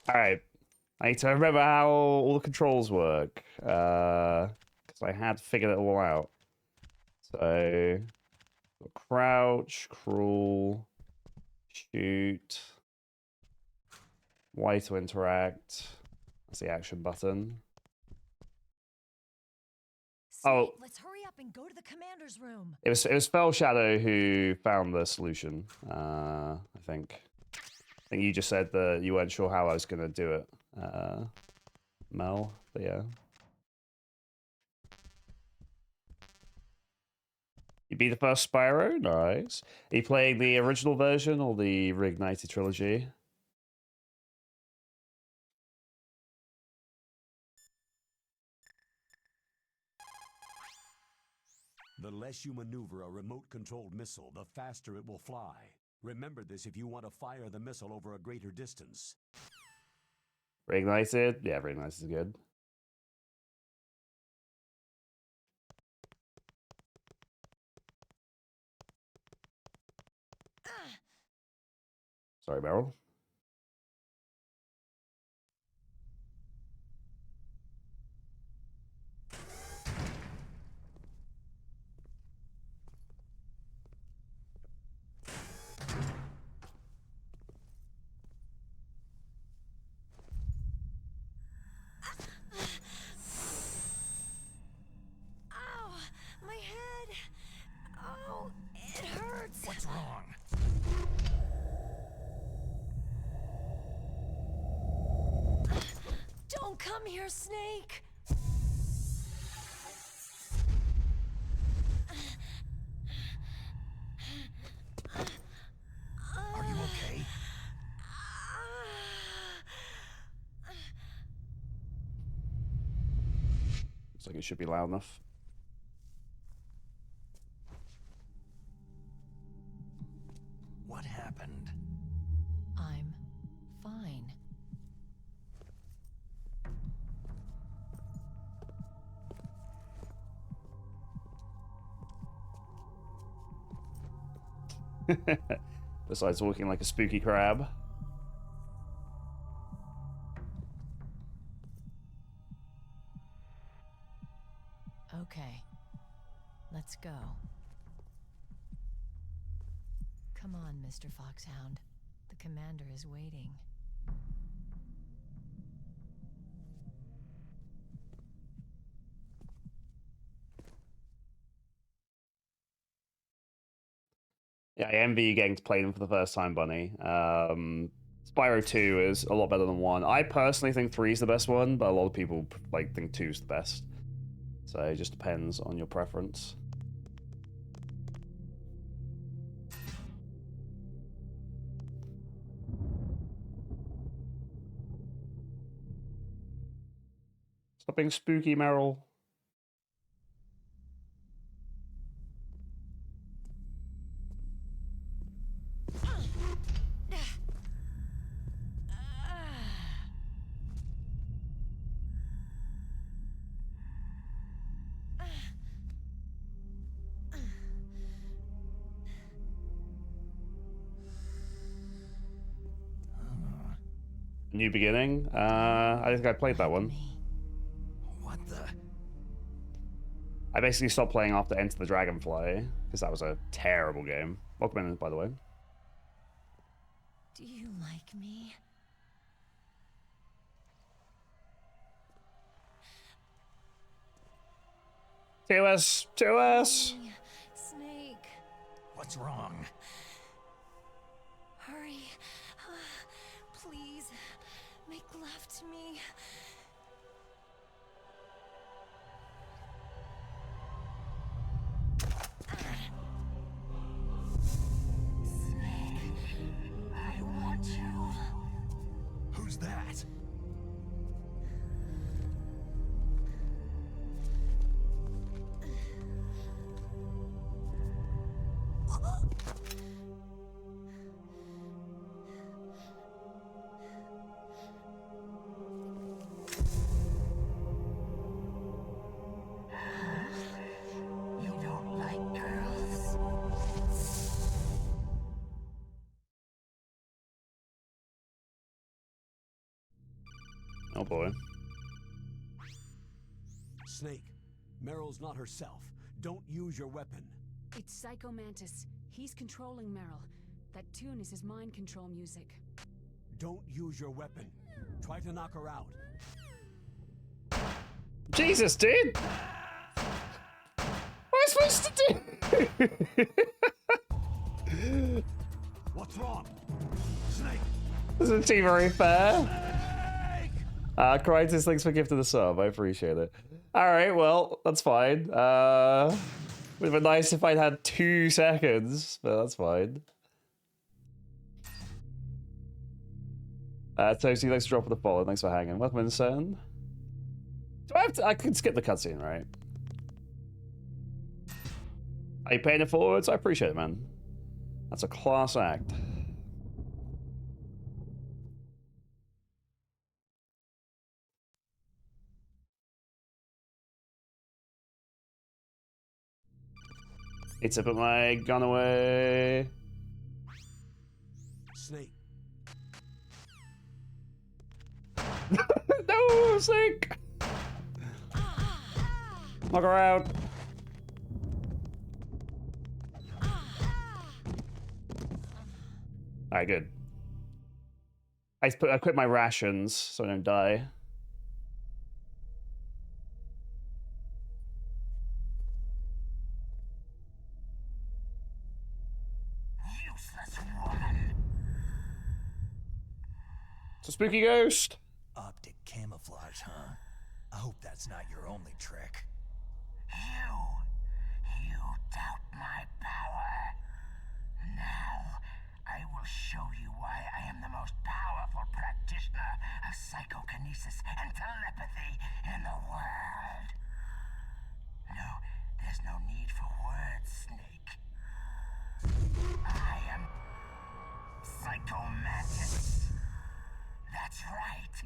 Alright. I need to remember how all the controls work. Because I had figured it all out. So, crouch, crawl, shoot, Y to interact. That's the action button. Snake, let's hurry up and go to the commander's room. It was Fell Shadow who found the solution. I think. I think you just said that you weren't sure how I was gonna do it, Mel. But yeah. You be the first Spyro? Nice. Are you playing the original version or the Reignited trilogy? The less you maneuver a remote-controlled missile, the faster it will fly. Remember this if you want to fire the missile over a greater distance. Reignited? Yeah, Reignited is good. Sorry, Meryl. Ow! My head! Oh, it hurts! What's wrong? Don't come here, Snake! Are you okay? Looks like it should be loud enough. What happened? I'm fine. Besides walking like a spooky crab. Okay. Let's go. Come on, Mr. Foxhound. The commander is waiting. Yeah, I envy you getting to play them for the first time, Bunny. Spyro 2 is a lot better than 1. I personally think 3 is the best one, but a lot of people like think 2 is the best. So it just depends on your preference. Stop being spooky, Meryl. New Beginning? I think I played that one. What the? I basically stopped playing after Enter the Dragonfly, because that was a terrible game. Welcome in, by the way. Do you like me? To us! To us! Snake, What's wrong? hurry. Please, make love to me. Snake, I want you. Who's that? You don't like girls? boy. Snake, Meryl's not herself. Don't use your weapon. It's Psycho Mantis. He's controlling Meryl. That tune is his mind control music. Don't use your weapon. Try to knock her out. Jesus, dude! What am I supposed to do? What's wrong? Snake! This isn't seem very fair. Snake! Crisis, thanks for gifting the sub. I appreciate it. Alright, well, that's fine. Would have been nice if I'd had 2 seconds, but that's fine. Toasty, thanks for dropping the follow. Thanks for hanging. Welcome in, son. Do I have to? I can skip the cutscene, right? Are you paying it forwards? I appreciate it, man. That's a class act. It's to put my gun away. Snake. No, Snake! Knock her out. Alright, good. I quit my rations so I don't die. Useless woman. It's a spooky ghost. Optic camouflage, huh? I hope that's not your only trick. You doubt my power. Now, I will show you why I am the most powerful practitioner of psychokinesis and telepathy in the world. No, there's no need for words, Snake. I am Psycho Mantis. That's right.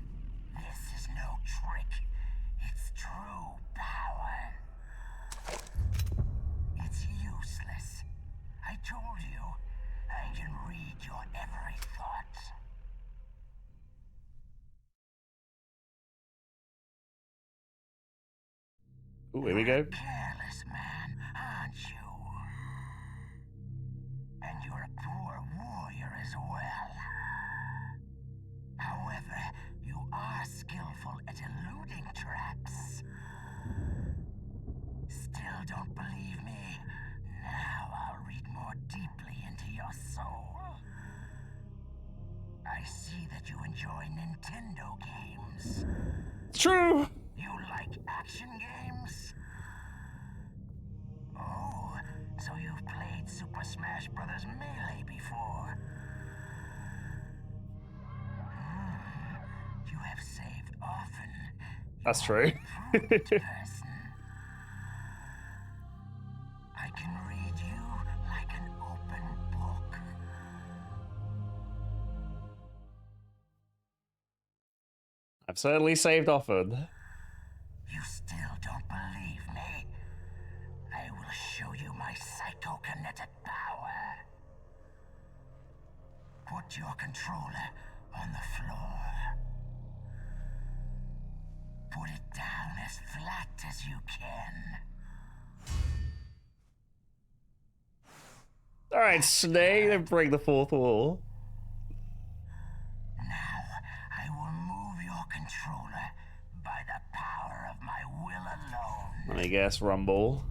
This is no trick. It's true power. It's useless. I told you, I can read your every thought. Ooh, here we go. Careless man, aren't you? And you're a poor warrior as well. However, you are skillful at eluding traps. Still don't believe me? Now I'll read more deeply into your soul. I see that you enjoy Nintendo games. It's true. You like action games? Oh, so you've played Super Smash Bros. Melee before? You have saved often. That's true. Person. I can read you like an open book. I've certainly saved often. You still don't believe me? I will show you my psychokinetic power. Put your controller on the floor. Put it down as flat as you can. Alright, Snake, don't break the fourth wall. Now, I will move your controller by the power of my will alone. Let me guess, Rumble.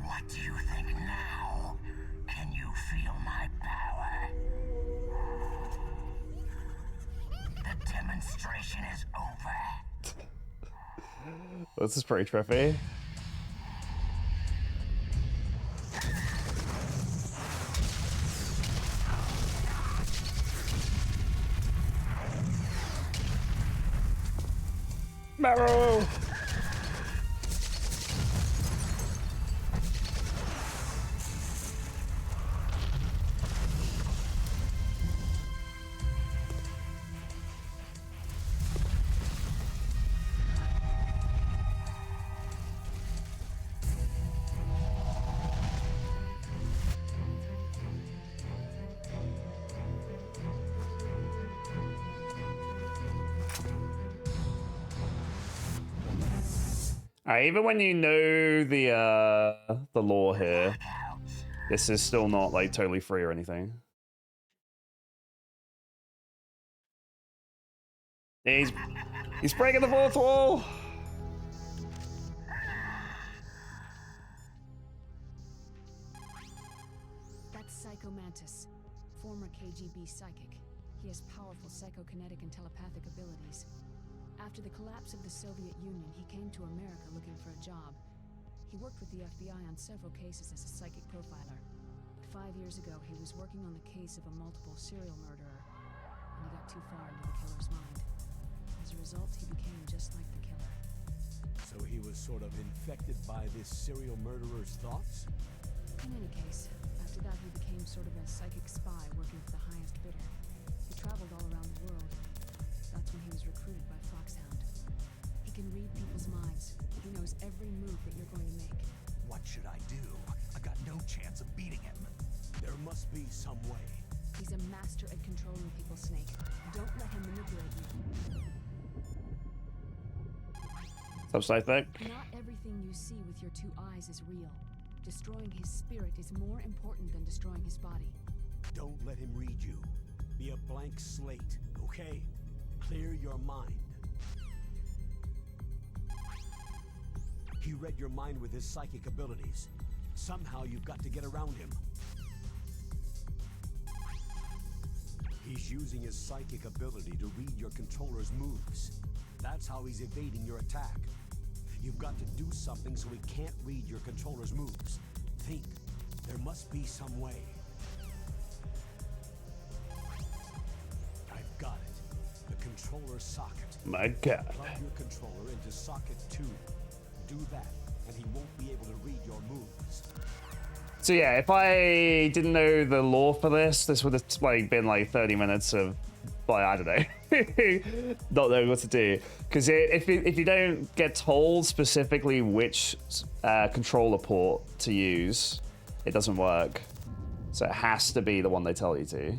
What do you think now? Can you feel my power? The demonstration is over. This is pretty trippy. Meryl! Alright, even when you know the lore here, this is still not like totally free or anything. He's breaking the fourth wall. That's Psycho Mantis, former KGB psychic. He has powerful psychokinetic and telepathic abilities. After the collapse of the Soviet Union, he came to America looking for a job. He worked with the FBI on several cases as a psychic profiler. But 5 years ago, he was working on the case of a multiple serial murderer, and he got too far into the killer's mind. As a result, he became just like the killer. So he was sort of infected by this serial murderer's thoughts? In any case, after that he became sort of a psychic spy working for the highest bidder. He traveled all around the world. That's when he was recruited by Foxhound. He can read people's minds. He knows every move that you're going to make. What should I do? I got no chance of beating him. There must be some way. He's a master at controlling people, Snake. Don't let him manipulate you. Subside back. Not everything you see with your 2 eyes is real. Destroying his spirit is more important than destroying his body. Don't let him read you. Be a blank slate, okay? Clear your mind. He read your mind with his psychic abilities. Somehow you've got to get around him. He's using his psychic ability to read your controller's moves. That's how he's evading your attack. You've got to do something so he can't read your controller's moves. Think. There must be some way. I've got it. The controller socket. My God. Plug your controller into socket 2. Do that, and he won't be able to read your moves. So yeah, if I didn't know the lore for this would have like been like 30 minutes of, like, I don't know, not knowing what to do. Because if you don't get told specifically which controller port to use, it doesn't work. So it has to be the one they tell you to.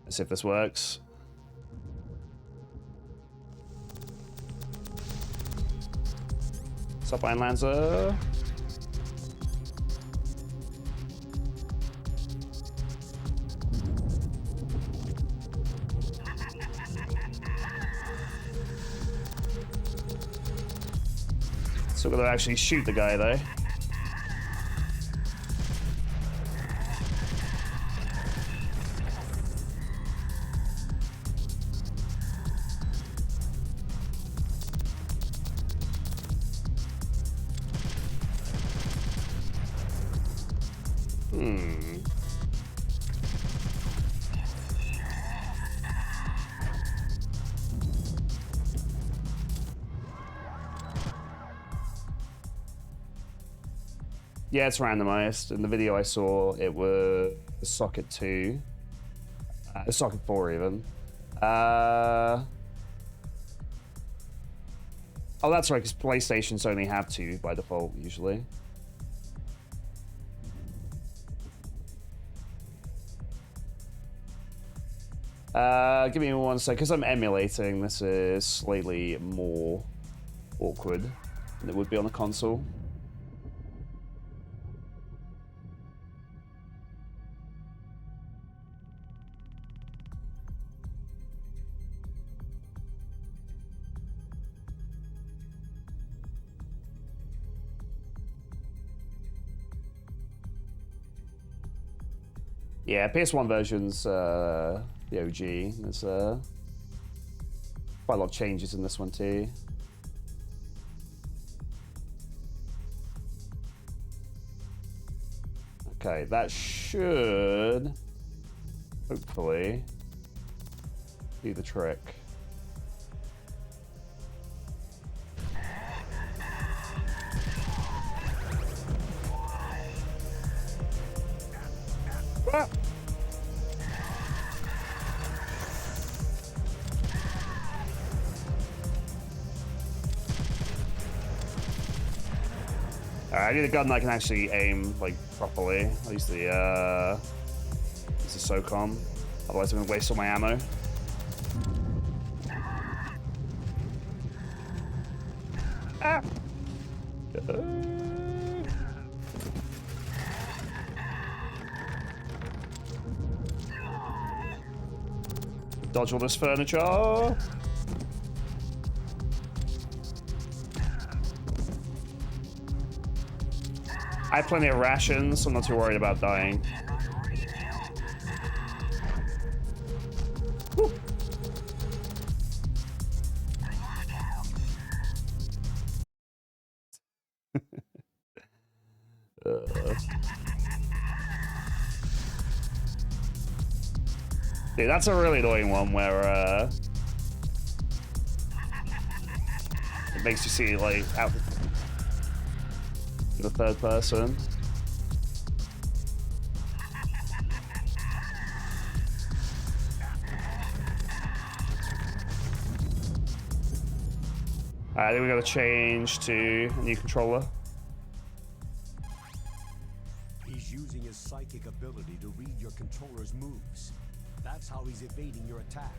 Let's see if this works. What's up, Iron Lancer? Still gotta actually shoot the guy though. Yeah, it's randomized. In the video I saw, it was socket 2. Socket 4 even. Oh, that's right, because PlayStations only have 2 by default, usually. Give me 1 sec, because I'm emulating, this is slightly more awkward than it would be on a console. Yeah, PS1 version's the OG. There's quite a lot of changes in this one too. Okay, that should hopefully do the trick. Ah. I need a gun that can actually aim like properly. I'll use the SOCOM. Otherwise I'm gonna waste all my ammo. Ah. Dodge all this furniture. I have plenty of rations, so I'm not too worried about dying. Woo. Dude, that's a really annoying one where it makes you see like out the third person. I think we gotta change to a new controller. He's using his psychic ability to read your controller's moves. That's how he's evading your attack.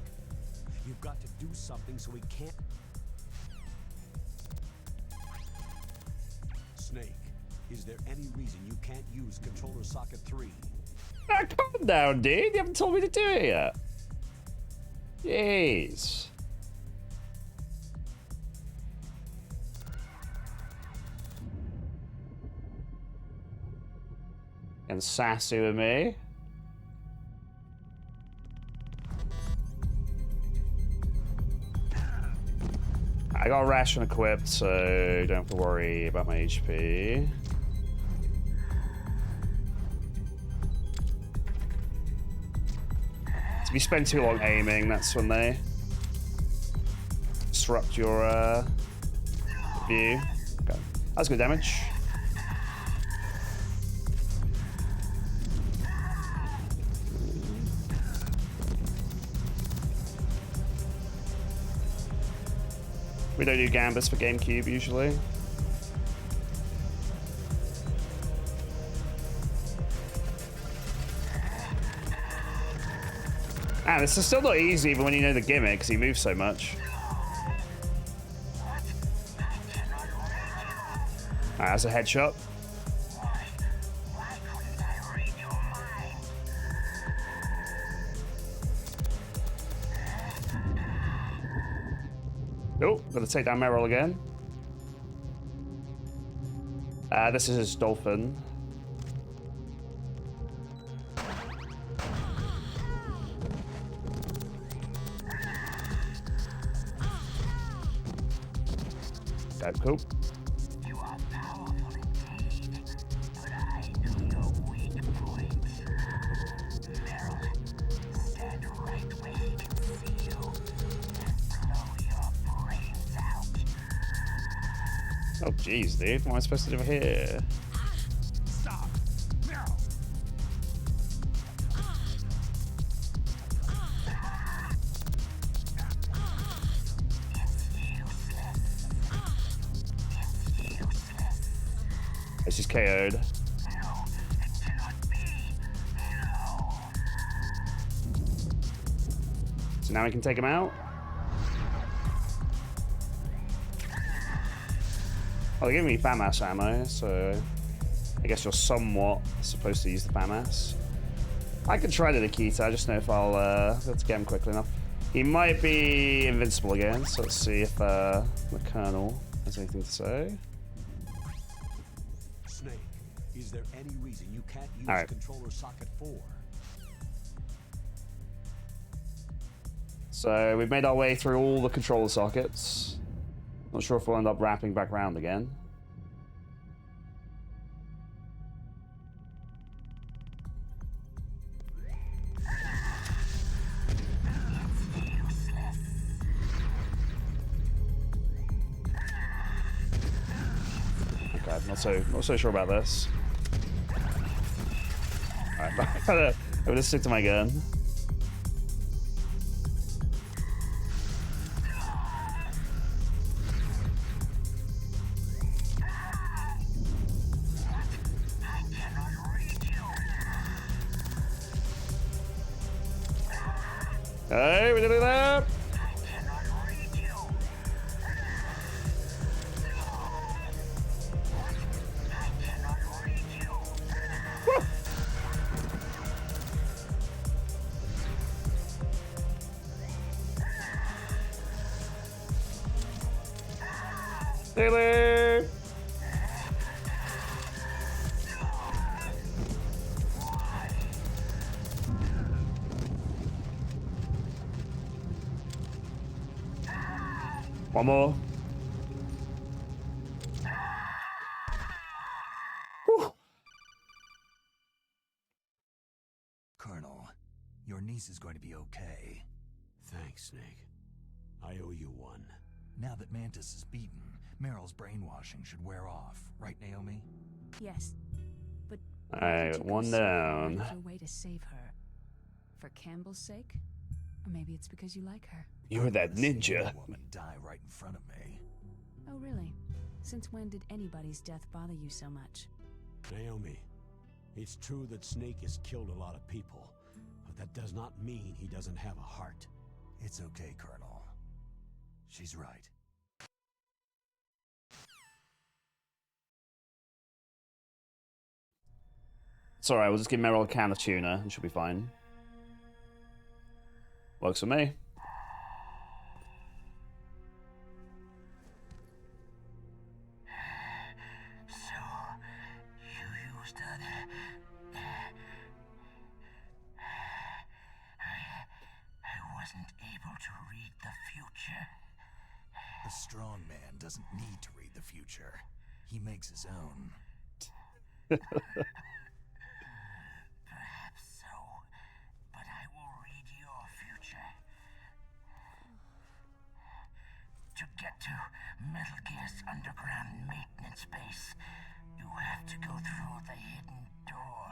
You've got to do something so he can't... Snake, is there any reason you can't use controller socket 3? Ah, calm down, dude. You haven't told me to do it yet. Jeez. And sassy with me. I got a ration equipped, so don't have to worry about my HP. If you spend too long aiming, that's when they disrupt your view. Okay. That's good damage. We don't do Gambus for GameCube usually. Ah, this is still not easy even when you know the gimmick, because he moves so much. Ah, that's a headshot. Oh, gotta take down Meryl again. This is his dolphin. That's cool. You are powerful indeed, but I know your weak points. Meryl, stand right where he can see you and blow your brains out. Oh, jeez, dude. What am I supposed to do here? Stop! Meryl! It's just KO'd. No, it cannot be. No. So now we can take him out. Oh, they're giving me FAMAS ammo, so I guess you're somewhat supposed to use the FAMAS. I could try the Nikita, I just know if I'll be able to get him quickly enough. He might be invincible again, so let's see if the Colonel has anything to say. Snake, is there any reason you can't use Alright. controller socket 4? So we've made our way through all the controller sockets. Not sure if we'll end up wrapping back around again. Okay, not so sure about this. Alright, I'm gonna stick to my gun. Hey, we did it up! Taylor! One more. Whew. Colonel, your niece is going to be okay. Thanks, Snake. I owe you one. Now that Mantis is beaten, Meryl's brainwashing should wear off, right, Naomi? Yes. But why Alright, did you go one so far down. out of your way to save her? For Campbell's sake? Or maybe it's because you like her. You're that I've seen ninja. a woman die right in front of me. Oh, really? Since when did anybody's death bother you so much? Naomi, it's true that Snake has killed a lot of people, but that does not mean he doesn't have a heart. It's okay, Colonel. She's right. It's alright, we'll just give Meryl a can of tuna and she'll be fine. Works for me. So, you used I wasn't able to read the future. The strong man doesn't need to read the future. He makes his own. Perhaps so, but I will read your future. To get to Metal Gear's underground maintenance base, you have to go through the hidden door.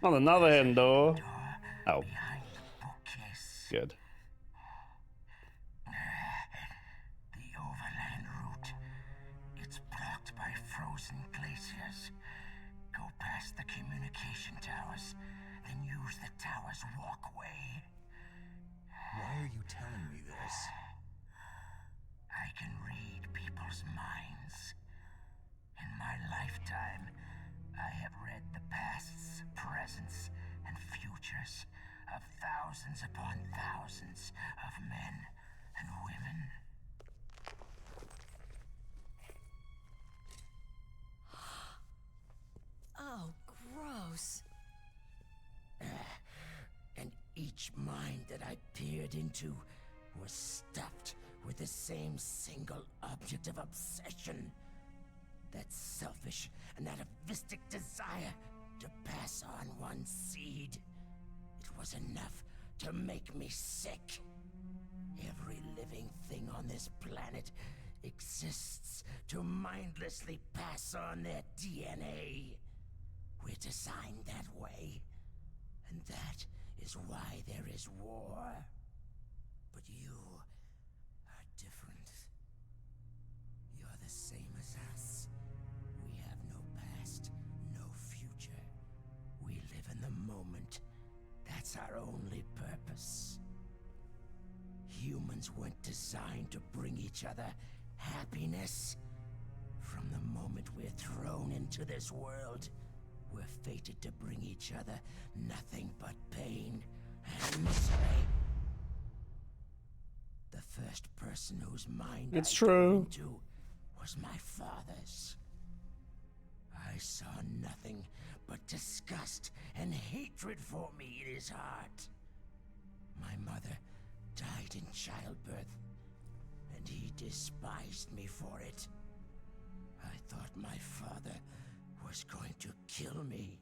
Not another hidden door. Oh, Behind the bookcase. good. The overland route. It's blocked by frozen glaciers. Go past the communication towers, then use the tower's walkway. Why are you telling me this? I can read people's minds. In my lifetime, I have read the pasts, presents, and futures of thousands upon thousands of men and women. Oh, gross. And each mind that I peered into was stuffed with the same single object of obsession. That selfish and atavistic desire to pass on one seed. It was enough to make me sick. Every living thing on this planet exists to mindlessly pass on their DNA. We're designed that way. And that is why there is war. But you are different. You're the same as us. We have no past, no future. We live in the moment. That's our only purpose. Humans weren't designed to bring each other happiness. From the moment we're thrown into this world, we're fated to bring each other nothing but pain and misery. The first person whose mind It's I true. dove into was my father's. I saw nothing but disgust and hatred for me in his heart. My mother died in childbirth, and he despised me for it. I thought my father was going to kill me.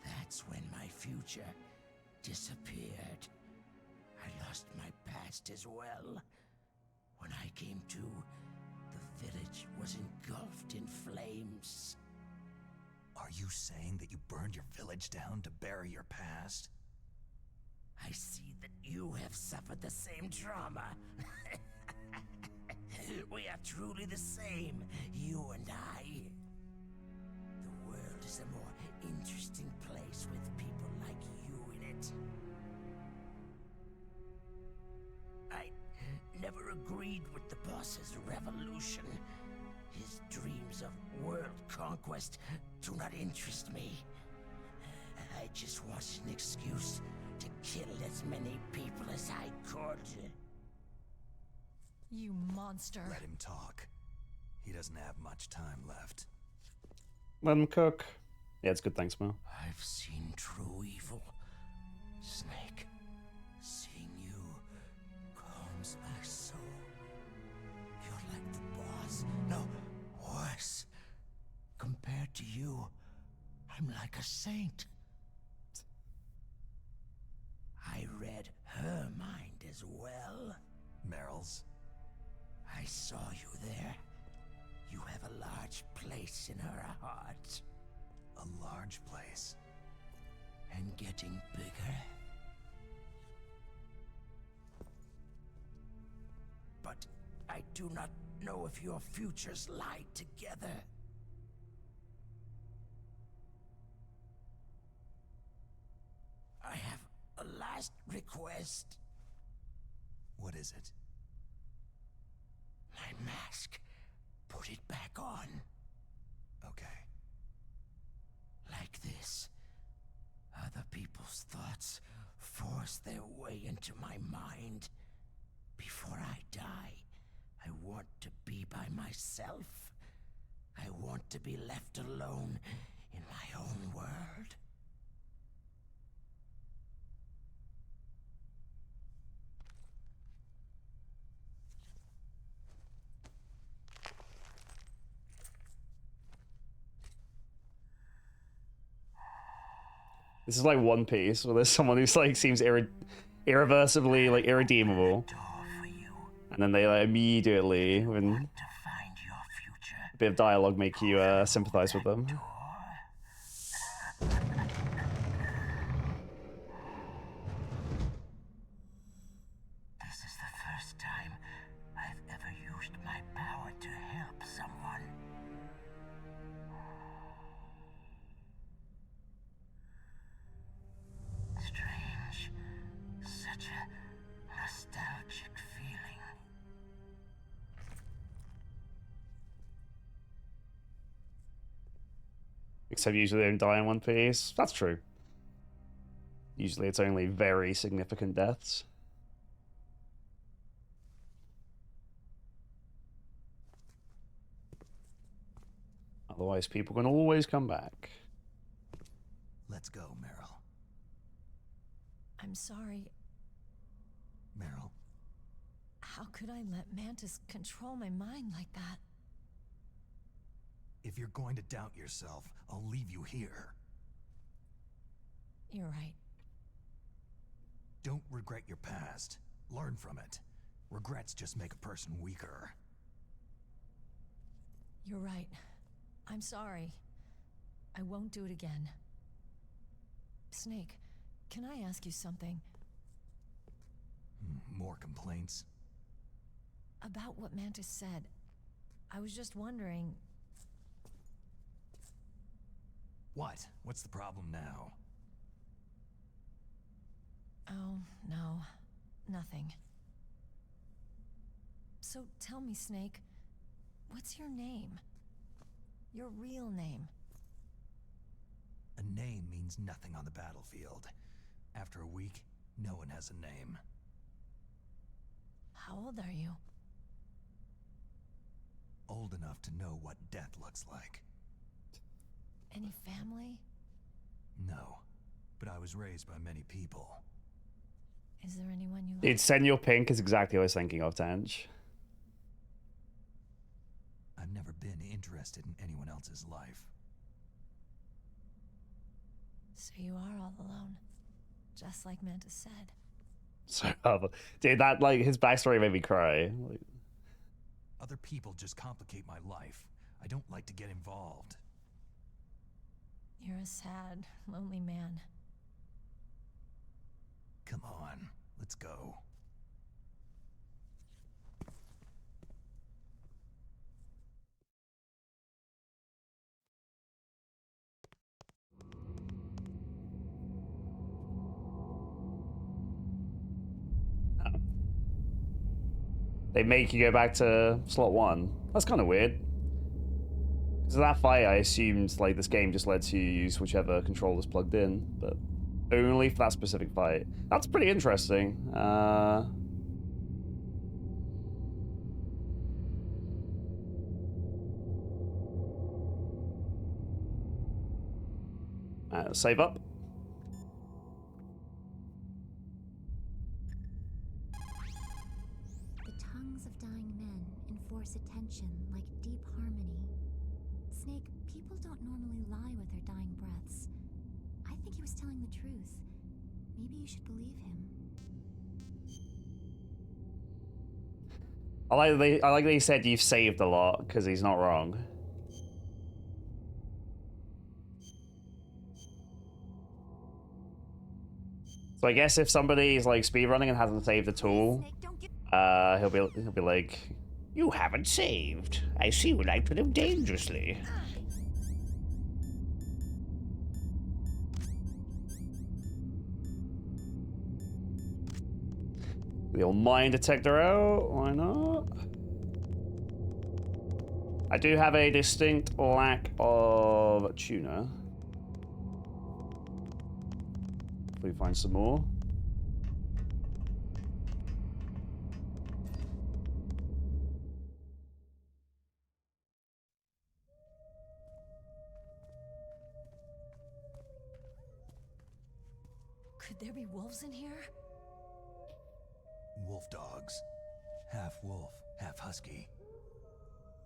That's when my future disappeared. I lost my past as well. When I came to, saying that you burned your village down to bury your past? I see that you have suffered the same trauma. We are truly the same, you and I. The world is a more interesting place with people like you in it. I never agreed with the boss's revolution. His dreams of world conquest do not interest me. I just wanted an excuse to kill as many people as I could. You monster. Let him talk. He doesn't have much time left. Let him cook. Yeah, it's good. Thanks, Mo. I've seen true evil. Snake, seeing you calms my soul. You're like the boss. No, worse. Compared to you, I'm like a saint. I read her mind as well. Meryl's? I saw you there. You have a large place in her heart. A large place. And getting bigger. But I do not know if your futures lie together. I have a last request. What is it? My mask. Put it back on. Okay. Like this. Other people's thoughts force their way into my mind. Before I die, I want to be by myself. I want to be left alone in my own world. This is like One Piece, where there's someone who's like seems irreversibly like irredeemable, and then they like immediately, with a bit of dialogue, make you sympathize with them. This is the first time I've ever used my power to help someone. Strange. Such a nostalgic feeling. Except usually they don't die in One Piece. That's true. Usually it's only very significant deaths. Otherwise, people can always come back. Let's go, Meryl. I'm sorry. Meryl, How could I let Mantis control my mind like that? if you're going to doubt yourself, I'll leave you here. You're right. Don't regret your past. Learn from it. Regrets just make a person weaker. You're right. I'm sorry. I won't do it again. Snake, can I ask you something? More complaints? About what Mantis said. I was just wondering... What? What's the problem now? Oh, no. Nothing. So tell me, Snake, what's your name? Your real name? A name means nothing on the battlefield. After a week, no one has a name. How old are you? Old enough to know what death looks like. Any family? No, but I was raised by many people. Is there anyone you Dude, Senor Pink is exactly what I was thinking of, Tange. I've never been interested in anyone else's life. So you are all alone, just like Mantis said. So, dude, that, like, his backstory made me cry. Like, Other people just complicate my life. I don't like to get involved. You're a sad, lonely man. Come on, let's go. They make you go back to slot 1. That's kind of weird. Because of that fight, I assumed like this game just lets you use whichever controller's plugged in, but only for that specific fight. That's pretty interesting. Save up. The tongues of dying men enforce attention like deep harmony. Snake, people don't normally lie with their dying breaths. I think he was telling the truth. Maybe you should believe him. I like that he said you've saved a lot, because he's not wrong. So I guess if somebody's like speedrunning and hasn't saved at all, he'll be like, "You haven't saved. I see you like to live dangerously." The old mine detector out. Why not? I do have a distinct lack of tuna. We find some more. Could there be wolves in here? Wolf dogs. Half wolf, half husky.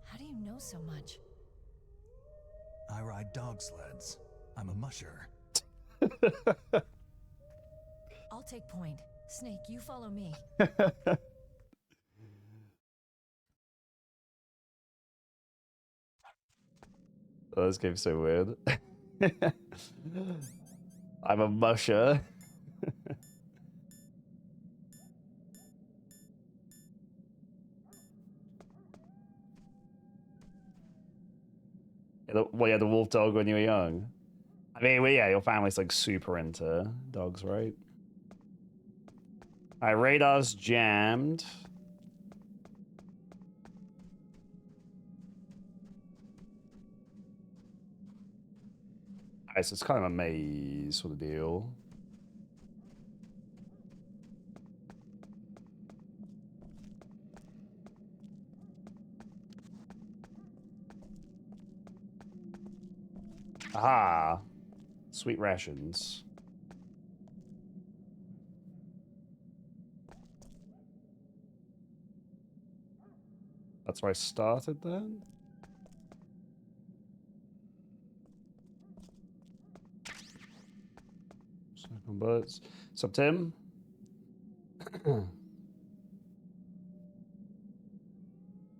How do you know so much? I ride dog sleds. I'm a musher. I'll take point. Snake, you follow me. Oh, this game's so weird. I'm a musher. Well, yeah, the wolf dog when you were young. I mean, well, yeah, your family's like super into dogs, right? Alright, radar's jammed. Alright, so it's kind of a maze sort of deal. Aha! Sweet rations. That's where I started then? Second bullets. Sup, Tim?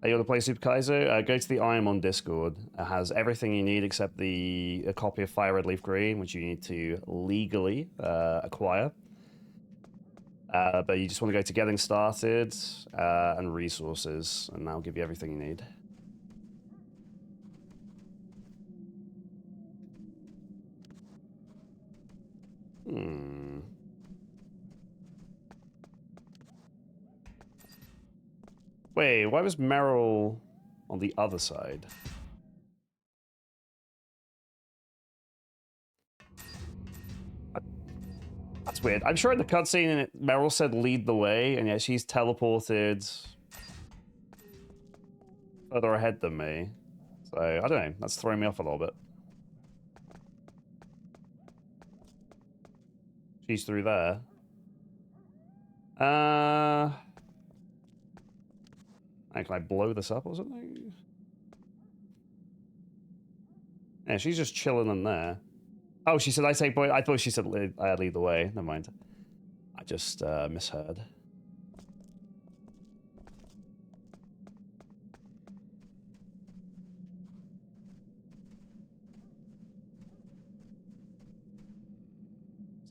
You want to play Super Kaizo? Go to the IM on Discord. It has everything you need except a copy of Fire Red Leaf Green, which you need to legally acquire. But you just want to go to Getting Started and Resources, and that'll give you everything you need. Wait, why was Meryl on the other side? That's weird. I'm sure in the cutscene Meryl said lead the way, and yet she's teleported further ahead than me. So, I don't know. That's throwing me off a little bit. She's through there. Can I blow this up or something? Yeah, she's just chilling in there. Oh, she said I take point. I thought she said lead the way. Never mind. I just misheard.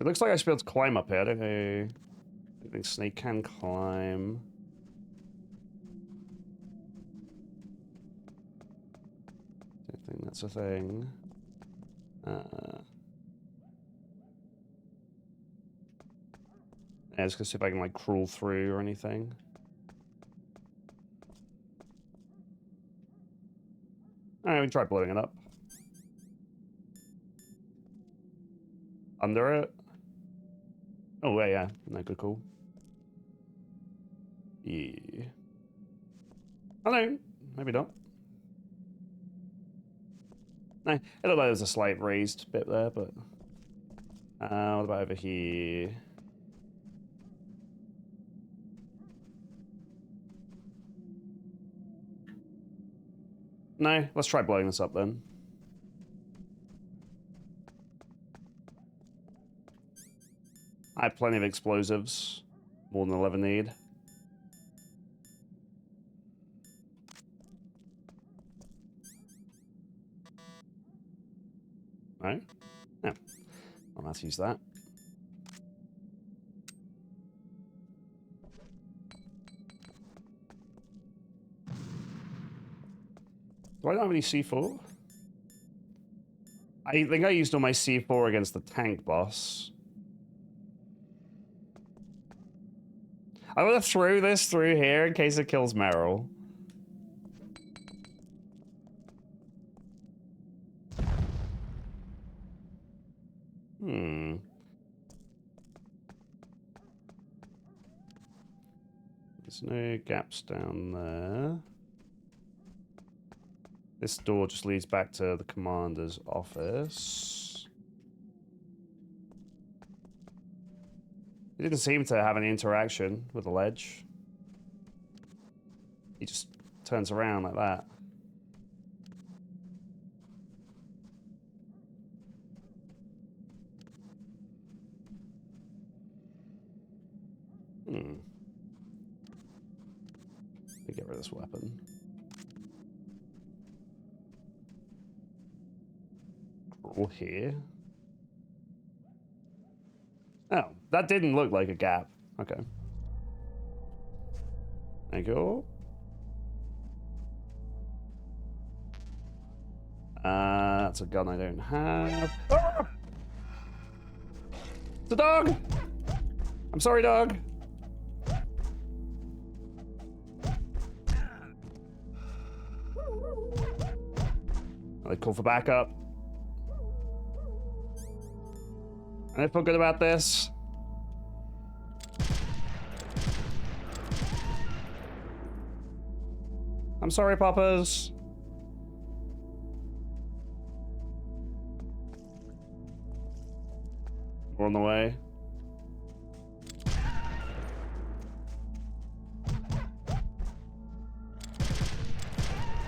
It looks like I should be able to climb up here. I don't know. I think Snake can climb. Don't think that's a thing. Yeah, just gonna see if I can like crawl through or anything. Alright, we can try blowing it up. Under it? Oh, yeah. No, good call. Yeah. Oh, no. Maybe not. No, it looked like there's a slight raised bit there, but... what about over here? No, let's try blowing this up then. I have plenty of explosives. More than I'll ever need. Right? Yeah. I'll have to use that. Do I not have any C4? I think I used all my C4 against the tank boss. I'm gonna throw this through here in case it kills Meryl. There's no gaps down there. This door just leads back to the commander's office. He didn't seem to have any interaction with the ledge. He just turns around like that. Let me get rid of this weapon. Crawl here. Oh, that didn't look like a gap. Okay. There you go. That's a gun I don't have. Ah! It's a dog! I'm sorry, dog. They call for backup. And I feel good about this. I'm sorry, Papas. We're on the way.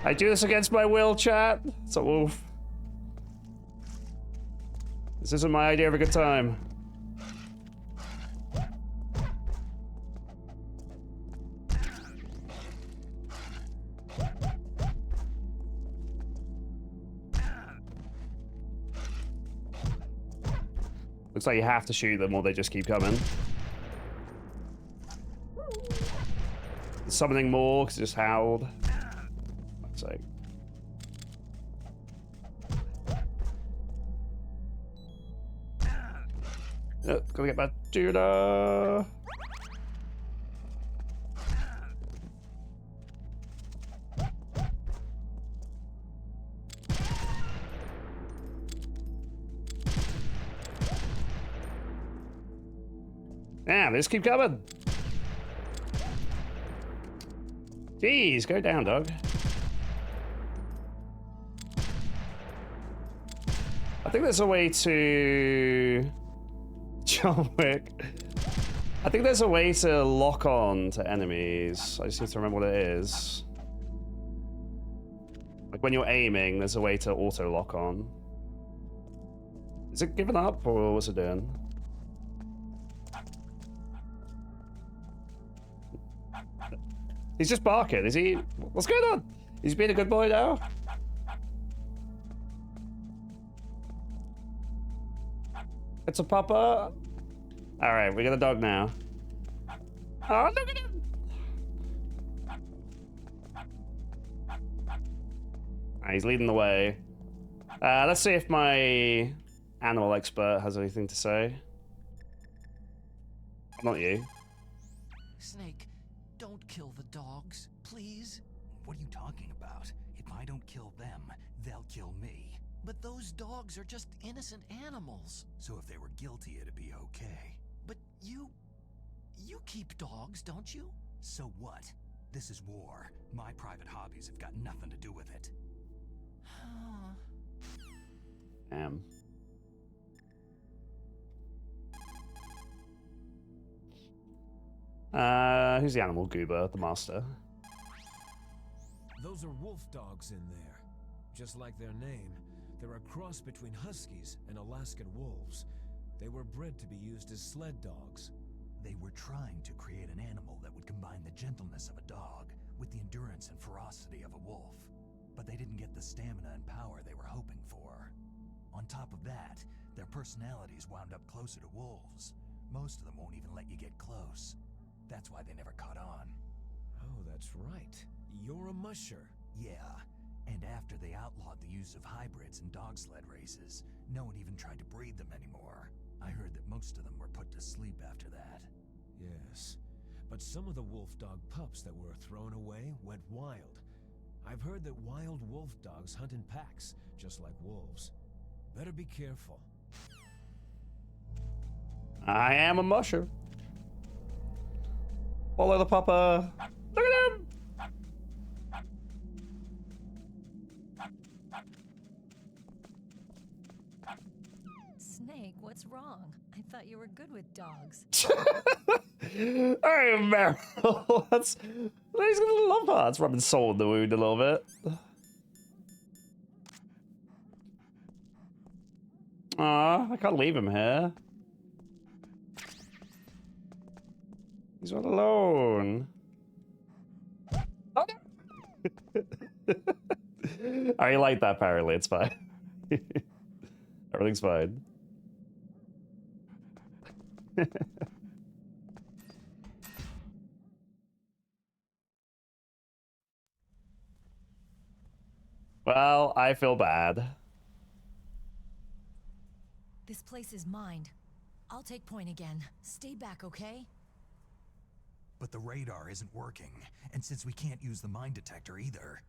I do this against my will, chat. It's a wolf. This isn't my idea of a good time. Looks like you have to shoot them or they just keep coming. Summoning more because it just howled. Fuck's sake. Gotta get back Judah. Damn, they just keep coming. Jeez, go down, dog. I think there's a way to... John Wick. I think there's a way to lock on to enemies. I just need to remember what it is. Like when you're aiming, there's a way to auto lock on. Is it giving up or what's it doing? He's just barking. Is he? What's going on? He's being a good boy now? It's a papa. All right, we got a dog now. Oh, look at him! He's leading the way. Let's see if my animal expert has anything to say. Not you. Snake, don't kill the dogs, please. What are you talking about? If I don't kill them, they'll kill me. But those dogs are just innocent animals. So if they were guilty, it'd be okay. But you keep dogs, don't you? So what? This is war. My private hobbies have got nothing to do with it. Damn. Who's the animal? Goober, the master. Those are wolf dogs in there. Just like their name, they're a cross between huskies and Alaskan wolves. They were bred to be used as sled dogs. They were trying to create an animal that would combine the gentleness of a dog with the endurance and ferocity of a wolf. But they didn't get the stamina and power they were hoping for. On top of that, their personalities wound up closer to wolves. Most of them won't even let you get close. That's why they never caught on. Oh, that's right. You're a musher. Yeah, and after they outlawed the use of hybrids in dog sled races, no one even tried to breed them anymore. I heard that most of them were put to sleep after that. Yes, but some of the wolf dog pups that were thrown away went wild. I've heard that wild wolf dogs hunt in packs, just like wolves. Better be careful. I am a musher. Follow the papa. Look at him! Snake, what's wrong? I thought you were good with dogs. Alright, Meryl. He's gonna love that. It's rubbing salt in the wound a little bit. Aw, I can't leave him here. He's all alone. Oh, no. I like that, apparently. It's fine. Everything's fine. Well, I feel bad. This place is mine. I'll take point again. Stay back, okay? But the radar isn't working, and since we can't use the mine detector either...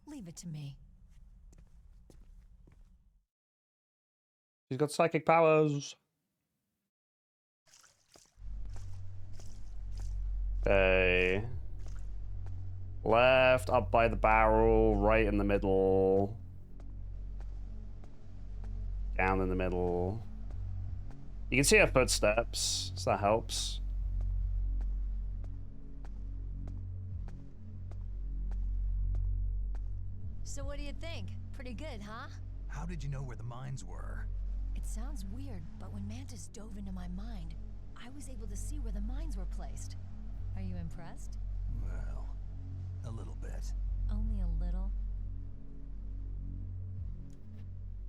Leave it to me. She's got psychic powers. Okay. Left, up by the barrel, right in the middle. Down in the middle. You can see her footsteps, so that helps. So what do you think? Pretty good, huh? How did you know where the mines were? It sounds weird, but when Mantis dove into my mind, I was able to see where the mines were placed. Are you impressed? Well, a little bit. Only a little.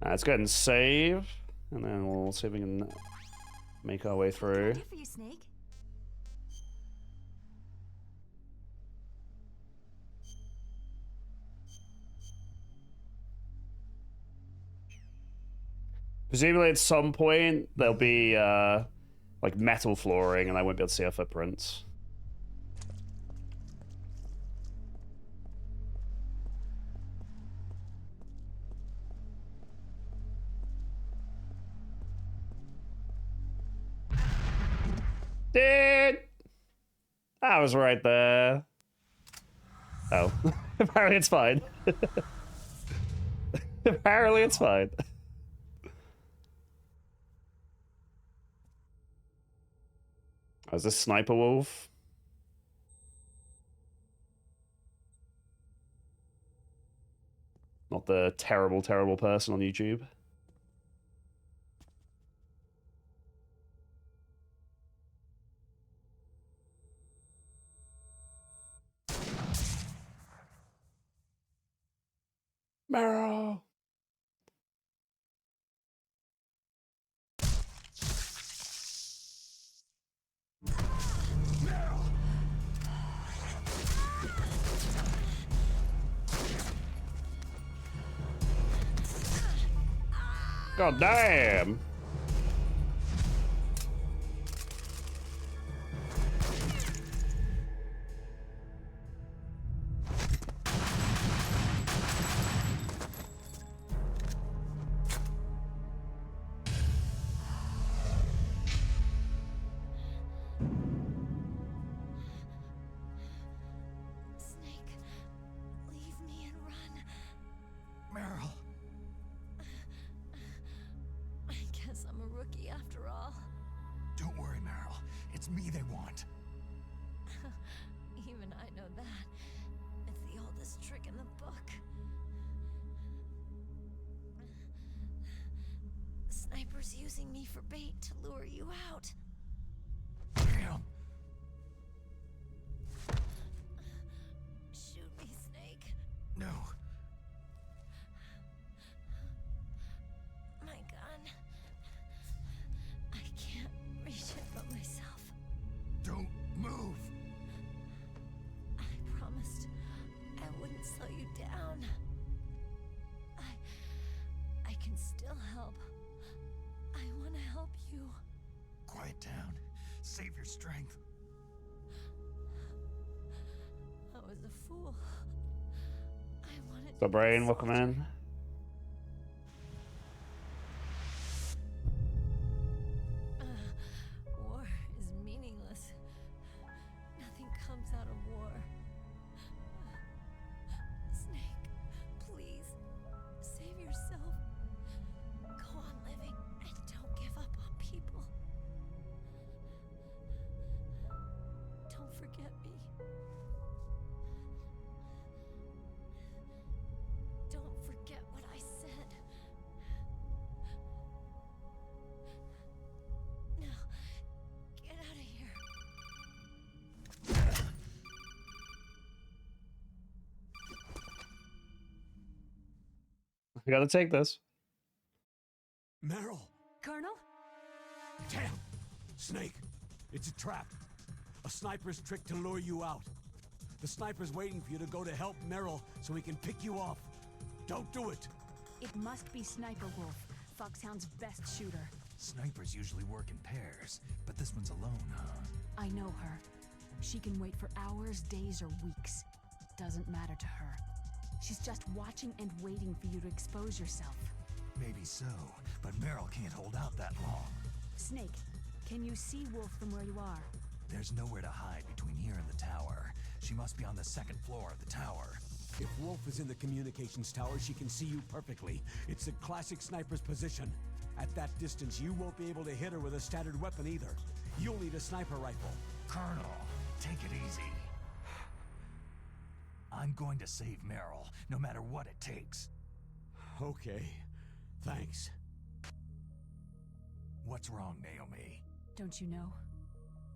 Let's go ahead and save, and then we'll see if we can make our way through. For you, Snake. Presumably at some point there'll be like metal flooring and I won't be able to see our footprints. Dude! I was right there. Oh. Apparently it's fine. Apparently it's fine. Oh, is this Sniper Wolf? Not the terrible, terrible person on YouTube. Marrow. God damn! Snake, leave me and run. Meryl. I guess I'm a rookie after all. Don't worry, Meryl. It's me they want. Even I know that. It's the oldest trick in the book. The sniper's using me for bait to lure you out. Damn. Shoot me, Snake. No. My gun. I can't reach it from myself. Don't move. I promised I wouldn't slow you down. I can still help. I want to help you. Quiet down. Save your strength. I was a fool. I wanted The to be a brain, welcome soldier. in. War is meaningless. Nothing comes out of war. Snake, please, save yourself. Go on living and don't give up on people. Don't forget me. Don't forget what I said. Now, get out of here. We gotta take this. Meryl! Colonel? Damn! Snake! It's a trap. A sniper's trick to lure you out. The sniper's waiting for you to go to help Meryl so he can pick you off. Don't do it! It must be Sniper Wolf, Foxhound's best shooter. Snipers usually work in pairs, but this one's alone, huh? I know her. She can wait for hours, days, or weeks. Doesn't matter to her. She's just watching and waiting for you to expose yourself. Maybe so, but Meryl can't hold out that long. Snake, can you see Wolf from where you are? There's nowhere to hide between here and the tower. She must be on the second floor of the tower. If Wolf is in the communications tower, she can see you perfectly. It's a classic sniper's position. At that distance, you won't be able to hit her with a standard weapon either. You'll need a sniper rifle. Colonel, take it easy. I'm going to save Meryl, no matter what it takes. Okay. Thanks. What's wrong, Naomi? Don't you know?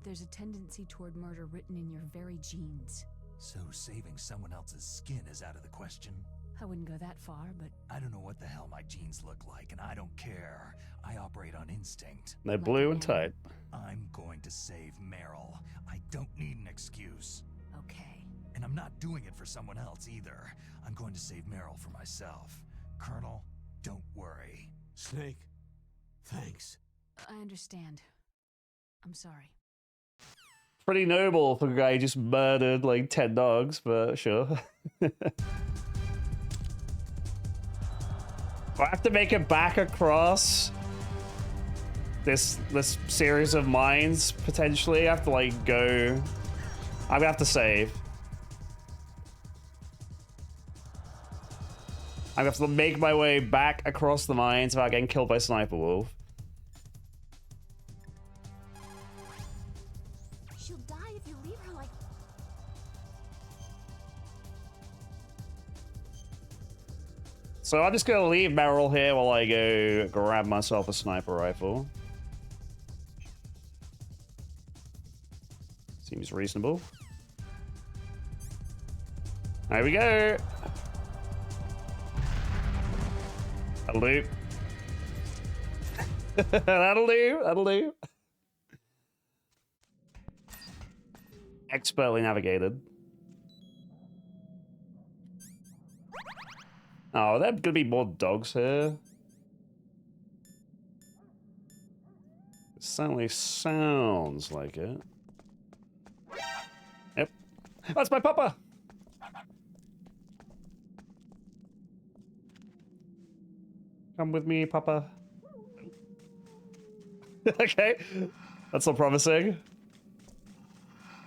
There's a tendency toward murder written in your very genes. So saving someone else's skin is out of the question? I wouldn't go that far, but I don't know what the hell my genes look like, and I don't care. I operate on instinct. They're blue and tight. I'm going to save Meryl. I don't need an excuse. okay. And I'm not doing it for someone else either. I'm going to save Meryl for myself. Colonel, don't worry. Snake, thanks. I understand. I'm sorry. Pretty noble for a guy who just murdered like 10 dogs, but sure. I have to make it back across this series of mines, potentially. I have to like go. I'm gonna have to save. I'm gonna have to make my way back across the mines without getting killed by Sniper Wolf. She'll die if you leave her like... So I'm just gonna leave Meryl here while I go grab myself a sniper rifle. Seems reasonable. There we go. That'll do. That'll do. That'll do. Expertly navigated. Oh, there are gonna be more dogs here. Certainly sounds like it. Yep. That's my papa! Come with me, papa. Okay. That's not promising.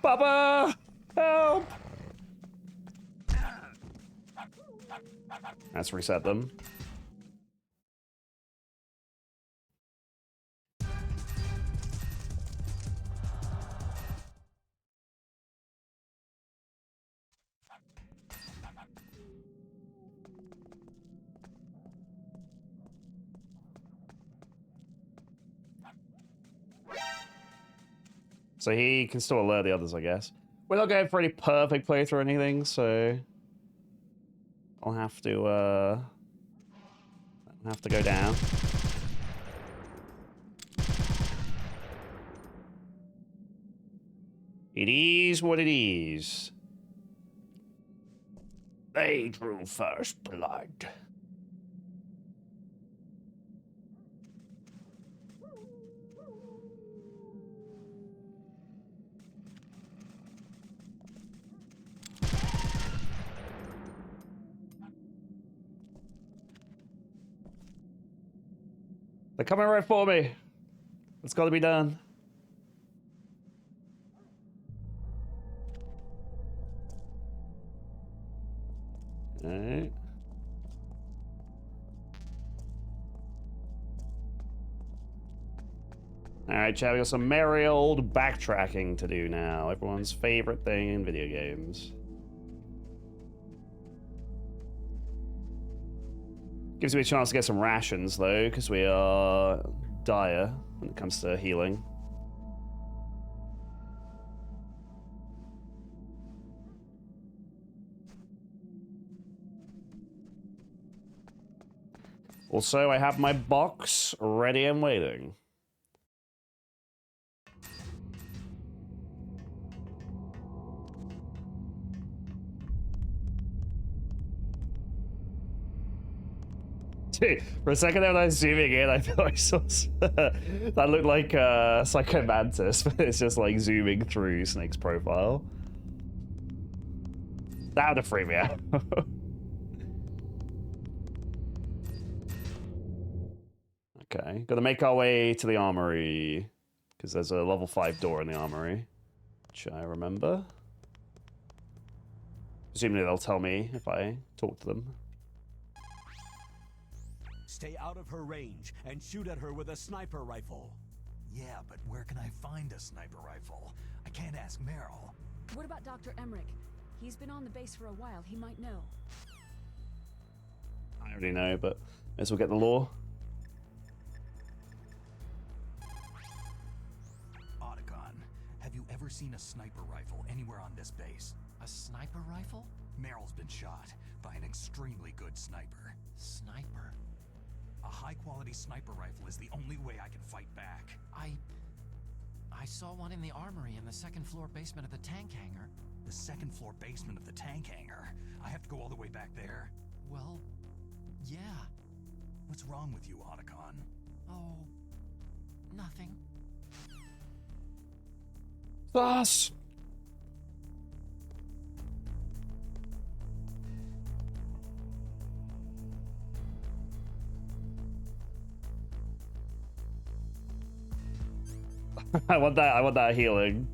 Papa! Help! Let's reset them. So he can still alert the others, I guess. We're not going for any perfect playthrough or anything, so I'll have to go down. It is what it is. They drew first blood. They're coming right for me. It's got to be done. Alright. Alright, chat, we got some merry old backtracking to do now. Everyone's favorite thing in video games. Gives me a chance to get some rations, though, because we are dire when it comes to healing. Also, I have my box ready and waiting. Dude, for a second there when I was zooming in, I thought I saw that looked like Psycho Mantis, but it's just like zooming through Snake's profile. That would have freaked me out. Okay, gotta make our way to the armory, because there's a level 5 door in the armory, which I remember. Presumably they'll tell me if I talk to them. Stay out of her range and shoot at her with a sniper rifle. Yeah, but where can I find a sniper rifle? I can't ask Meryl. What about Dr. Emmerich? He's been on the base for a while. He might know. I already know, but may as well get the lore. Otacon, have you ever seen a sniper rifle anywhere on this base? A sniper rifle? Meryl's been shot by an extremely good sniper. Sniper? A high-quality sniper rifle is the only way I can fight back. I saw one in the armory in the second floor basement of the tank hangar. The second floor basement of the tank hangar? I have to go all the way back there? Well, yeah. What's wrong with you, Otacon? Oh, nothing. Thus. I want that healing.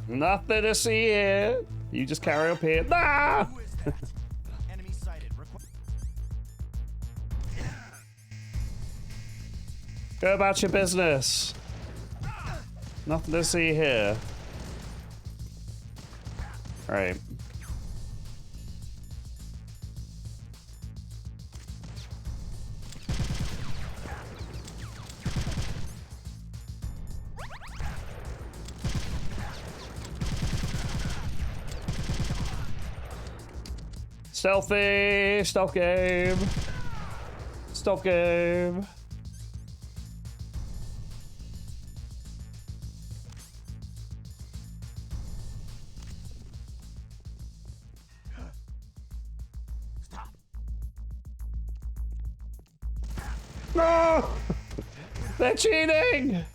Nothing to see here. You just carry up here. Ah! Who is that? Enemy sighted. Go about your business. Nothing to see here. All right. Stealthy! Stealth game! Stealth game! No! They're cheating!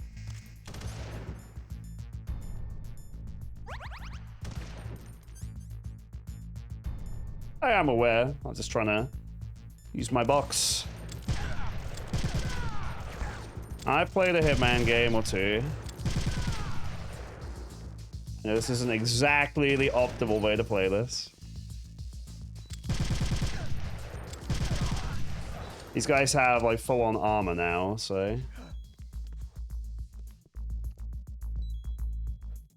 I am aware. I'm just trying to use my box. I played a Hitman game or two. You know, this isn't exactly the optimal way to play this. These guys have like full-on armor now, so...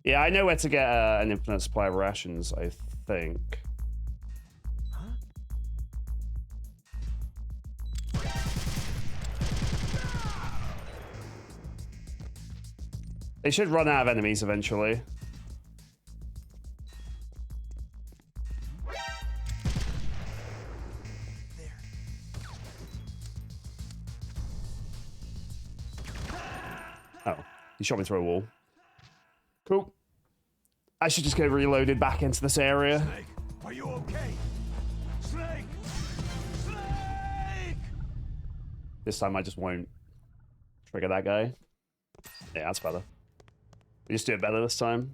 Yeah, I know where to get an infinite supply of rations, I think. They should run out of enemies eventually. Oh, he shot me through a wall. Cool. I should just get reloaded back into this area. Snake, are you okay? Snake! Snake! This time I just won't trigger that guy. Yeah, that's better. We just do it better this time.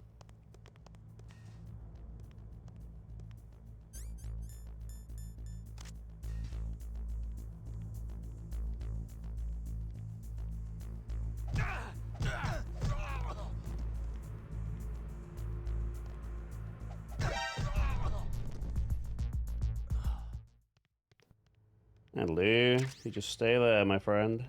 Hello, you just stay there, my friend.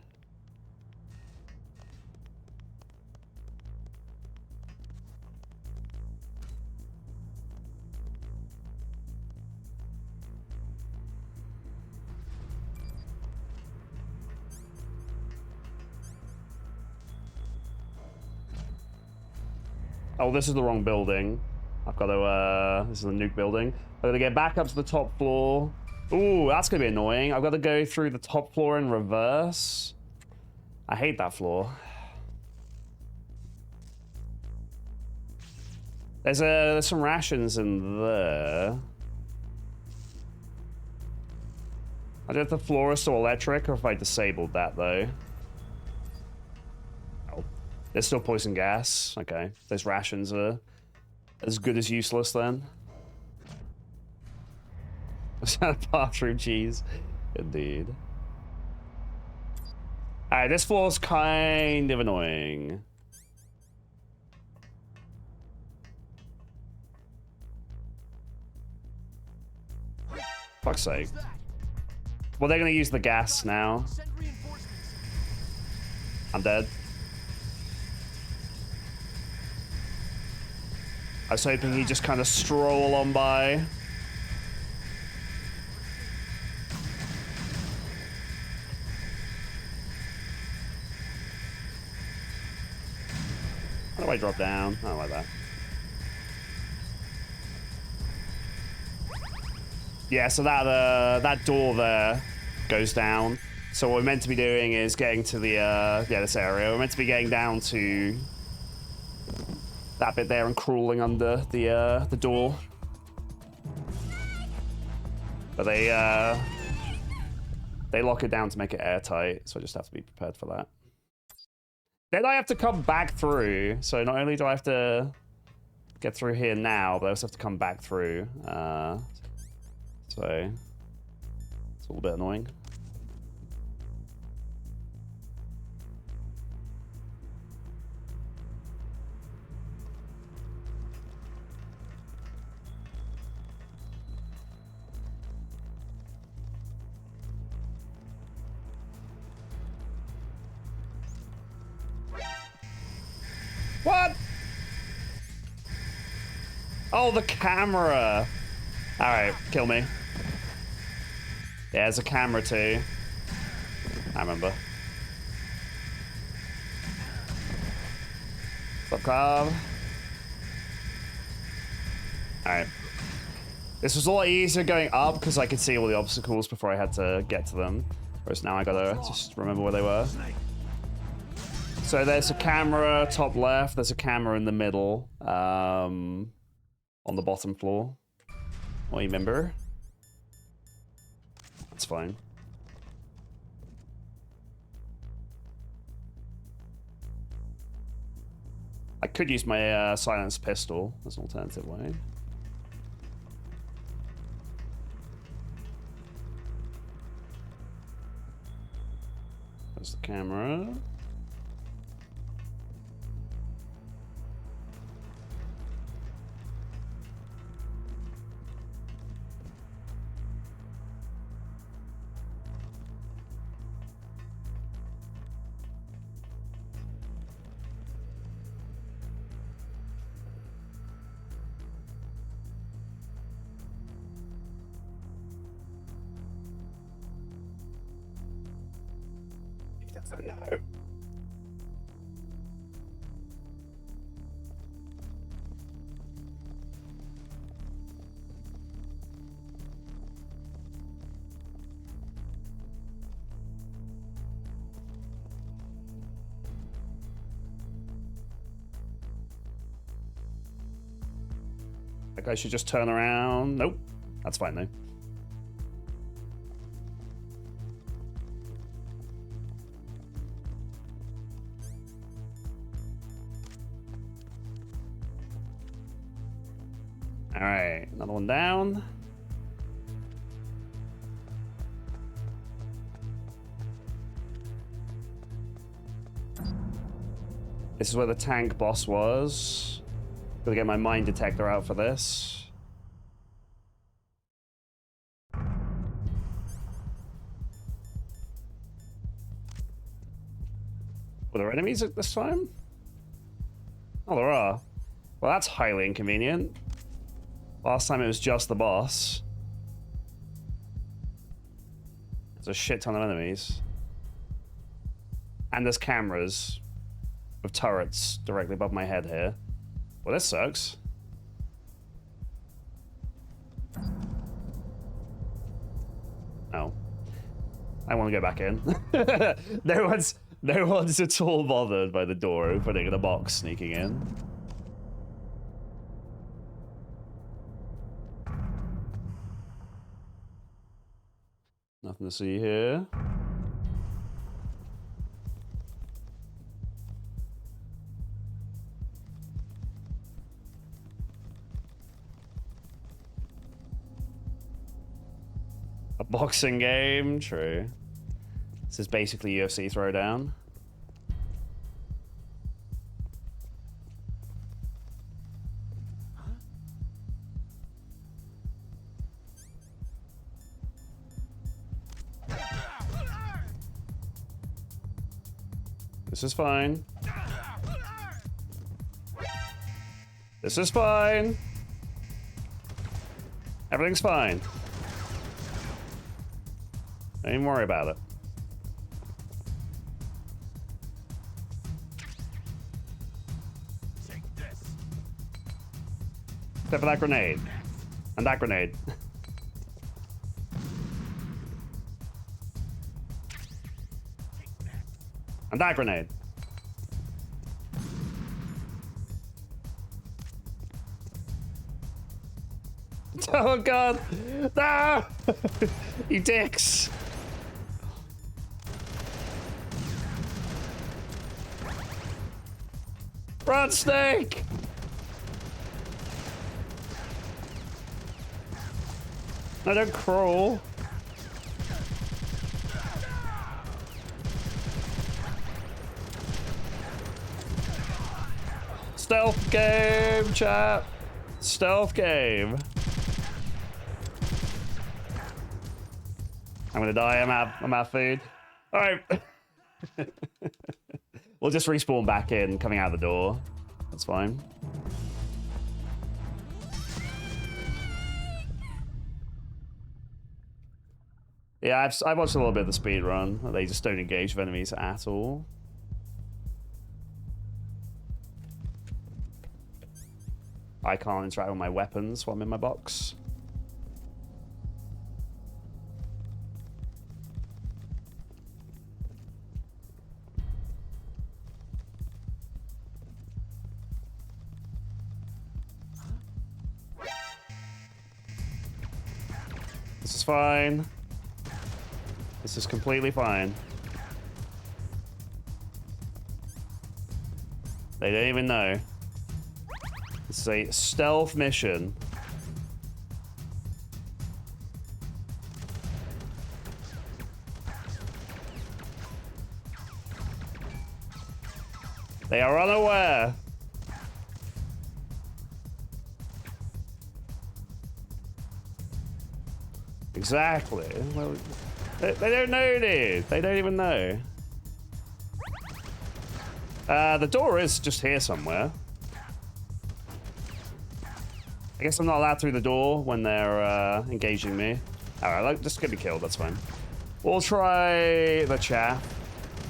Oh, this is the wrong building. I've got to, this is the nuke building. I've got to get back up to the top floor. Ooh, that's going to be annoying. I've got to go through the top floor in reverse. I hate that floor. There's some rations in there. I don't know if the floor is still electric or if I disabled that, though. Oh, there's still poison gas. Okay, those rations are as good as useless then. Was that bathroom cheese? Indeed. Alright, this floor's kind of annoying. Fuck's sake. Well, they're gonna use the gas now. I'm dead. I was hoping he'd just kind of stroll on by. How do I drop down? I don't like that. Yeah, so that door there goes down. So what we're meant to be doing is getting to the yeah, this area. We're meant to be getting down to that bit there and crawling under the door. But they lock it down to make it airtight, so I just have to be prepared for that. Then I have to come back through. So not only do I have to get through here now, but I also have to come back through. So it's a little bit annoying. What? Oh, the camera. All right, kill me. Yeah, there's a camera too. I remember. What's up, Cobb? Alright. This was a lot easier going up because I could see all the obstacles before I had to get to them. Whereas now I gotta just remember where they were. So there's a camera top left, there's a camera in the middle, on the bottom floor. Oh, you remember? That's fine. could use my silenced pistol as an alternative way. There's the camera. No. Like I should just turn around. Nope. That's fine though. Alright, another one down. This is where the tank boss was. Gotta get my mine detector out for this. Were there enemies at this time? Oh, there are. Well, that's highly inconvenient. Last time it was just the boss. There's a shit ton of enemies. And there's cameras with turrets directly above my head here. Well, this sucks. Oh. I want to go back in. No one's at all bothered by the door opening and a box sneaking in. Nothing to see here. A boxing game, true. This is basically UFC Throwdown. This is fine. This is fine. Everything's fine. Don't even worry about it. Take this. Except for that grenade. And that grenade. And that grenade. Oh god! No! You dicks! Run, Snake! No, don't crawl. Stealth game, chat. Stealth game. I'm gonna die. I'm out of food. All right. We'll just respawn back in, coming out the door. That's fine. Yeah, I've watched a little bit of the speed run. They just don't engage with enemies at all. I can't interact with my weapons while I'm in my box. This is fine. This is completely fine. They don't even know. It's a stealth mission. They are unaware. Exactly. Well, they don't know, dude. They don't even know. The door is just here somewhere. I guess I'm not allowed through the door when they're engaging me. Alright, like, just get me killed, that's fine. We'll try the chaff.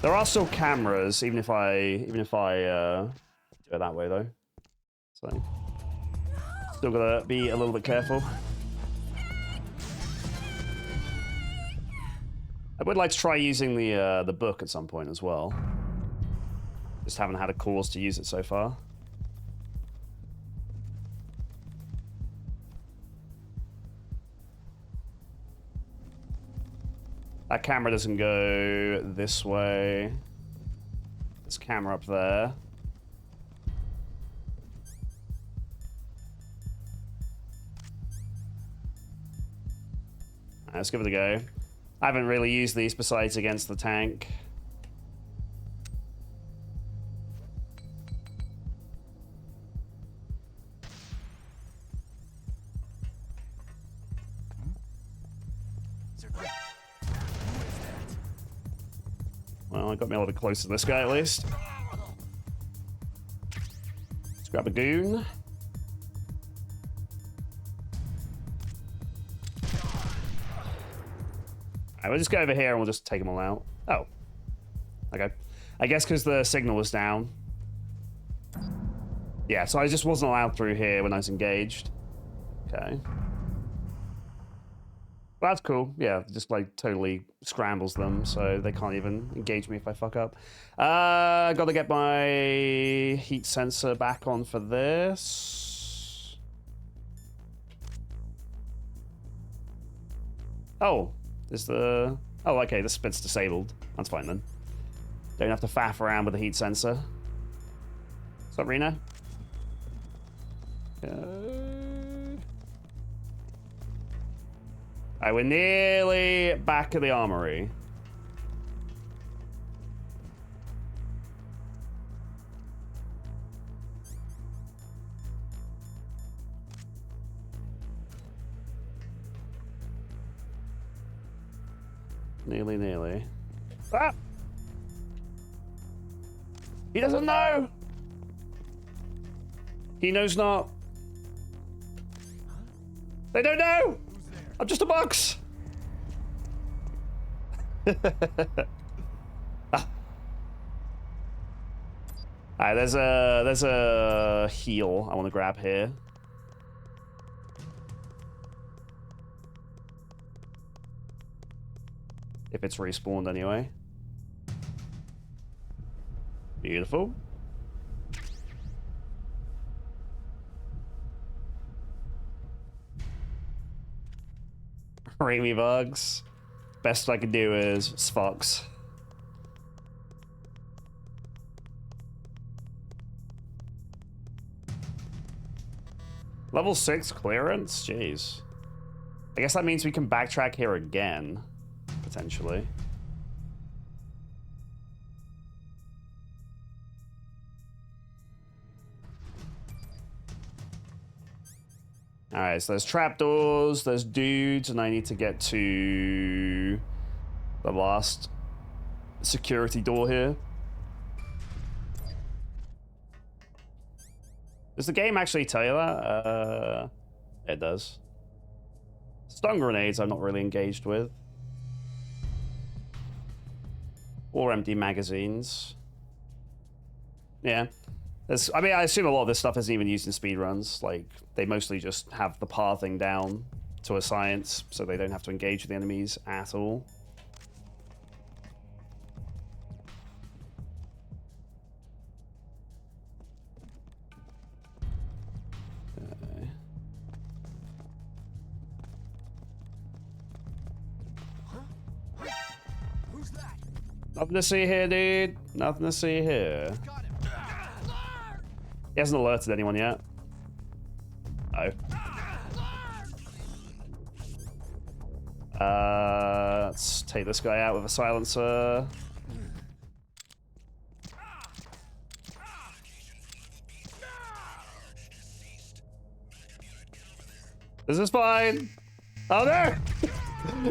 There are still cameras, even if I do it that way though. So still gotta be a little bit careful. I would like to try using the book at some point as well. Just haven't had a cause to use it so far. That camera doesn't go this way. This camera up there. Alright, let's give it a go. I haven't really used these besides against the tank. Well, I got me a little bit closer to this guy at least. Let's grab a goon. Alright, we'll just go over here and we'll just take them all out. Oh. Okay. I guess because the signal was down. Yeah, so I just wasn't allowed through here when I was engaged. Okay. Well, that's cool. Yeah, just like totally scrambles them so they can't even engage me if I fuck up. Gotta get my heat sensor back on for this. Oh, is the... Oh, okay, this bit's disabled. That's fine then. Don't have to faff around with the heat sensor. What's up, Rena? Alright, we're nearly back at the armory. Nearly. Ah! He doesn't know! He knows not. They don't know! I'm just a box! Ah. Alright, there's a heal I want to grab here. If it's respawned anyway. Beautiful. Reimi bugs. Best I can do is Sfox. Level 6 clearance? Jeez. I guess that means we can backtrack here again. Potentially. Alright, so there's trapdoors, there's dudes, and I need to get to the last security door here. Does the game actually tell you that? It does. Stun grenades I'm not really engaged with. Or empty magazines. Yeah. I mean, I assume a lot of this stuff isn't even used in speedruns. Like, they mostly just have the pathing down to a science, so they don't have to engage with the enemies at all. Okay. Who's that? Nothing to see here, dude. Nothing to see here. Got him. He hasn't alerted anyone yet. Let's take this guy out with a silencer. This is fine. Oh no!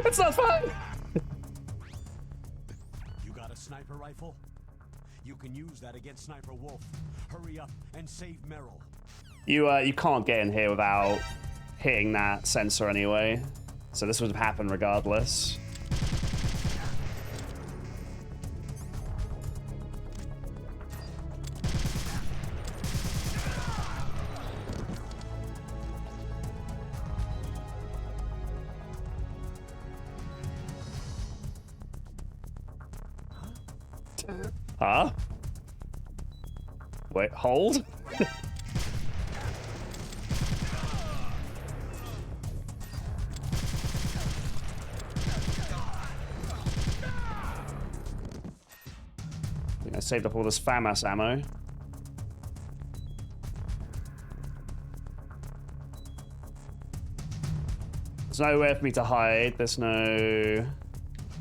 It's not fine! You got a sniper rifle? You can use that against Sniper Wolf. Hurry up and save Merrill. You can't get in here without hitting that sensor anyway. So this would have happened regardless. Huh? Wait, hold? I think I saved up all this FAMAS ammo. There's nowhere for me to hide. There's no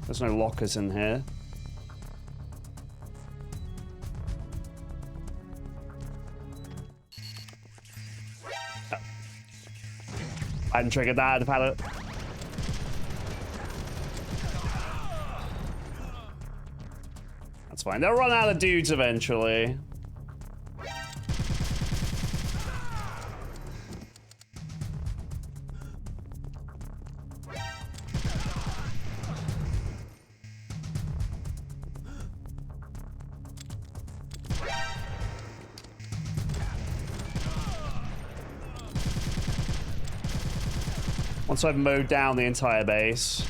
lockers in here. I hadn't triggered that, I'd have had it. That's fine. They'll run out of dudes eventually. Once I've mowed down the entire base.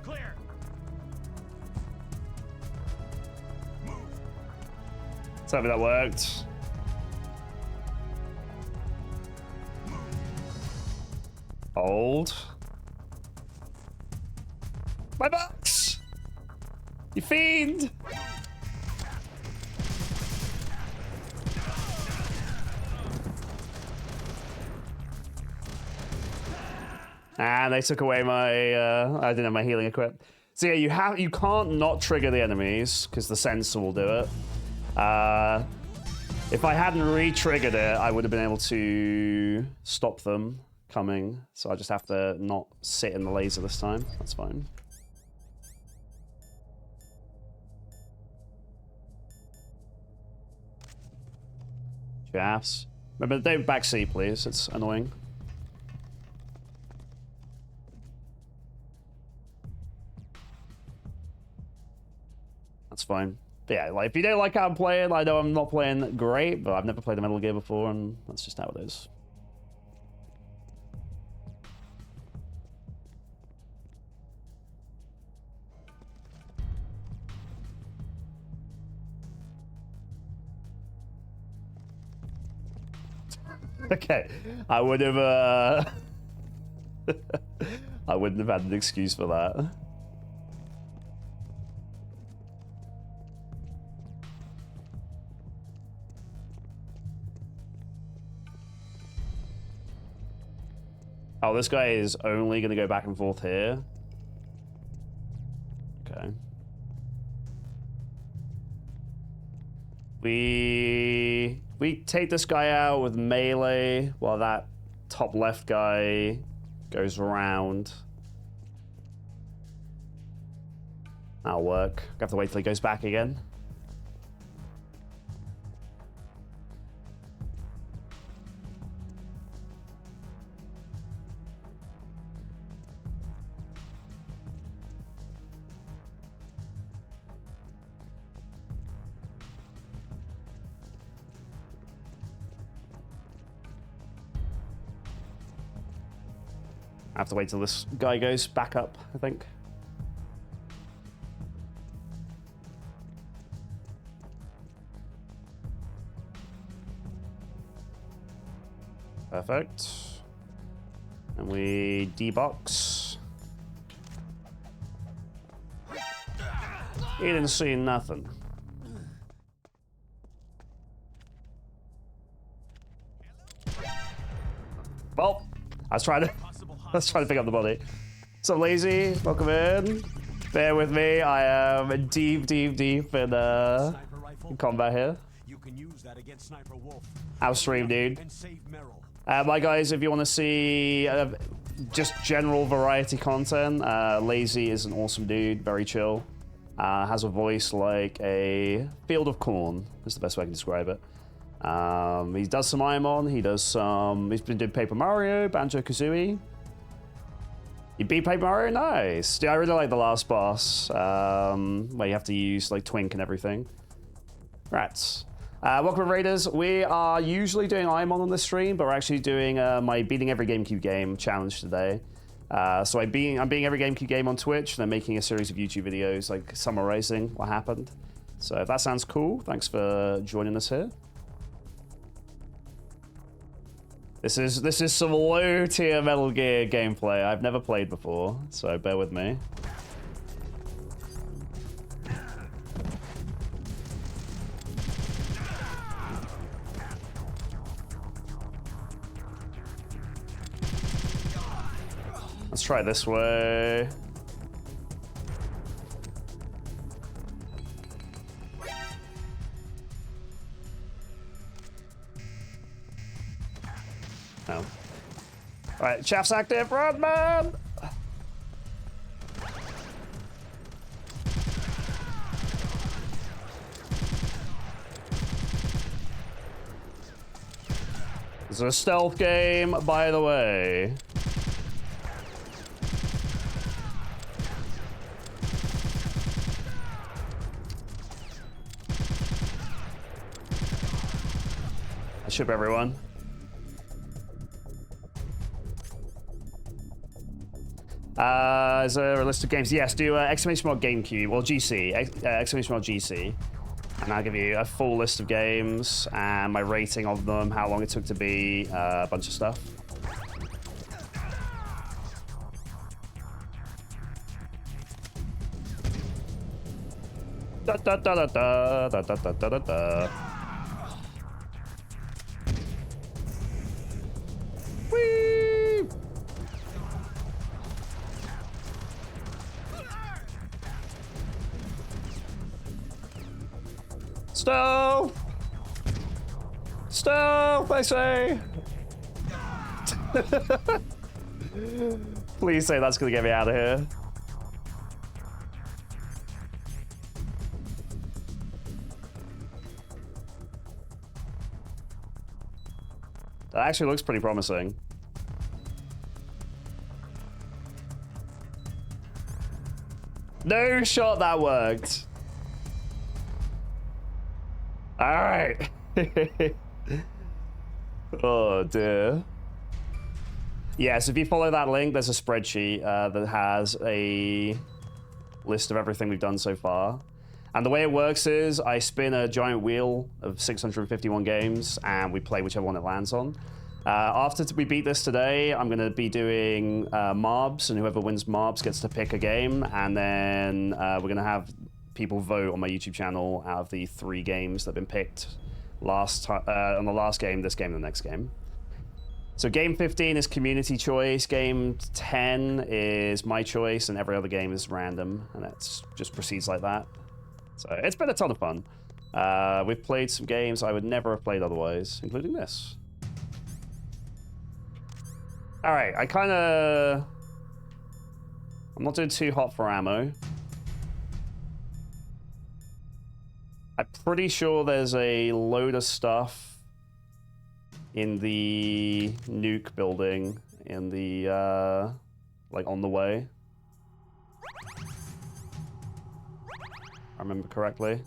Clear. Move. Tell me that worked. Hold. My box! You fiend! And they took away my I didn't have my healing equipped. So yeah, you can't not trigger the enemies because the sensor will do it. If I hadn't re-triggered it, I would have been able to stop them coming. So I just have to not sit in the laser this time. That's fine. Shafts. Remember, don't backseat, please. It's annoying. That's fine. But yeah, like if you don't like how I'm playing, I know I'm not playing great, but I've never played a Metal Gear before, and that's just how it is. Okay, I would have, I wouldn't have had an excuse for that. Oh, this guy is only going to go back and forth here. Okay. We take this guy out with melee while that top left guy goes around. That'll work. I have to wait till he goes back again. I have to wait till this guy goes back up, I think. Perfect. And we debox. He didn't see nothing. Well, I was trying to pick up the body. So lazy, welcome in. Bear with me. I am deep in combat here. You can use that against Sniper Wolf. Our stream, dude. And save Merrill. My guys, if you want to see just general variety content, Lazy is an awesome dude, very chill. Has a voice like a field of corn, is the best way I can describe it. He does some Imon, he's been doing Paper Mario, Banjo-Kazooie. You beat Paper Mario? Nice. Dude, I really like the last boss, where you have to use like Twink and everything. Rats. Welcome Raiders. We are usually doing Imon on this stream, but we're actually doing my Beating Every GameCube Game challenge today. So I'm beating every GameCube game on Twitch, and I'm making a series of YouTube videos like summarizing what happened. So if that sounds cool, thanks for joining us here. This is some low tier Metal Gear gameplay I've never played before, so bear with me. Let's try it this way. No. Alright, chaff's active, run, man! This is a stealth game, by the way. I ship everyone. Is there a list of games? Yes, do exclamation mark GameCube, or GC, exclamation mark GC. And I'll give you a full list of games and my rating of them, how long it took to beat, a bunch of stuff. Da da da da da da da da da da. Whee! Stove! Stove, I say! Please say that's gonna get me out of here. That actually looks pretty promising. No shot that worked. All right. Oh dear. Yes, if you follow that link, there's a spreadsheet that has a list of everything we've done so far. And the way it works is I spin a giant wheel of 651 games and we play whichever one it lands on. After we beat this today, I'm going to be doing mobs, and whoever wins mobs gets to pick a game, and then we're going to have people vote on my YouTube channel out of the 3 games that have been picked on the last game, this game, and the next game. So game 15 is community choice, game 10 is my choice, and every other game is random, and it just proceeds like that. So it's been a ton of fun. We've played some games I would never have played otherwise, including this. All right, I'm not doing too hot for ammo. I'm pretty sure there's a load of stuff in the nuke building in the, like on the way. I remember correctly.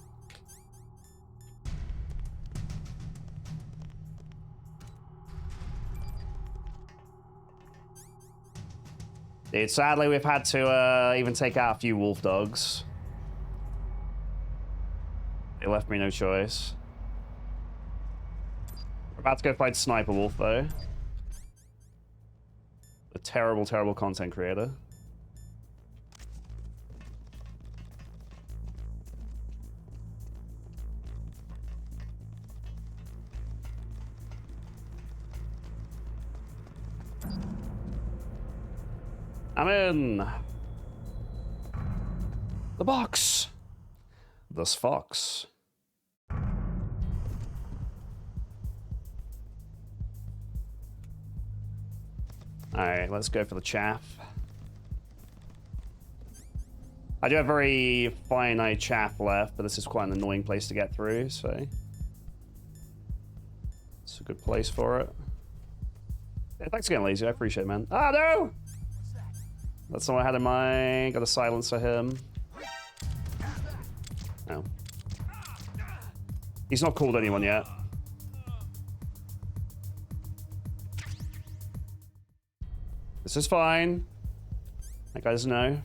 Dude, sadly we've had to even take out a few wolf dogs. They left me no choice. We're about to go fight Sniper Wolf though. A terrible, terrible content creator. I'm in. The box. Thus Fox. Alright, let's go for the chaff. I do have very finite chaff left, but this is quite an annoying place to get through, so it's a good place for it. Yeah, thanks for getting lazy, I appreciate it, man. Ah, no! That's not what I had in mind. Got a silencer him. No. He's not called anyone yet. This is fine. That guy doesn't know.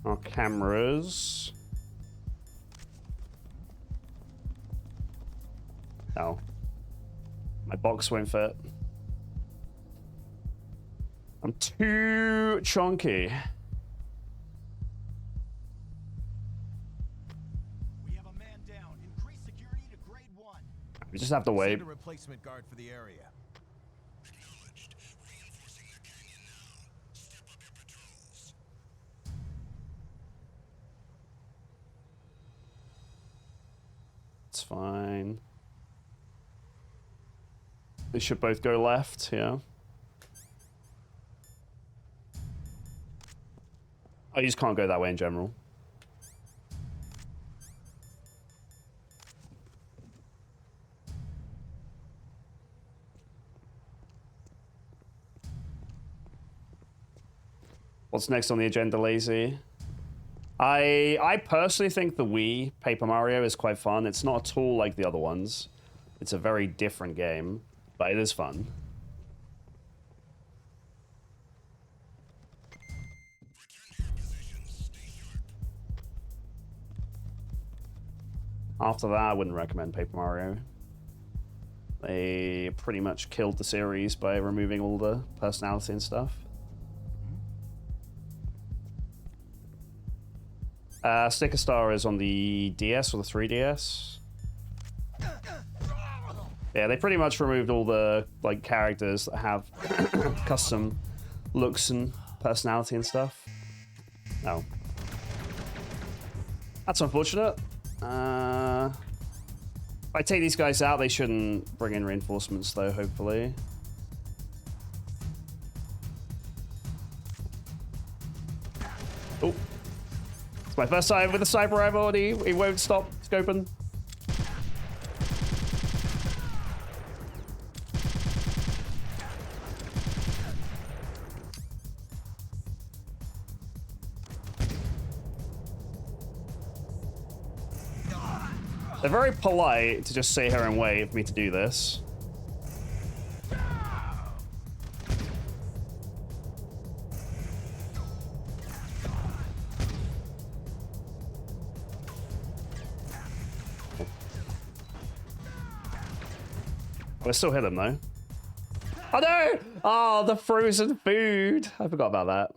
Our cameras. Oh. My box won't fit. I'm too chunky. We have a man down. Increase security to grade 1. We just have to wait. Send a replacement guard for the area. Acknowledged. Reinforcing the canyon now. Step up your patrols. It's fine. They should both go left, yeah. Oh, you just can't go that way in general. What's next on the agenda, Lazy? I personally think the Wii Paper Mario is quite fun. It's not at all like the other ones. It's a very different game, but it is fun. After that, I wouldn't recommend Paper Mario. They pretty much killed the series by removing all the personality and stuff. Sticker Star is on the DS or the 3DS. Yeah, they pretty much removed all the like characters that have custom looks and personality and stuff. Oh. That's unfortunate. If I take these guys out, they shouldn't bring in reinforcements though, hopefully. Oh. It's my first time with a sniper rifle and he won't stop scoping. They're very polite to just sit here and wait for me to do this. I still hit him though. Oh no! Oh, the frozen food. I forgot about that.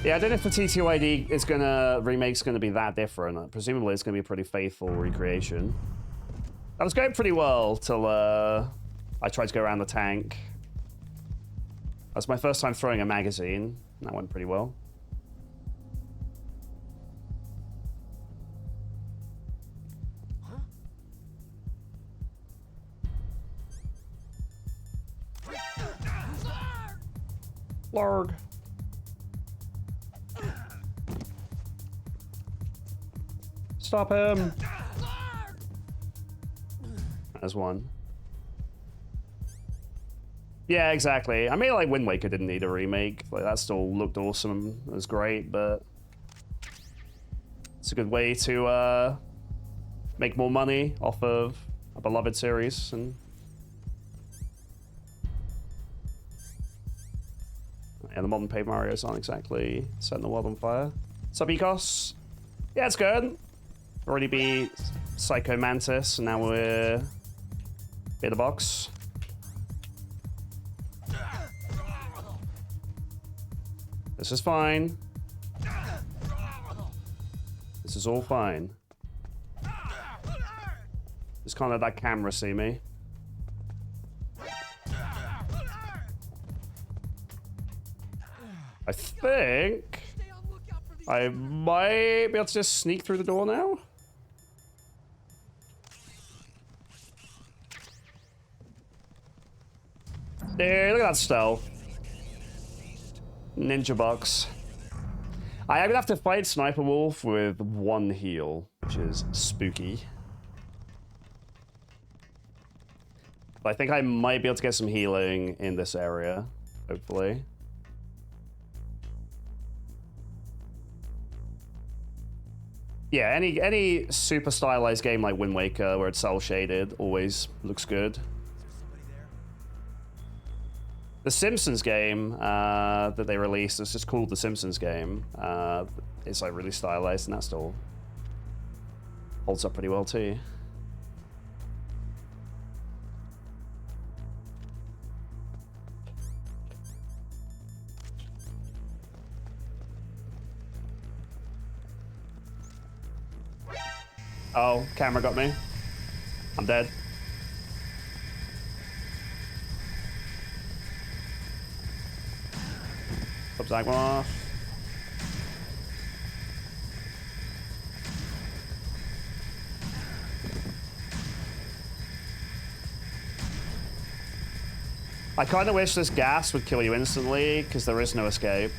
Yeah, I don't know if the TTYD is remake's gonna be that different. Presumably it's gonna be a pretty faithful recreation. That was going pretty well till I tried to go around the tank. That's my first time throwing a magazine. That went pretty well. Larg. Stop him. There's one. Yeah, exactly. I mean, like, Wind Waker didn't need a remake. Like, that still looked awesome. It was great, but it's a good way to make more money off of a beloved series. And yeah, the modern Paper Marios aren't exactly setting the world on fire. What's up, Ecos? Yeah, it's good. Already beat Psycho Mantis, and now we're in the box. This is fine. This is all fine. Just can't let that camera see me. I think I might be able to just sneak through the door now. There, look at that stealth. Ninja box. I am gonna have to fight Sniper Wolf with one heal, which is spooky. But I think I might be able to get some healing in this area, hopefully. Yeah, any super stylized game like Wind Waker where it's cel shaded always looks good. The Simpsons game that they released, it's just called The Simpsons game. It's like really stylized, and that still holds up pretty well too. Oh, camera got me. I'm dead. Zagmoth. I kind of wish this gas would kill you instantly, because there is no escape.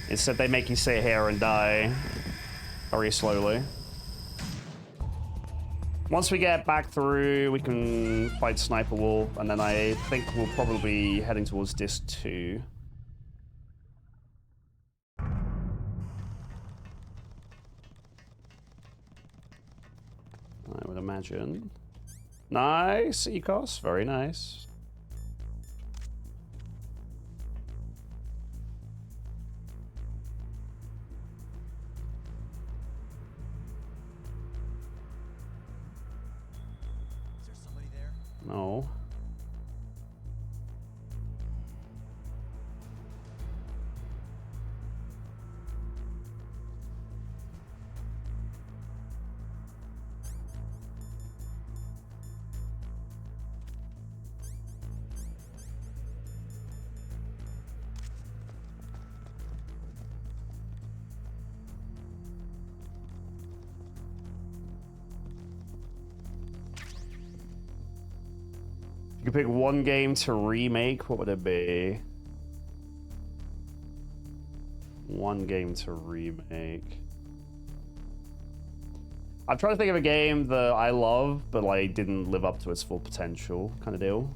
Instead, they make you sit here and die very slowly. Once we get back through, we can fight Sniper Wolf, and then I think we'll probably be heading towards Disc 2. I would imagine. Nice, Ecos, very nice. No. You could pick one game to remake, what would it be? One game to remake. I'm trying to think of a game that I love, but like didn't live up to its full potential, kind of deal.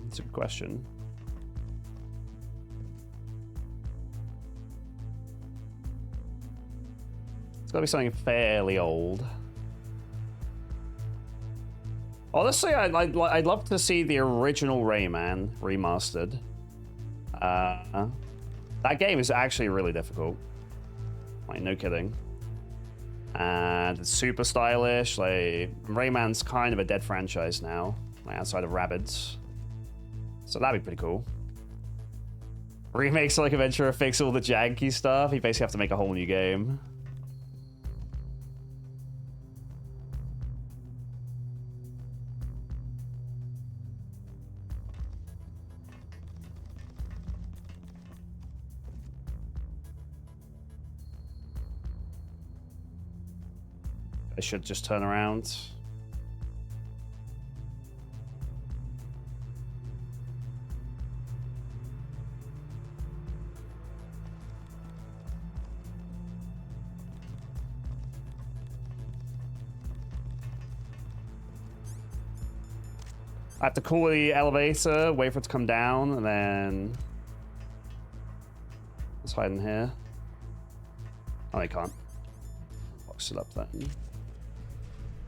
That's a good question. It's gotta be something fairly old. Honestly, I'd love to see the original Rayman remastered. That game is actually really difficult. Like, no kidding. And it's super stylish. Like, Rayman's kind of a dead franchise now, like outside of Rabbids. So that'd be pretty cool. Remake Sonic Adventure, fix all the janky stuff. You basically have to make a whole new game. I should just turn around. I have to call the elevator, wait for it to come down, and then Let's hide in here. Oh, they can't. Box it up then.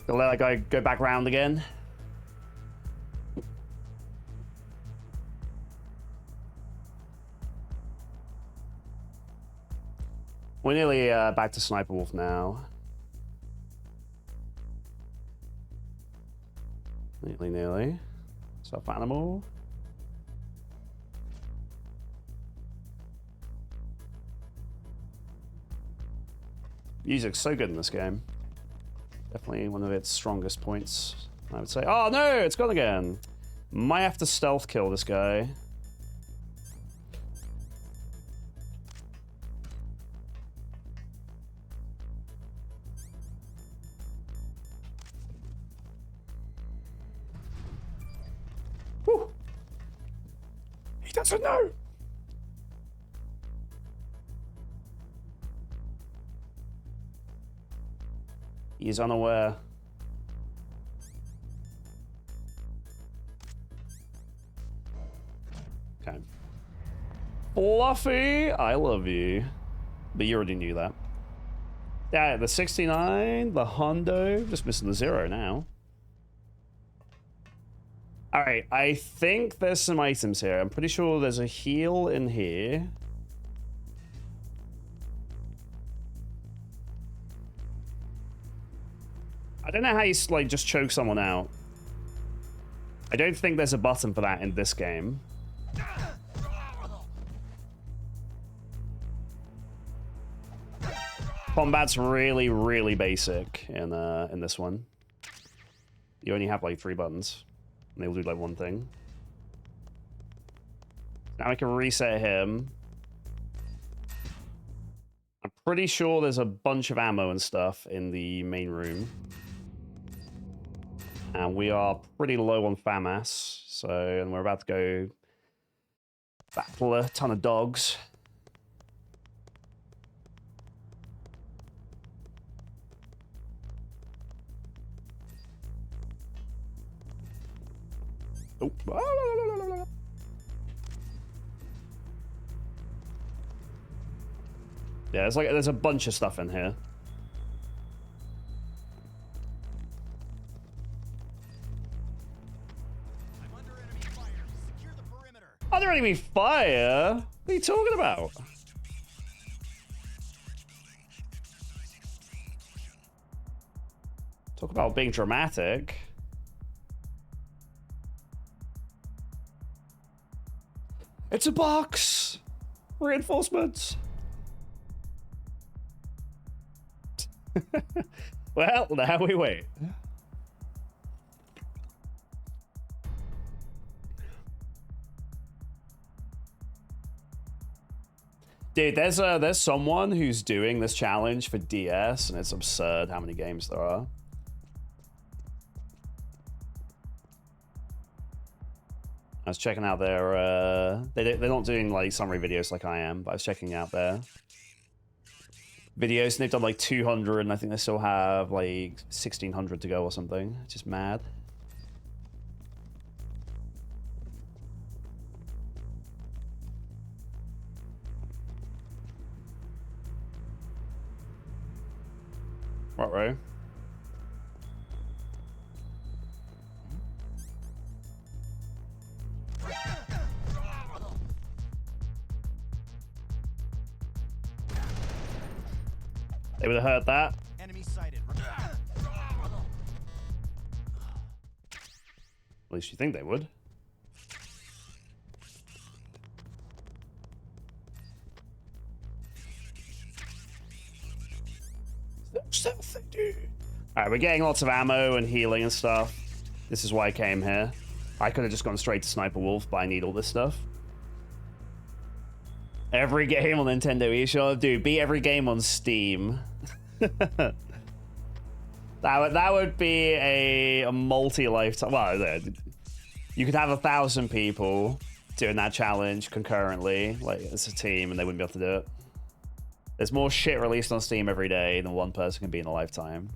Gonna let that guy go back round again. We're nearly back to Sniper Wolf now. Nearly. Stuffed animal. Music's so good in this game. Definitely one of its strongest points, I would say. Oh no, it's gone again. Might have to stealth kill this guy. Whew. He doesn't know. He's unaware. Okay. Fluffy, I love you. But you already knew that. Yeah, the 69, the Hondo, just missing the 0 now. Alright, I think there's some items here. I'm pretty sure there's a heal in here. I don't know how you, like, just choke someone out. I don't think there's a button for that in this game. Combat's really, really basic in this one. You only have, like, 3 buttons. And they'll do, like, one thing. Now I can reset him. I'm pretty sure there's a bunch of ammo and stuff in the main room. And we are pretty low on FAMAS, so, and we're about to go battle a ton of dogs. Oh. Yeah, there's a bunch of stuff in here. Under enemy fire? What are you talking about? Talk about being dramatic. It's a box! Reinforcements! Well, now we wait. Dude, there's someone who's doing this challenge for DS, and it's absurd how many games there are. I was checking out their, they're not doing like summary videos like I am, but I was checking out their videos, and they've done like 200, and I think they still have like 1,600 to go or something. It's just mad. Right, right. They would have heard that. Enemy sighted. At least you think they would. Alright, we're getting lots of ammo and healing and stuff. This is why I came here. I could have just gone straight to Sniper Wolf, but I need all this stuff. Every game on Nintendo eShop? Dude, beat every game on Steam. that would be a multi-lifetime... Well, you could have 1,000 people doing that challenge concurrently, like as a team, and they wouldn't be able to do it. There's more shit released on Steam every day than one person can be in a lifetime.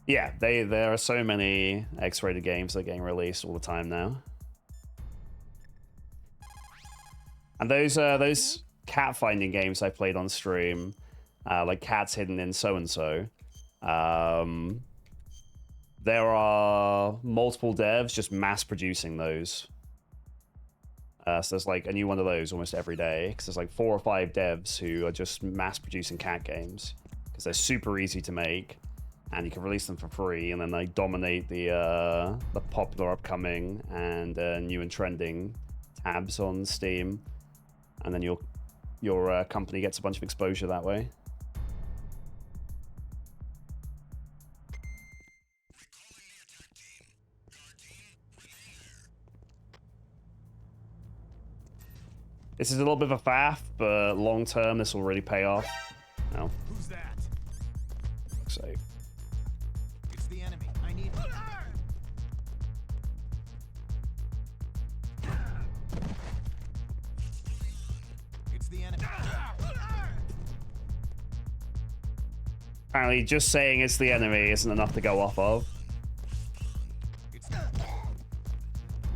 Yeah, there are so many X-rated games that are getting released all the time now. And those cat finding games I played on stream, like cats hidden in so and so. There are multiple devs just mass producing those. So there's like a new one of those almost every day, because there's like 4 or 5 devs who are just mass producing cat games because they're super easy to make, and you can release them for free, and then they dominate the popular, upcoming, and new and trending tabs on Steam, and then your company gets a bunch of exposure that way. This is a little bit of a faff, but long term, this will really pay off. No. Who's that? So. It's the enemy. I need. It's the enemy. Apparently, just saying it's the enemy isn't enough to go off of.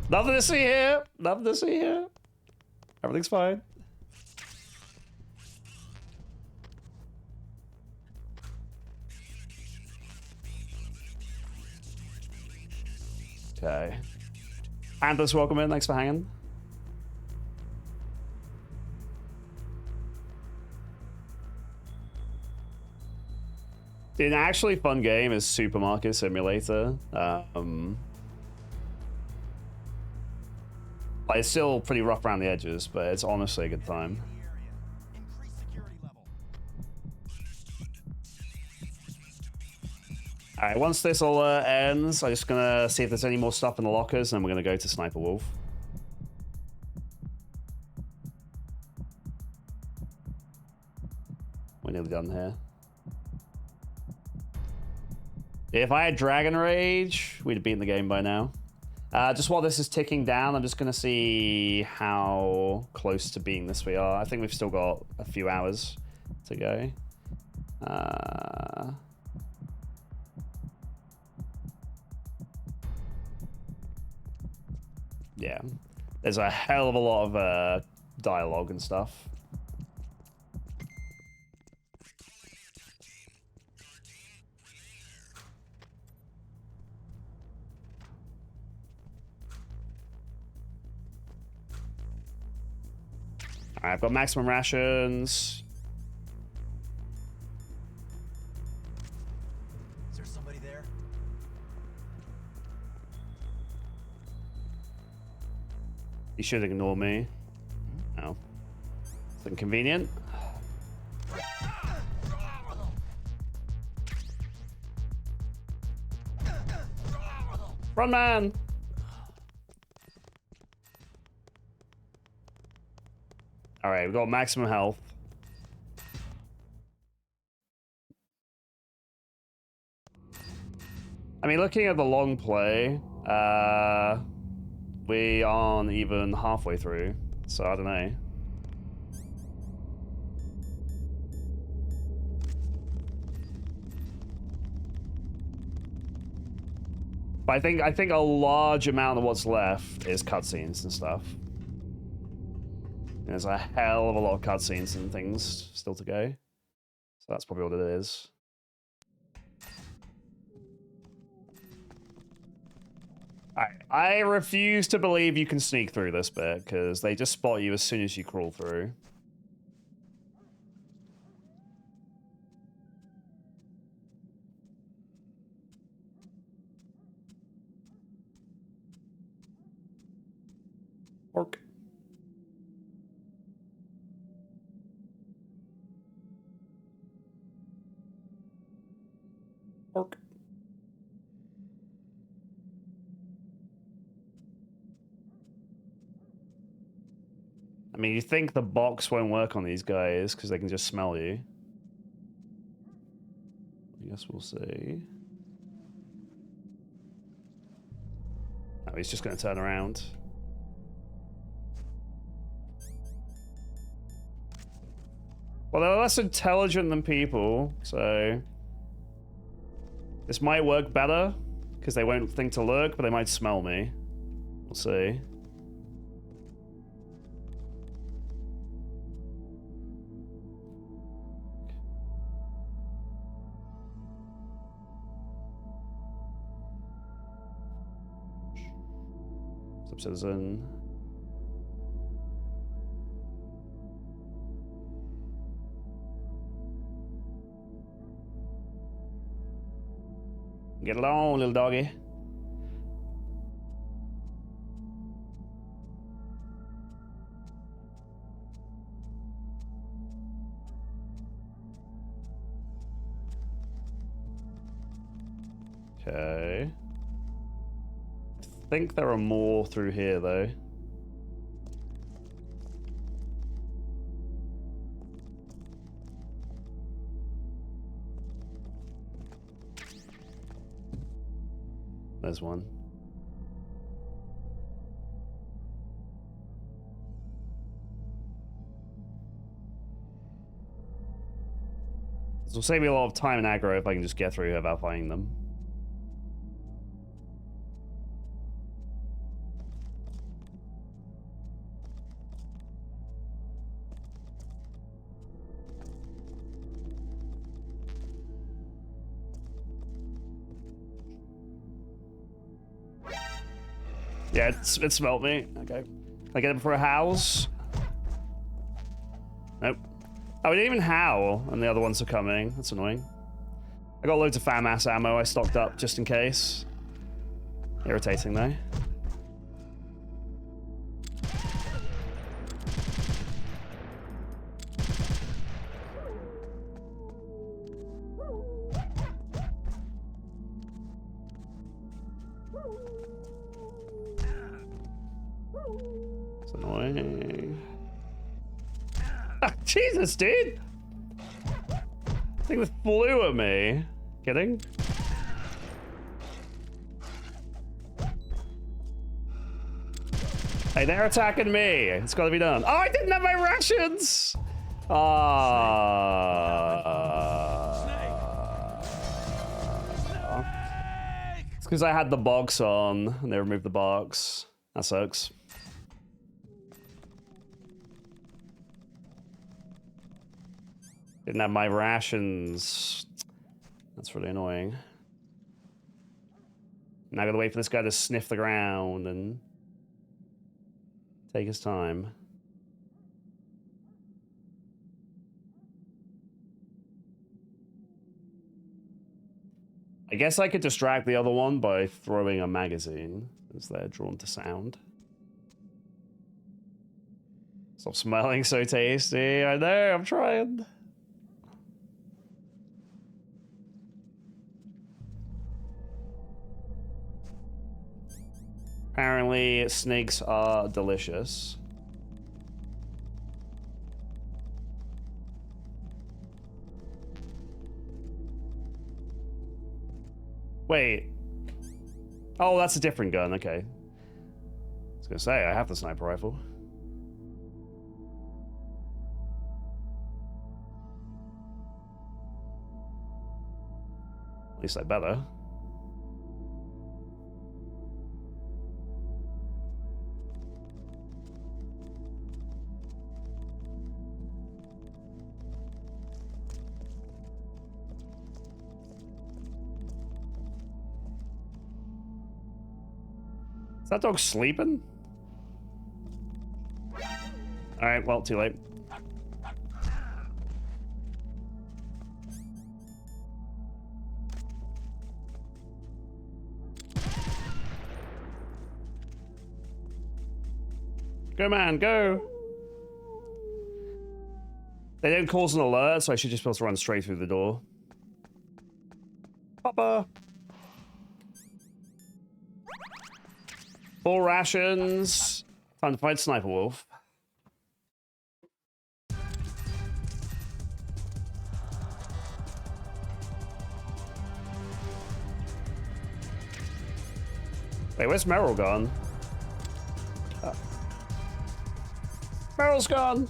Nothing to see here. Nothing to see here. Everything's fine. Okay. Anthos, welcome in. Thanks for hanging. Dude, an actually fun game is Supermarket Simulator. It's still pretty rough around the edges, but it's honestly a good time. Alright, once this all ends, I'm just gonna see if there's any more stuff in the lockers, and then we're gonna go to Sniper Wolf. We're nearly done here. If I had Dragon Rage, we'd have beaten the game by now. Just while this is ticking down, I'm just going to see how close to beating this we are. I think we've still got a few hours to go. Yeah, there's a hell of a lot of dialogue and stuff. Alright, I've got maximum rations. Is there somebody there? You should ignore me. No. It's inconvenient. Run, man! Alright, we've got maximum health. I mean, looking at the long play, we aren't even halfway through, so I don't know. But I think a large amount of what's left is cutscenes and stuff. There's a hell of a lot of cutscenes and things still to go. So that's probably what it is. I refuse to believe you can sneak through this bit, because they just spot you as soon as you crawl through. Orc. Orc. I mean, you think the box won't work on these guys because they can just smell you. I guess we'll see. Oh, he's just going to turn around. Well, they're less intelligent than people, so... This might work better, because they won't think to look, but they might smell me. We'll see. Sub-citizen. Get along, little doggy. Okay. I think there are more through here, though. There's one. This will save me a lot of time and aggro if I can just get through here without fighting them. Yeah, it smelt me. Okay. I get him for a house? Nope. Oh, we didn't even howl, and the other ones are coming. That's annoying. I got loads of FAMAS ammo I stocked up just in case. Irritating, though. It's annoying. Jesus, dude! I think this flew at me. Kidding? Hey, they're attacking me. It's gotta be done. Oh, I didn't have my rations! It's because I had the box on and they removed the box. That sucks. Didn't have my rations. That's really annoying. Now I gotta wait for this guy to sniff the ground and take his time. I guess I could distract the other one by throwing a magazine, as they're drawn to sound. Stop smelling so tasty. I know, I'm trying. Apparently, snakes are delicious. Wait. Oh, that's a different gun. Okay. I was gonna say, I have the sniper rifle. At least I better. Is that dog sleeping? Alright, well, too late. Go, man, go! They don't cause an alert, so I should just be able to run straight through the door. Papa! Full rations. Time to fight Sniper Wolf. Wait, where's Meryl gone? Meryl's gone!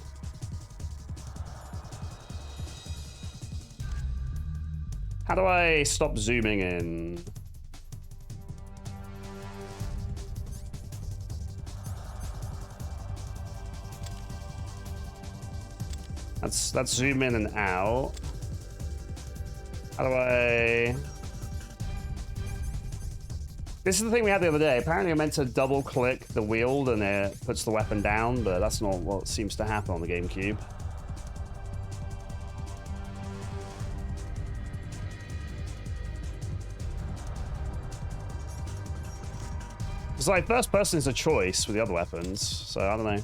How do I stop zooming in? Let's zoom in and out. How do I... This is the thing we had the other day. Apparently I'm meant to double click the wield and it puts the weapon down, but that's not what seems to happen on the GameCube. It's like first person is a choice with the other weapons, so I don't know.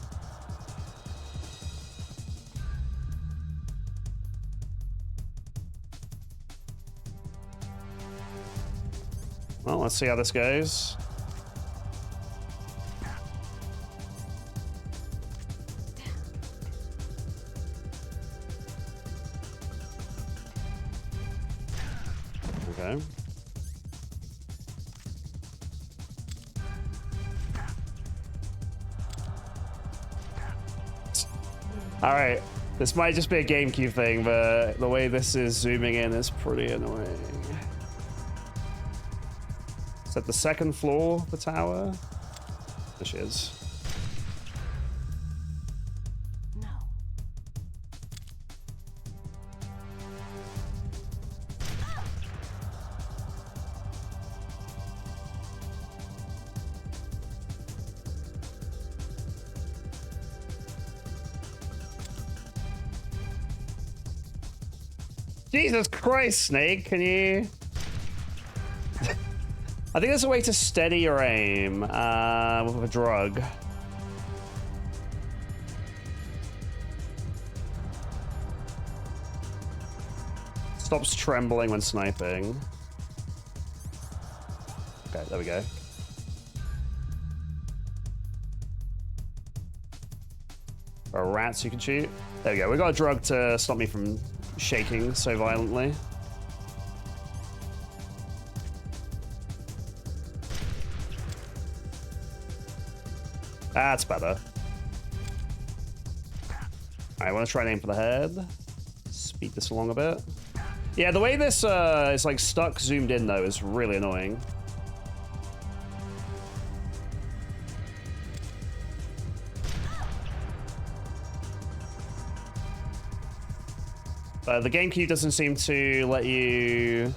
Well, let's see how this goes. Okay. All right, this might just be a GameCube thing, but the way this is zooming in is pretty annoying. Is that the second floor of the tower? There she is. No. Jesus Christ, Snake, can you... I think there's a way to steady your aim with a drug. Stops trembling when sniping. Okay, there we go. Or rats you can shoot. There we go. We got a drug to stop me from shaking so violently. That's better. I want to try and aim for the head. Speed this along a bit. Yeah, the way this is like stuck zoomed in though is really annoying. The GameCube doesn't seem to let you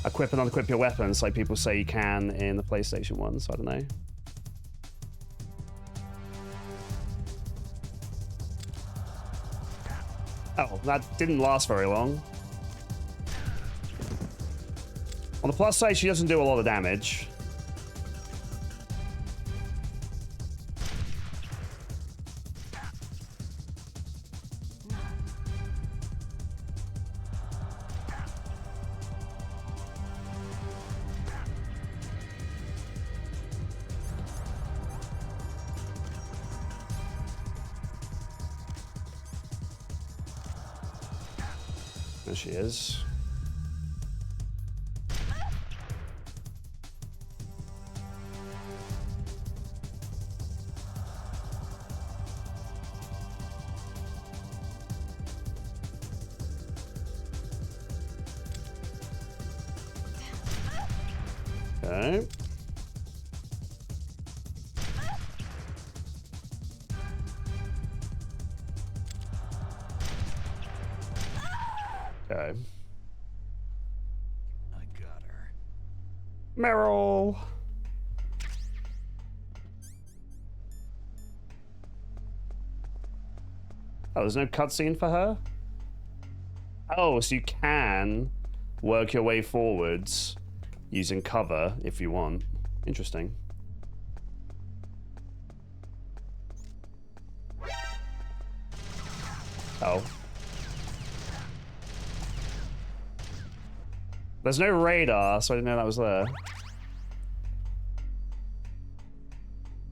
equip and unequip your weapons like people say you can in the PlayStation 1, so I don't know. Oh, that didn't last very long. On the plus side, she doesn't do a lot of damage. There she is. Okay. Okay. I got her. Meryl. Oh, there's no cutscene for her? Oh, so you can work your way forwards using cover if you want. Interesting. Oh. There's no radar, so I didn't know that was there.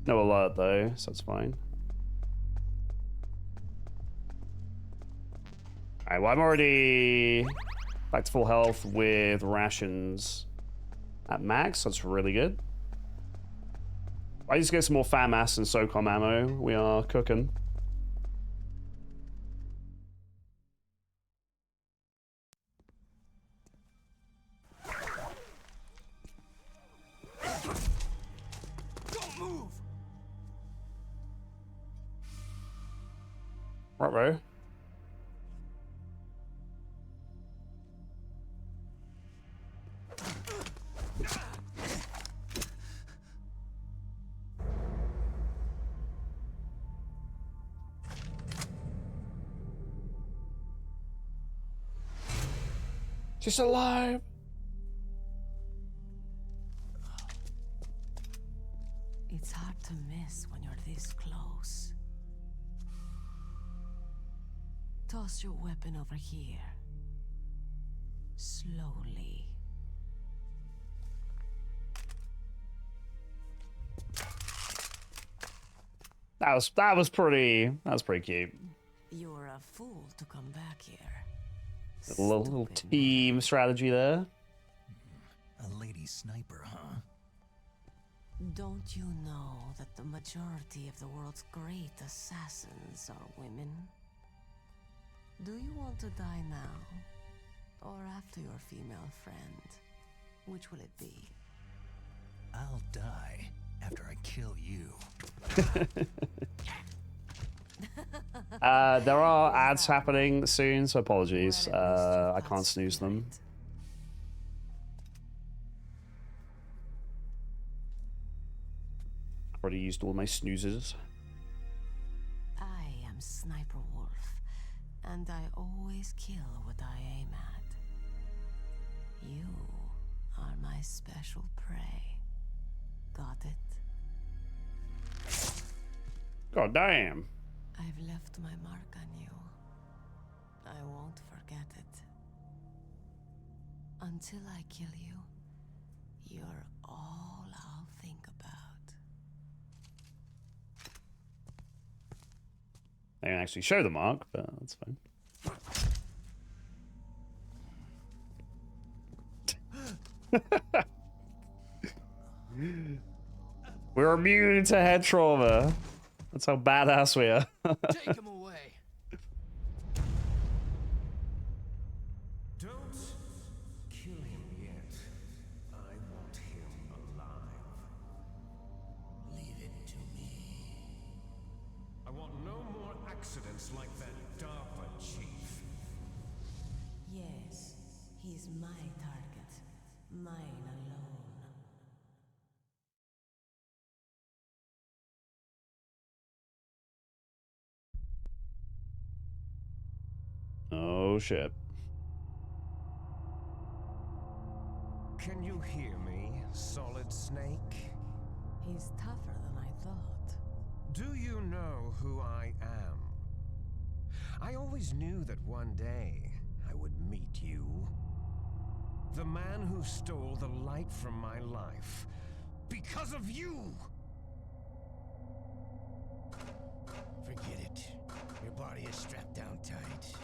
No alert though, so that's fine. Alright, well I'm already back to full health with rations at max, so that's really good. I just get some more FAMAS and SOCOM ammo. We are cooking. Right, bro. She's alive. It's hard to miss when you're this close. Toss your weapon over here. Slowly. That was pretty cute. You're a fool to come back here. A little team strategy there. A lady sniper, huh? Don't you know that the majority of the world's great assassins are women? Do you want to die now? Or after your female friend? Which will it be? I'll die after I kill you. There are ads happening soon, so apologies. I can't snooze them. Already used all my snoozes. I am Sniper Wolf, and I always kill what I aim at. You are my special prey. Got it? God damn. I've left my mark on you. I won't forget it. Until I kill you, you're all I'll think about. They don't actually show the mark, but that's fine. We're immune to head trauma. That's how badass we are. Take him away. Don't kill him yet. I want him alive. Leave it to me. I want no more accidents like that DARPA chief. Yes, he's my target. Mine alone. Oh shit. Can you hear me, Solid Snake? He's tougher than I thought. Do you know who I am? I always knew that one day I would meet you. The man who stole the light from my life. Because of you! Forget it. Your body is strapped down tight.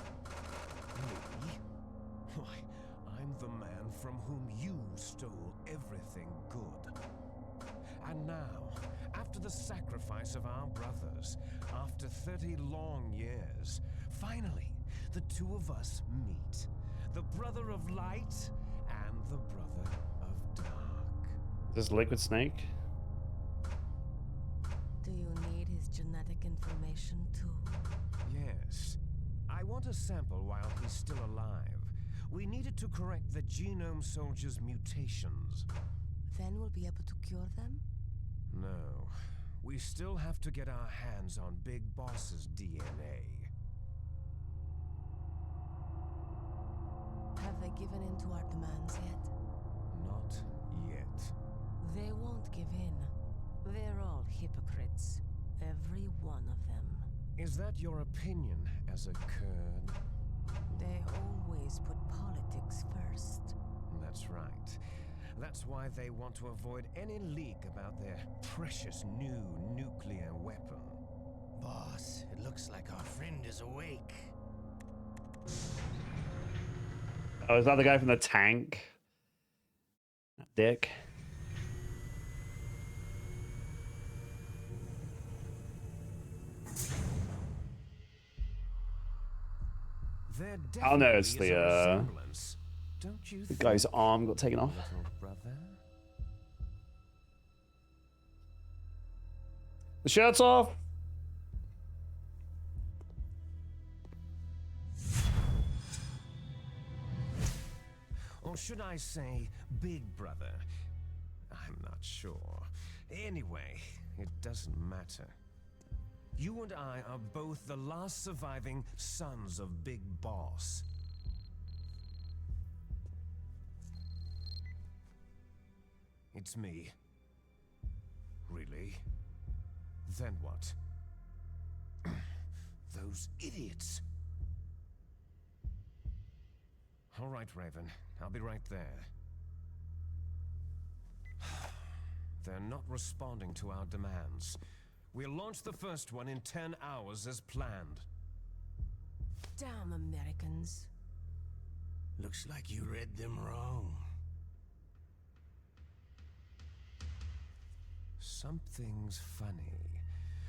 Me? Why, I'm the man from whom you stole everything good. And now, after the sacrifice of our brothers, after 30 long years, finally, the two of us meet. The brother of light and the brother of dark. Is this Liquid Snake? Do you need his genetic information too? Yes. I want a sample while he's still alive. We needed to correct the Genome Soldier's mutations. Then we'll be able to cure them? No. We still have to get our hands on Big Boss's DNA. Have they given in to our demands yet? Not yet. They won't give in. They're all hypocrites. Every one of them. Is that your opinion as a Kurd? They always put politics first. That's right. That's why they want to avoid any leak about their precious new nuclear weapon. Boss, it looks like our friend is awake. Oh, is that the guy from the tank? That dick. Oh no, it's the guy's arm got taken off. Little brother? The shirt's off. I say big brother? I'm not sure. Anyway, it doesn't matter. You and I are both the last surviving sons of Big Boss. It's me. Really? Then what? Those idiots. All right, Raven. I'll be right there. They're not responding to our demands. We'll launch the first one in 10 hours as planned. Damn Americans. Looks like you read them wrong. Something's funny.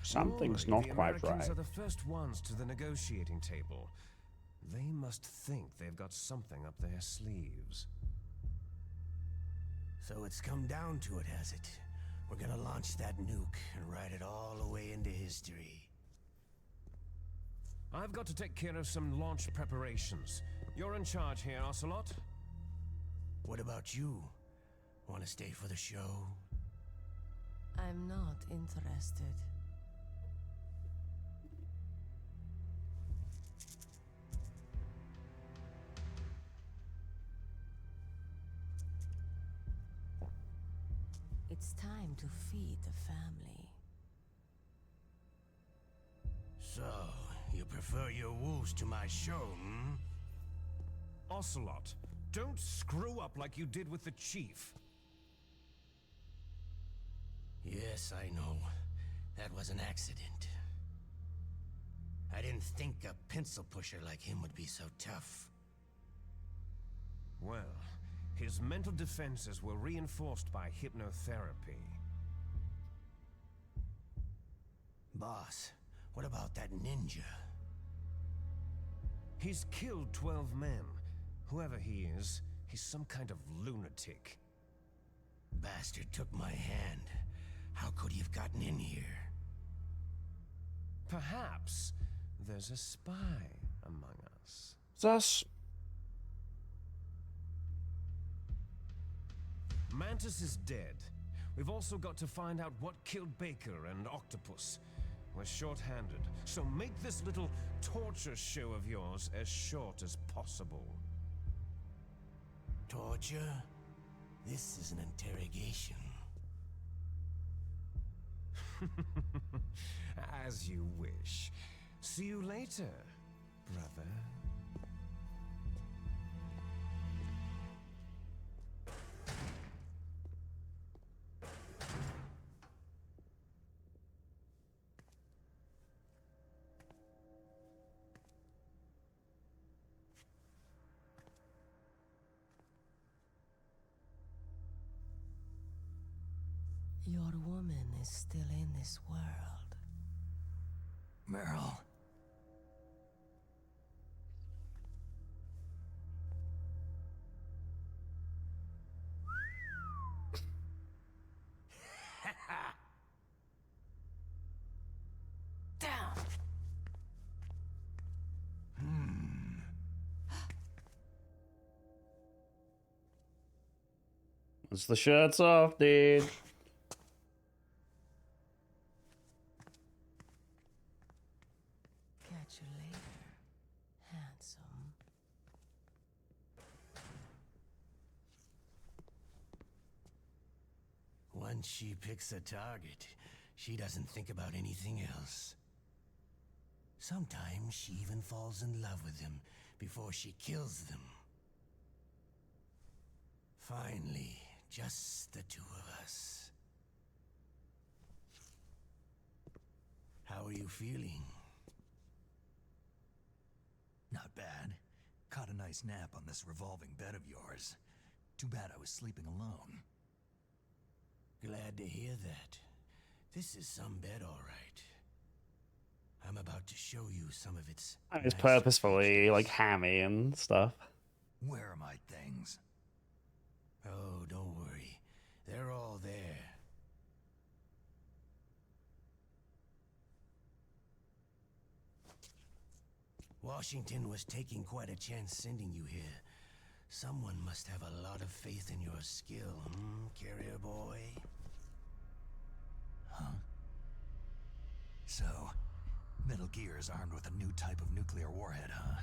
Something's Normally, not quite the Americans right. are the first ones to the negotiating table. They must think they've got something up their sleeves. So it's come down to it, has it? We're gonna launch that nuke and write it all away into history. I've got to take care of some launch preparations. You're in charge here, Ocelot. What about you? Want to stay for the show? I'm not interested. It's time to feed the family. So, you prefer your wolves to my show, hmm? Ocelot, don't screw up like you did with the chief. Yes, I know. That was an accident. I didn't think a pencil pusher like him would be so tough. Well, his mental defenses were reinforced by hypnotherapy. Boss, what about that ninja? He's killed 12 men. Whoever he is, he's some kind of lunatic. Bastard took my hand. How could he have gotten in here? Perhaps there's a spy among us. Thus, Mantis is dead. We've also got to find out what killed Baker and Octopus. We're short-handed, so make this little torture show of yours as short as possible. Torture? This is an interrogation. As you wish. See you later, brother. Your woman is still in this world. Meryl. Down! once the shirt's off, dude. Catch you later, handsome. Once she picks a target, she doesn't think about anything else. Sometimes she even falls in love with them before she kills them. Finally, just the two of us. How are you feeling? Not bad. Caught a nice nap on this revolving bed of yours. Too bad I was sleeping alone. Glad to hear that. This is some bed, all right. I'm about to show you some of its... And it's nicer purposefully features. like hammy and stuff. Where are my things? Oh, don't worry. They're all there. Washington was taking quite a chance sending you here. Someone must have a lot of faith in your skill, carrier boy? Huh? So, Metal Gear is armed with a new type of nuclear warhead, huh?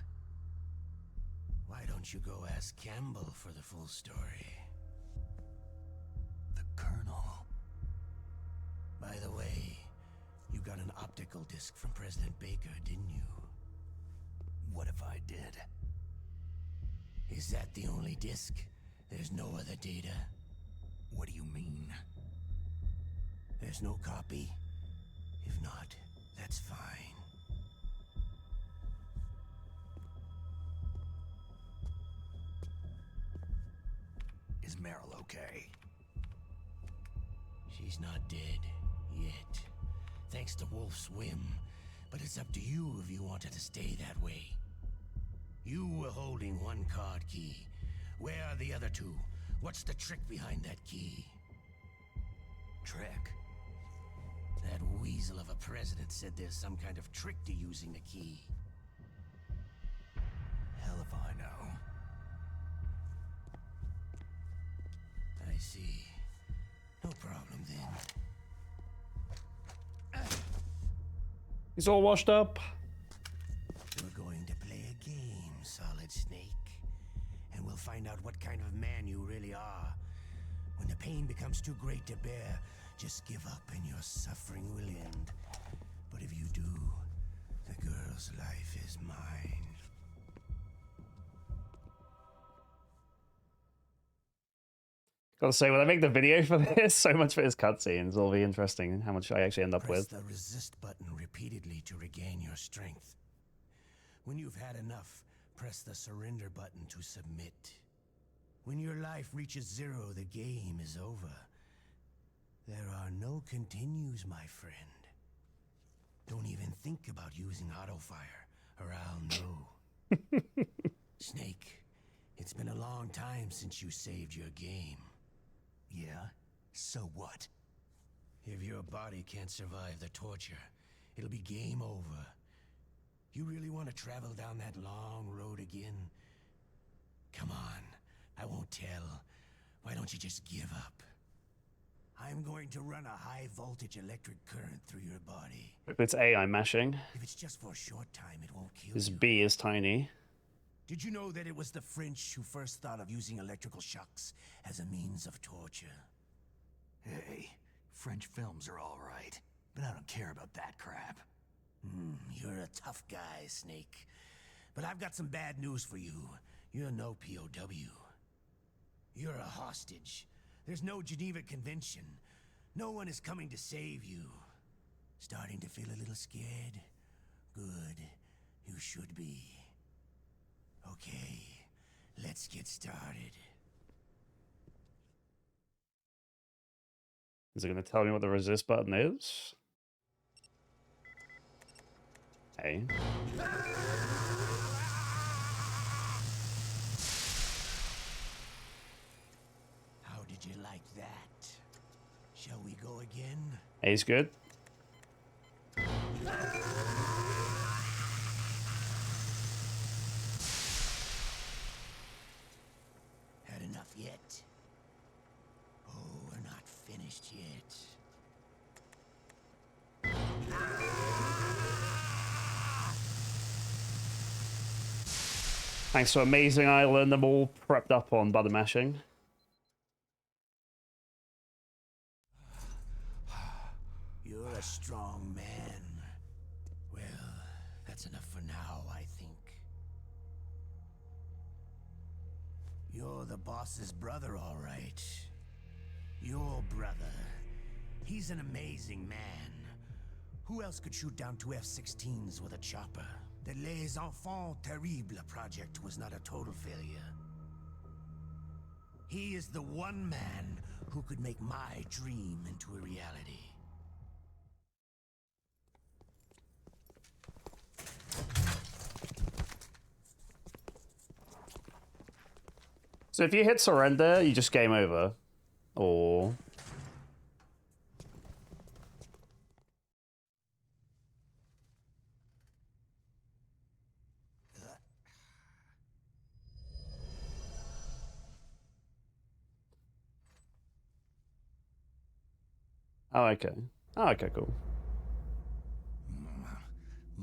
Why don't you go ask Campbell for the full story? The Colonel. By the way, you got an optical disc from President Baker, didn't you? What if I did? Is that the only disc? There's no other data? What do you mean? There's no copy? If not, that's fine. Is Meryl okay? She's not dead, yet. Thanks to Wolf's whim. But it's up to you if you want her to stay that way. You were holding one card key. Where are the other two? What's the trick behind that key? Trick? That weasel of a president said there's some kind of trick to using the key. Hell if I know. I see. No problem then. He's all washed up. We're going to play a game, Solid Snake. And we'll find out what kind of man you really are. When the pain becomes too great to bear, just give up and your suffering will end. But if you do, the girl's life is mine. Gotta say, when I make the video for this, so much for his cutscenes. It'll be interesting how much I actually end up Press with. the resist button repeatedly to regain your strength. When you've had enough, press the surrender button to submit. When your life reaches 0, the game is over. There are no continues, my friend. Don't even think about using auto-fire, or I'll know. Snake, it's been a long time since you saved your game. Yeah? So what? If your body can't survive the torture, it'll be game over. You really want to travel down that long road again? Come on, I won't tell. Why don't you just give up? I'm going to run a high-voltage electric current through your body. If it's A, I'm mashing. If it's just for a short time, it won't kill This you. B is tiny. Did you know that it was the French who first thought of using electrical shocks as a means of torture? Hey, French films are all right, but I don't care about that crap. You're a tough guy, Snake. But I've got some bad news for you. You're no POW. You're a hostage. There's no Geneva Convention. No one is coming to save you. Starting to feel a little scared? Good. You should be. Okay, let's get started. Is it going to tell me what the resist button is? A. How did you like that? Shall we go again? A's good. Had enough yet? Oh, we're not finished yet. Thanks to Amazing Island, I'm all prepped up on button mashing. You're a strong man. Well, that's enough for now, I think. You're the boss's brother, all right. Your brother. He's an amazing man. Who else could shoot down 2 F-16s with a chopper? The Les Enfants Terribles project was not a total failure. He is the one man who could make my dream into a reality. So if you hit surrender, you just game over. Or... Oh, okay. Oh, okay, cool.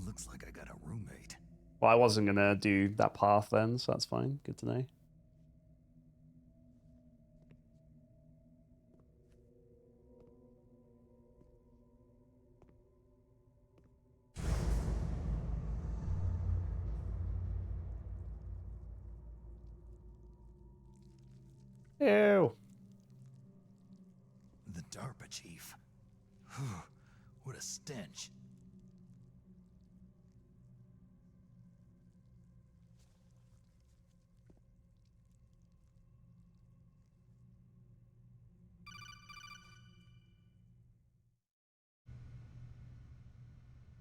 Looks like I got a roommate. Well, I wasn't gonna do that path then, so that's fine. Good to know. Ew. The DARPA chief. What a stench.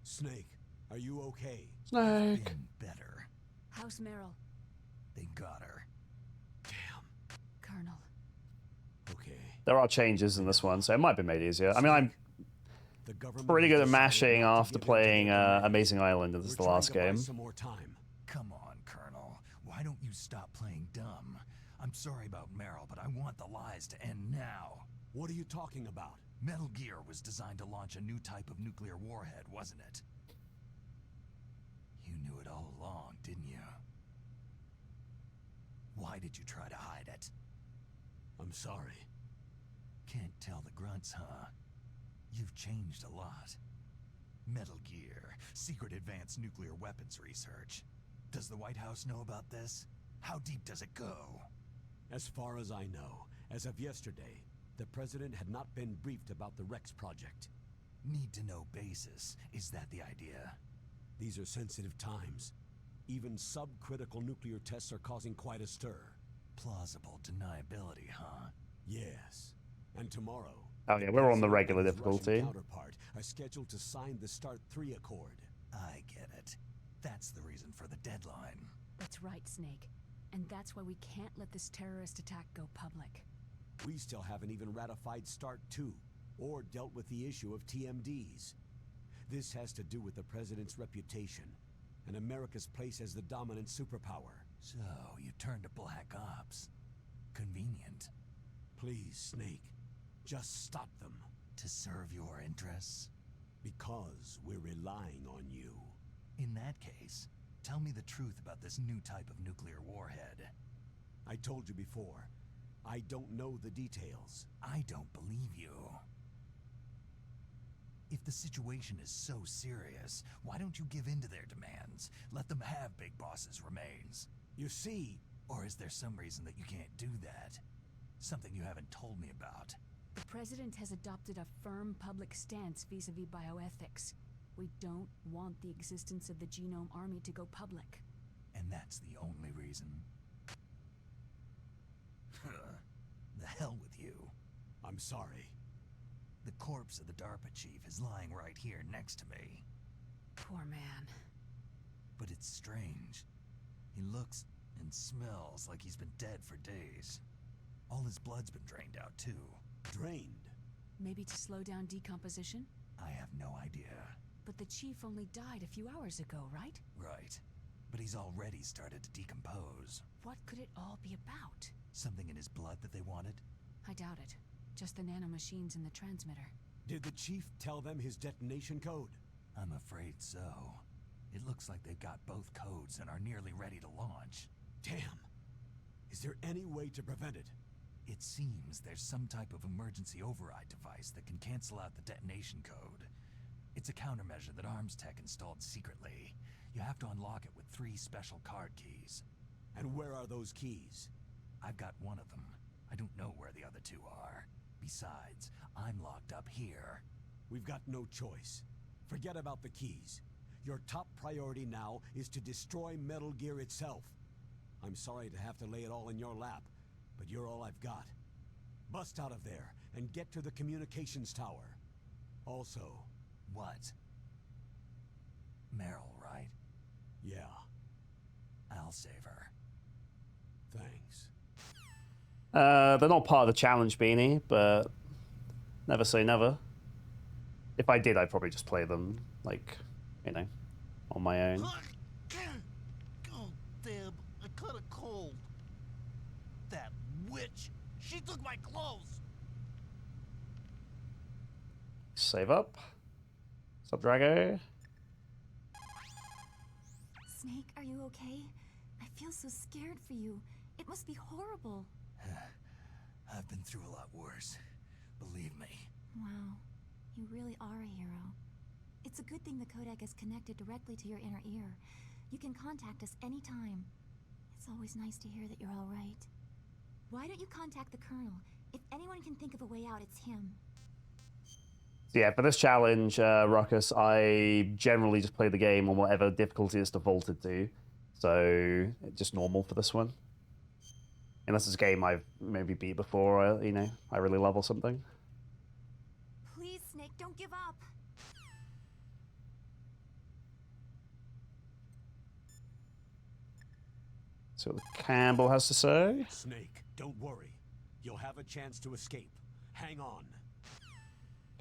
Snake, are you okay? Snake. Been better. How's Meryl? They got her. Damn. Colonel. Okay. There are changes in this one, so it might be made easier. I mean, I'm The government pretty has good at decided mashing not to after give in to playing their demands. Amazing Island, and this is the We're last trying to buy game. some more time. Come on, Colonel. Why don't you stop playing dumb? I'm sorry about Meryl, but I want the lies to end now. What are you talking about? Metal Gear was designed to launch a new type of nuclear warhead, wasn't it? You knew it all along, didn't you? Why did you try to hide it? I'm sorry. Can't tell the grunts, huh? You've changed a lot. Metal Gear, secret advanced nuclear weapons research. Does the White House know about this? How deep does it go? As far as I know, as of yesterday, the president had not been briefed about the Rex project. Need to know basis. Is that the idea? These are sensitive times. Even subcritical nuclear tests are causing quite a stir. Plausible deniability, huh? Yes. And tomorrow... Oh yeah, we're on the president regular and his difficulty. Russian counterpart are scheduled to sign the START 3 Accord. I get it. That's the reason for the deadline. That's right, Snake. And that's why we can't let this terrorist attack go public. We still haven't even ratified START 2, or dealt with the issue of TMDs. This has to do with the president's reputation, and America's place as the dominant superpower. So, you turned to Black Ops. Convenient. Please, Snake, just stop them. To serve your interests? Because we're relying on you. In that case, tell me the truth about this new type of nuclear warhead. I told you before, I don't know the details. I don't believe you. If the situation is so serious, why don't you give in to their demands? Let them have Big Boss's remains. You see... Or is there some reason that you can't do that? Something you haven't told me about. The president has adopted a firm public stance vis-a-vis bioethics. We don't want the existence of the Genome Army to go public. And that's the only reason? The hell with you. I'm sorry. The corpse of the DARPA chief is lying right here next to me. Poor man. But it's strange. He looks and smells like he's been dead for days. All his blood's been drained out, too. Drained? Maybe to slow down decomposition? I have no idea. But the chief only died a few hours ago, right? Right. But he's already started to decompose. What could it all be about? Something in his blood that they wanted? I doubt it. Just the nanomachines in the transmitter. Did the chief tell them his detonation code? I'm afraid so. It looks like they've got both codes and are nearly ready to launch. Damn. Is there any way to prevent it? It seems there's some type of emergency override device that can cancel out the detonation code. It's a countermeasure that Arms Tech installed secretly. You have to unlock it with 3 special card keys. And where are those keys? I've got one of them. I don't know where the other 2 are. Besides, I'm locked up here. We've got no choice. Forget about the keys. Your top priority now is to destroy Metal Gear itself. I'm sorry to have to lay it all in your lap, but you're all I've got. Bust out of there and get to the communications tower. Also... What? Meryl, right? Yeah. I'll save her. Thanks. They're not part of the challenge, Beanie, but never say never. If I did, I'd probably just play them, like, you know, on my own. Oh, damn, I caught a cold. That witch, she took my clothes. save up. What's up, Drago? Snake, are you okay? I feel so scared for you. It must be horrible. I've been through a lot worse. Believe me. Wow, you really are a hero. It's a good thing the codec is connected directly to your inner ear. You can contact us anytime. It's always nice to hear that you're all right. Why don't you contact the Colonel? If anyone can think of a way out, it's him. So yeah, for this challenge, Ruckus, I generally just play the game on whatever difficulty it's defaulted to. So, just normal for this one. Unless it's a game I've maybe beat before, you know, I really love or something. Please, Snake, don't give up. See what Campbell has to say. Snake, don't worry. You'll have a chance to escape. Hang on.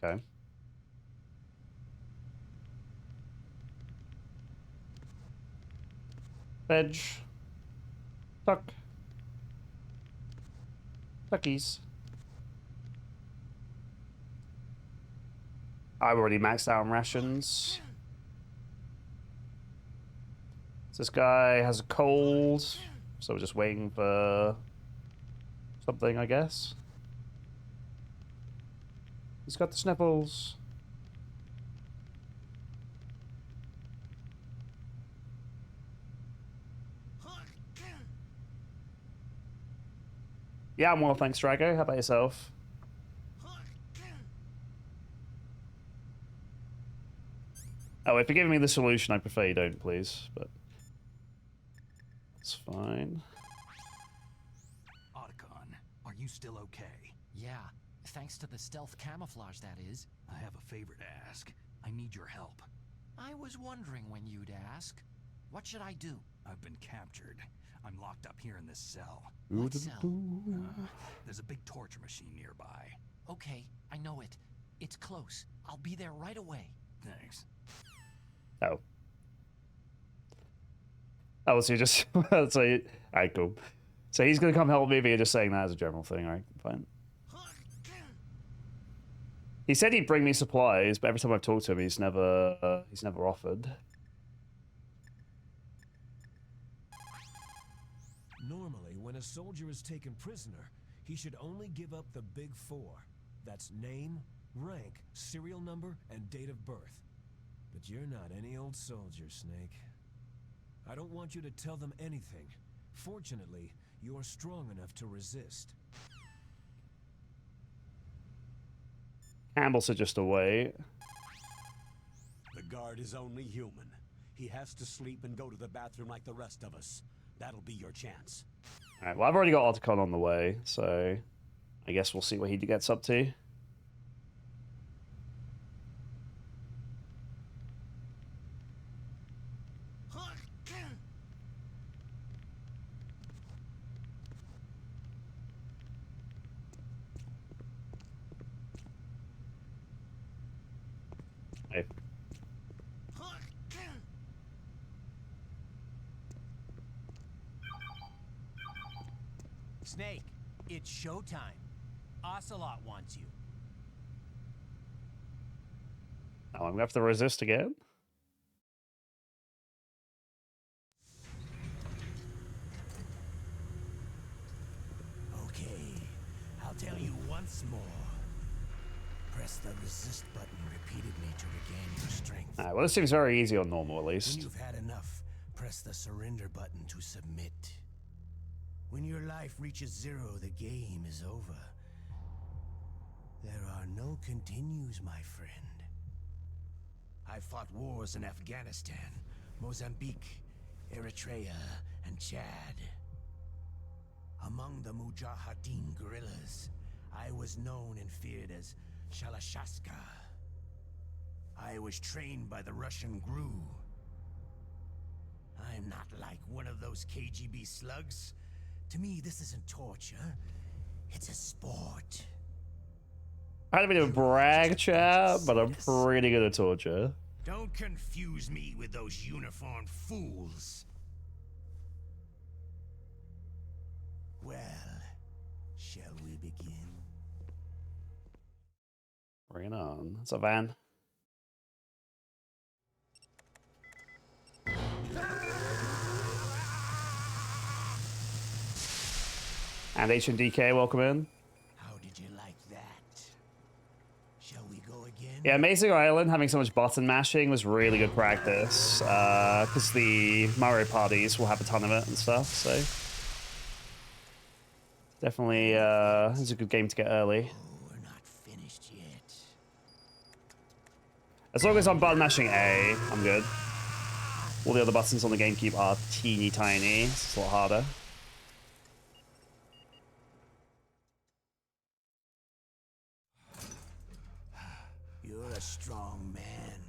Okay. Veg. Tuck. Tuckies. I've already maxed out on rations. This guy has a cold, so we're just waiting for something, I guess. He's got the sniffles. Yeah, I'm well, thanks, Drago. How about yourself? Oh, if you're giving me the solution, I prefer you don't, please. But that's fine. Otacon, are you still okay? Yeah, thanks to the stealth camouflage, that is. I have a favor to ask. I need your help. I was wondering when you'd ask. What should I do? I've been captured. I'm locked up here in this cell. What cell? There's a big torture machine nearby. Okay, I know it. It's close. I'll be there right away. Thanks. Oh. Oh, so you just... so you... Alright, cool. So he's gonna come help me, but you're just saying that as a general thing, right? Fine. He said he'd bring me supplies, but every time I've talked to him, he's never offered. Normally, when a soldier is taken prisoner, he should only give up the big four. That's name, rank, serial number, and date of birth. But you're not any old soldier, Snake. I don't want you to tell them anything. Fortunately, you're strong enough to resist. Campbell said just to wait. The guard is only human. He has to sleep and go to the bathroom like the rest of us. That'll be your chance. Alright, well, I've already got Otacon on the way, so I guess we'll see what he gets up to. Hey. Snake, it's showtime. Ocelot wants you. Oh, I'm gonna have to resist again. Okay, I'll tell you once more. Press the resist button repeatedly to regain your strength. Alright, well, this seems very easy on normal, at When least. you've had enough, press the surrender button to submit. When your life reaches 0, the game is over. There are no continues, my friend. I fought wars in Afghanistan, Mozambique, Eritrea, and Chad. Among the Mujahideen guerrillas, I was known and feared as Shalashaska. I was trained by the Russian GRU. I'm not like one of those KGB slugs. To me, this isn't torture. It's a sport. I don't even brag, chat, but I'm pretty good at torture. Don't confuse me with those uniformed fools. Well, shall we begin? Bring going on? What's up, Van? And HMDK, welcome in. How did you like that? Shall we go again? Yeah, Amazing Island having so much button mashing was really good practice. Because the Mario parties will have a ton of it and stuff, so definitely it's a good game to get early. Oh, we're not finished yet. As long as I'm button mashing A, I'm good. All the other buttons on the GameCube are teeny tiny, so it's a lot harder. You're a strong man.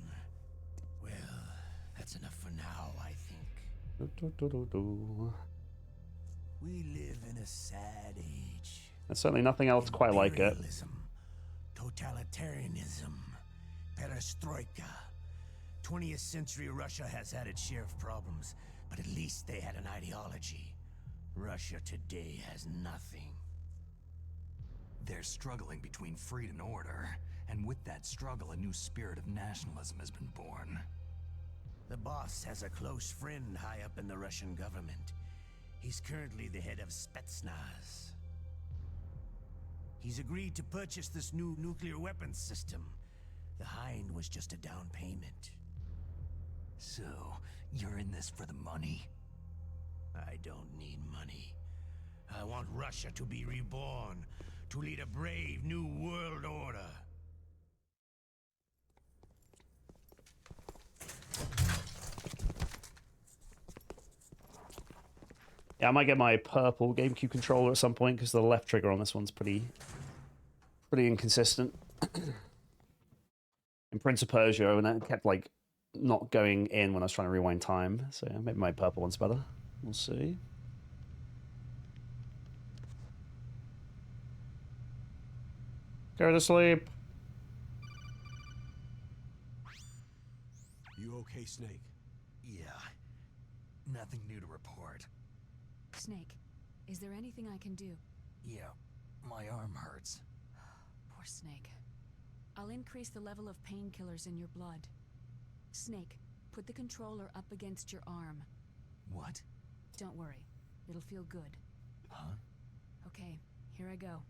Well, that's enough for now, I think. We live in a sad age. There's certainly nothing else quite like it. Imperialism, totalitarianism, perestroika. 20th century Russia has had its share of problems, but at least they had an ideology. Russia today has nothing. They're struggling between freedom and order, and with that struggle, a new spirit of nationalism has been born. The boss has a close friend high up in the Russian government. He's currently the head of Spetsnaz. He's agreed to purchase this new nuclear weapons system. The Hind was just a down payment. So, you're in this for the money? I don't need money. I want Russia to be reborn, to lead a brave new world order. Yeah, I might get my purple GameCube controller at some point because the left trigger on this one's pretty inconsistent. In Prince of Persia, and it kept like not going in when I was trying to rewind time. So yeah, maybe my purple one's better. We'll see. Go to sleep. You okay, Snake? Yeah. Nothing new to report. Snake, is there anything I can do? Yeah, my arm hurts. Poor Snake. I'll increase the level of painkillers in your blood. Snake, put the controller up against your arm. What? Don't worry. It'll feel good. Huh? Okay, here I go.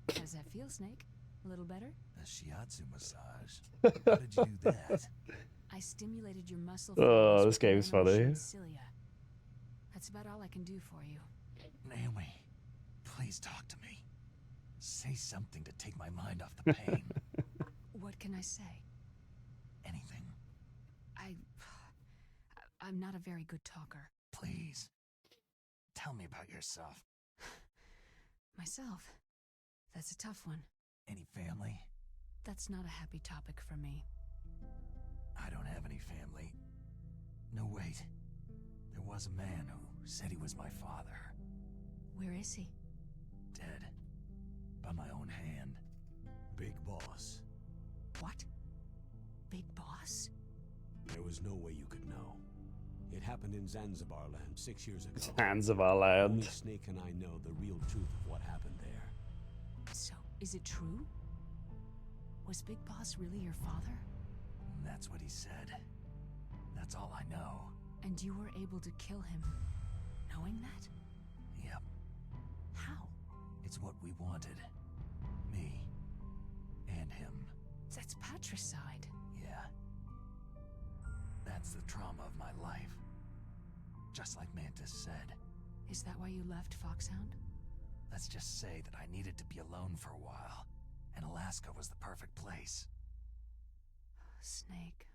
How does that feel, Snake? A little better? A shiatsu massage. How did you do that? I stimulated your muscle. Oh, this game's funny. Cilia. That's about all I can do for you. Naomi, please talk to me. Say something to take my mind off the pain. What can I say? Anything. I'm not a very good talker. Please. Tell me about yourself. Myself? That's a tough one. Any family? That's not a happy topic for me. I don't have any family. No, wait. There was a man who said he was my father. Where is he? Dead. By my own hand. Big Boss. What? Big Boss? There was no way you could know. It happened in Zanzibar land 6 years ago. Zanzibar Only land. Snake and I know the real truth of what happened there. So, is it true? Was Big Boss really your father? That's what he said. That's all I know. And you were able to kill him, knowing that? Yep. How? It's what we wanted. Me. And him. That's patricide. Yeah. That's the trauma of my life. Just like Mantis said. Is that why you left Foxhound? Let's just say that I needed to be alone for a while, and Alaska was the perfect place. Snake.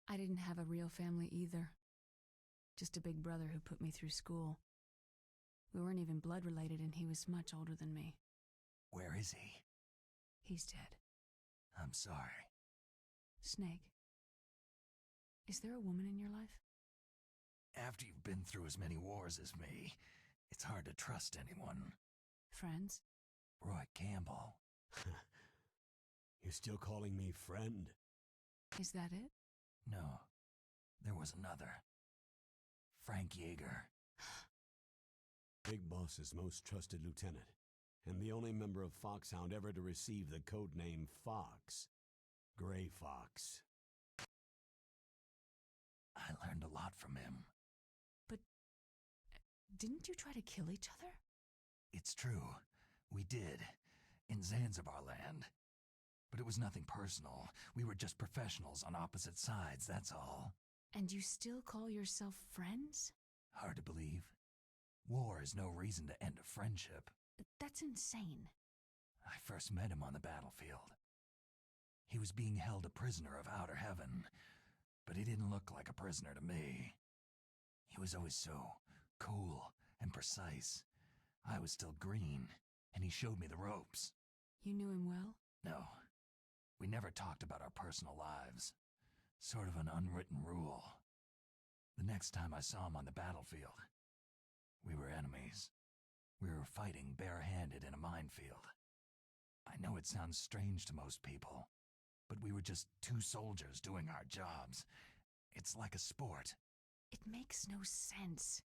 I didn't have a real family either. Just a big brother who put me through school. We weren't even blood related, and he was much older than me. Where is he? He's dead. I'm sorry. Snake. Is there a woman in your life? After you've been through as many wars as me, it's hard to trust anyone. Friends? Roy Campbell. You're still calling me friend? Is that it? No. There was another. Frank Yeager. Big Boss's most trusted lieutenant, and the only member of Foxhound ever to receive the codename Fox. Gray Fox. I learned a lot from him. But didn't you try to kill each other? It's true. We did. In Zanzibar land. But it was nothing personal. We were just professionals on opposite sides, that's all. And you still call yourself friends? Hard to believe. War is no reason to end a friendship. That's insane. I first met him on the battlefield. He was being held a prisoner of outer heaven, but he didn't look like a prisoner to me. He was always so cool and precise. I was still green, and he showed me the ropes. You knew him well? No, we never talked about our personal lives. Sort of an unwritten rule. The next time I saw him on the battlefield, we were enemies. We were fighting barehanded in a minefield. I know it sounds strange to most people, but we were just two soldiers doing our jobs. It's like a sport. It makes no sense.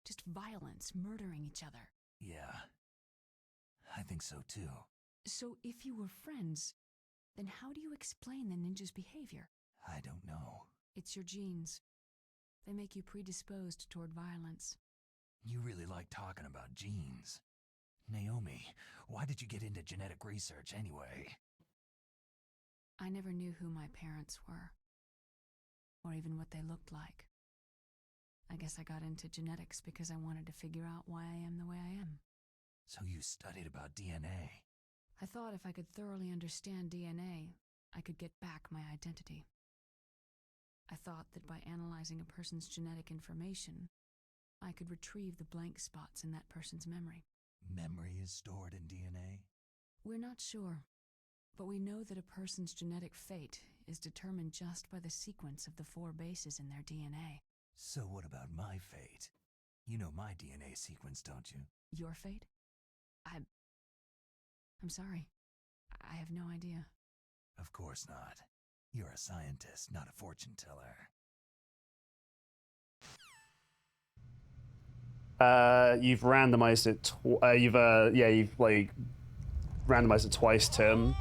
Just violence, murdering each other. Yeah, I think so too. So if you were friends, then how do you explain the ninja's behavior? I don't know. It's your genes. They make you predisposed toward violence. You really like talking about genes. Naomi, why did you get into genetic research anyway? I never knew who my parents were, or even what they looked like. I guess I got into genetics because I wanted to figure out why I am the way I am. So you studied about DNA? I thought if I could thoroughly understand DNA, I could get back my identity. I thought that by analyzing a person's genetic information, I could retrieve the blank spots in that person's memory. Memory is stored in DNA? We're not sure, but we know that a person's genetic fate is determined just by the sequence of the 4 bases in their DNA. So what about my fate? You know my DNA sequence, don't you? Your fate? I'm sorry. I have no idea. Of course not. You're a scientist, not a fortune teller. You've randomized it. You've like randomized it twice, Tim.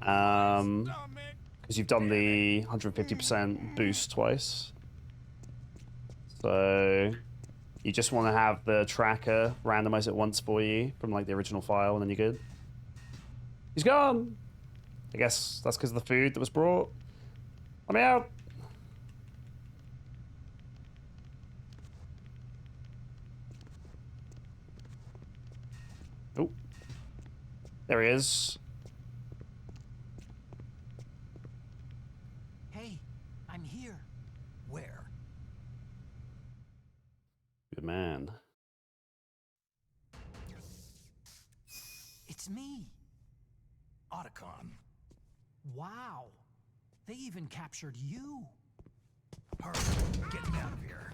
Because you've done the 150% boost twice. So you just want to have the tracker randomize it once for you from like the original file, and then you're good. He's gone. I guess that's because of the food that was brought. Let me out. Oh, there he is. Hey, I'm here. Where? Good man. It's me. Otacon. Wow. They even captured you. Hurry, get me out of here.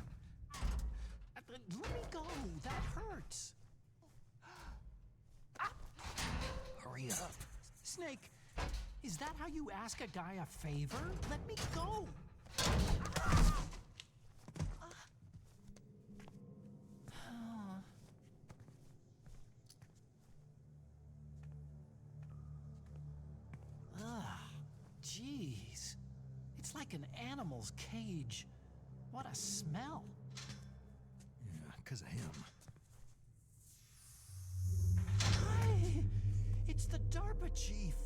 Let me go. That hurts. Hurry up. Snake, is that how you ask a guy a favor? Let me go. Jeez. It's like an animal's cage. What a smell. Yeah, 'cause of him. Hi! It's the DARPA chief.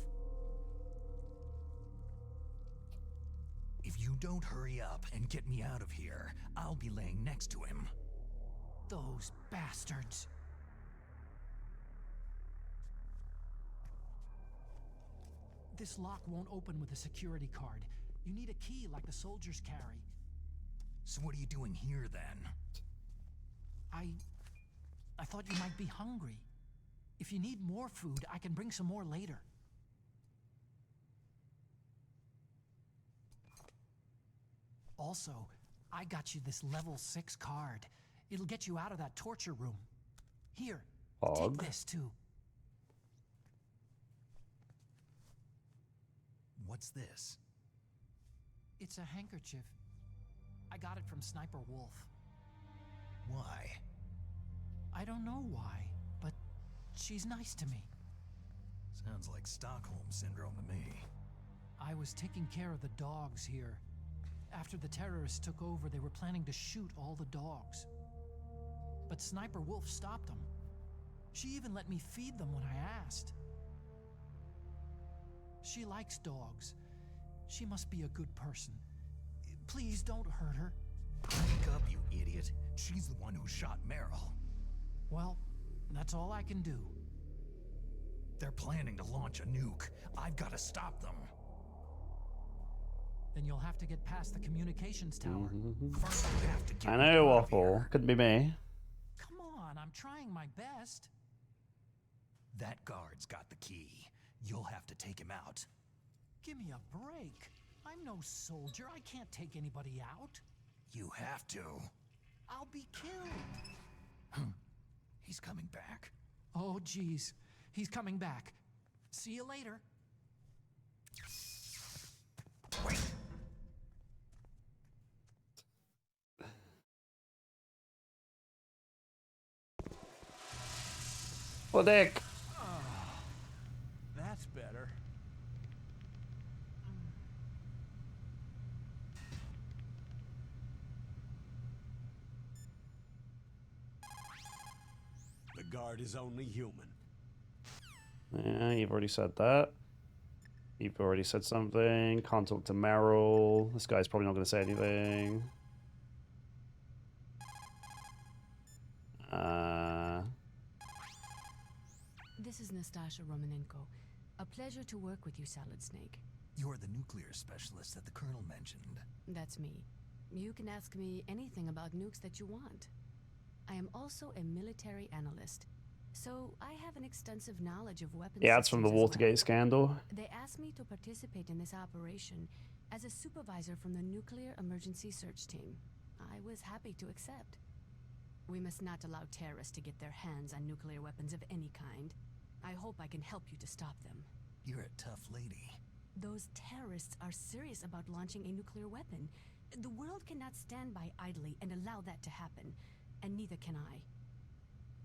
If you don't hurry up and get me out of here, I'll be laying next to him. Those bastards. This lock won't open with a security card. You need a key like the soldiers carry. So what are you doing here then? I thought you might be hungry. If you need more food, I can bring some more later. Also, I got you this level 6 card. It'll get you out of that torture room. Here, take this too. What's this? It's a handkerchief. I got it from Sniper Wolf. Why? I don't know why, but she's nice to me. Sounds like Stockholm Syndrome to me. I was taking care of the dogs here. After the terrorists took over, they were planning to shoot all the dogs. But Sniper Wolf stopped them. She even let me feed them when I asked. She likes dogs. She must be a good person. Please don't hurt her. Wake up, you idiot. She's the one who shot Meryl. Well, that's all I can do. They're planning to launch a nuke. I've got to stop them. Then you'll have to get past the communications tower. First, we have to get I know, out of Waffle. here. Couldn't be me. Come on, I'm trying my best. That guard's got the key. You'll have to take him out. Give me a break. I'm no soldier. I can't take anybody out. You have to. I'll be killed. He's coming back. Oh, geez. He's coming back. See you later. Wait. Well, Dick. That's better. The guard is only human. Yeah, you've already said that. You've already said something. Can't talk to Meryl. This guy's probably not going to say anything. This is Nastasha Romanenko. A pleasure to work with you, Salad Snake. You're the nuclear specialist that the Colonel mentioned. That's me. You can ask me anything about nukes that you want. I am also a military analyst, so I have an extensive knowledge of weapons. Yeah, it's from the systems as Watergate well. scandal. They asked me to participate in this operation as a supervisor from the Nuclear Emergency Search Team. I was happy to accept. We must not allow terrorists to get their hands on nuclear weapons of any kind. I hope I can help you to stop them. You're a tough lady. Those terrorists are serious about launching a nuclear weapon. The world cannot stand by idly and allow that to happen, and neither can I.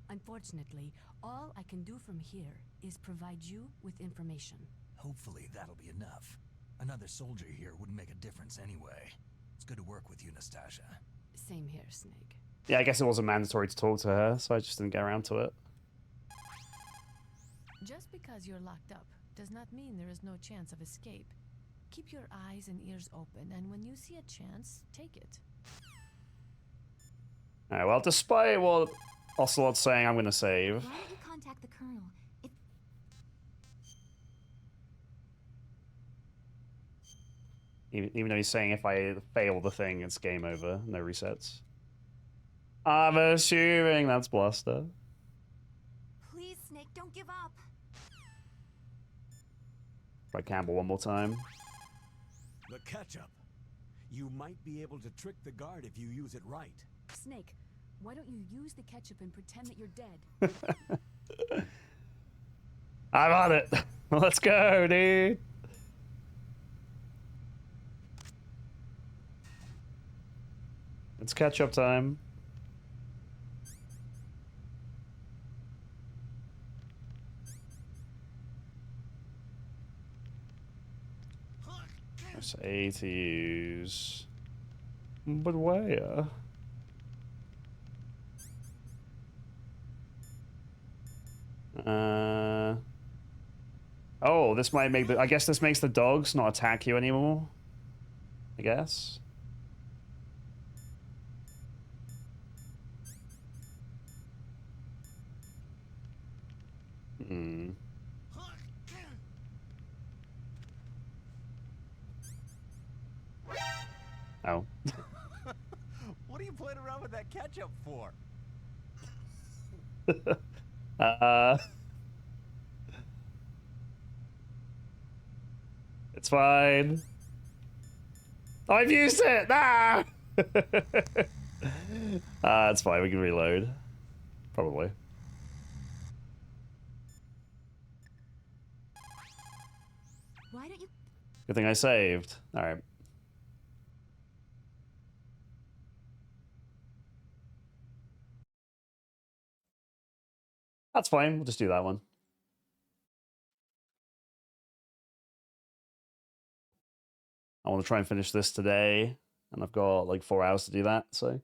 Unfortunately, all I can do from here is provide you with information. Hopefully that'll be enough. Another soldier here wouldn't make a difference anyway. It's good to work with you, Nastasha. Same here, Snake. Yeah, I guess it wasn't mandatory to talk to her, so I just didn't get around to it. Just because you're locked up does not mean there is no chance of escape. Keep your eyes and ears open, and when you see a chance, take it. Alright, well, despite what Ocelot's saying, I'm going to save. Why don't you contact the Colonel? If Even though he's saying if I fail the thing, it's game over. No resets. I'm assuming that's Bluster. please, Snake, don't give up. Try Campbell one more time. The ketchup. You might be able to trick the guard if you use it right. Snake, why don't you use the ketchup and pretend that you're dead? I'm on it. Let's go, dude. It's catch-up time. Press A to use. But where? Oh, this might make the... I guess this makes the dogs not attack you anymore. I guess. Hmm. Oh. What are you playing around with that ketchup for? It's fine. Oh, I've used it! Ah! It's fine, we can reload. Probably. Why don't you... Good thing I saved. Alright. That's fine. We'll just do that one. I want to try and finish this today, and I've got like 4 hours to do that, so don't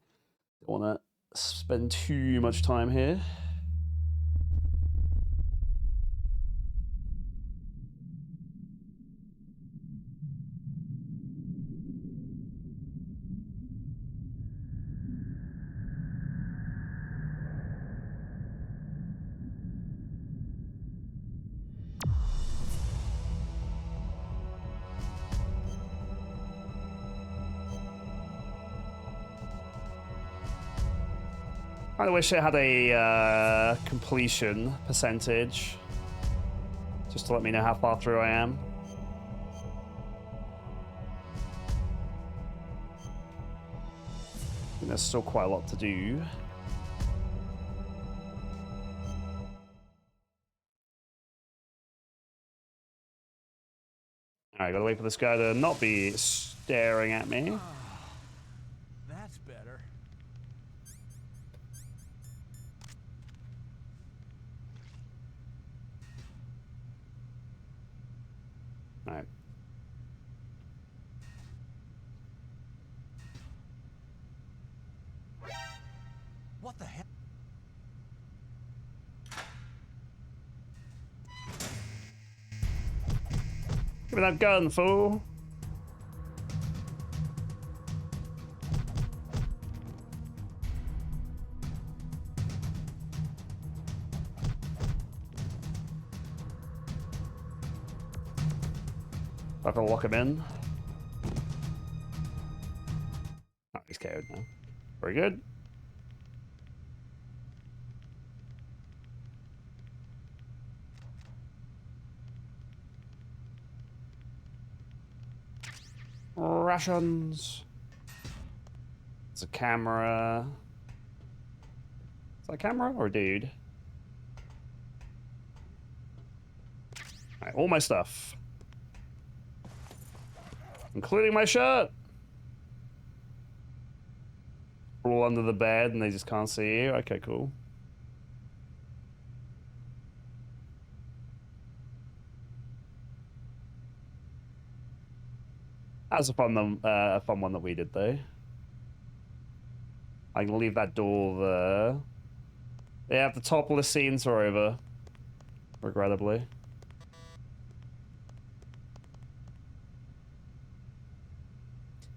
want to spend too much time here. I wish it had a completion percentage, just to let me know how far through I am. I think there's still quite a lot to do. Alright, gotta wait for this guy to not be staring at me. That's better. Alright. What the hell? Give me that gun, fool. I have to lock him in. Oh, he's scared now. Very good. Rations. It's a camera. Is that a camera or a dude? Alright, all my stuff. Including my shirt. All under the bed and they just can't see you. Okay, cool. That was a fun one that we did, though. I can leave that door there. Yeah, the topless scenes are over. Regrettably.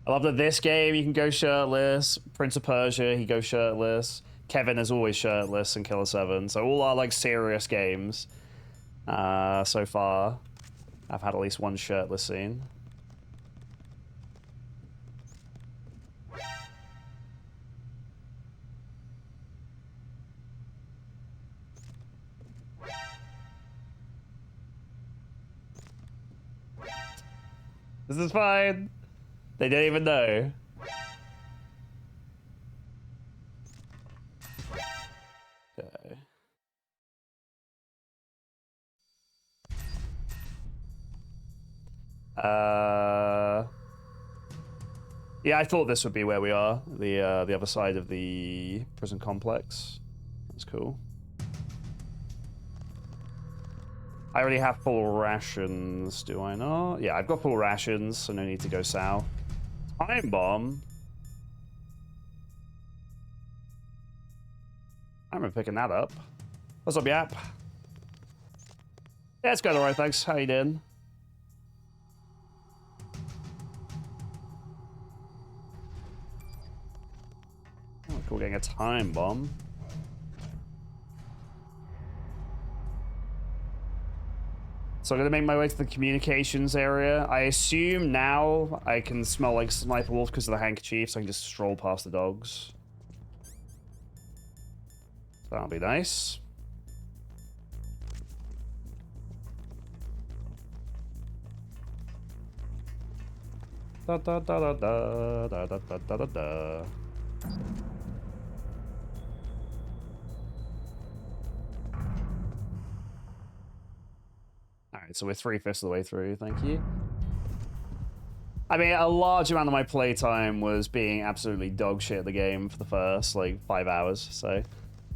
I love that this game you can go shirtless. Prince of Persia, he goes shirtless. Kevin is always shirtless in Killer 7. So all our like serious games so far, I've had at least one shirtless scene. This is fine. They didn't even know. Okay. Yeah, I thought this would be where we are. The other side of the prison complex. That's cool. I already have full rations, do I not? Yeah, I've got full rations, so no need to go south. Time bomb? I remember picking that up. What's up, Yap? Yeah, it's going alright, thanks. How you doing? Oh, cool, getting a time bomb. So I'm gonna make my way to the communications area. I assume now I can smell like Sniper Wolf because of the handkerchief, so I can just stroll past the dogs. That'll be nice. Da da da da da da da da da da. Alright, so we're 3/5 of the way through, thank you. I mean, a large amount of my playtime was being absolutely dog shit at the game for the first, like, 5 hours, so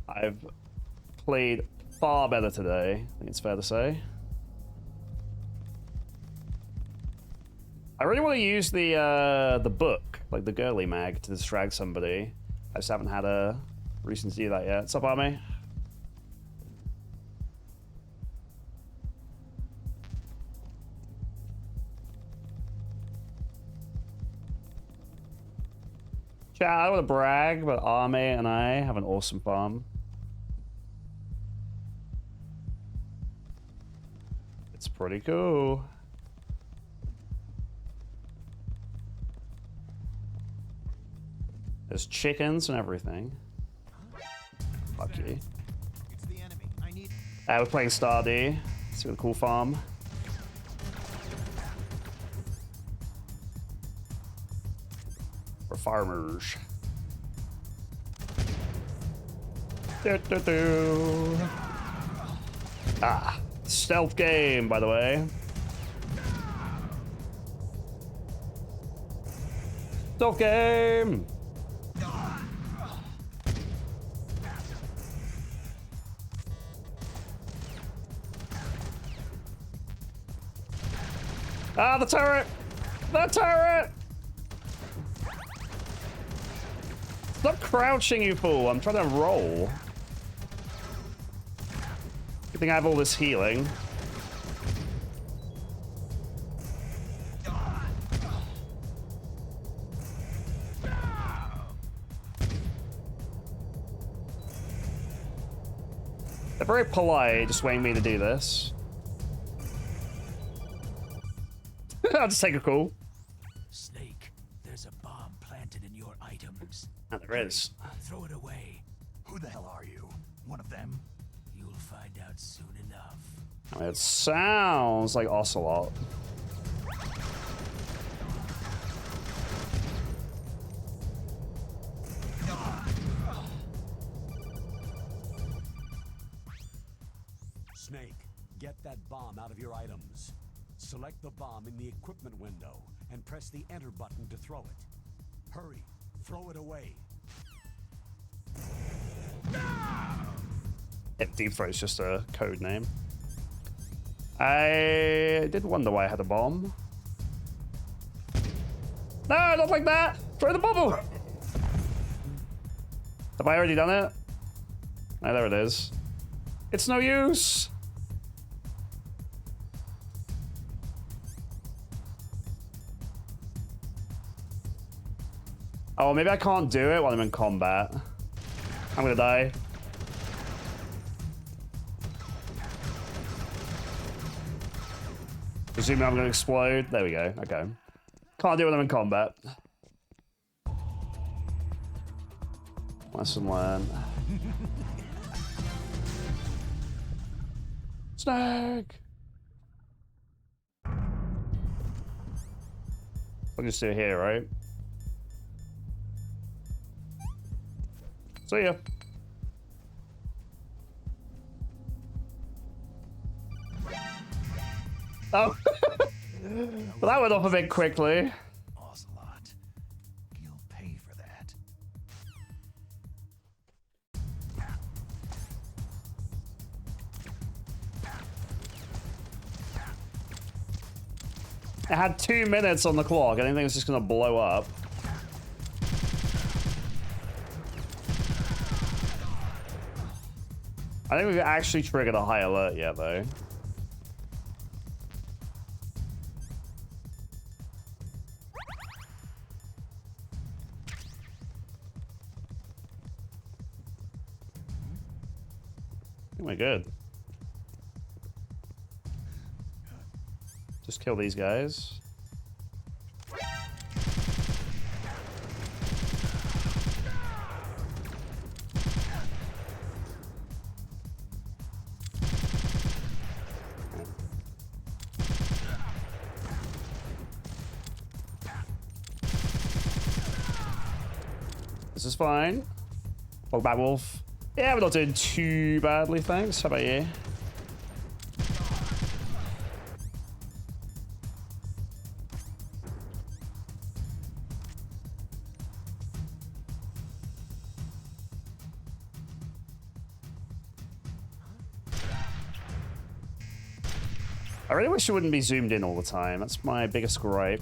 I've played far better today, I think it's fair to say. I really want to use the book, like the girly mag, to distract somebody. I just haven't had a reason to do that yet. What's up, Army? Chat, I don't want to brag, but Arme and I have an awesome farm. It's pretty cool. There's chickens and everything. Fuck you. It's the enemy. I need. We're playing Stardew. It's a cool farm. For farmers. Ah, stealth game, by the way. Stealth game. Ah, the turret! The turret! Stop crouching, you fool. I'm trying to roll. Good thing I have all this healing. They're very polite, just waiting me to do this. I'll just take a call. Snake, there's a bomb planted in your items. Oh, there is. Throw it away. Who the hell are you? One of them? You'll find out soon enough. I mean, it sounds like Ocelot. Snake, get that bomb out of your items. Select the bomb in the equipment window and press the enter button to throw it. Hurry, throw it away. Yeah, Deep Throat's just a code name. I did wonder why I had a bomb. No, not like that! Throw the bubble! Have I already done it? Oh, there it is. It's no use! Oh, maybe I can't do it while I'm in combat. I'm gonna die. Presuming I'm gonna explode. There we go. Okay. Can't do it when I'm in combat. Lesson learned. Snake! I'll just do it here, right? See ya. Oh. Well, that went off a bit quickly. Ocelot, you'll pay for that. It had 2 minutes on the clock. I didn't think it was just gonna blow up. I think we've actually triggered a high alert yet, though. I think we're good. Just kill these guys. This is fine. Oh, bad wolf. Yeah, we're not doing too badly, thanks. How about you? I really wish it wouldn't be zoomed in all the time. That's my biggest gripe.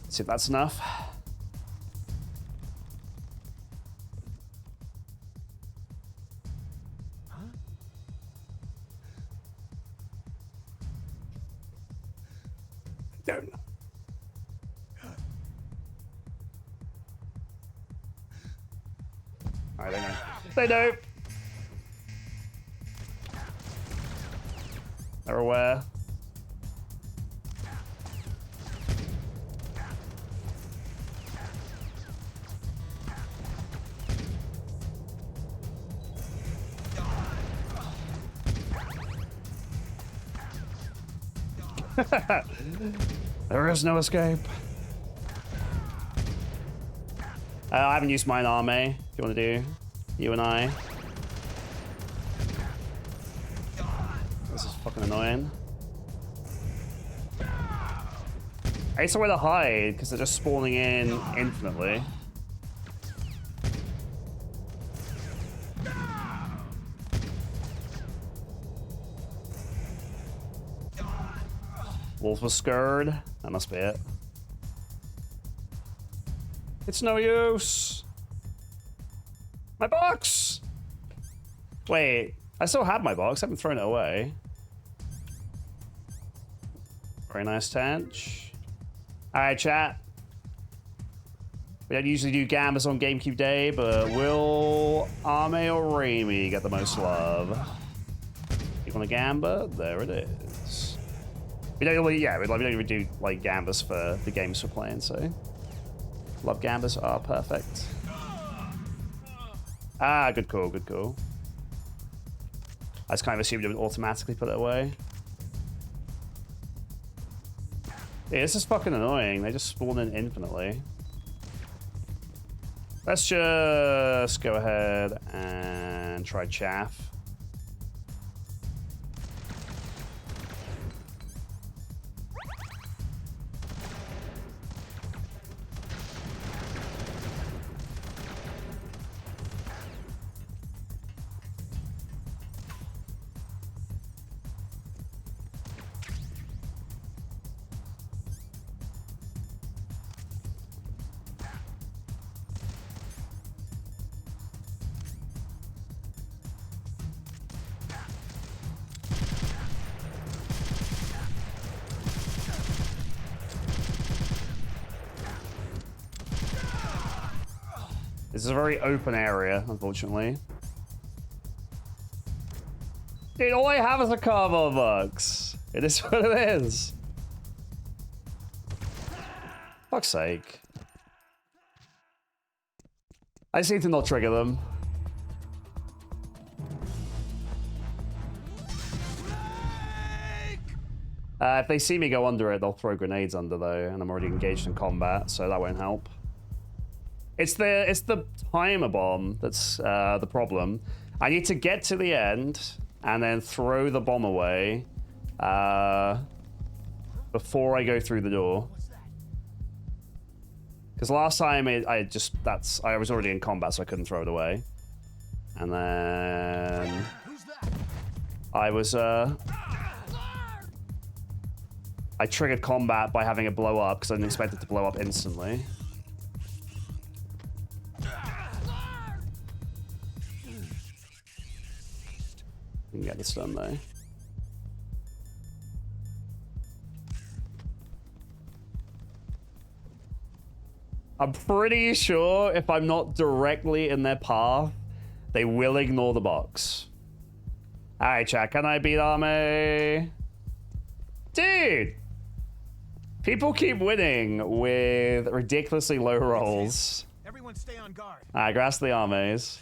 Let's see if that's enough. Don't. Alright, they know. They know. They're aware. There is no escape. I haven't used mine army. If you want to do, you and I. This is fucking annoying. I need somewhere to hide because they're just spawning in infinitely. Wolf was scared. That must be it. It's no use. My box! Wait, I still have my box. I haven't thrown it away. Very nice, Tench. Alright, chat. We don't usually do Gambas on GameCube Day, but will Ame or Reimi get the most love? You want a Gamba? There it is. We don't really, yeah, we don't even do like Gambas for the games we're playing, so. Love Gambas are perfect. Ah, good call, good call. I just kind of assumed it would automatically put it away. Yeah, this is fucking annoying. They just spawn in infinitely. Let's just go ahead and try Chaff. This is a very open area, unfortunately. Dude, all I have is a cardboard box. It is what it is. Fuck's sake. I just need to not trigger them. If they see me go under it, they'll throw grenades under though, and I'm already engaged in combat, so that won't help. It's the timer bomb that's the problem. I need to get to the end and then throw the bomb away before I go through the door. Because last time I was already in combat, so I couldn't throw it away. And then I was I triggered combat by having it blow up because I didn't expect it to blow up instantly. You can get this done though. I'm pretty sure if I'm not directly in their path, they will ignore the box. Alright, chat, can I beat Ame? Dude! People keep winning with ridiculously low rolls. Everyone stay on guard. Alright, grass the Ames.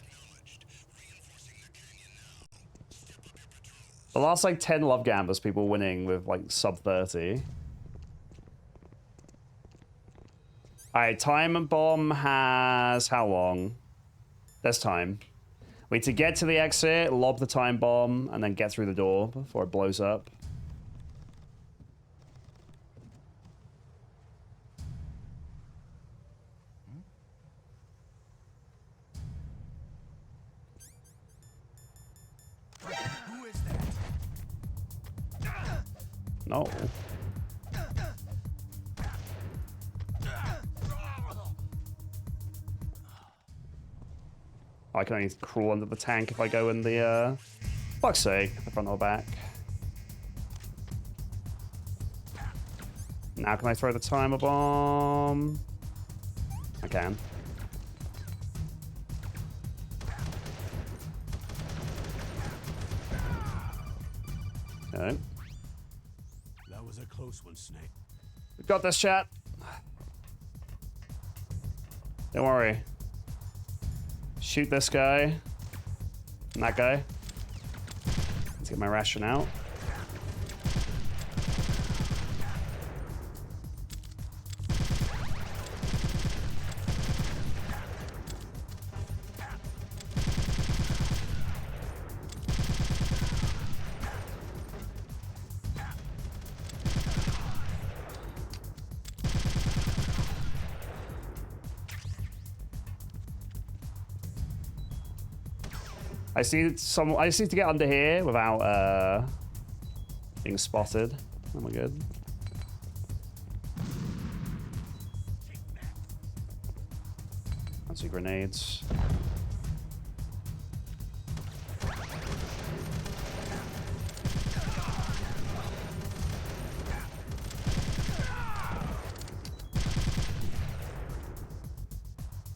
The last like 10 Love Gambas, people winning with like sub 30. Alright, time bomb has how long? There's time. We need to get to the exit, lob the time bomb, and then get through the door before it blows up. No. I can only crawl under the tank if I go in the, fuck's sake, the front or back. Now can I throw the timer bomb? I can. Okay. That was a close one, Snake. We've got this, chat. Don't worry. Shoot this guy. And that guy. Let's get my ration out. I just need to get under here without being spotted. Am I good? Fancy grenades.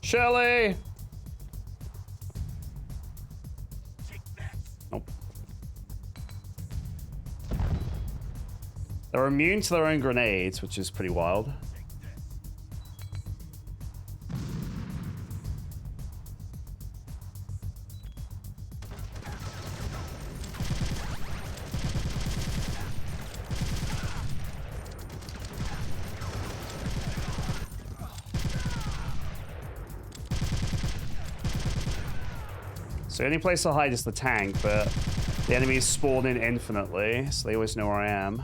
Shelley! Nope. They're immune to their own grenades, which is pretty wild. So the only place to hide is the tank, but the enemies spawn in infinitely, so they always know where I am.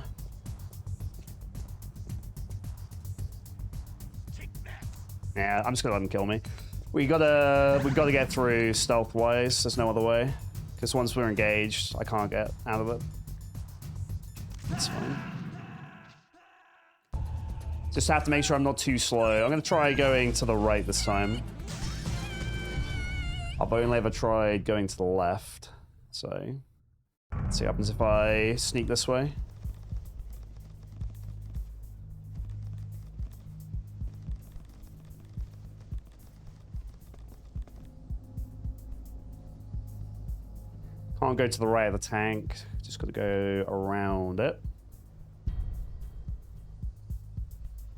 Yeah, I'm just gonna let them kill me. We gotta get through stealth-wise. There's no other way, because once we're engaged, I can't get out of it. That's fine. Just have to make sure I'm not too slow. I'm gonna try going to the right this time. I've only ever tried going to the left, so let's see what happens if I sneak this way. Can't go to the right of the tank, just gotta go around it.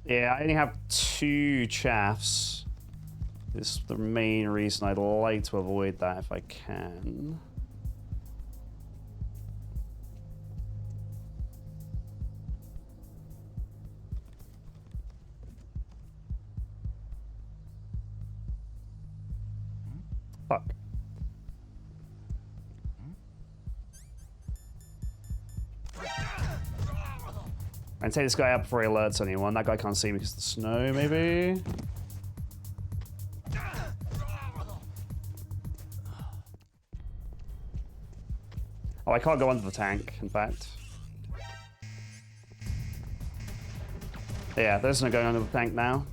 Yeah, I only have 2 chaffs. This is the main reason I'd like to avoid that if I can. Fuck. I can take this guy out before he alerts anyone. That guy can't see me because of the snow, maybe? Oh, I can't go under the tank, in fact. Yeah, there's no going under the tank now.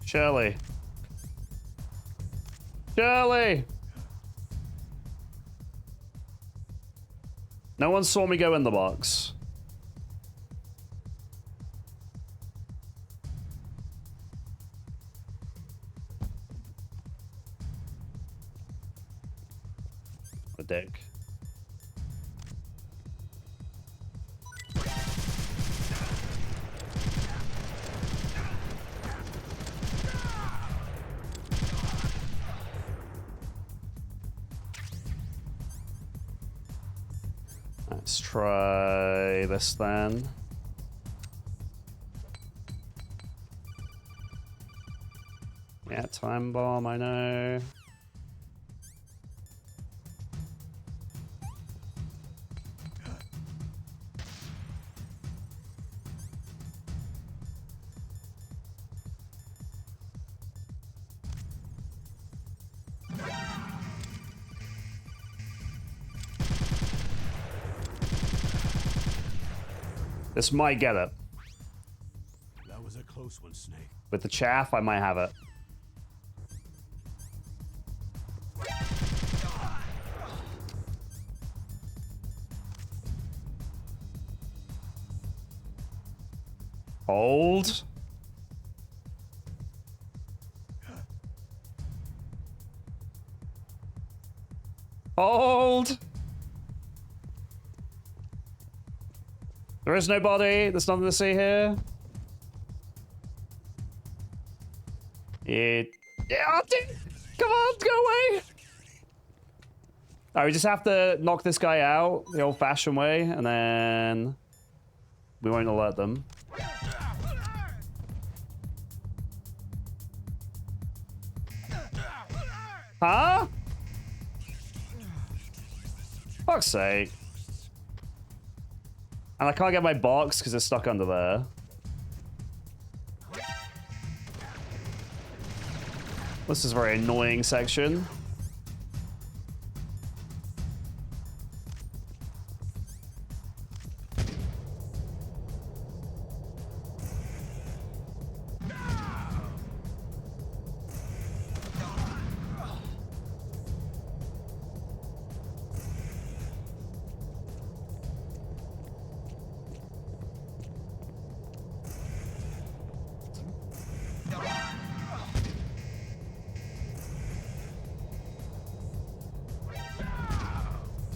Shirley. Shirley! No one saw me go in the box. A dick. Let's try this then. Yeah, time bomb, I know. This might get it. That was a close one, Snake. With the chaff, I might have it. Hold. Hold. There is no body. There's nothing to see here. Yeah, come on, go away. Alright, we just have to knock this guy out the old-fashioned way, and then we won't alert them. Huh? Fuck's sake. And I can't get my box because it's stuck under there. This is a very annoying section.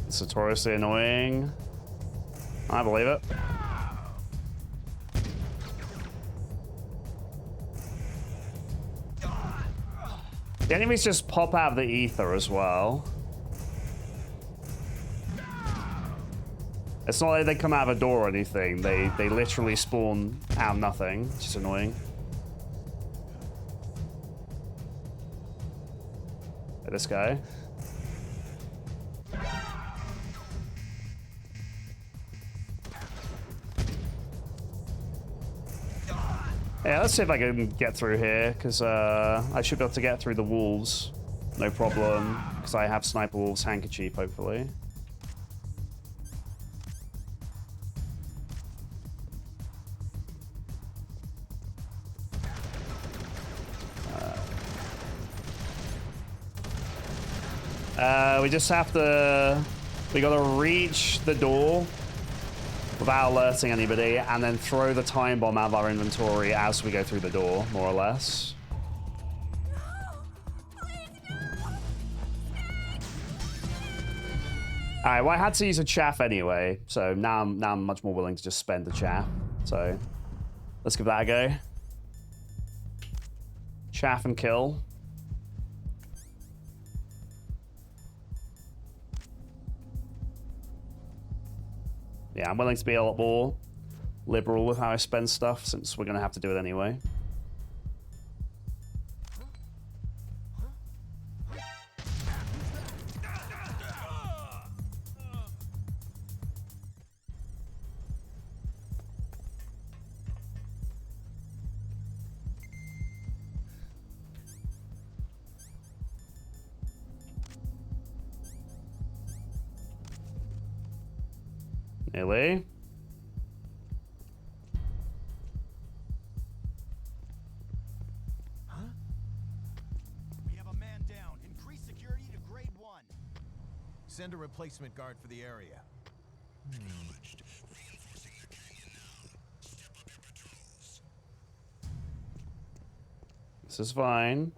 It's notoriously annoying. I believe it. The enemies just pop out of the ether as well. It's not like they come out of a door or anything. They literally spawn out of nothing, which is annoying. This guy. Yeah, let's see if I can get through here, because I should be able to get through the wolves. No problem, because I have Sniper Wolf's handkerchief, hopefully. We just have to... We gotta reach the door without alerting anybody, and then throw the time bomb out of our inventory as we go through the door, more or less. Alright, well, I had to use a chaff anyway, so now I'm much more willing to just spend the chaff. So let's give that a go. Chaff and kill. Yeah, I'm willing to be a lot more liberal with how I spend stuff, since we're going to have to do it anyway. Nearly. Huh? We have a man down. Increase security to grade 1. Send a replacement guard for the area. This is fine.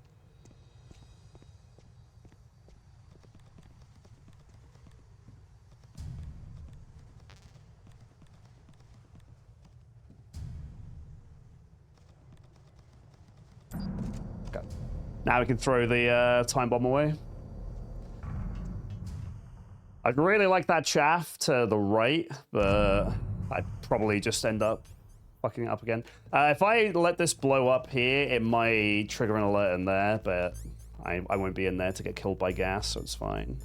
Now we can throw the time bomb away. I'd really like that chaff to the right, but I'd probably just end up fucking it up again. If I let this blow up here, it might trigger an alert in there, but I won't be in there to get killed by gas, so it's fine.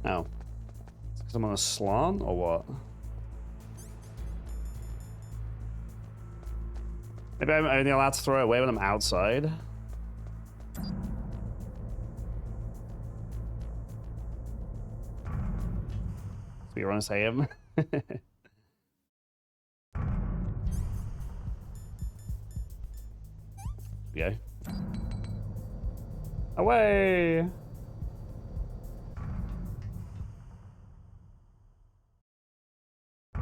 Oh. Because I'm on a slant, or what? Maybe I'm only allowed to throw it away when I'm outside. So you want to say him? Go. Away!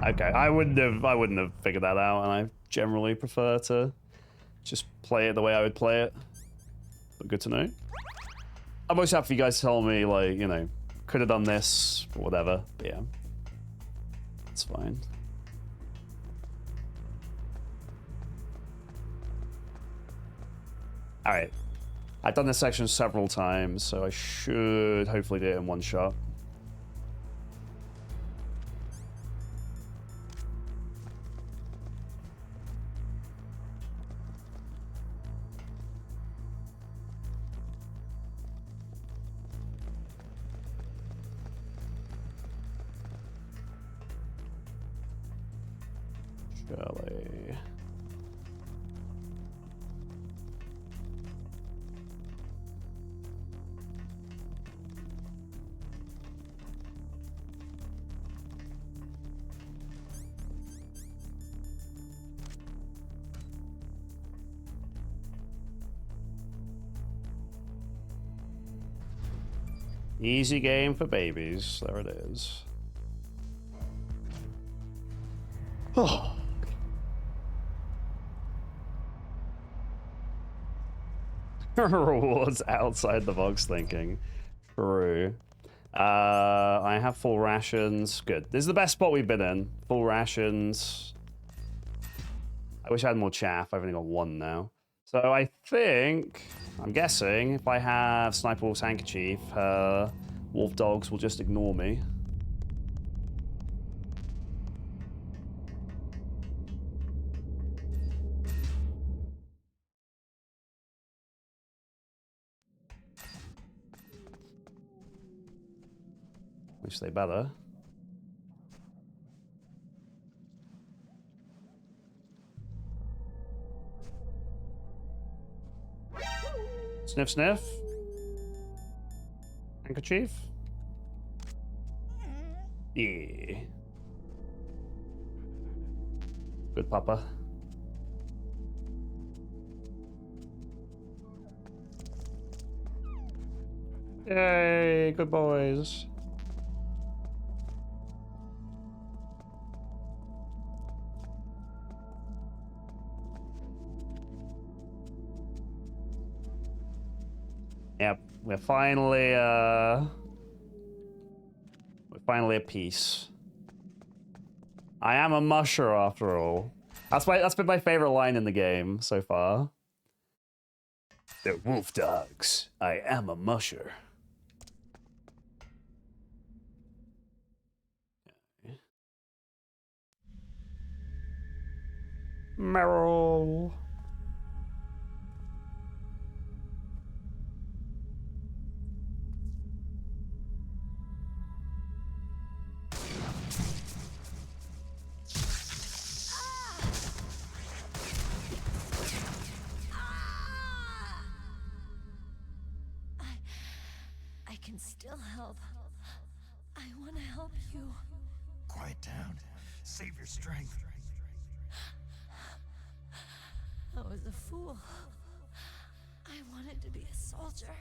Okay, I wouldn't have figured that out, and I generally prefer to just play it the way I would play it. But good to know. I'm most happy for you guys to tell me, like, you know, could have done this, or whatever. But yeah. It's fine. Alright. I've done this section several times, so I should hopefully do it in one shot. Surely. Easy game for babies. There it is. Oh. Rewards outside the box thinking. True. I have full rations. Good. This is the best spot we've been in. Full rations. I wish I had more chaff. I've only got one now. So I think, I'm guessing, if I have Sniper Wolf's handkerchief, wolf dogs will just ignore me. Which they better. Sniff, sniff. Handkerchief. Yeah. Good papa. Yay, good boys. Yep, we're finally at peace. I am a musher after all. That's been my favorite line in the game so far. They're wolf dogs. I am a musher. Okay. Meryl. I can still help. I want to help you. Quiet down. Save your strength. I was a fool. I wanted to be a soldier.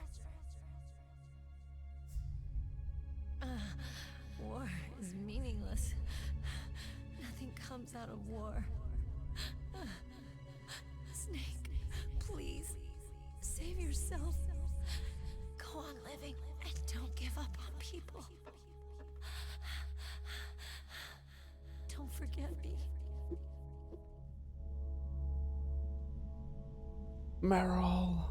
War is meaningless. Nothing comes out of war. Snake, please, save yourself. Go on living and don't give up on people. Don't forget me. Meryl.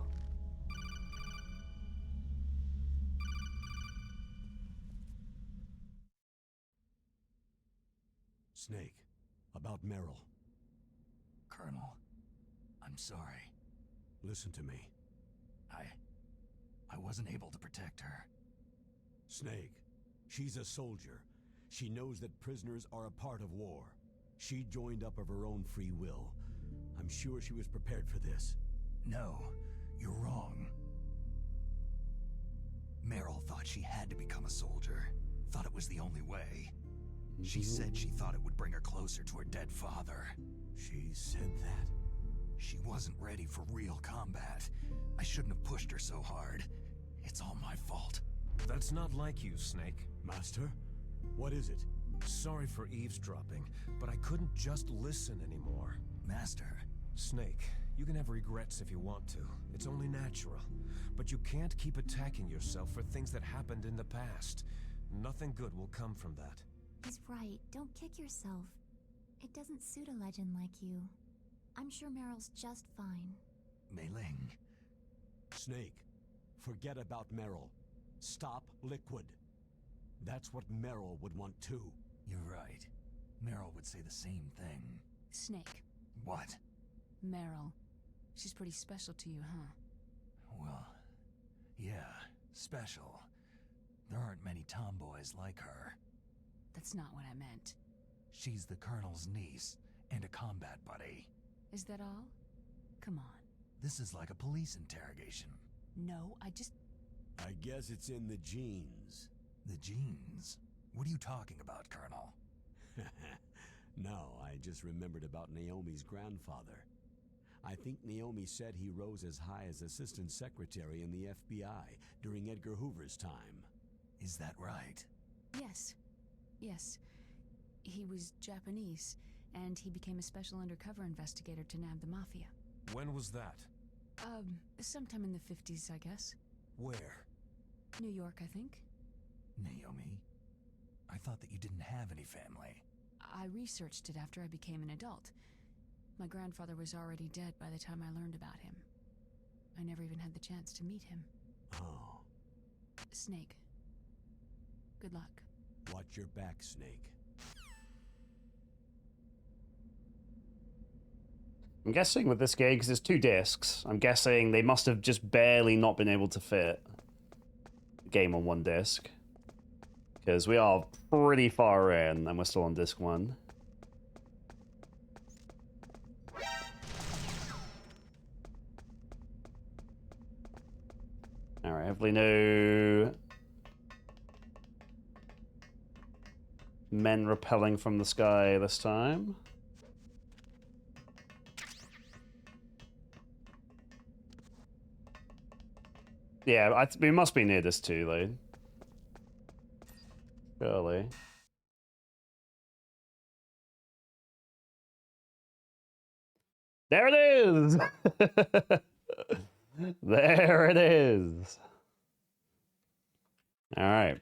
Snake, about Meryl. Colonel, I'm sorry. Listen to me. I wasn't able to protect her. Snake, she's a soldier. She knows that prisoners are a part of war. She joined up of her own free will. I'm sure she was prepared for this. No, you're wrong. Meryl thought she had to become a soldier. Thought it was the only way. She said she thought it would bring her closer to her dead father. She said that? She wasn't ready for real combat. I shouldn't have pushed her so hard. It's all my fault. That's not like you, Snake. Master? What is it? Sorry for eavesdropping, but I couldn't just listen anymore. Master. Snake, you can have regrets if you want to. It's only natural. But you can't keep attacking yourself for things that happened in the past. Nothing good will come from that. He's right. Don't kick yourself. It doesn't suit a legend like you. I'm sure Meryl's just fine. Mei Ling. Snake, forget about Meryl. Stop Liquid. That's what Meryl would want too. You're right. Meryl would say the same thing. Snake. What? Meryl. She's pretty special to you, huh? Well, yeah, special. There aren't many tomboys like her. That's not what I meant. She's the Colonel's niece and a combat buddy. Is that all? Come on. This is like a police interrogation. No, I guess it's in the genes. The genes? What are you talking about, Colonel? No, I just remembered about Naomi's grandfather. I think Naomi said he rose as high as assistant secretary in the FBI during Edgar Hoover's time. Is that right? Yes. Yes. He was Japanese, and he became a special undercover investigator to nab the Mafia. When was that? Sometime in the 50s, I guess. Where? New York, I think. Naomi? I thought that you didn't have any family. I researched it after I became an adult. My grandfather was already dead by the time I learned about him. I never even had the chance to meet him. Oh. Snake. Good luck. Watch your back, Snake. I'm guessing with this game, because there's 2 discs, I'm guessing they must have just barely not been able to fit the game on 1 disc. Because we are pretty far in, and we're still on disc 1. Alright, hopefully no men rappelling from the sky this time. Yeah, we must be near this too, though. Surely. There it is! There it is! Alright.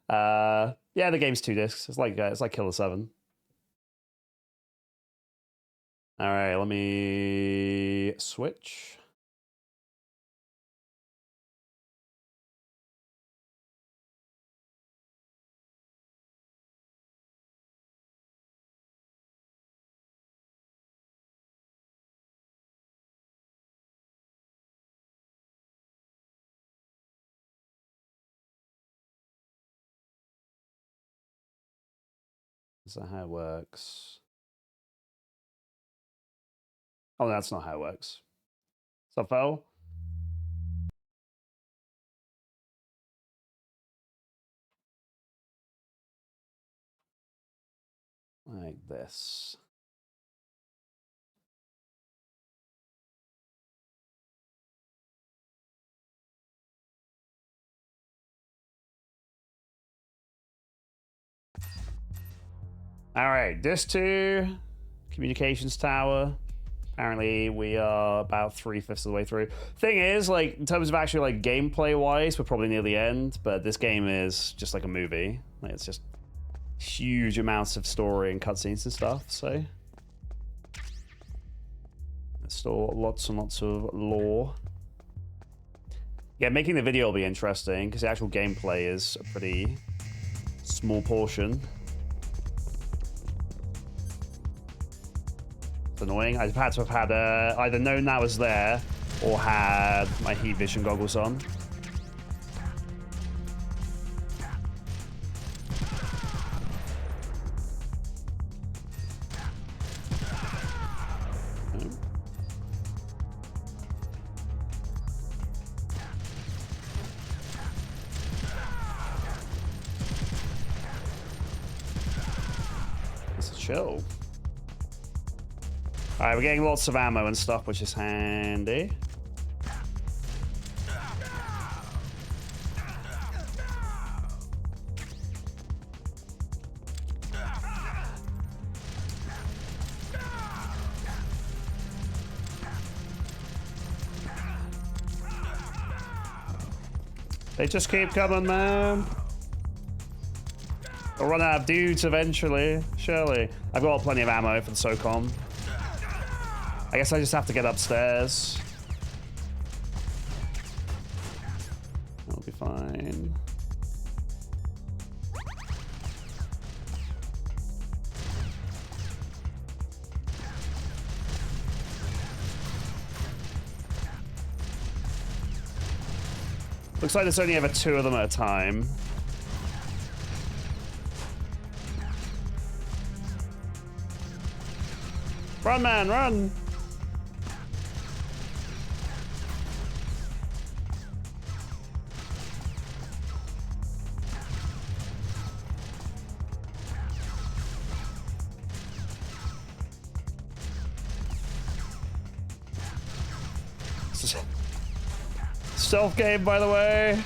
Yeah, the game's 2 discs. It's like Killer 7. Alright, let me switch. Is that how it works? Oh, that's not how it works. What's up, Phil? Like this. All right, disc 2, communications tower. Apparently, we are about 3/5 of the way through. Thing is, like, in terms of actually, like, gameplay-wise, we're probably near the end, but this game is just like a movie. Like, it's just huge amounts of story and cutscenes and stuff, so... There's still lots and lots of lore. Yeah, making the video will be interesting, because the actual gameplay is a pretty small portion. Annoying. I've had to have had either known that was there or had my heat vision goggles on. chill. Alright, we're getting lots of ammo and stuff, which is handy. They just keep coming, man. I'll run out of dudes eventually, surely. I've got plenty of ammo for the SOCOM. I guess I just have to get upstairs. I'll be fine. Looks like there's only ever 2 of them at a time. Run, man, run! Stealth game, by the way.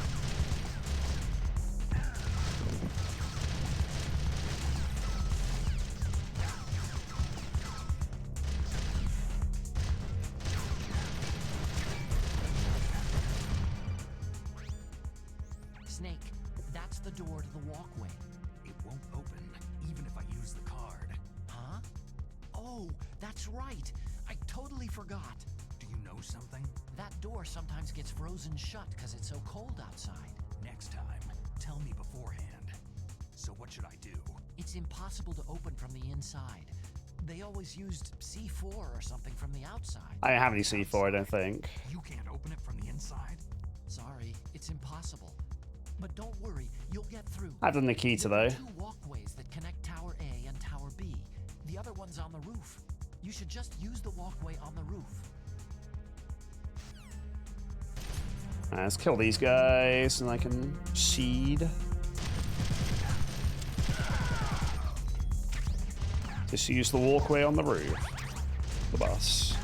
Snake, that's the door to the walkway. It won't open, even if I use the card. Huh? Oh, that's right. I totally forgot. Do you know something? That door sometimes gets frozen shut because it's so cold outside. Next time, tell me beforehand. So what should I do? It's impossible to open from the inside. They always used C4 or something from the outside. I don't have any C4, I don't think. You can't open it from the inside? Sorry, it's impossible. But don't worry, you'll get through. I've done the key There today. are 2 walkways that connect Tower A and Tower B. The other one's on the roof. You should just use the walkway on the roof. Let's kill these guys and I can seed. Just use the walkway on the roof. The bus.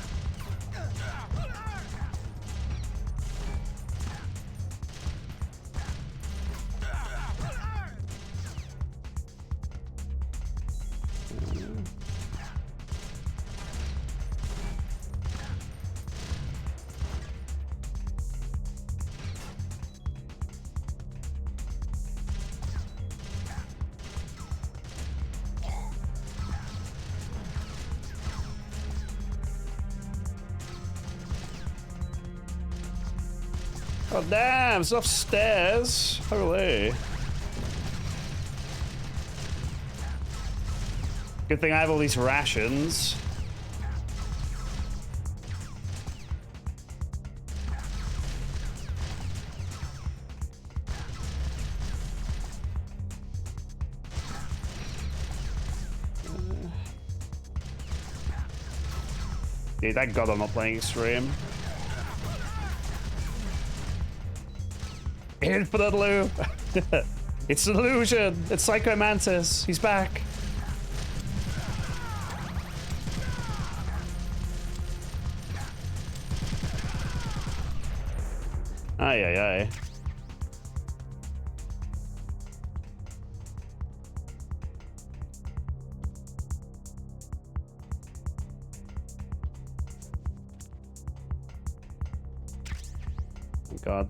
Oh damn, it's upstairs. Holy. Good thing I have all these rations. Dude, thank God I'm not playing extreme. Infinite loop. It's an illusion. It's Psycho Mantis. He's back. Ay, ay, ay. Oh, God.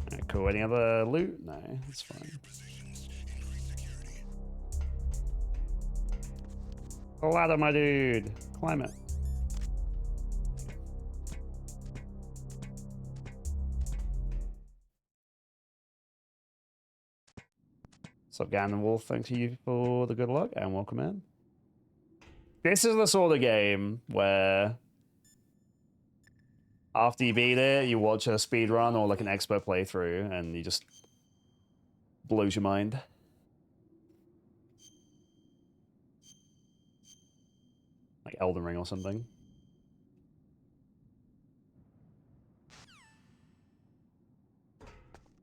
Alright, cool. Any other loot? No, that's fine. A ladder, my dude. Climb it. What's up, Gan and Wolf? Thanks to you for the good luck and welcome in. This is the sort of game where after you beat it, you watch a speed run or like an expert playthrough and you just blows your mind. Like Elden Ring or something.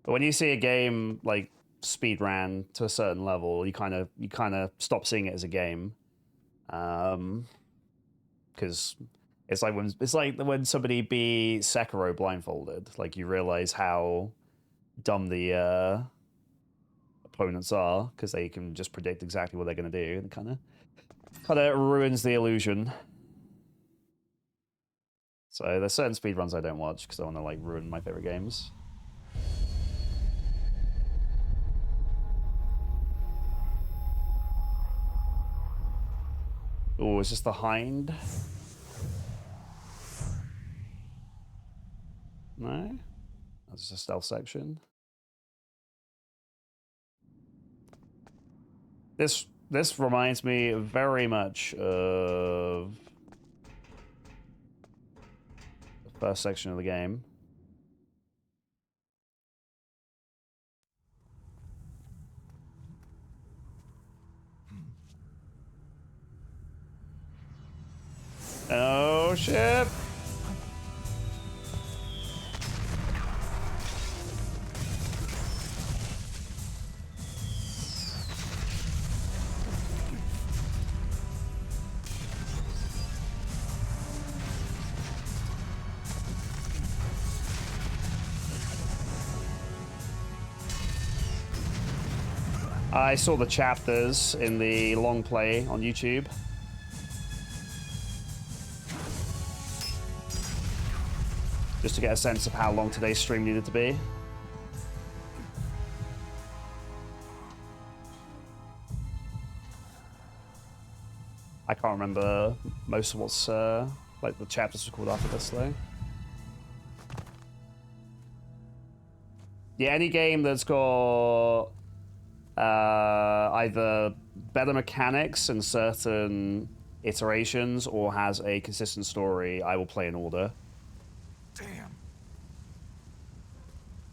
But when you see a game like speed ran to a certain level, you kind of stop seeing it as a game, because it's like when somebody beat Sekiro blindfolded, like you realize how dumb the opponents are because they can just predict exactly what they're going to do, and kind of ruins the illusion. So there's certain speedruns I don't watch because I want to like ruin my favorite games. Oh, is this the Hind? No? That's just a stealth section. This reminds me very much of the first section of the game. Oh shit! I saw the chapters in the long play on YouTube. Just to get a sense of how long today's stream needed to be. I can't remember most of what's like the chapters were called after this though. Yeah, any game that's got either better mechanics in certain iterations or has a consistent story, I will play in order. Damn.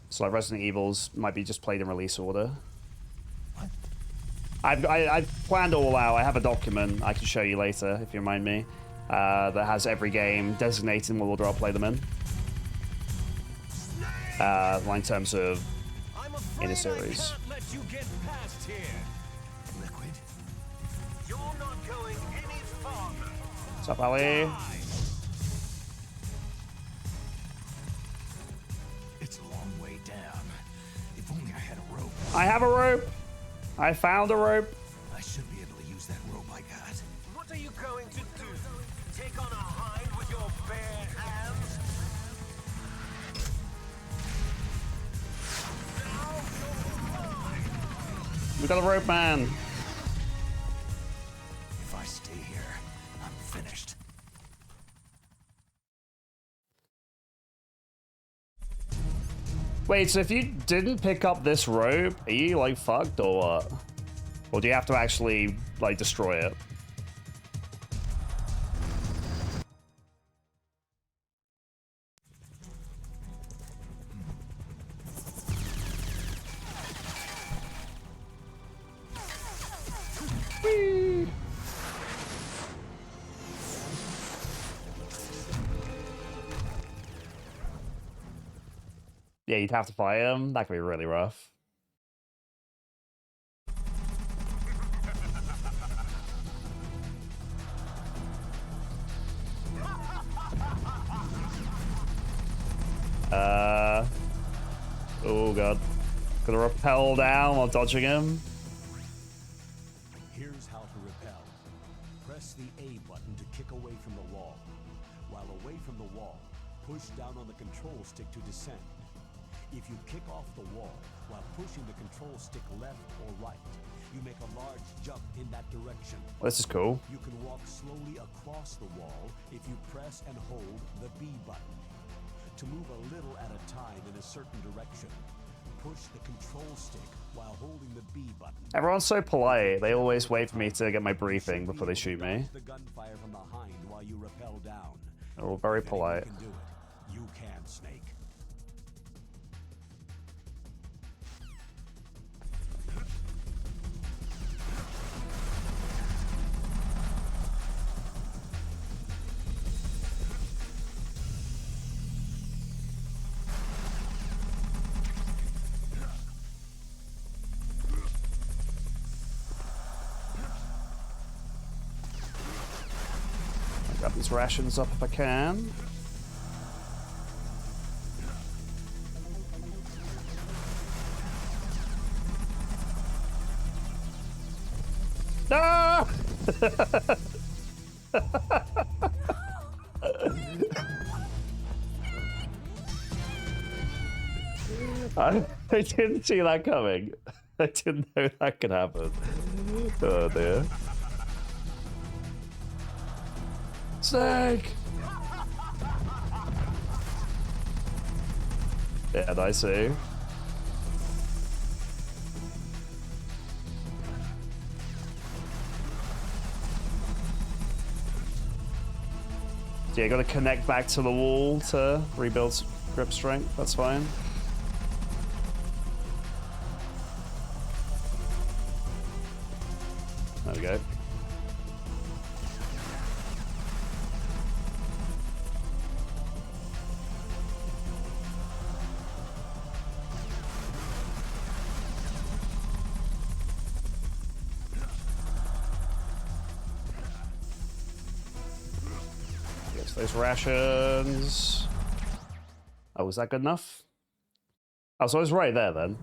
So like Resident Evils might be just played in release order. I've planned it all out. I have a document I can show you later if you remind me that has every game designated in what order I'll play them in. In terms of in a series. Let you get past here. Liquid. You're not going any farther. What's up, Ali? It's a long way down. If only I had a rope. I have a rope. I found a rope. I should be able to use that rope I got. What are you going to do? Take on a hind with your bare hands? We got a rope, man. If I stay here, I'm finished. Wait, so if you didn't pick up this rope, are you like fucked or what? Or do you have to actually like destroy it? Whee! Yeah, you'd have to fight him. That could be really rough. Oh god. Gonna rappel down while dodging him. Here's how to repel. Press the A button to kick away from the wall. While away from the wall, push down on the control stick to descend. If you kick off the wall while pushing the control stick left or right, you make a large jump in that direction. Well, this is cool. You can walk slowly across the wall if you press and hold the B button. To move a little at a time in a certain direction, push the control stick while holding the B button. Everyone's so polite. They always wait for me to get my briefing before they shoot me. The gunfire from behind while you rappel down. They're all very If anyone polite. can do it, you can, Snake. these rations up if I can. No! I didn't see that coming. I didn't know that could happen. Oh dear. Snake! Yeah, I see. So yeah, gotta connect back to the wall to rebuild grip strength. That's fine. There we go. Yes, those rations. Oh, was that good enough? Oh, so I was right there then.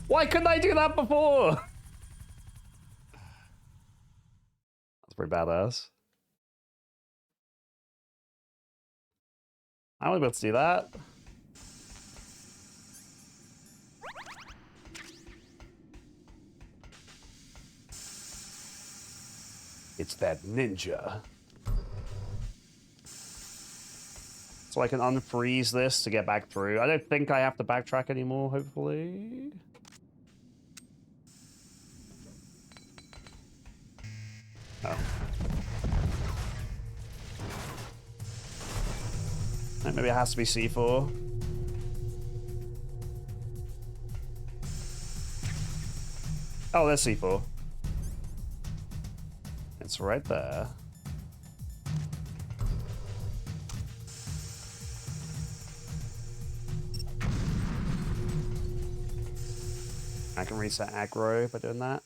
Why couldn't I do that before? That's pretty badass. I was able to do that. It's that ninja. So I can unfreeze this to get back through. I don't think I have to backtrack anymore, hopefully. Oh. Maybe it has to be C4. Oh, there's C4. It's right there. I can reset aggro by doing that.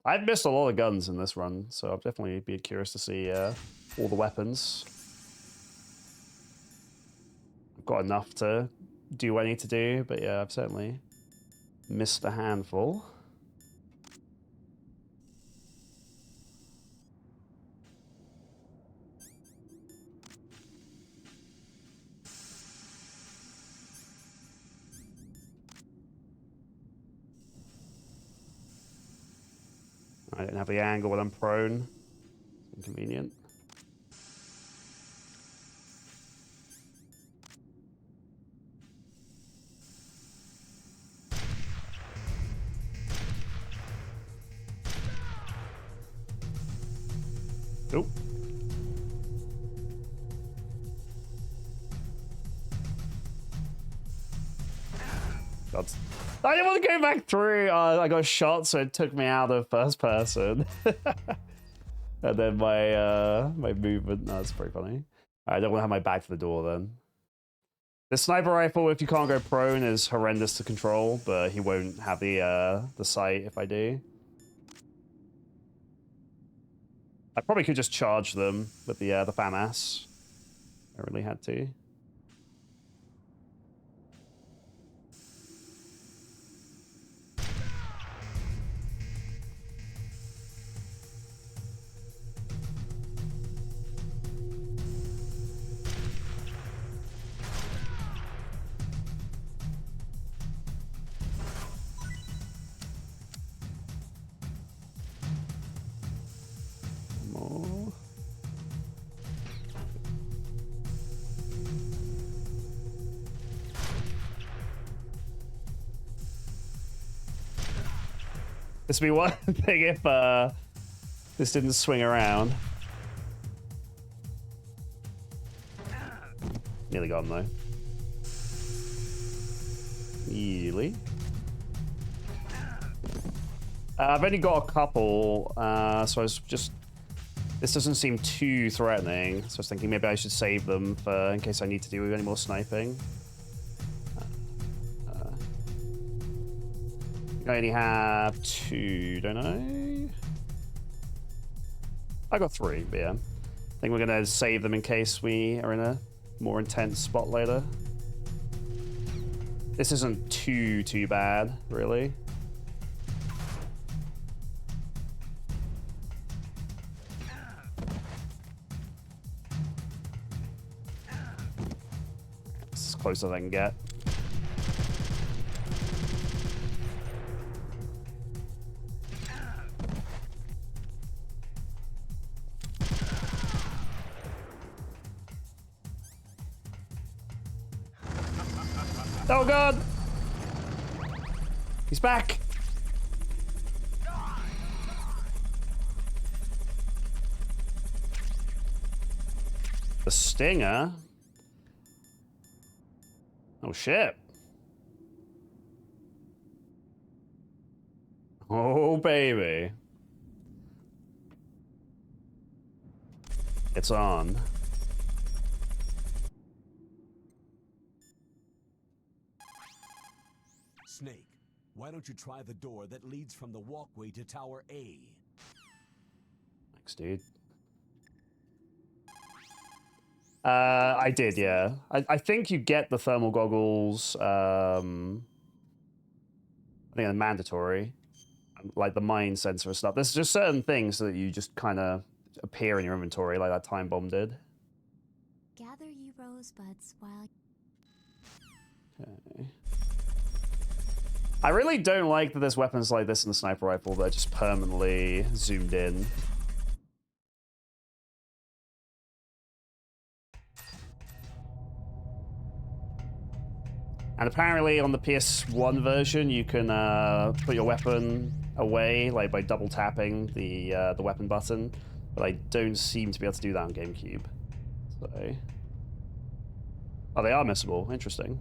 I've missed a lot of guns in this run, so I'll definitely be curious to see all the weapons. I've got enough to do what I need to do, but yeah, I've certainly missed a handful. I didn't have the angle when I'm prone. It's inconvenient. Nope. That's... I didn't want to go back through. I got shot, so it took me out of first person. And then my movement. No, that's pretty funny. I don't want to have my back to the door then. The sniper rifle, if you can't go prone, is horrendous to control, but he won't have the sight if I do. I probably could just charge them with the FAMAS. I really had to. More. This would be one thing if this didn't swing around. Nearly got him though. Easily. I've only got a couple, so I was just This doesn't seem too threatening, so I was thinking maybe I should save them for in case I need to do any more sniping. I only have 2, don't I? I got 3, but yeah. I think we're gonna save them in case we are in a more intense spot later. This isn't too bad, really. It's as close as I can get. Oh god! He's back! The stinger? Oh shit. Oh baby. It's on. Snake, why don't you try the door that leads from the walkway to Tower A? Thanks, dude. I did, yeah. I think you get the thermal goggles, I think they're mandatory. Like the mine sensor and stuff. There's just certain things that you just kind of appear in your inventory, like that time bomb did. Gather you rosebuds while... Okay. I really don't like that there's weapons like this in the sniper rifle that are just permanently zoomed in. And apparently on the PS1 version, you can put your weapon away, like by double tapping the weapon button, but I don't seem to be able to do that on GameCube. So, oh, they are missable. Interesting.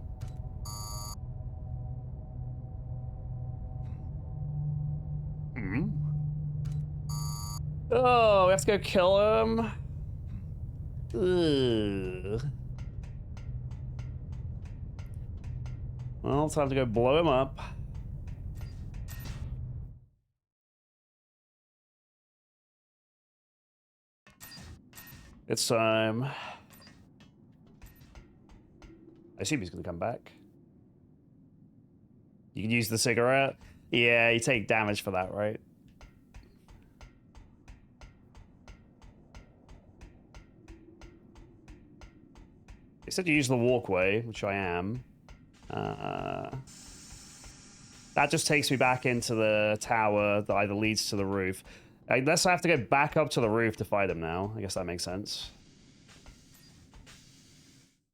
Hmm. Oh, we have to go kill him. Ugh. Well, time to go blow him up. It's time. I assume he's gonna come back. You can use the cigarette. Yeah, you take damage for that, right? It said you use the walkway, which I am. That just takes me back into the tower that either leads to the roof. Unless I have to go back up to the roof to fight him now. I guess that makes sense.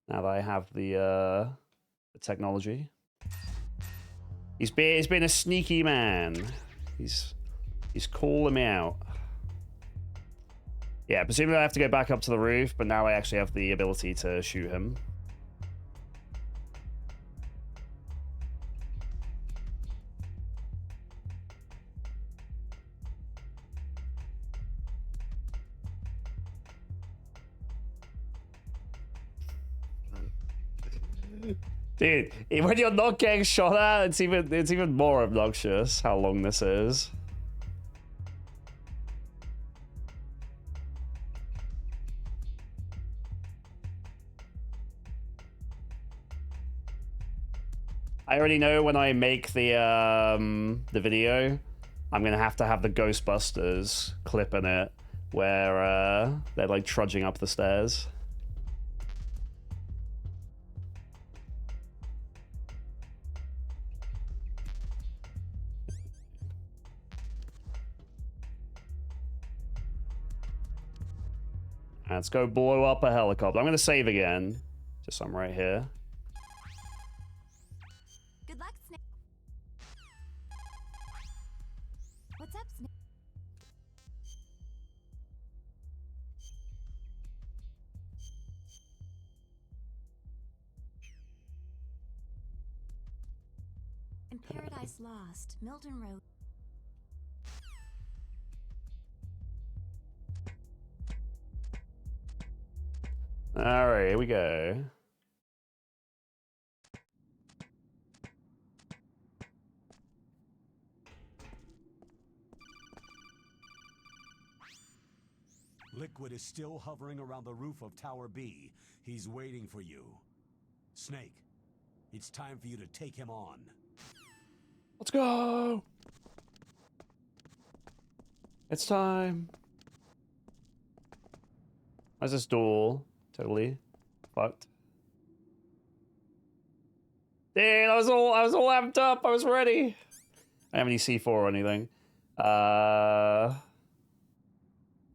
Now that I have the technology. He's been a sneaky man. He's calling me out. Yeah, presumably I have to go back up to the roof, but now I actually have the ability to shoot him. Dude, when you're not getting shot at, it's even more obnoxious how long this is. I already know when I make the video, I'm gonna have to have the Ghostbusters clip in it where they're like trudging up the stairs. Let's go blow up a helicopter. I'm gonna save again, just so I'm right here. Good luck, Snake. What's up, Snake? In Paradise Lost, Milton wrote... Alright, here we go. Liquid is still hovering around the roof of Tower B. He's waiting for you. Snake, it's time for you to take him on. Let's go! It's time. Why's this door totally fucked? Dude, I was all amped up. I was ready. I don't have any C4 or anything. They're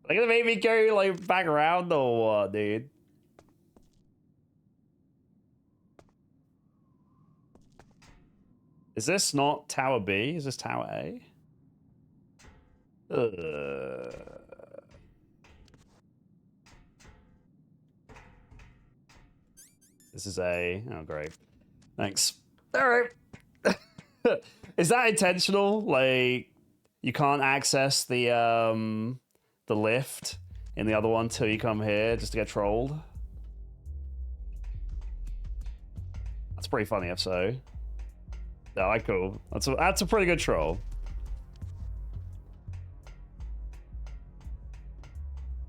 gonna make me go like back around or what, dude? Is this not Tower B? Is this Tower A? This is A. Oh, great. Thanks. All right. Is that intentional? Like, you can't access the lift in the other one till you come here just to get trolled? That's pretty funny if so. No, I cool. That's a pretty good troll.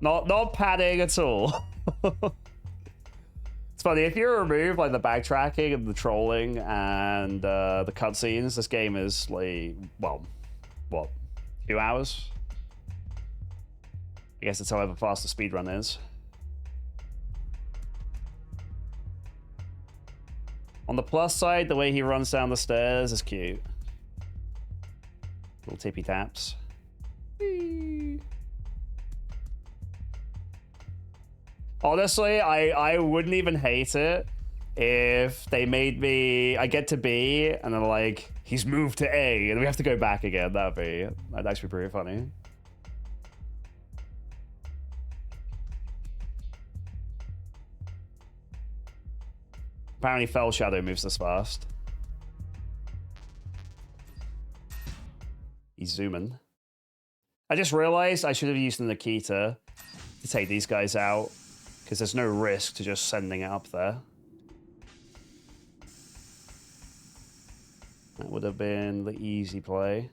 Not padding at all. It's funny, if you remove like the backtracking and the trolling and the cutscenes, this game is like, well, what, 2 hours? I guess it's however fast the speedrun is. On the plus side, the way he runs down the stairs is cute. Little tippy taps. Whee. Honestly, I wouldn't even hate it if they made me, I get to B and then like, he's moved to A and we have to go back again. That'd actually be pretty funny. Apparently Fell Shadow moves this fast. He's zooming. I just realized I should have used the Nikita to take these guys out, because there's no risk to just sending it up there. That would have been the easy play.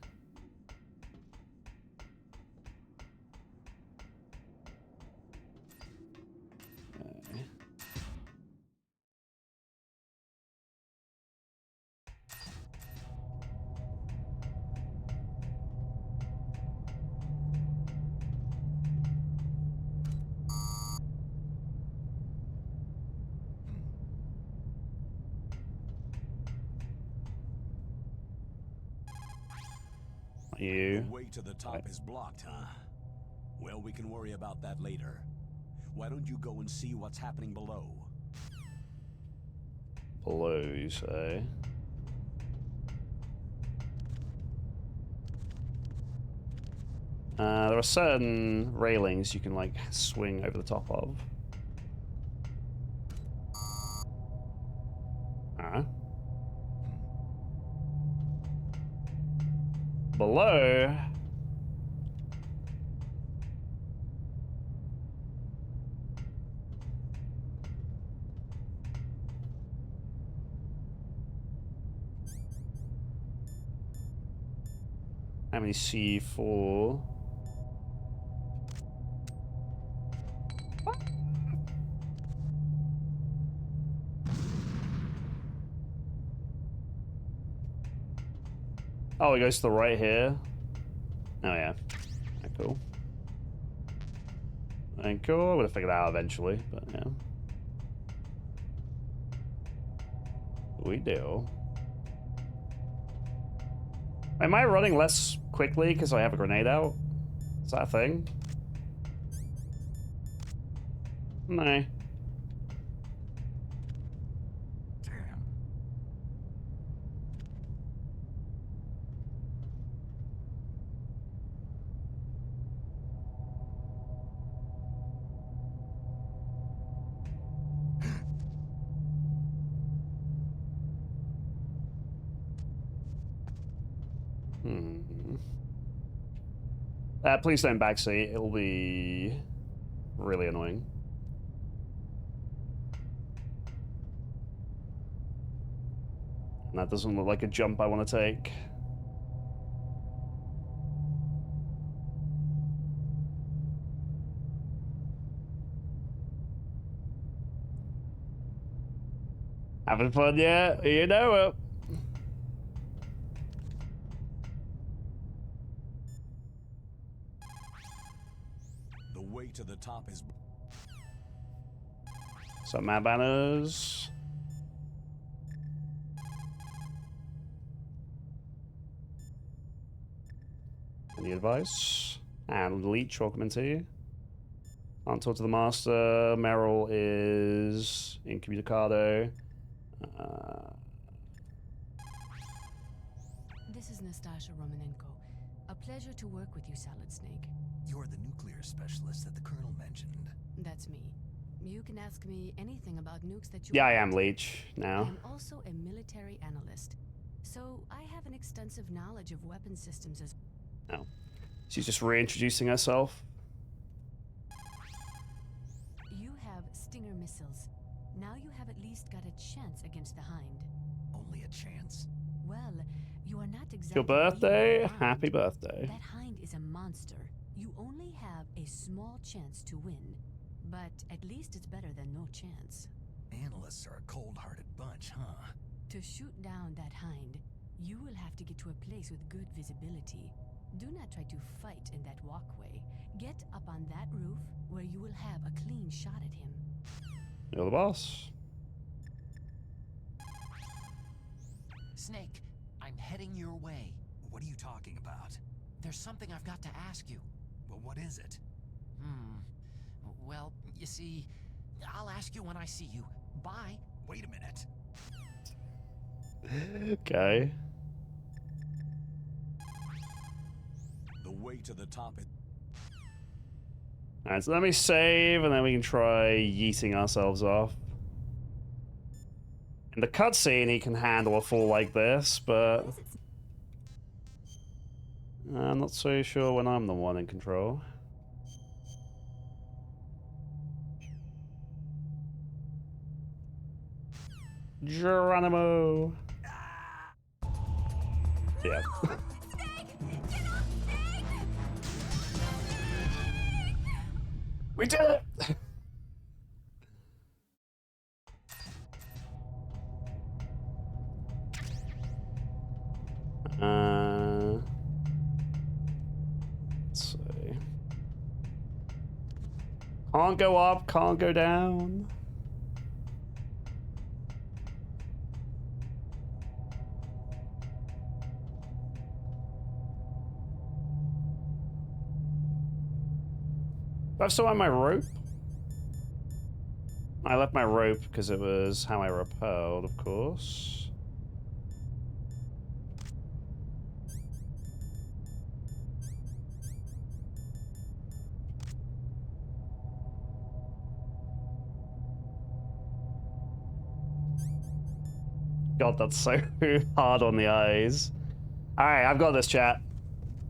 Okay. You. The way to the top is blocked, huh? Well, we can worry about that later. Why don't you go and see what's happening below? Below, you say? There are certain railings you can like swing over the top of. Below. How many C4? Oh, it goes to the right here. Oh yeah. Right, cool. Right, cool. I would have figured that out eventually, but yeah. We do. Am I running less quickly because I have a grenade out? Is that a thing? No. Please don't backseat. It'll be really annoying. That doesn't look like a jump I want to take. Having fun yet? You know it. The way to the top is... Some mad banners. Any advice? And Leech, welcome into you. Can't talk to the master. Meryl is incommunicado. This is Nastasha Romanenko. A pleasure to work with you, Salad Snake. You're the nuclear specialist that the Colonel mentioned. That's me. You can ask me anything about nukes that you Yeah, I want. am Leech now. I'm also a military analyst, so I have an extensive knowledge of weapon systems as Oh. She's just reintroducing herself. You have Stinger missiles. Now you have at least got a chance against the Hind. Only a chance? Well, you are not exactly... Your birthday? beating the Hind. Happy birthday. That Hind is a monster. You only have a small chance to win. But at least it's better than no chance. Analysts are a cold-hearted bunch, huh? To shoot down that Hind, you will have to get to a place with good visibility. Do not try to fight in that walkway. Get up on that roof where you will have a clean shot at him. You're the boss. Snake, I'm heading your way. What are you talking about? There's something I've got to ask you. Well, what is it? Well, you see, I'll ask you when I see you. Bye. Wait a minute. Okay. The way to the top is... Alright, so let me save, and then we can try yeeting ourselves off. In the cutscene, he can handle a fall like this, but... I'm not so sure when I'm the one in control. Geronimo! Yeah. We did it! Let's see. Can't go up, can't go down. Do I still have my rope? I left my rope because it was how I repelled, of course. God, that's so hard on the eyes. Alright, I've got this, chat.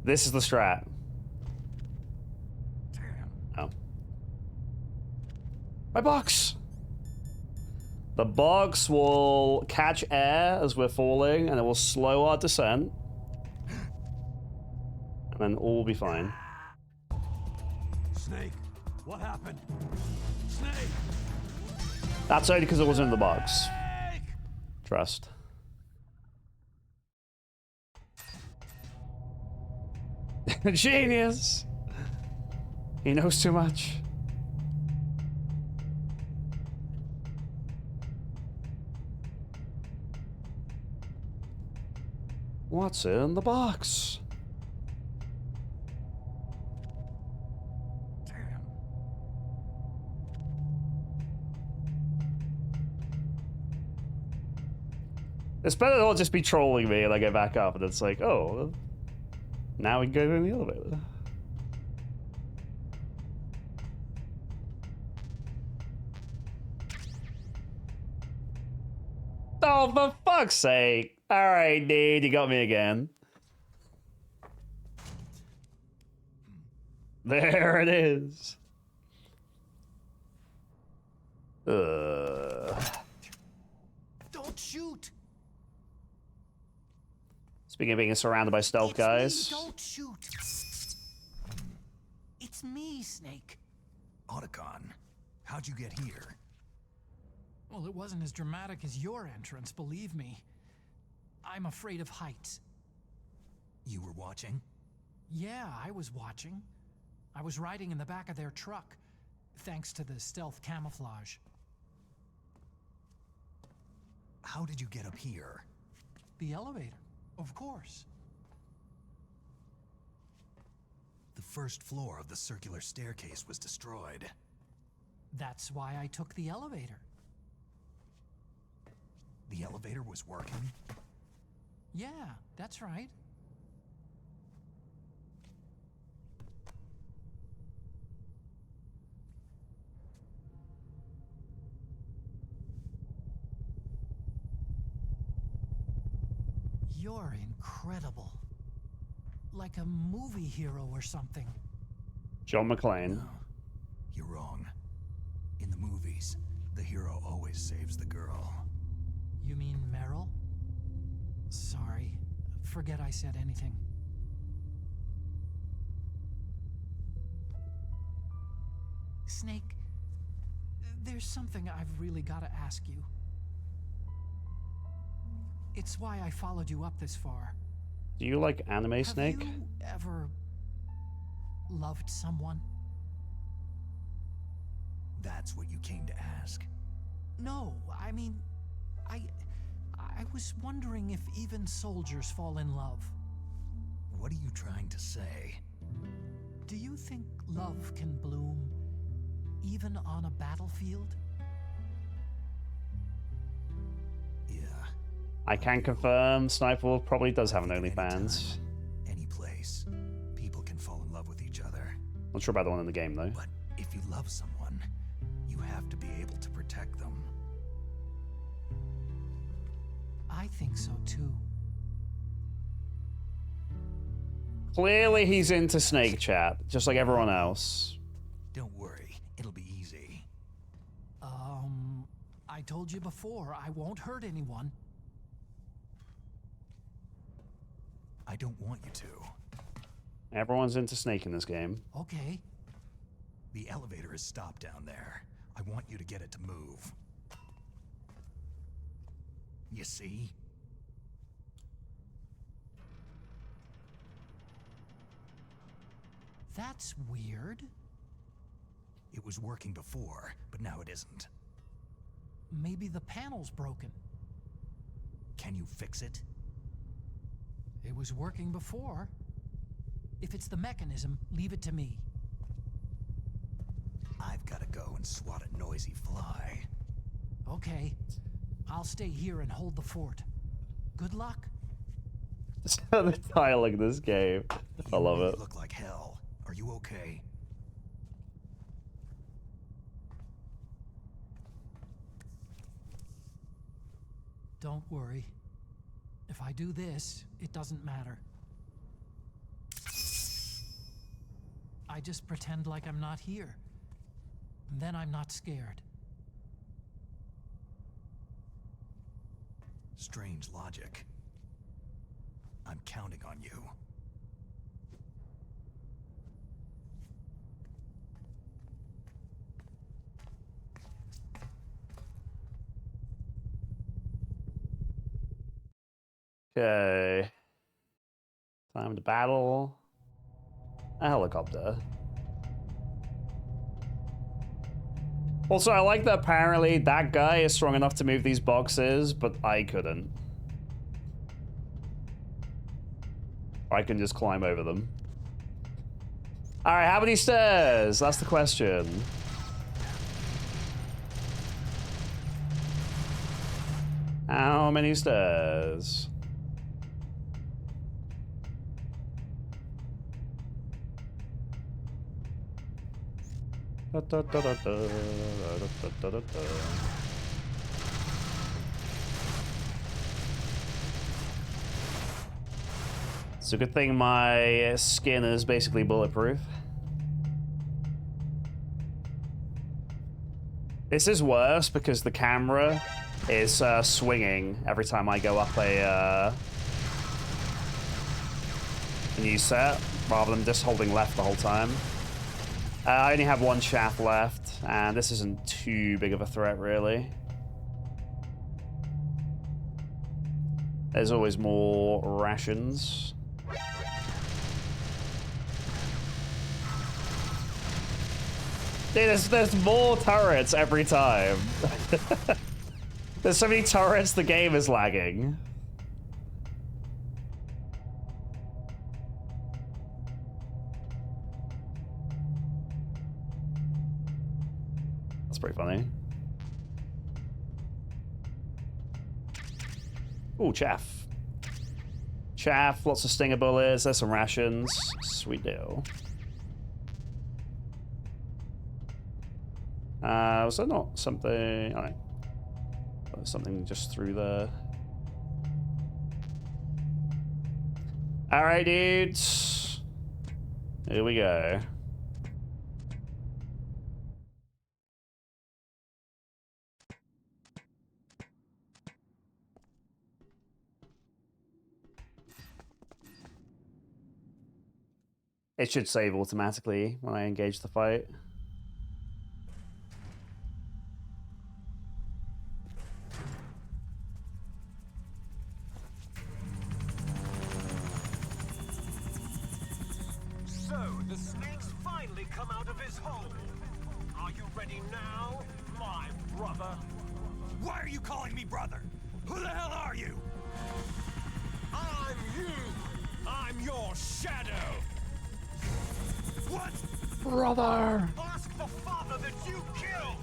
This is the strat. Oh. My box! The box will catch air as we're falling, and it will slow our descent. And then all will be fine. Snake, what happened? Snake! That's only because it wasn't in the box. Trust. Genius! He knows too much. What's in the box? Damn. It's better they'll just be trolling me and I go back up and it's like, oh, now we can go in the elevator. Oh, for fuck's sake. Alright, dude, you got me again. There it is. Don't shoot! Speaking of being surrounded by stealth guys. Me. Don't shoot. It's me, Snake. Otacon, how'd you get here? Well, it wasn't as dramatic as your entrance, believe me. I'm afraid of heights. You were watching? Yeah, I was watching. I was riding in the back of their truck, thanks to the stealth camouflage. How did you get up here? The elevator, of course. The first floor of the circular staircase was destroyed. That's why I took the elevator. The elevator was working? Yeah, that's right. You're incredible. Like a movie hero or something. John McClane. No, you're wrong. In the movies, the hero always saves the girl. You mean Meryl? Sorry. Forget I said anything. Snake, there's something I've really got to ask you. It's why I followed you up this far. Do you like anime, Snake? Have you ever loved someone? That's what you came to ask? No, I mean, I was wondering if even soldiers fall in love. What are you trying to say? Do you think love can bloom even on a battlefield? Yeah. I can confirm Sniper Wolf probably does have an OnlyFans. Any place. People can fall in love with each other. Not sure about the one in the game, though. But if you love someone, you have to be able to protect them. I think so, too. Clearly he's into Snake Chat, just like everyone else. Don't worry, it'll be easy. I told you before, I won't hurt anyone. I don't want you to. Everyone's into Snake in this game. Okay. The elevator is stopped down there. I want you to get it to move. You see? That's weird. It was working before, but now it isn't. Maybe the panel's broken. Can you fix it? It was working before. If it's the mechanism, leave it to me. I've got to go and swat a noisy fly. Okay. I'll stay here and hold the fort. Good luck. The dialogue of this game. I love You it. look like hell. Are you okay? Don't worry. If I do this, it doesn't matter. I just pretend like I'm not here. And then I'm not scared. Strange logic. I'm counting on you. Okay. Time to battle a helicopter. Also, I like that apparently that guy is strong enough to move these boxes, but I couldn't. I can just climb over them. Alright, how many stairs? That's the question. How many stairs? Da, da, da, da, da, da, da, da, da. It's a good thing my skin is basically bulletproof. This is worse because the camera is swinging every time I go up a new set rather than just holding left the whole time. I only have one shaft left, and this isn't too big of a threat, really. There's always more rations. Dude, there's more turrets every time. There's so many turrets, the game is lagging. That's pretty funny. Ooh, chaff. Chaff, lots of stinger bullets, there's some rations. Sweet deal. Was there not something... Alright. Something just through there. Alright, dudes. Here we go. It should save automatically when I engage the fight. So, the snake's finally come out of his hole. Are you ready now, my brother? Why are you calling me brother? Who the hell are you? I'm you! I'm your shadow! What? Brother! Ask the father that you killed!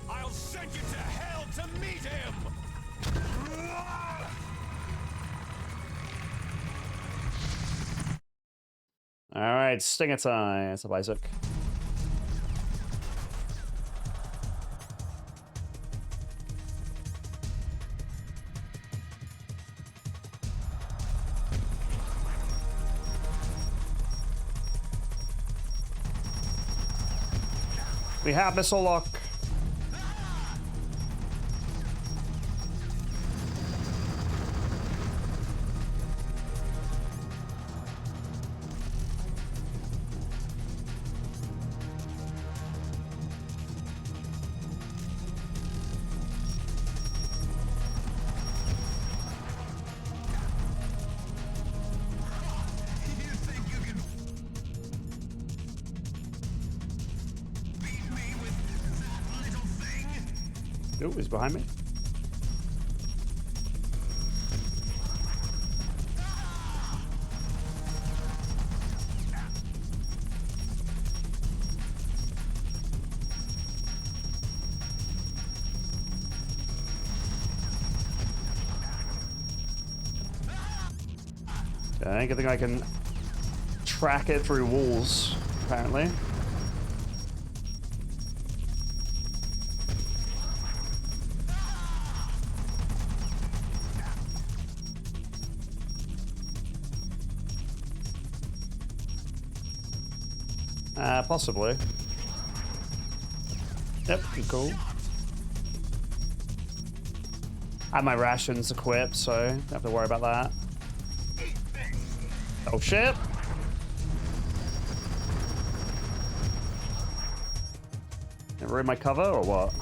I'll send you to hell to meet him! Alright, stinger time. What's up, Isaac? We have missile lock. Oh, he's behind me. Okay, good thing I can track it through walls, apparently. Possibly. Yep, cool. I have my rations equipped, so don't have to worry about that. Oh shit! Ruin my cover or what?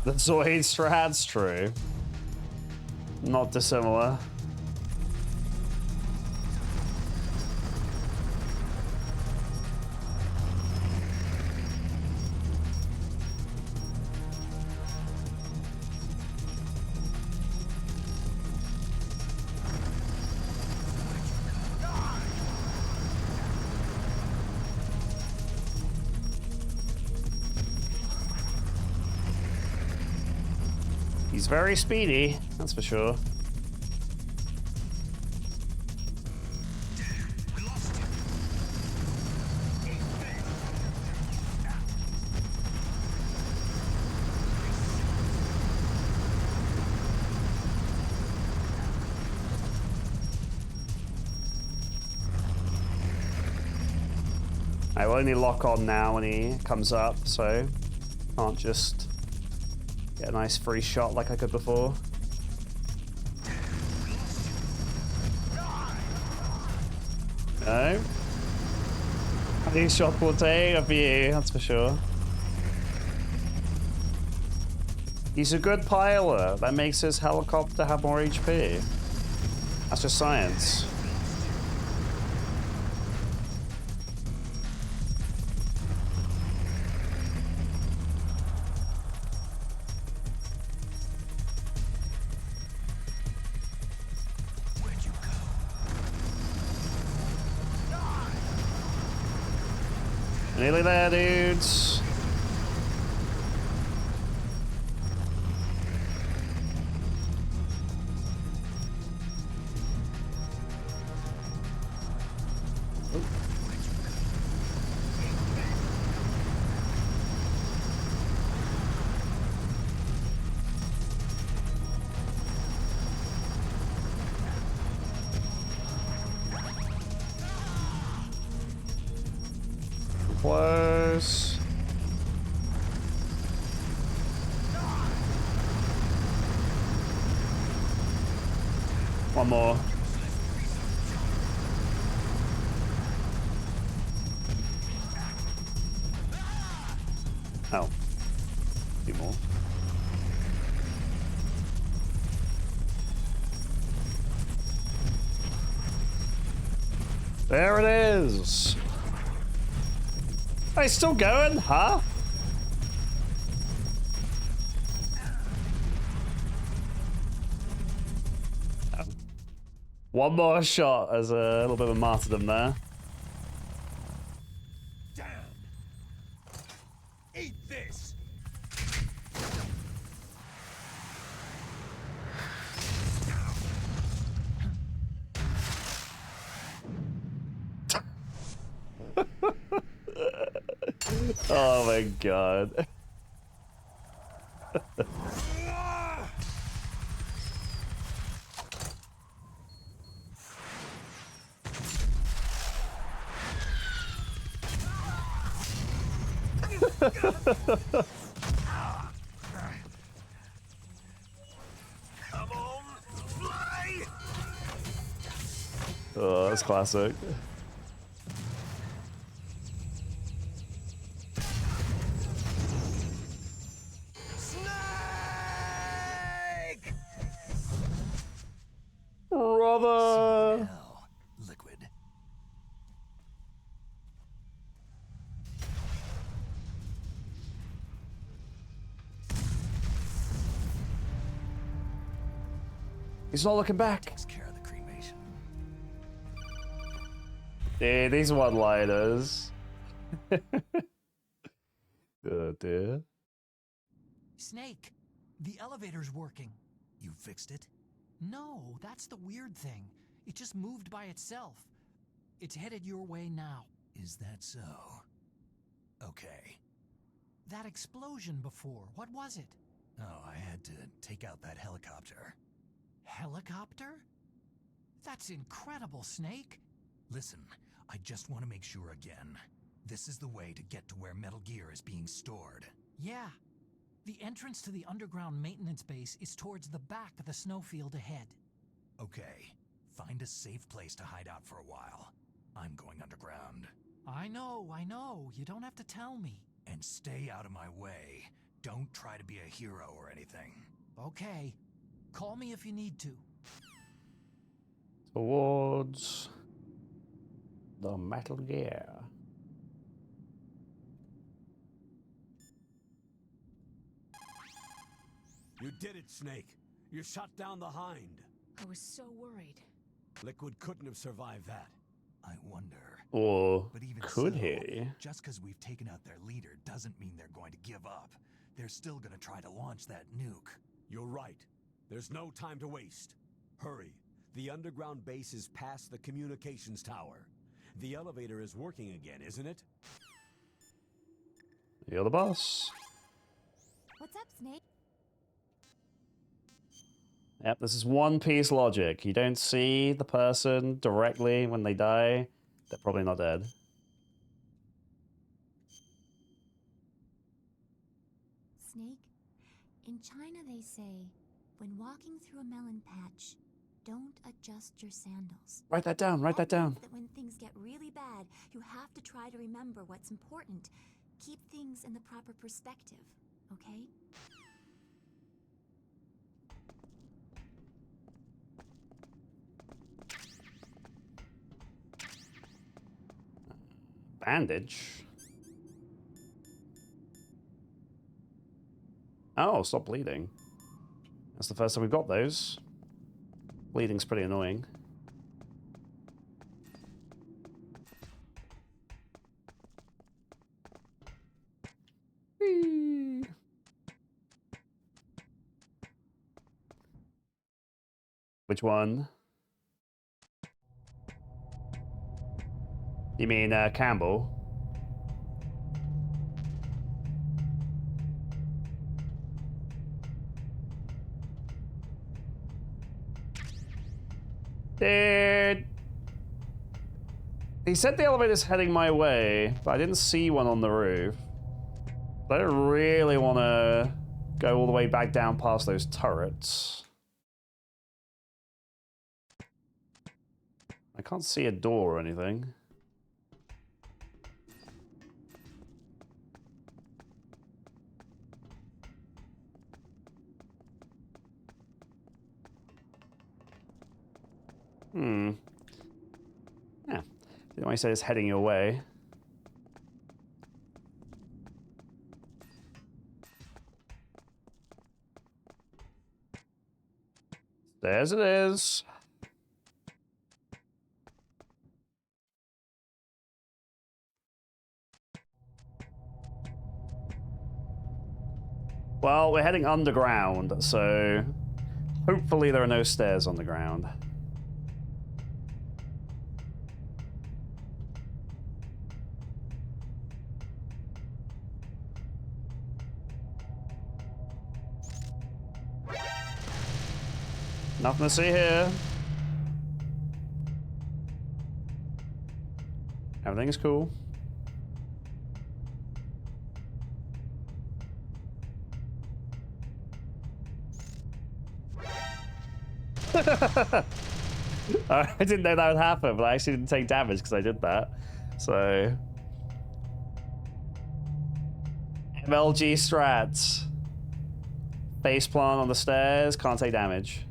The Zoid strat's true. Not dissimilar. He's very speedy, that's for sure. I will only lock on now when he comes up, so Can't just get a nice free shot like I could before. No. These shots will take for you, that's for sure. He's a good pilot. That makes his helicopter have more HP. That's just science. Where'd you go? Nearly there, dudes. Close. One more. Oh. Two more. There it is. Oh, he's still going, huh? Oh. One more shot as a little bit of a martyrdom there. Damn! Eat this! Oh my god. Come on, fly! Oh, that's classic. Snake! Brother! Hell, Liquid. He's not looking back. Takes care of the cremation. Dude, these one-liners. Oh dear. Snake, the elevator's working. You fixed it? No, that's the weird thing. It just moved by itself. It's headed your way now. Is that so? Okay. That explosion before, what was it? Oh, I had to take out that helicopter. Helicopter? That's incredible, Snake. Listen, I just want to make sure again. This is the way to get to where Metal Gear is being stored. Yeah. The entrance to the underground maintenance base is towards the back of the snowfield ahead. Okay, find a safe place to hide out for a while. I'm going underground. I know. You don't have to tell me. And stay out of my way. Don't try to be a hero or anything. Okay. Call me if you need to. Towards the Metal Gear. You did it, Snake. You shot down the Hind. I was so worried. Liquid couldn't have survived that. I wonder. Or But even could so, he? just because we've taken out their leader doesn't mean they're going to give up. They're still going to try to launch that nuke. You're right. There's no time to waste. Hurry. The underground base is past the communications tower. The elevator is working again, isn't it? You're the boss. What's up, Snake? Yep, this is One Piece logic. You don't see the person directly when they die, they're probably not dead. Snake, in China they say, when walking through a melon patch, don't adjust your sandals. Write that down, write that down. Means that when things get really bad, you have to try to remember what's important. Keep things in the proper perspective, okay? Bandage? Oh, stop bleeding. That's the first time we've got those. Bleeding's pretty annoying. Whee! Which one? You mean Campbell? Dude! He said the elevator's heading my way, but I didn't see one on the roof. I don't really want to go all the way back down past those turrets. I can't see a door or anything. Yeah. You know, I said it's heading your way. There's it is. Well, we're heading underground, so hopefully there are no stairs on the ground. Nothing to see here. Everything's cool. I didn't know that would happen, but I actually didn't take damage because I did that. So... MLG strats. Faceplant on the stairs, can't take damage.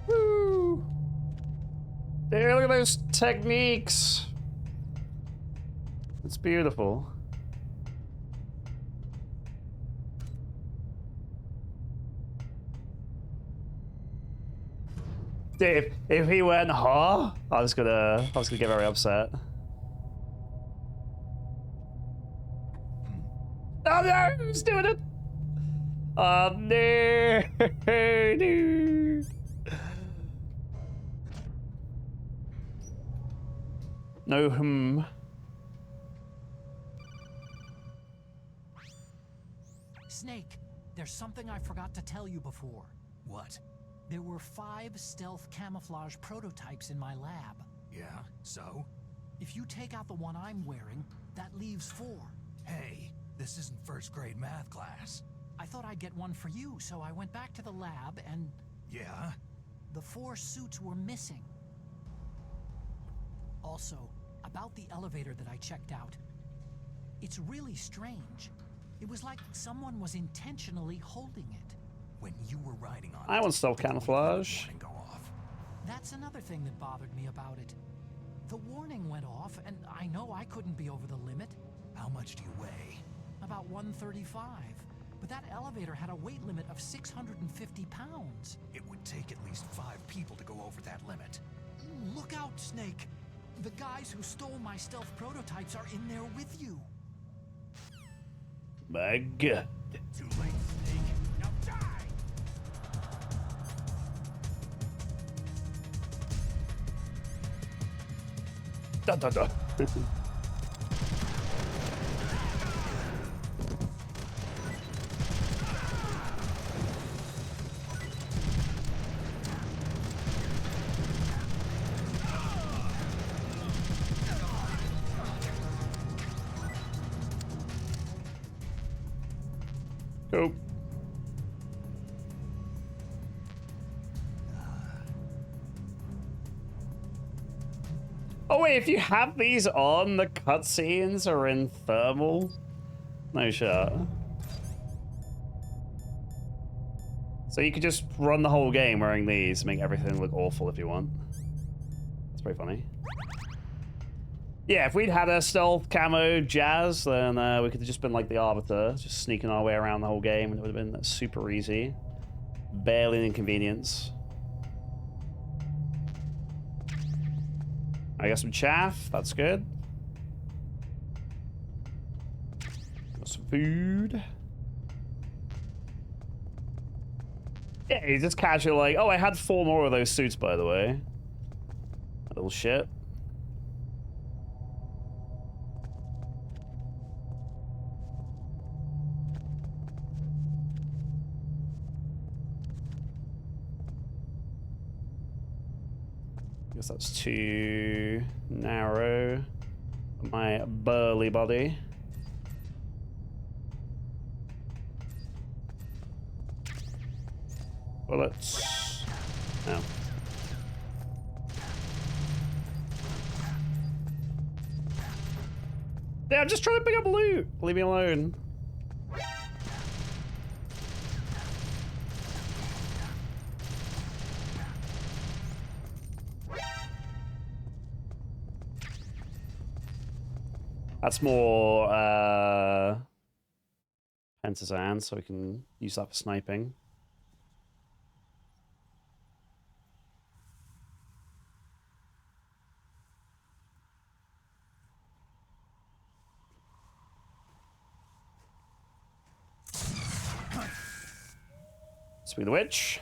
Woo! There, look at those techniques. It's beautiful. If he went, huh? I was gonna get very upset. Oh no, who's doing it? Oh no, no. No, Snake, there's something I forgot to tell you before. What? There were 5 stealth camouflage prototypes in my lab. Yeah, so? If you take out the one I'm wearing, that leaves 4. Hey, this isn't first grade math class. I thought I'd get one for you, so I went back to the lab and... Yeah? The 4 suits were missing. Also, about the elevator that I checked out. It's really strange. It was like someone was intentionally holding it. When you were riding on I want stealth camouflage. Go off. That's another thing that bothered me about it. The warning went off, and I know I couldn't be over the limit. How much do you weigh? About 135. But that elevator had a weight limit of 650 pounds. It would take at least 5 people to go over that limit. Look out, Snake. The guys who stole my stealth prototypes are in there with you. My God. Too late, Snake. Now die! Da, da, da. Cool. Oh wait, if you have these on, the cutscenes are in thermal? No shit. So you could just run the whole game wearing these, make everything look awful if you want. That's pretty funny. Yeah, if we'd had a stealth camo jazz, then we could have just been like the Arbiter, just sneaking our way around the whole game, and it would have been super easy. Barely an inconvenience. I got some chaff, that's good. Got some food. Yeah, he's just casually like, oh, I had 4 more of those suits, by the way. That little shit. Guess that's too narrow for my burly body. Bullets. No. Yeah, I'm just trying to pick up loot. Leave me alone. That's more Pentazan, so we can use that for sniping. Swing the witch.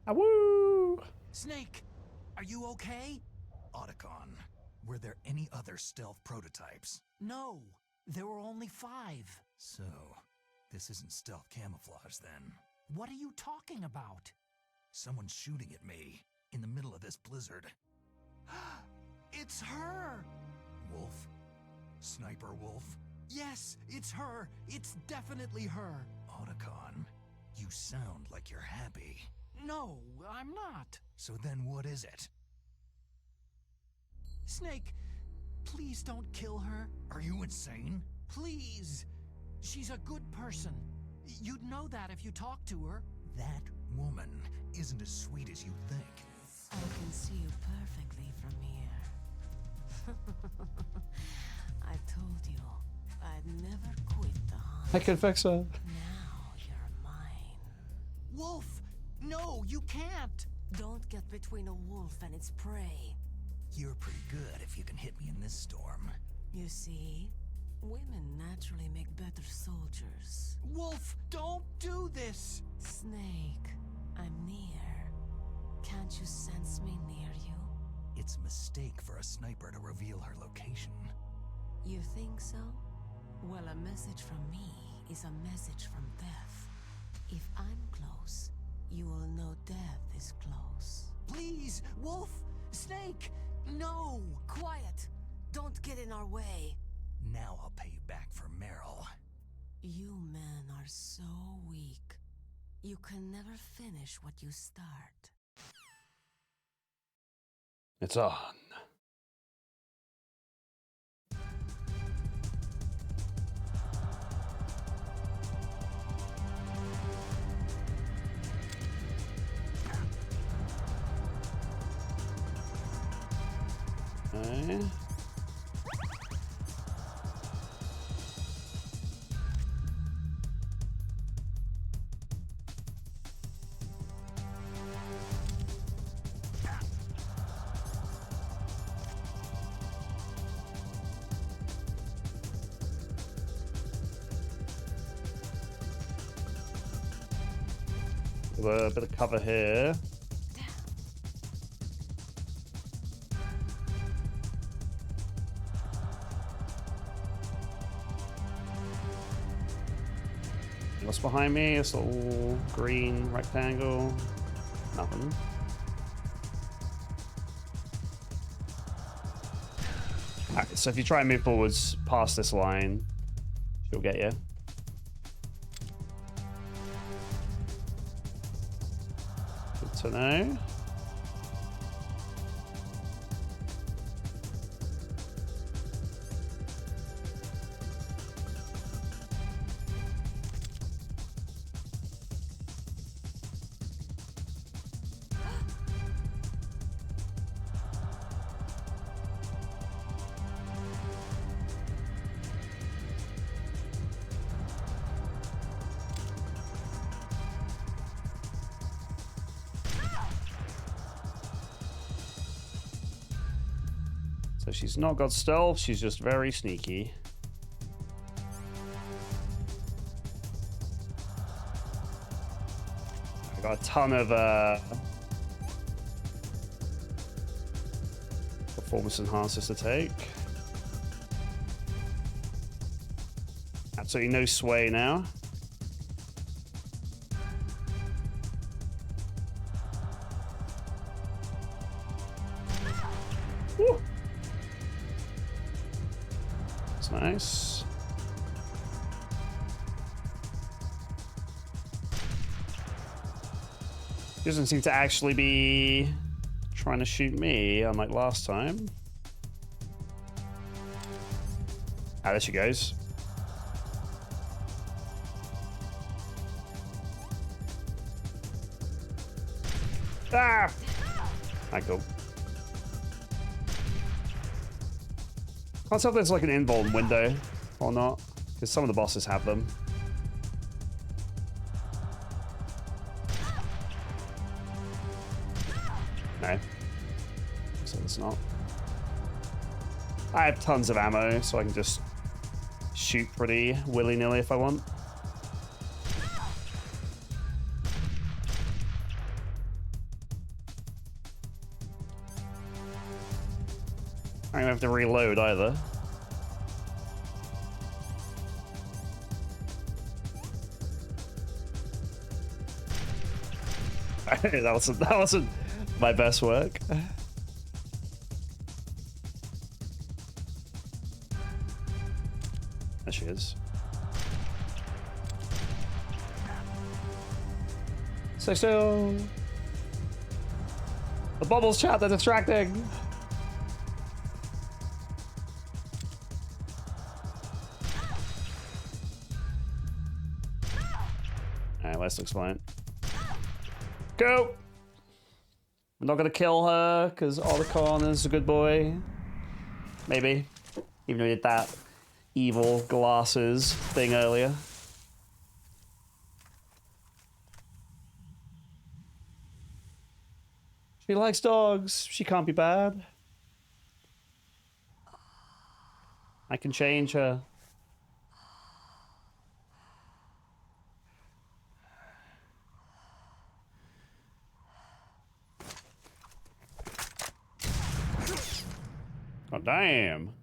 Woo! Snake, are you okay? Otacon, were there any other stealth prototypes? No, there were only 5. So, this isn't stealth camouflage then. What are you talking about? Someone's shooting at me in the middle of this blizzard. It's her! Wolf? Sniper Wolf? Yes, it's her. It's definitely her. Otacon, you sound like you're happy. No, I'm not. So then what is it? Snake, please don't kill her. Are you insane? Please. She's a good person. You'd know that if you talked to her. That woman isn't as sweet as you think. I can see you perfectly from here. I told you, I'd never quit the hunt. I can fix her. Now you're mine. Wolf! No, you can't! Don't get between a wolf and its prey. You're pretty good if you can hit me in this storm. You see, women naturally make better soldiers. Wolf, don't do this! Snake, I'm near. Can't you sense me near you? It's a mistake for a sniper to reveal her location. You think so? Well, a message from me is a message from death. If I'm close, you will know death is close. Please, Wolf! Snake! No! Quiet! Don't get in our way. Now I'll pay you back for Meryl. You men are so weak. You can never finish what you start. It's on. Okay. A bit of cover here. What's behind me? This little green rectangle. Nothing. Alright, so if you try and move forwards past this line, she'll get you. Good to know. So she's not got stealth, she's just very sneaky. I got a ton of performance enhancers to take. Absolutely no sway now. Woo. That's nice. He doesn't seem to actually be trying to shoot me, unlike last time. Ah, there she goes. Ah! Alright, cool. Can't tell if there's like an invuln window or not, because some of the bosses have them. No. So it's not. I have tons of ammo, so I can just shoot pretty willy-nilly if I want. I don't have to reload either. that wasn't my best work. There she is. So. The bubbles chat, they're distracting. Alright, West looks fine. Go! I'm not gonna kill her, because Otacon is a good boy. Maybe. Even though he did that evil glasses thing earlier. She likes dogs. She can't be bad. I can change her. Oh, damn.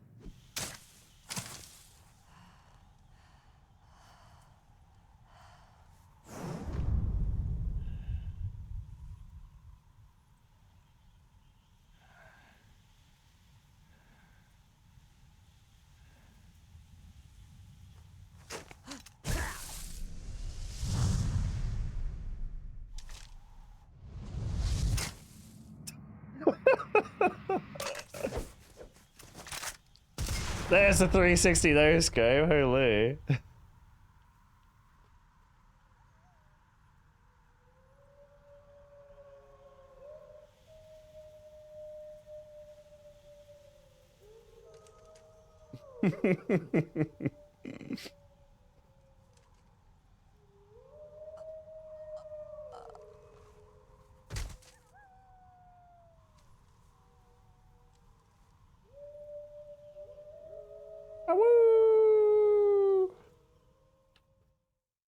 There's the 360 no scope, holy.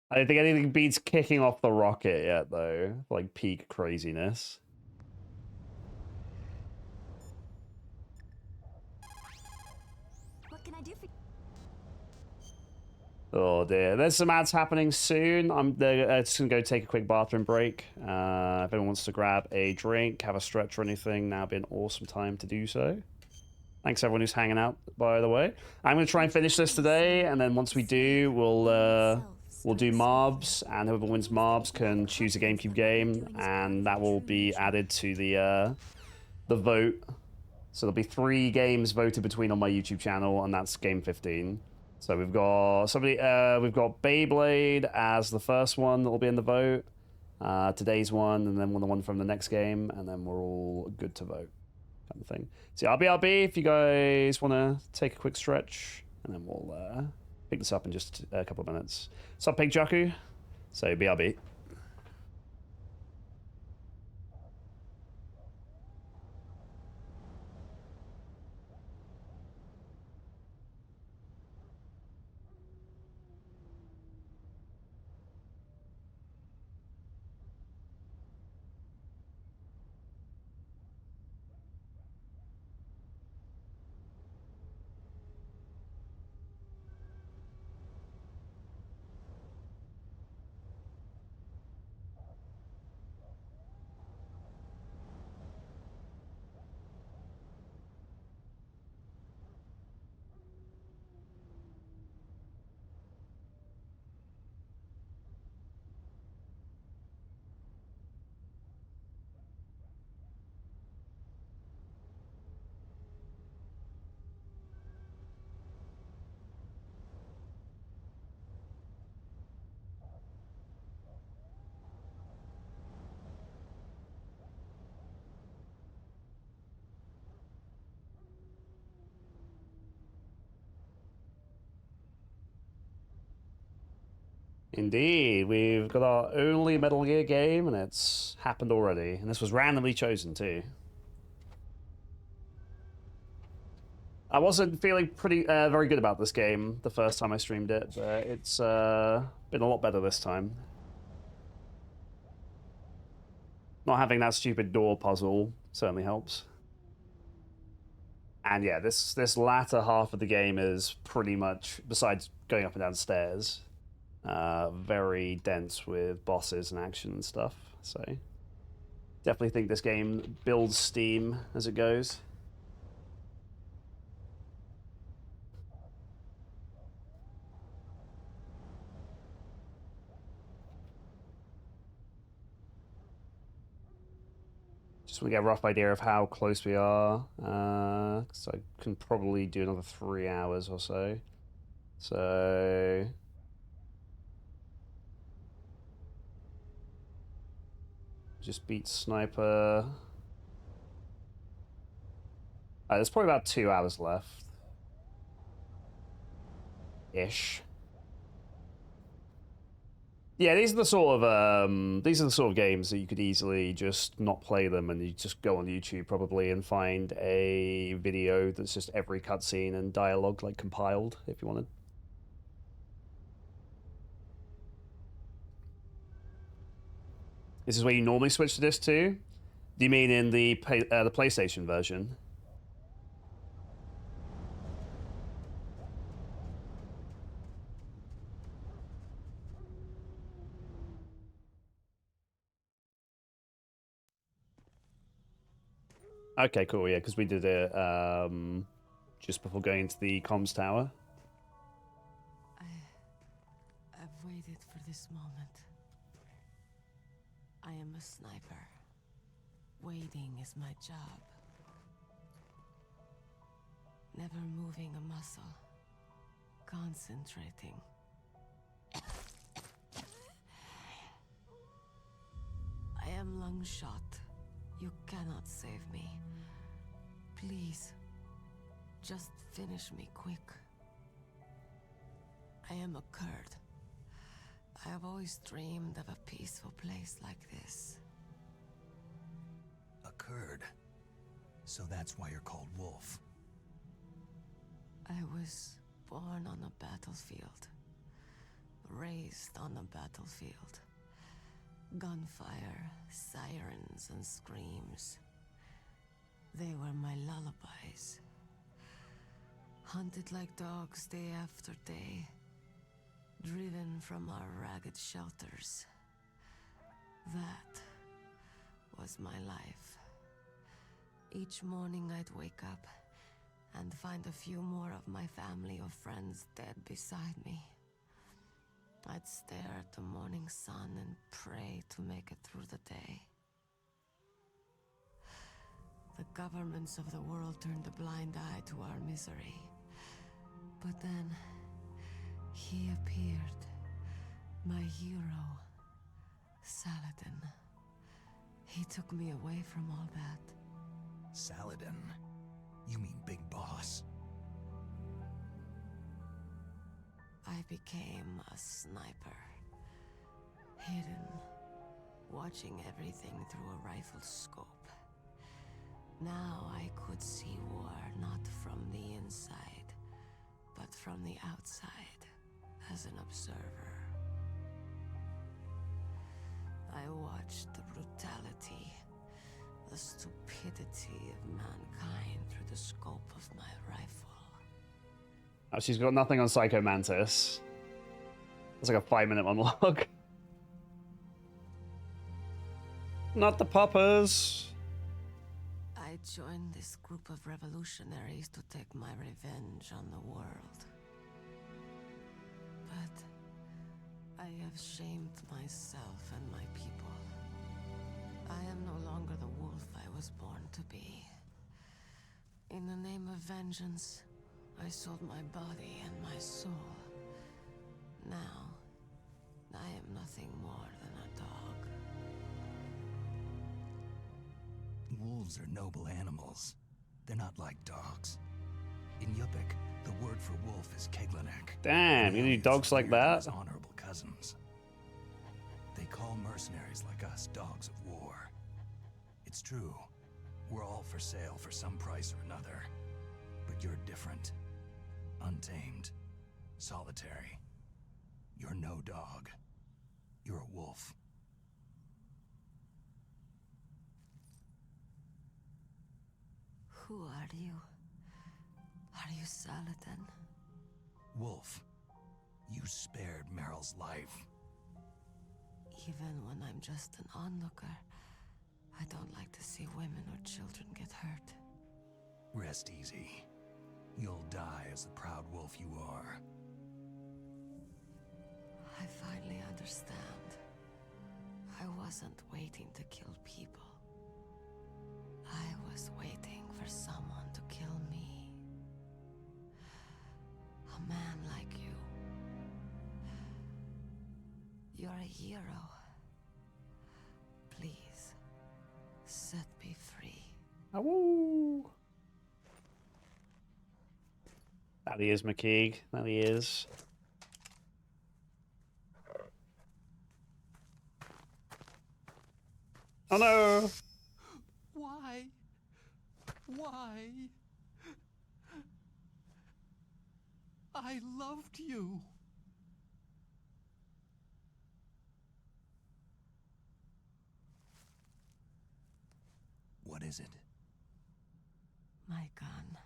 I don't think anything beats kicking off the rocket yet, though. Like peak craziness. What can I do for Oh dear. There's some ads happening soon. I'm just gonna go take a quick bathroom break. If anyone wants to grab a drink, have a stretch or anything, now would be an awesome time to do so. Thanks everyone who's hanging out, by the way. I'm gonna try and finish this today, and then once we do, we'll do mobs, and whoever wins mobs can choose a GameCube game, and that will be added to the vote. So there'll be 3 games voted between on my YouTube channel, and that's game 15. So we've got we've got Beyblade as the first one that will be in the vote, today's one, and then the one from the next game, and then we're all good to vote, kind of thing. So RB, if you guys want to take a quick stretch, and then we'll pick this up in just a couple of minutes. Sup, Pig Jaku? So BRB. Indeed, we've got our only Metal Gear game, and it's happened already. And this was randomly chosen, too. I wasn't feeling very good about this game the first time I streamed it, but it's been a lot better this time. Not having that stupid door puzzle certainly helps. And yeah, this latter half of the game is pretty much, besides going up and down stairs, very dense with bosses and action and stuff. So definitely think this game builds steam as it goes. Just want to get a rough idea of how close we are. So I can probably do another 3 hours or so. So just beat Sniper. There's probably about 2 hours left. Ish. Yeah, these are the sort of games that you could easily just not play them, and you just go on YouTube probably and find a video that's just every cutscene and dialogue like compiled if you wanted. This is where you normally switch to this too? Do you mean in the PlayStation version? Okay, cool. Yeah, because we did it just before going into the comms tower. I've waited for this moment. I am a sniper. Waiting is my job. Never moving a muscle. Concentrating. I am Lungshot. You cannot save me. Please, just finish me quick. I am a Kurd. I have always dreamed of a peaceful place like this. A Kurd? So that's why you're called Wolf. I was born on a battlefield. Raised on a battlefield. Gunfire, sirens, and screams. They were my lullabies. Hunted like dogs day after day. driven from our ragged shelters. That was my life. Each morning I'd wake up and find a few more of my family or friends dead beside me. I'd stare at the morning sun and pray to make it through the day. The governments of the world turned a blind eye to our misery. But then, he appeared. My hero, Saladin. He took me away from all that. Saladin? You mean Big Boss? I became a sniper. Hidden, watching everything through a rifle's scope. Now I could see war not from the inside, but from the outside, as an observer. I watched the brutality, the stupidity of mankind through the scope of my rifle. Oh, she's got nothing on Psycho Mantis. It's like a 5-minute monologue. Not the poppers. I joined this group of revolutionaries to take my revenge on the world. But I have shamed myself and my people. I am no longer the wolf I was born to be. In the name of vengeance, I sold my body and my soul. Now, I am nothing more than a dog. Wolves are noble animals. They're not like dogs. In Yupik, the word for wolf is Keglanek. Damn, you need dogs like that? Honorable cousins. They call mercenaries like us dogs of war. It's true. We're all for sale for some price or another. But you're different. Untamed. Solitary. You're no dog. You're a wolf. Who are you? Are you Saladin? Wolf, you spared Meryl's life. Even when I'm just an onlooker, I don't like to see women or children get hurt. Rest easy. You'll die as the proud wolf you are. I finally understand. I wasn't waiting to kill people. I was waiting for someone to kill me. A man like you. You're a hero. Please, set me free. Awoo. That he is, McKeeg. That he is. Oh no! Why? Why? I loved you. What is it? My gun.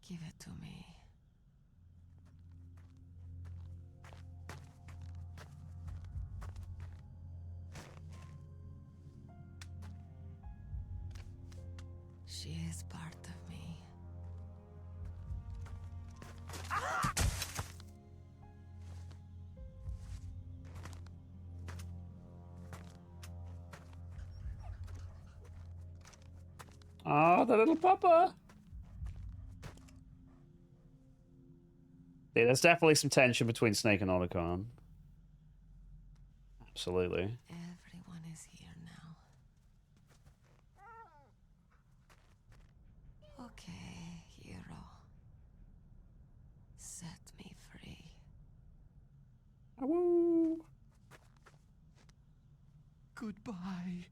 Give it to me. She is part of me. Oh, the little pupper. Yeah, there's definitely some tension between Snake and Otacon. Absolutely. Everyone is here now. Okay, hero. Set me free. Awoo. Goodbye.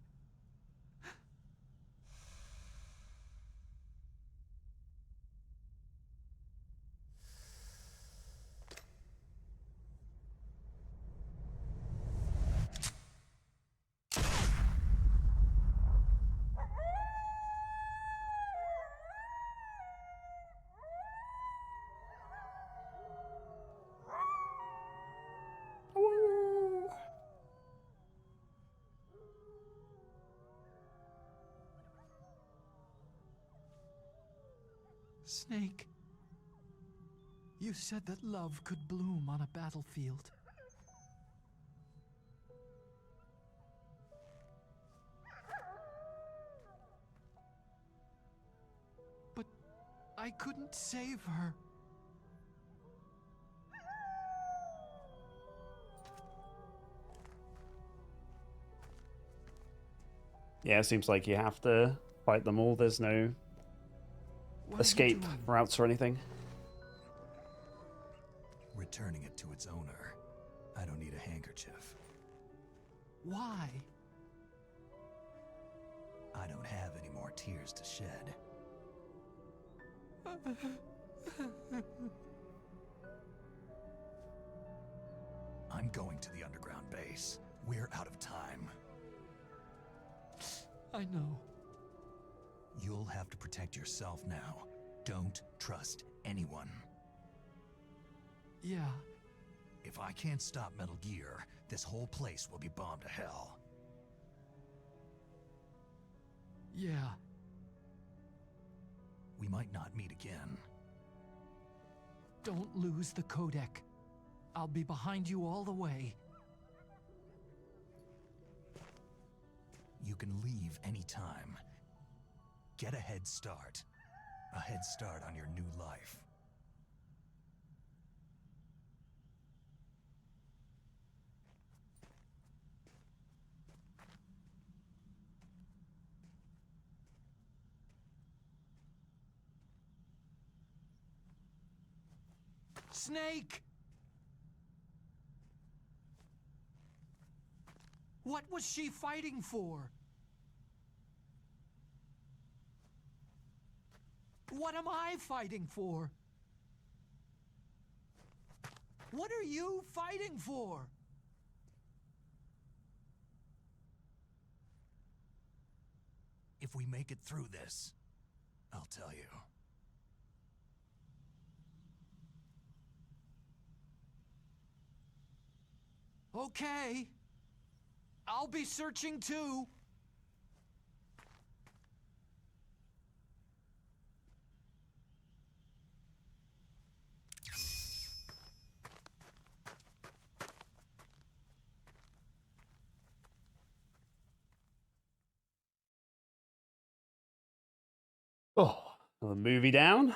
Snake. You said that love could bloom on a battlefield. But I couldn't save her. Yeah, it seems like you have to fight them all. There's no escape routes or anything. Returning it to its owner. I don't need a handkerchief. Why? I don't have any more tears to shed. I'm going to the underground base. We're out of time. I know. You'll have to protect yourself now. Don't trust anyone. Yeah. If I can't stop Metal Gear, this whole place will be bombed to hell. Yeah. We might not meet again. Don't lose the codec. I'll be behind you all the way. You can leave anytime. Get a head start. A head start on your new life. Snake! What was she fighting for? What am I fighting for? What are you fighting for? If we make it through this, I'll tell you. Okay. I'll be searching too. Oh, another movie down.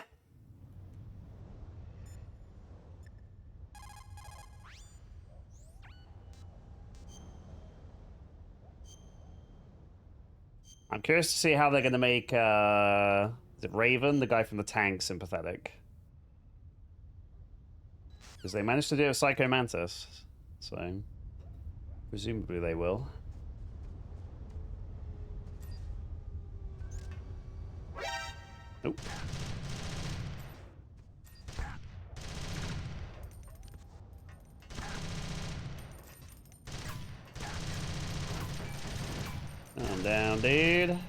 I'm curious to see how they're going to make, is it Raven, the guy from the tank, sympathetic? Because they managed to do it with Psycho Mantis, so presumably they will. Nope. Calm down, dude.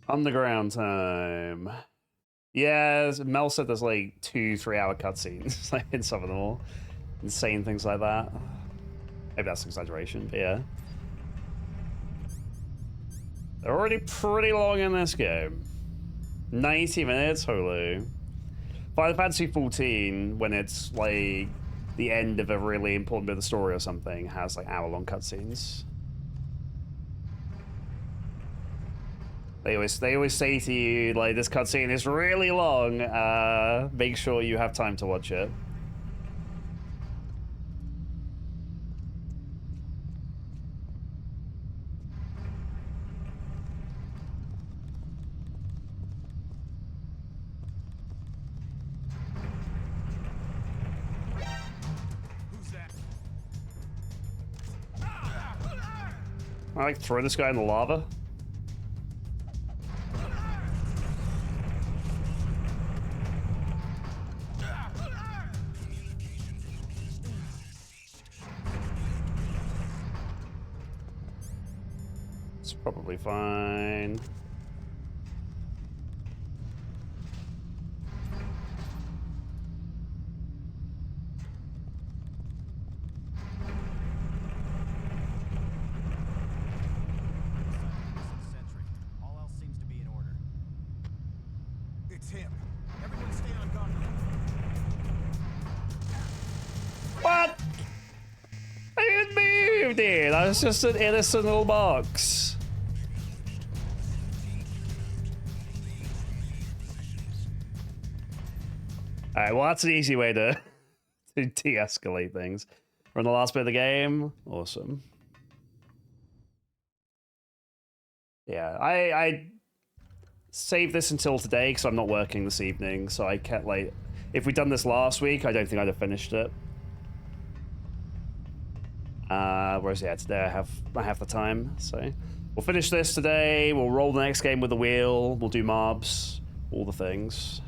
Underground time. Yeah, Mel said there's like 2-3 hour cutscenes like in some of them all. Insane things like that. Maybe that's an exaggeration, but yeah. They're already pretty long in this game. 90 minutes, holy. Final Fantasy 14, when it's like the end of a really important bit of the story or something, has like hour-long cutscenes. They always say to you, like, this cutscene is really long, make sure you have time to watch it. I like throw this guy in the lava. It's probably fine. him. Everyone stay on guard. What? I didn't move, dude. I was just an innocent little box. Alright, well, that's an easy way to de-escalate things. We're in the last bit of the game. Awesome. Yeah, I saved this until today because I'm not working this evening, so I can't, like, if we'd done this last week, I don't think I'd have finished it. Whereas, yeah, today I have the time, so we'll finish this today. We'll roll the next game with the wheel. We'll do mobs, all the things.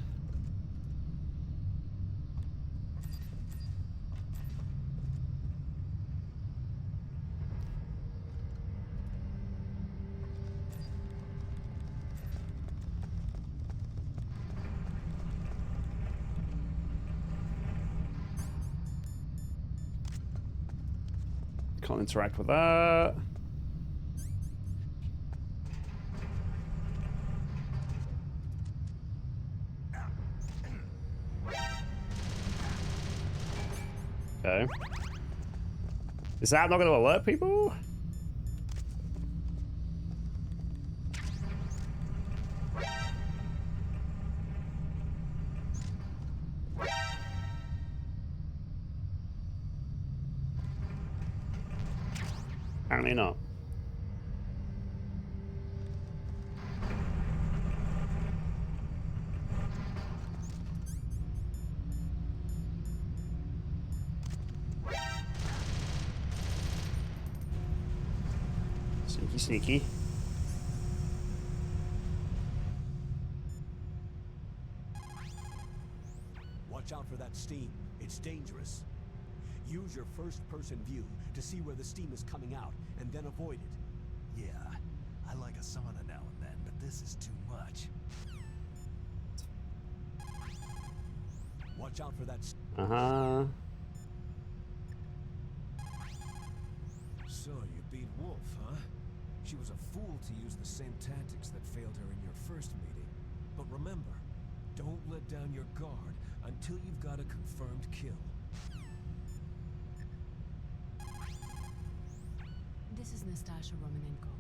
Can't interact with that. Okay. Is that not going to alert people? Apparently not. Sneaky, sneaky. Watch out for that steam. It's dangerous. Use your first-person view to see where the steam is coming out, and then avoid it. Yeah, I like a sauna now and then, but this is too much. Watch out for that. So you beat Wolf, huh? She was a fool to use the same tactics that failed her in your first meeting. But remember, don't let down your guard until you've got a confirmed kill. This is Nastasha Romanenko.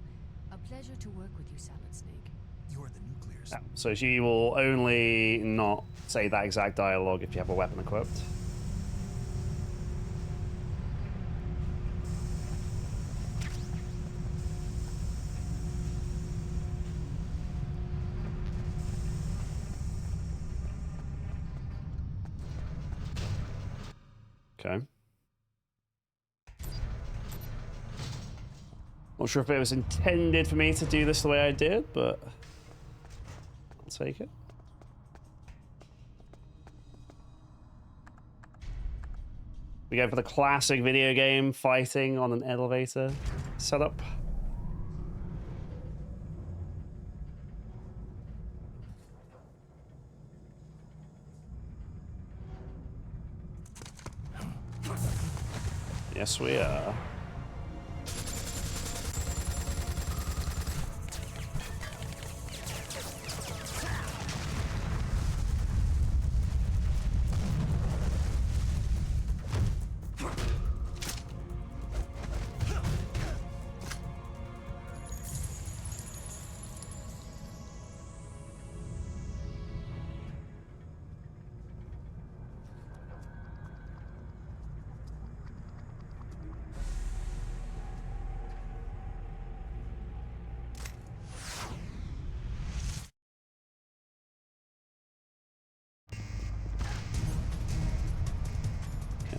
A pleasure to work with you, Salad Snake. You're the nuclear. Yeah, so she will only not say that exact dialogue if you have a weapon equipped. Okay. Not sure if it was intended for me to do this the way I did, but I'll take it. We go for the classic video game fighting on an elevator setup. Yes, we are.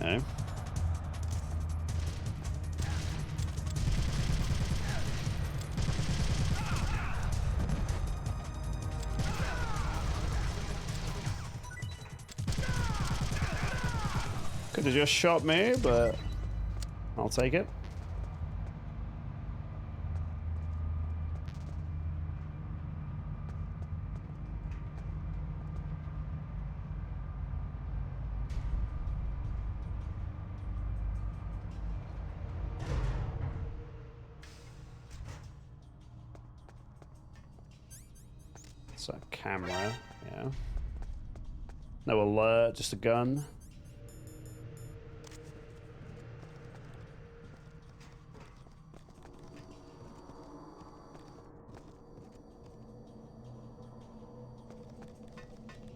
Okay. Could have just shot me, but I'll take it. It's a camera, yeah. No alert, just a gun.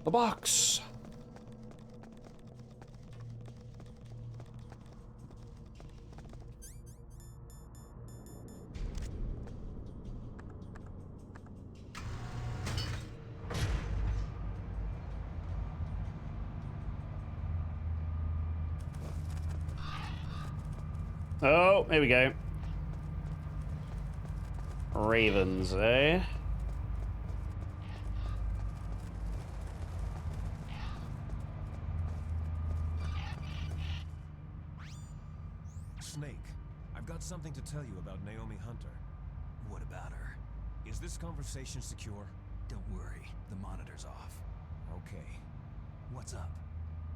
The box. Oh, here we go. Ravens, eh? Snake, I've got something to tell you about Naomi Hunter. What about her? Is this conversation secure? Don't worry, the monitor's off. Okay. What's up?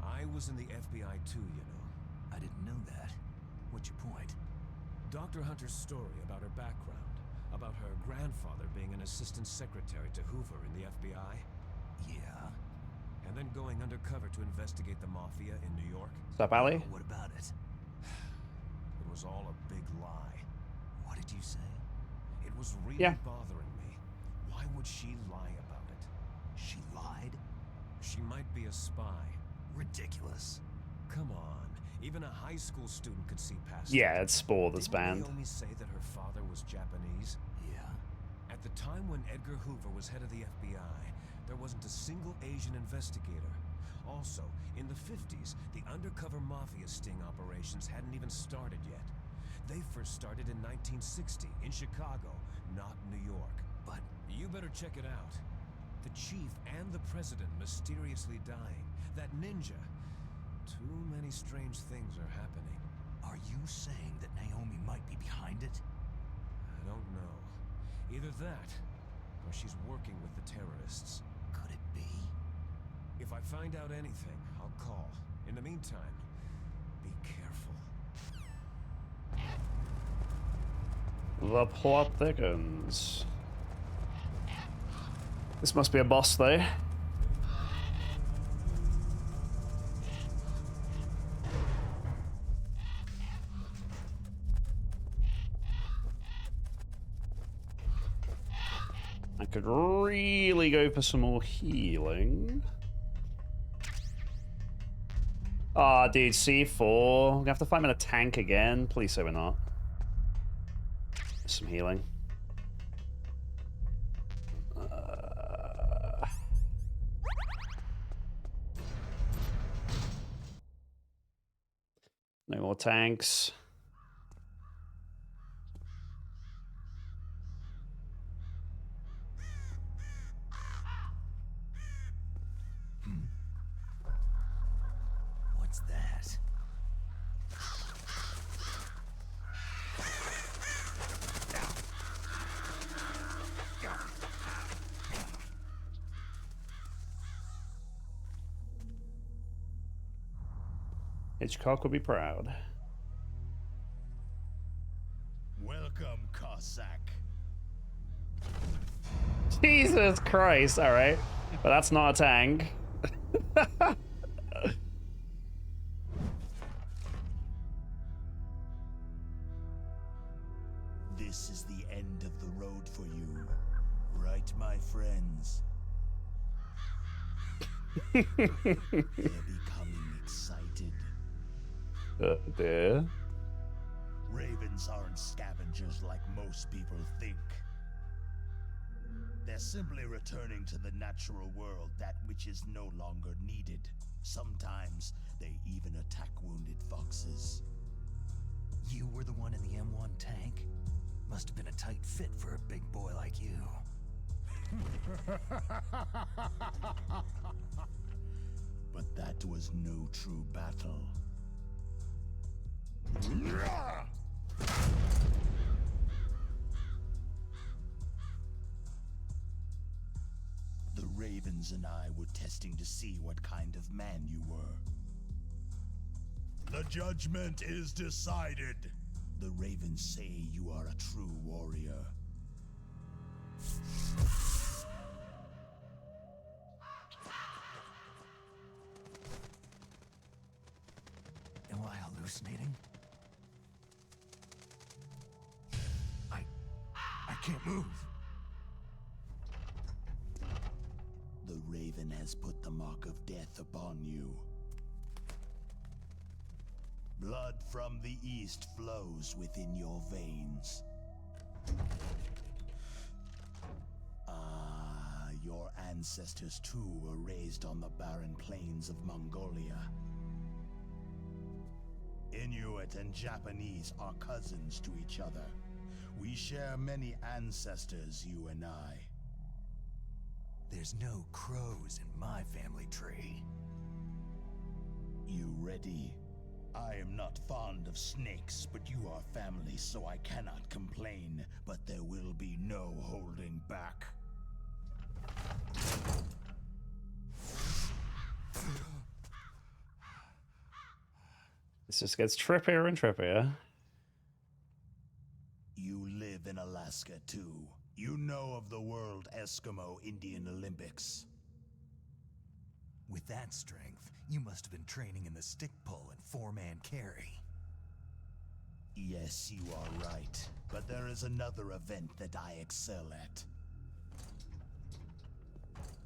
I was in the FBI too, you know. I didn't know that. What's your point? Dr. Hunter's story about her background, about her grandfather being an assistant secretary to Hoover in the FBI. Yeah? And then going undercover to investigate the Mafia in New York. Sup, Ali? What about it? It was all a big lie. What did you say? It was really Yeah. bothering me. Why would she lie about it? She lied? She might be a spy. Ridiculous. Come on. Even a high school student could see past it. Yeah, it's Spore that's banned. Didn't Naomi say that her father was Japanese? Yeah. At the time when Edgar Hoover was head of the FBI, there wasn't a single Asian investigator. Also, in the 50s, the undercover mafia sting operations hadn't even started yet. They first started in 1960 in Chicago, not New York. But you better check it out. The chief and the president mysteriously dying. That ninja. Too many strange things are happening. Are you saying that Naomi might be behind it? I don't know. Either that, or she's working with the terrorists. Could it be? If I find out anything, I'll call. In the meantime, be careful. The plot thickens. This must be a boss, though. I could really go for some more healing. Ah, dude, C4. We're gonna have to fight him in a tank again. Please say we're not. Some healing. No more tanks. What's that? Hitchcock will be proud. Welcome, Cossack. Jesus Christ, alright. But that's not a tank. This is the end of the road for you, right, my friends? They're becoming excited. There. Ravens aren't scavengers like most people think. They're simply returning to the natural world that which is no longer needed. Sometimes they even attack wounded foxes. You were the one in the M1 tank? Must have been a tight fit for a big boy like you. But that was no true battle. The Ravens and I were testing to see what kind of man you were. The judgment is decided. The Ravens say you are a true warrior. Am I hallucinating? I can't move. The Raven has put the mark of death upon you. Blood from the east flows within your veins. Ah, your ancestors too were raised on the barren plains of Mongolia. Inuit and Japanese are cousins to each other. We share many ancestors, you and I. There's no crows in my family tree. You ready? I am not fond of snakes, but you are family, so I cannot complain. But there will be no holding back. This just gets trippier and trippier. You live in Alaska too. You know of the World Eskimo Indian Olympics. With that strength, you must have been training in the stick pull and four-man carry. Yes, you are right. But there is another event that I excel at.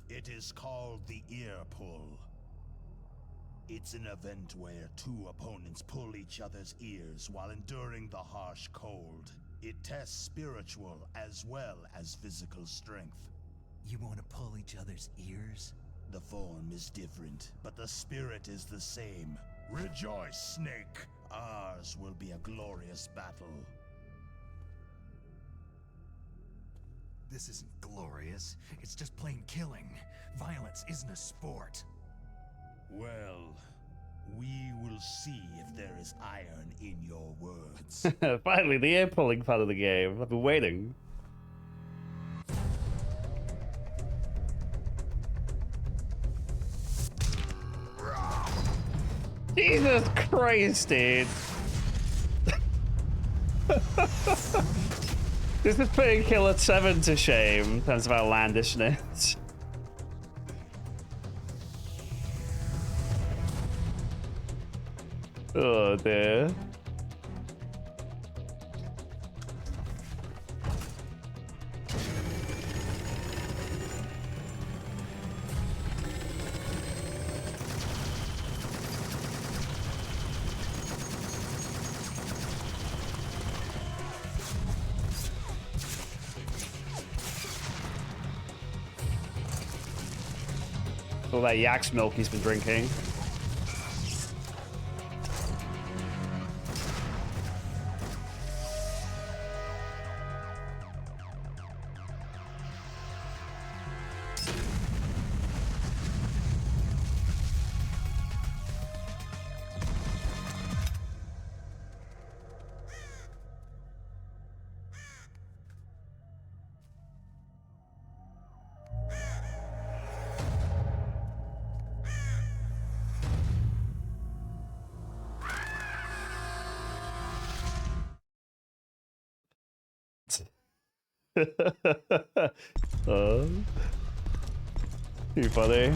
It is called the ear pull. It's an event where two opponents pull each other's ears while enduring the harsh cold. It tests spiritual as well as physical strength. You want to pull each other's ears? The form is different, but the spirit is the same. Rejoice, Snake! Ours will be a glorious battle. This isn't glorious. It's just plain killing. Violence isn't a sport. Well, we will see if there is iron in your words. Finally, the ear pulling part of the game. I've been waiting. Jesus Christ, dude. This is putting Killer 7 to shame in terms of outlandishness. Oh dear. All that yak's milk he's been drinking. Too funny.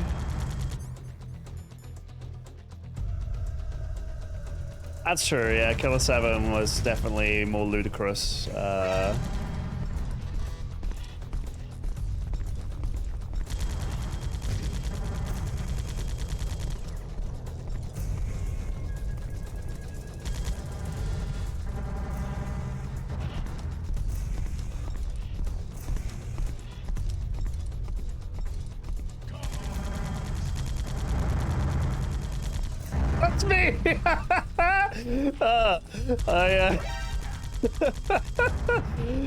That's true, yeah. Killer 7 was definitely more ludicrous. That's me!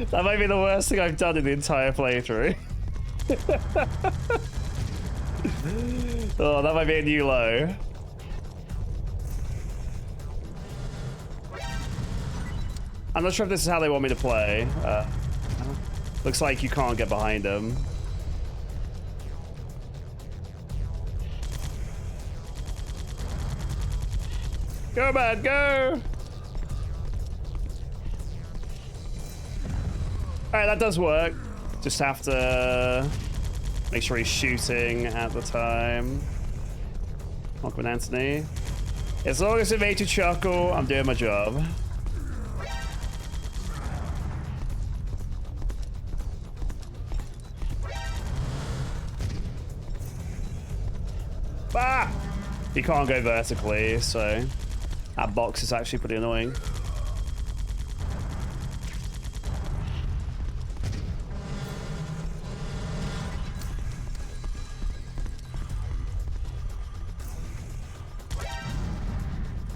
That might be the worst thing I've done in the entire playthrough. Oh, that might be a new low. I'm not sure if this is how they want me to play. Looks like you can't get behind him. Go, man, go! Alright, that does work. Just have to make sure he's shooting at the time. Welcome, Anthony. As long as it made you chuckle, I'm doing my job. Ah! You can't go vertically, so that box is actually pretty annoying.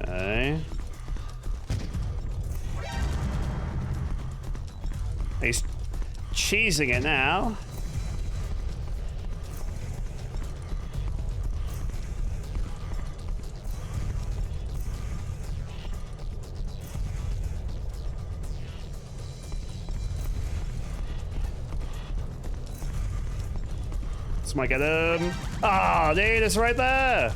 Okay. He's cheesing it now. This might get him. Ah, oh, dude, it's right there.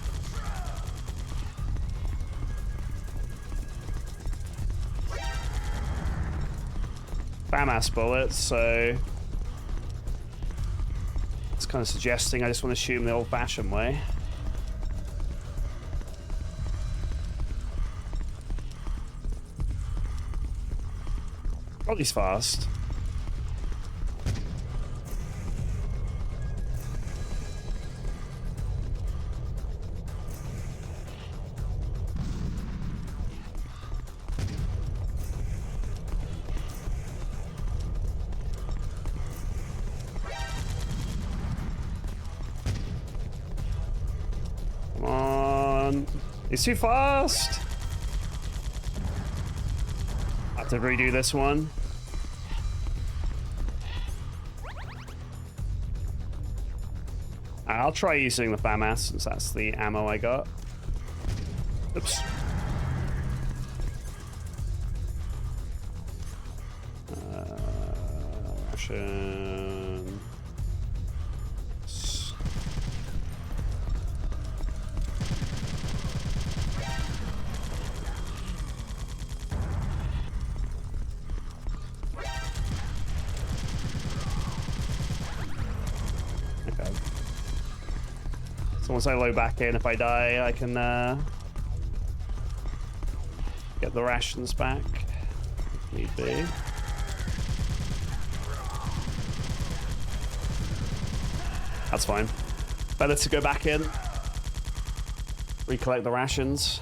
FAMAS bullets, so it's kind of suggesting I just want to shoot him the old-fashioned way. Oh, he's fast. Come on. He's too fast. I have to redo this one. I'll try using the FAMAS since that's the ammo I got. Oops. Ration. Okay. So once I load back in, if I die, I can get the rations back if need be. That's fine. Better to go back in, recollect the rations.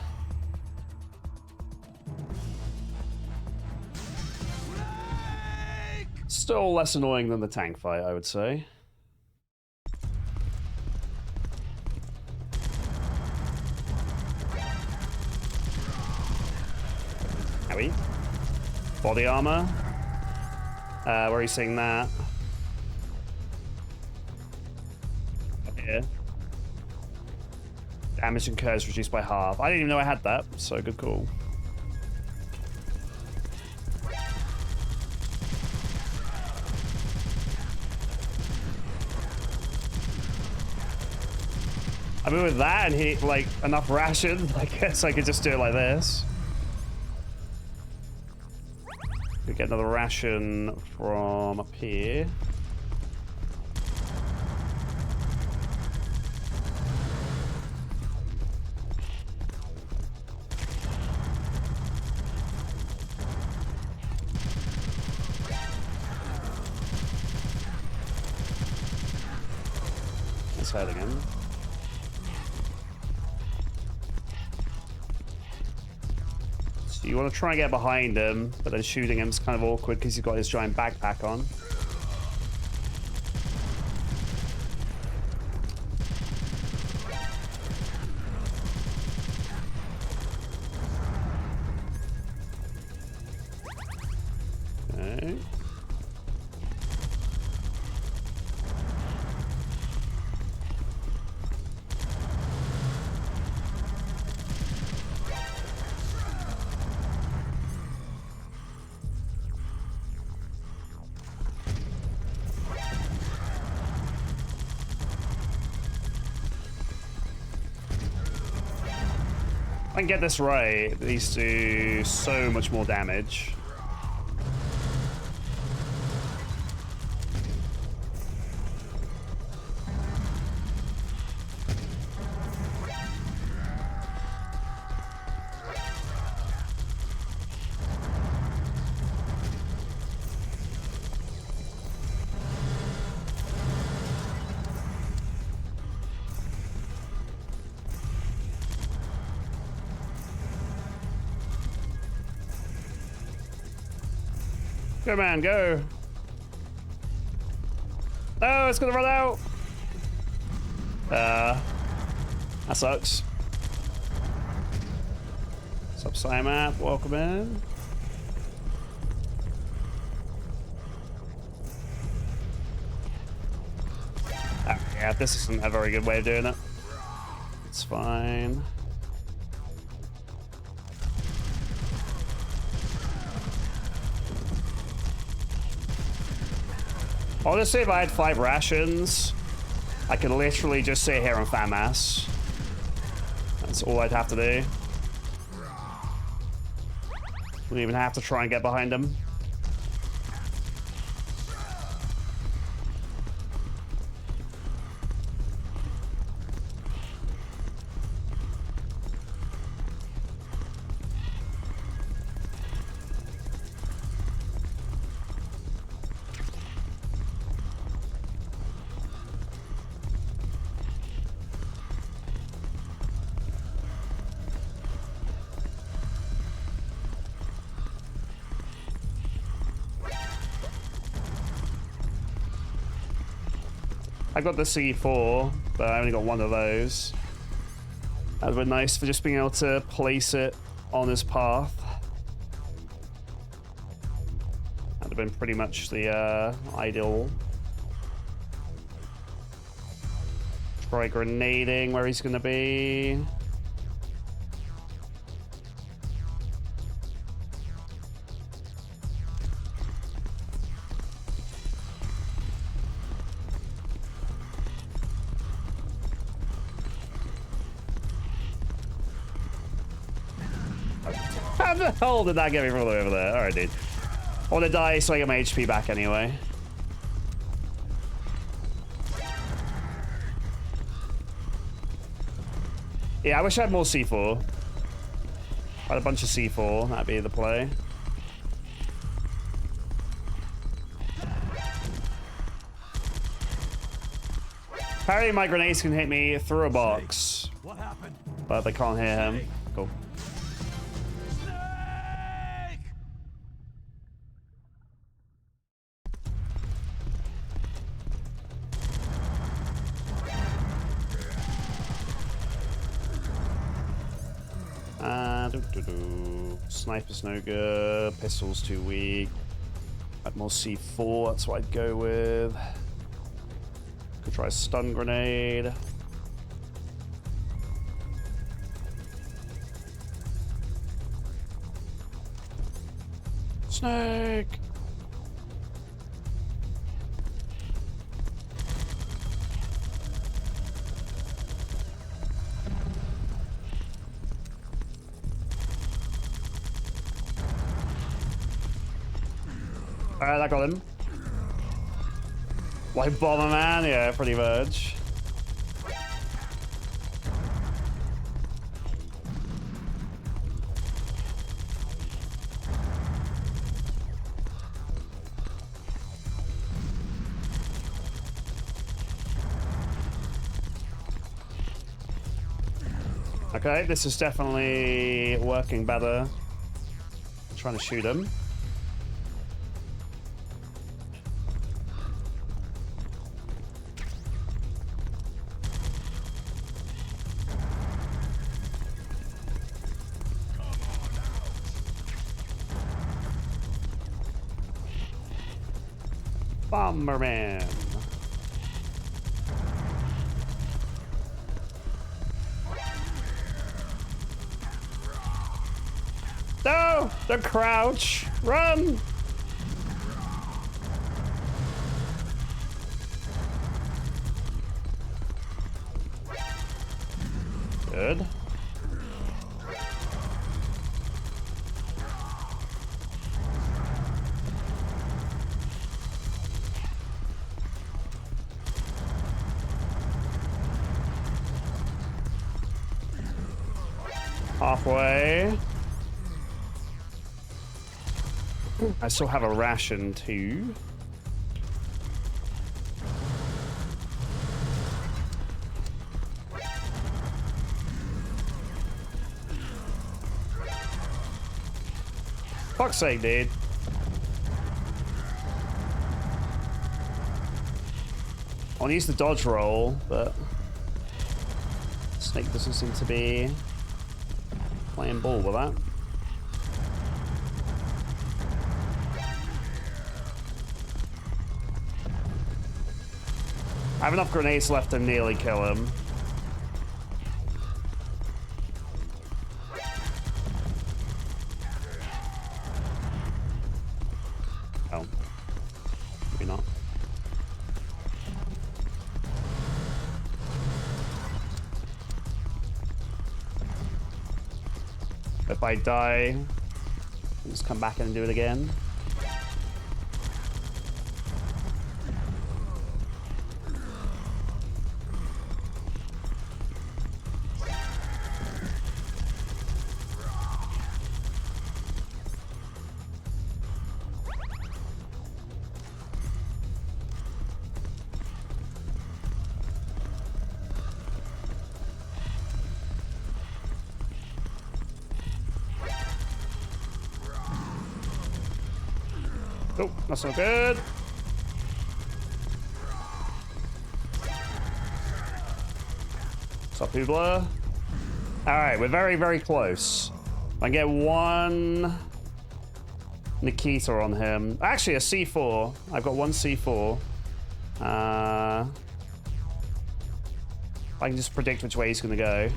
Still less annoying than the tank fight, I would say. Howie. Body armor. Where are you seeing that? Here. Damage incurred is reduced by half. I didn't even know I had that, so good call. I mean, with that and he like enough rations, I guess I could just do it like this. We get another ration from up here. Let's head again. So you want to try and get behind him, but then shooting him is kind of awkward because he's got his giant backpack on. Okay. If I can get this right, these do so much more damage. Go, man, go. Oh, it's gonna run out. That sucks. What's up, Simap? Welcome in. Oh, yeah, this isn't a very good way of doing it. It's fine. Honestly, if I had 5 rations, I could literally just sit here and FAMAS. That's all I'd have to do. Wouldn't even have to try and get behind him. I got the C4, but I only got one of those. That would be nice for just being able to place it on his path. That'd have been pretty much the ideal. Try grenading where he's gonna be. How the hell did that get me from all the way over there? Alright, dude. I want to die so I get my HP back anyway. Yeah, I wish I had more C4. If I had a bunch of C4, that'd be the play. Apparently my grenades can hit me through a box. What happened? But they can't hit him. Cool. Sniper's no good. Pistol's too weak. I'd more C4. That's what I'd go with. Could try a stun grenade. Snake. Alright, that got him. Like Bomberman? Yeah, pretty much. Okay, this is definitely working better. I'm trying to shoot him. Bomberman. No! The crouch! Run! Good. Halfway. I still have a ration too. Fuck's sake, dude. want to use the dodge roll, but Snake doesn't seem to be playing ball with that. I have enough grenades left to nearly kill him. Oh. Maybe not. If I die, I'll just come back and do it again. Oh, that's not good. What's up, Hoobla? Alright, we're very, very close. I get one Nikita on him. Actually, a C4. I've got one C4. I can just predict which way he's going to go.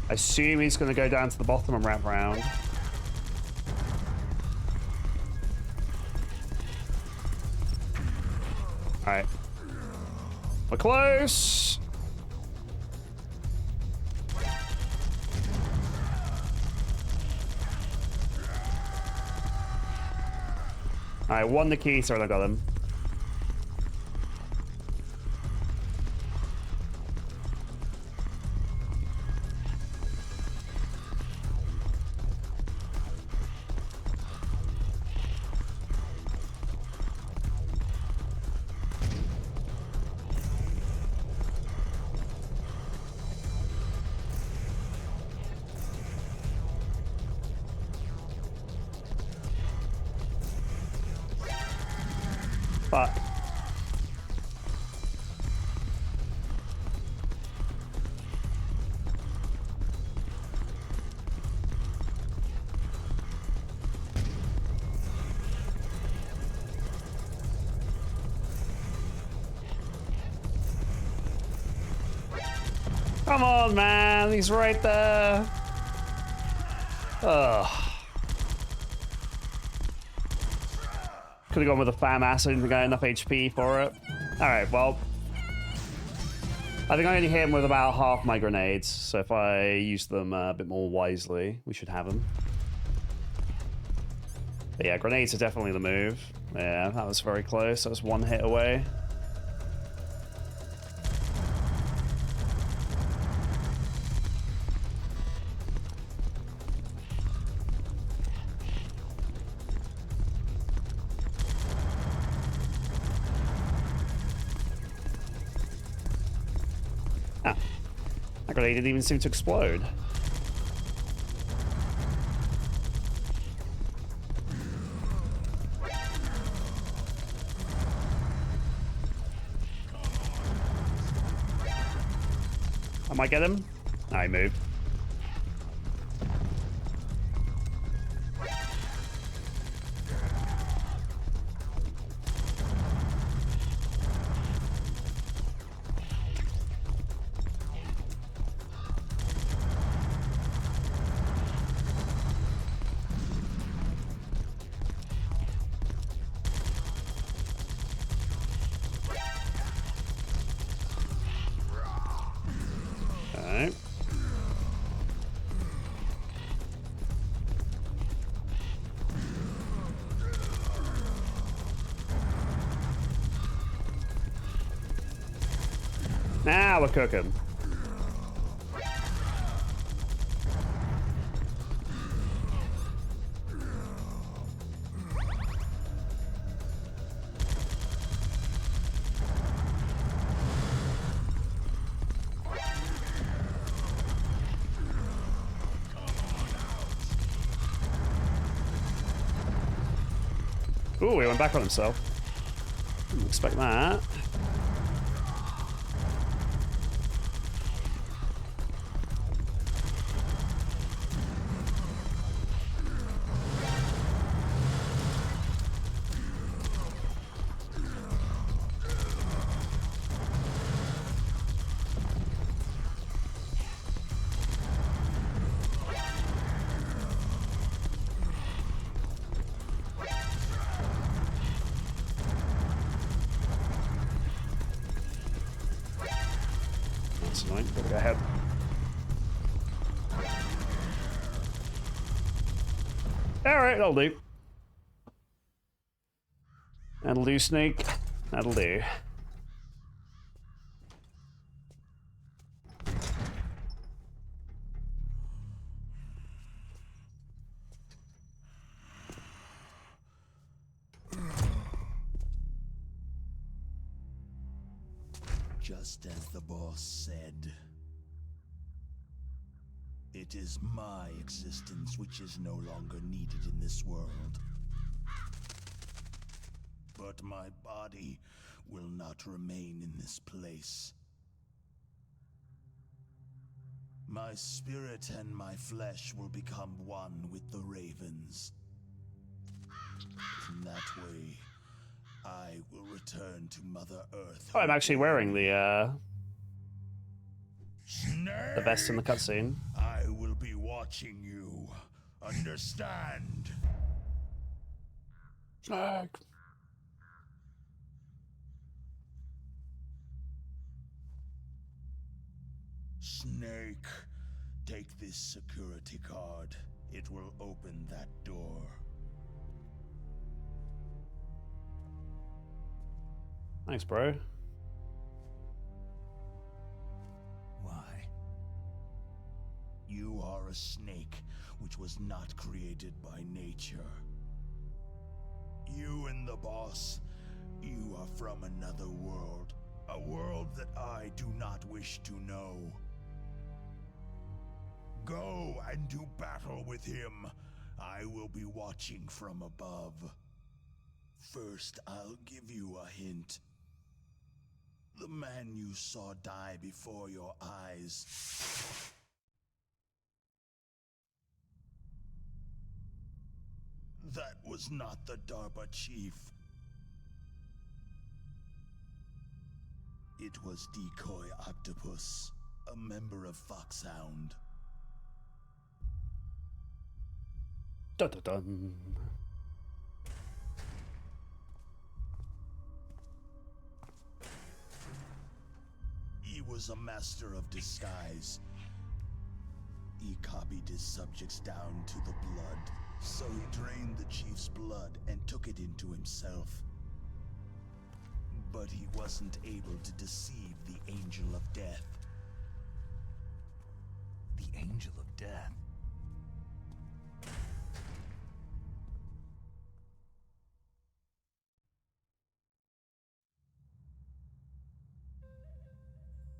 I assume he's going to go down to the bottom and wrap around. Alright. We're close! Alright, one Nikita and I got him. Fuck. Come on, man. He's right there. Ugh. Could have gone with a FAM acid and got enough HP for it. Alright, well. I think I only hit him with about half my grenades, so if I use them a bit more wisely, we should have him. But yeah, grenades are definitely the move. Yeah, that was very close. That was one hit away. That grenade didn't even seem to explode. I might get him. No, he moved. Now we're cooking. Ooh, he went back on himself. Didn't expect that. That's annoying. Gotta go ahead. Alright, that'll do. That'll do, Snake. That'll do. Just as the boss said, it is my existence which is no longer needed in this world. But my body will not remain in this place. My spirit and my flesh will become one with the ravens. In that way, I will return to Mother Earth. Oh, I'm actually wearing the vest in the cutscene. I will be watching you. Understand? Snake. Snake, take this security card. It will open that door. Thanks, bro. Why? You are a snake which was not created by nature. You and the boss, you are from another world. A world that I do not wish to know. Go and do battle with him. I will be watching from above. First, I'll give you a hint. The man you saw die before your eyes. That was not the DARPA chief. It was Decoy Octopus, a member of Foxhound. Dun dun dun. He was a master of disguise. He copied his subjects down to the blood, so he drained the chief's blood and took it into himself. But he wasn't able to deceive the Angel of Death. The Angel of Death?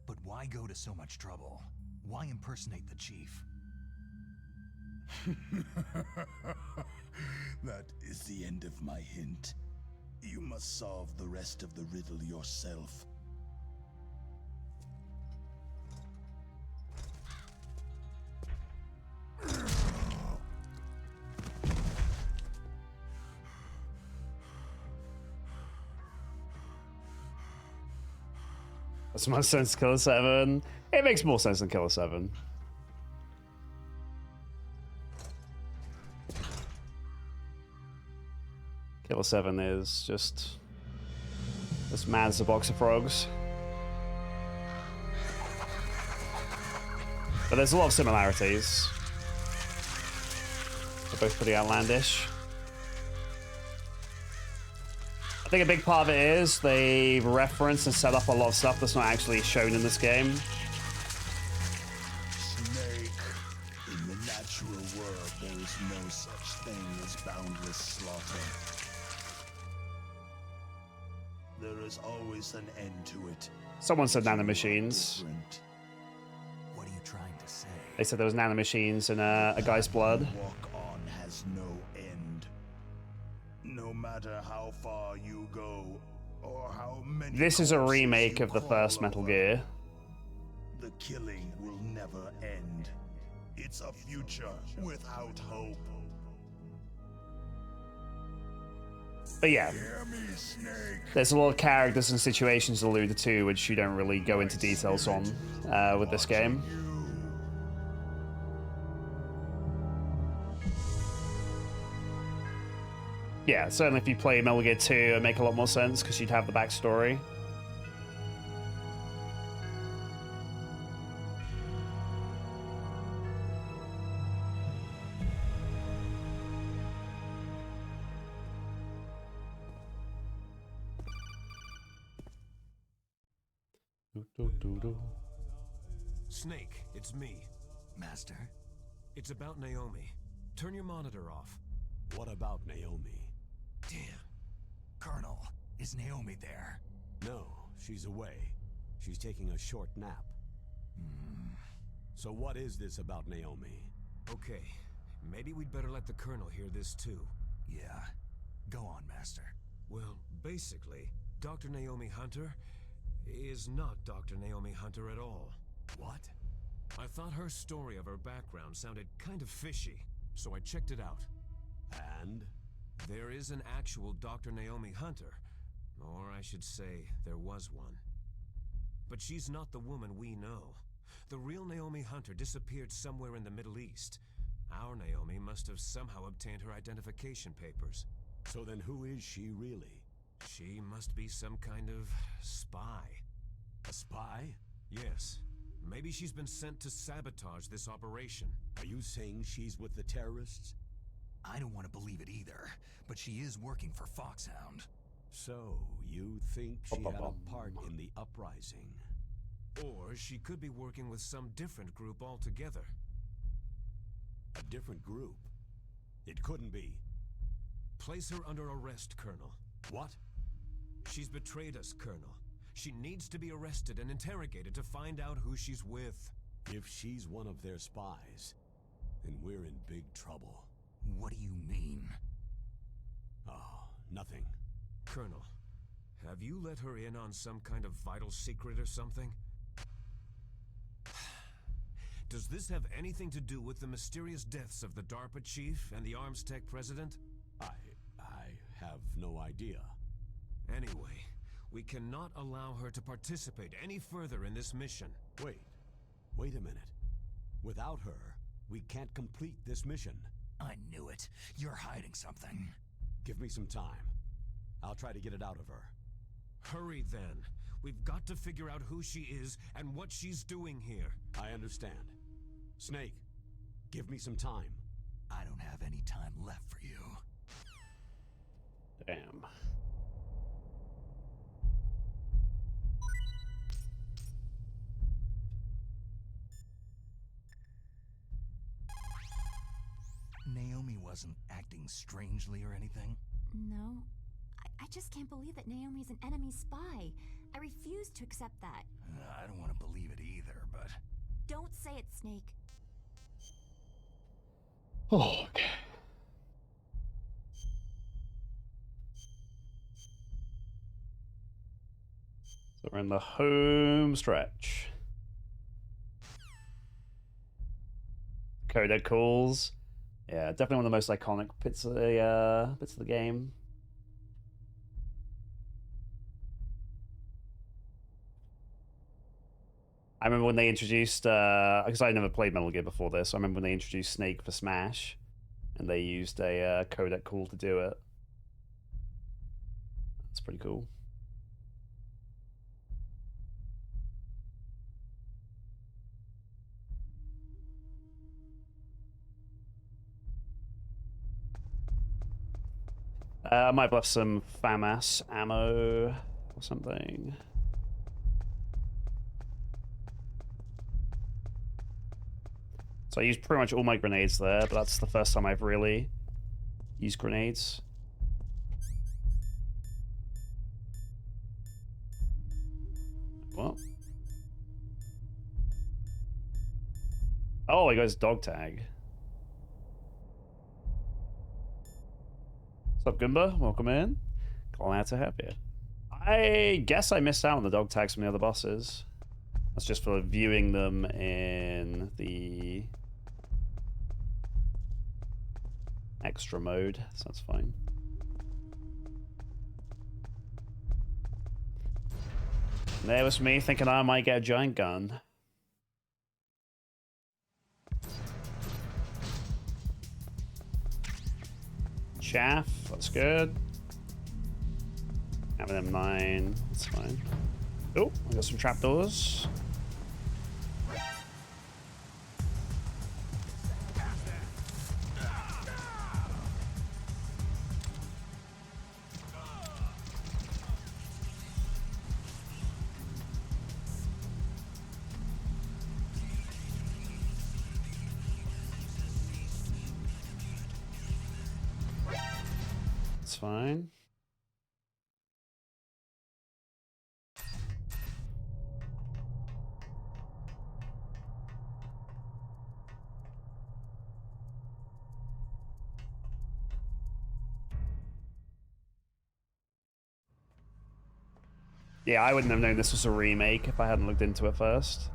But why go to so much trouble? Why impersonate the chief? That is the end of my hint. You must solve the rest of the riddle yourself. That's more sense to Killer 7. It makes more sense than Killer 7. Killer 7 is just as mad as a box of frogs. But there's a lot of similarities. They're both pretty outlandish. I think a big part of it is they reference and set up a lot of stuff that's not actually shown in this game. Snake, in the natural world, there is no such thing as boundless slaughter. There is always an end to it. Someone said nanomachines. What are you trying to say? They said there was nanomachines in a guy's blood. Walk on has no end. No matter matter how far you go, or how many This is a corpses remake you of the crawl first Metal over, Gear. the killing will never end. It's a future without hope. But yeah, Hear me, Snake. there's a lot of characters and situations alluded to which you don't really go into details on with this game. Yeah, certainly if you play Metal Gear 2, it'd make a lot more sense because you'd have the backstory. Snake, it's me. Master? It's about Naomi. Turn your monitor off. What about Naomi? Damn. Colonel, is Naomi there? No, she's away. She's taking a short nap. So what is this about Naomi? Okay, maybe we'd better let the Colonel hear this too. Yeah. Go on, Master. Well, basically, Dr. Naomi Hunter is not Dr. Naomi Hunter at all. What? I thought her story of her background sounded kind of fishy, so I checked it out. And? There is an actual Dr. Naomi Hunter, or I should say, there was one. But she's not the woman we know. The real Naomi Hunter disappeared somewhere in the Middle East. Our Naomi must have somehow obtained her identification papers. So then who is she really? She must be some kind of spy. A spy? Yes. Maybe she's been sent to sabotage this operation. Are you saying she's with the terrorists? I don't want to believe it either, but she is working for Foxhound. So, you think she had a part in the uprising? Or she could be working with some different group altogether. A different group? It couldn't be. Place her under arrest, Colonel. What? She's betrayed us, Colonel. She needs to be arrested and interrogated to find out who she's with. If she's one of their spies, then we're in big trouble. What do you mean? Oh, nothing. Colonel, have you let her in on some kind of vital secret or something? Does this have anything to do with the mysterious deaths of the DARPA chief and the Arms Tech president? I have no idea. Anyway, we cannot allow her to participate any further in this mission. Wait a minute. Without her, we can't complete this mission. I knew it. You're hiding something. Give me some time. I'll try to get it out of her. Hurry then. We've got to figure out who she is and what she's doing here. I understand. Snake, give me some time. I don't have any time left for you. Damn. Naomi wasn't acting strangely or anything? No. I just can't believe that Naomi's an enemy spy. I refuse to accept that. I don't want to believe it either, but... Don't say it, Snake. Oh, okay. So we're in the home stretch. Codec calls. Yeah, definitely one of the most iconic bits of the game. I remember when they introduced, because I never played Metal Gear before this, so I remember when they introduced Snake for Smash, and they used a codec call to do it. That's pretty cool. I might have left some FAMAS ammo or something. So I used pretty much all my grenades there, but that's the first time I've really used grenades. What? Oh, he goes dog tag. What's up, Goomba? Welcome in. Glad to have you. I guess I missed out on the dog tags from the other bosses. That's just for viewing them in the extra mode, so that's fine. There was me thinking I might get a giant gun. Chaff, that's good. Having them 9, that's fine. Oh, I got some trapdoors. It's fine. Yeah, I wouldn't have known this was a remake if I hadn't looked into it first.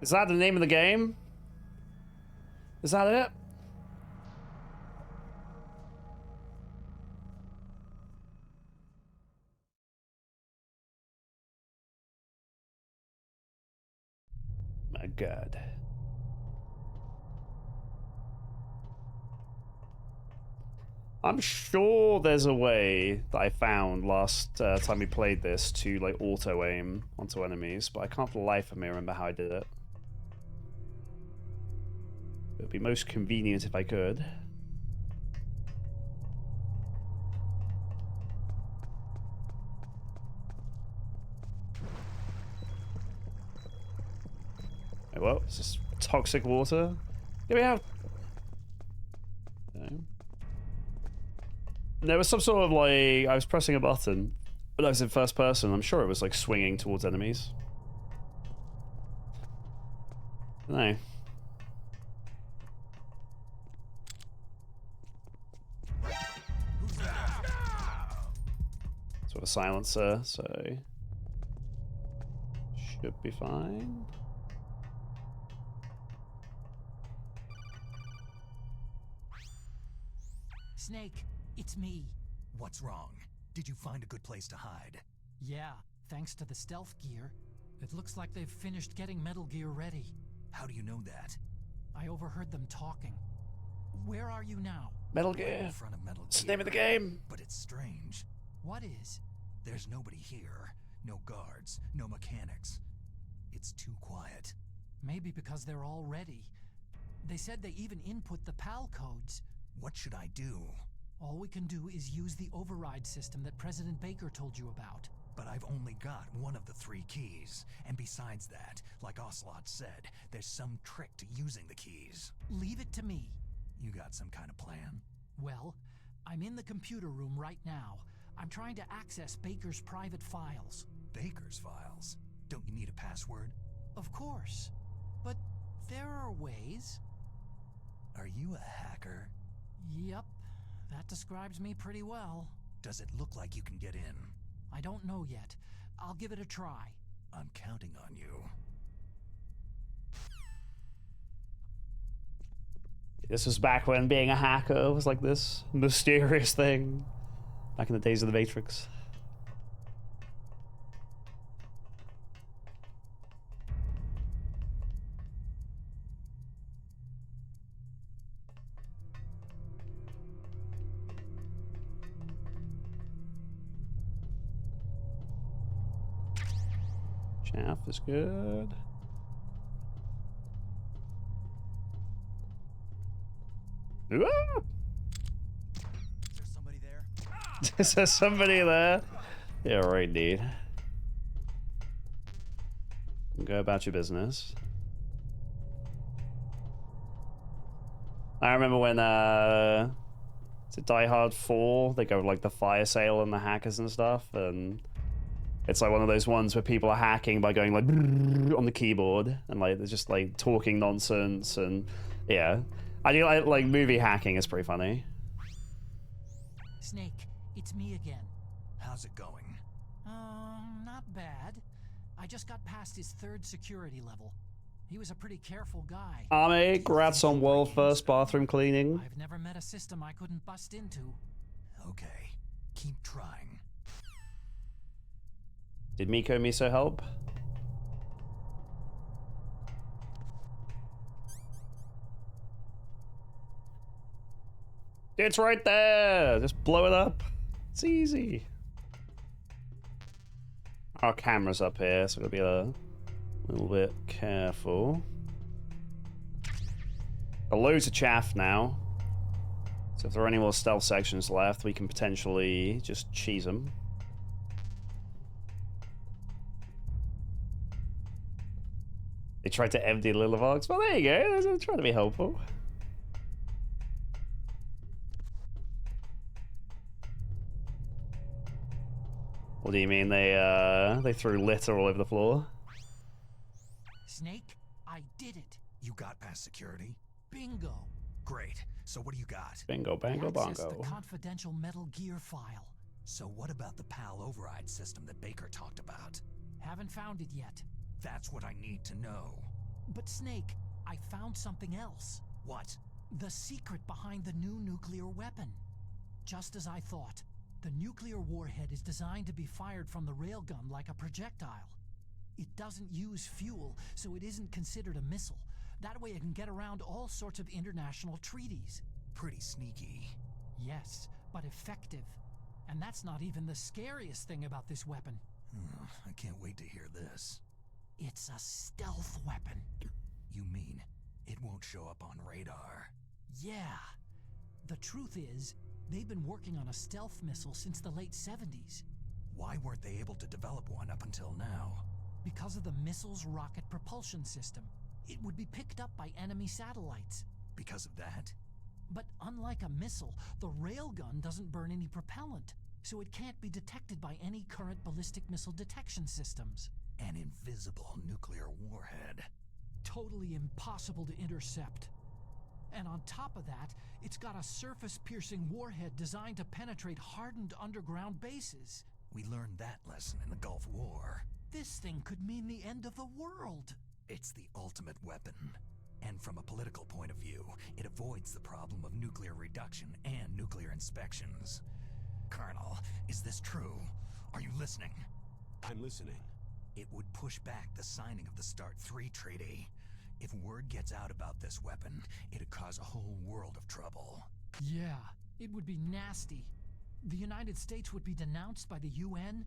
Is that the name of the game? Is that it? My God. I'm sure there's a way that I found last time we played this to like auto aim onto enemies, but I can't for the life of me remember how I did it. It would be most convenient if I could. Wait, what? Is this toxic water? Get me out! Okay. There was some sort of like, I was pressing a button, but I was in first person. I'm sure it was like swinging towards enemies. No. Sort of a silencer, so should be fine. Snake, it's me. What's wrong? Did you find a good place to hide? Yeah, thanks to the stealth gear. It looks like they've finished getting Metal Gear ready. How do you know that? I overheard them talking. Where are you now? Metal Right Gear. in front of Metal It's the Gear. name of the game. But it's strange. What is? There's nobody here. No guards, no mechanics. It's too quiet. Maybe because they're all ready. They said they even input the PAL codes. What should I do? All we can do is use the override system that President Baker told you about. But I've only got one of the 3 keys. And besides that, like Ocelot said, there's some trick to using the keys. Leave it to me. You got some kind of plan? Well, I'm in the computer room right now. I'm trying to access Baker's private files. Baker's files? Don't you need a password? Of course. But there are ways. Are you a hacker? Yep. That describes me pretty well. Does it look like you can get in? I don't know yet. I'll give it a try. I'm counting on you. This was back when being a hacker was like this mysterious thing. Back in the days of the Matrix. Chaff is good. Ooh! Is there somebody there? Is there somebody there? Yeah, right, dude. Go about your business. I remember when, is it Die Hard 4? They go like the fire sale and the hackers and stuff, and it's like one of those ones where people are hacking by going like on the keyboard, and like they're just like talking nonsense, and yeah. I do like movie hacking is pretty funny. Snake, it's me again. How's it going? Not bad. I just got past his 3rd security level. He was a pretty careful guy. Army, congrats on world first bathroom cleaning. I've never met a system I couldn't bust into. Okay, keep trying. Did Miko Miso help? It's right there! Just blow it up. It's easy. Our camera's up here, so we've got to be a little bit careful. Got loads of chaff now. So if there are any more stealth sections left, we can potentially just cheese them. They tried to empty Lilavox. Well, there you go. They're trying to be helpful. What do you mean they threw litter all over the floor? Snake, I did it. You got past security? Bingo. Great. So what do you got? Bingo, bango, Accessed bongo. the confidential Metal Gear file. So what about the PAL override system that Baker talked about? Haven't found it yet. That's what I need to know. But Snake, I found something else. What? The secret behind the new nuclear weapon. Just as I thought. The nuclear warhead is designed to be fired from the railgun like a projectile. It doesn't use fuel, so it isn't considered a missile. That way it can get around all sorts of international treaties. Pretty sneaky. Yes, but effective. And that's not even the scariest thing about this weapon. I can't wait to hear this. It's a stealth weapon. You mean it won't show up on radar? Yeah. The truth is, they've been working on a stealth missile since the late 70s. Why weren't they able to develop one up until now? Because of the missile's rocket propulsion system. It would be picked up by enemy satellites. Because of that? But unlike a missile, the railgun doesn't burn any propellant, so it can't be detected by any current ballistic missile detection systems. An invisible nuclear warhead. Totally impossible to intercept. And on top of that, it's got a surface-piercing warhead designed to penetrate hardened underground bases. We learned that lesson in the Gulf War. This thing could mean the end of the world. It's the ultimate weapon. And from a political point of view, it avoids the problem of nuclear reduction and nuclear inspections. Colonel, is this true? Are you listening? I'm listening. It would push back the signing of the START 3 treaty. If word gets out about this weapon, it'd cause a whole world of trouble. Yeah, it would be nasty. The United States would be denounced by the UN.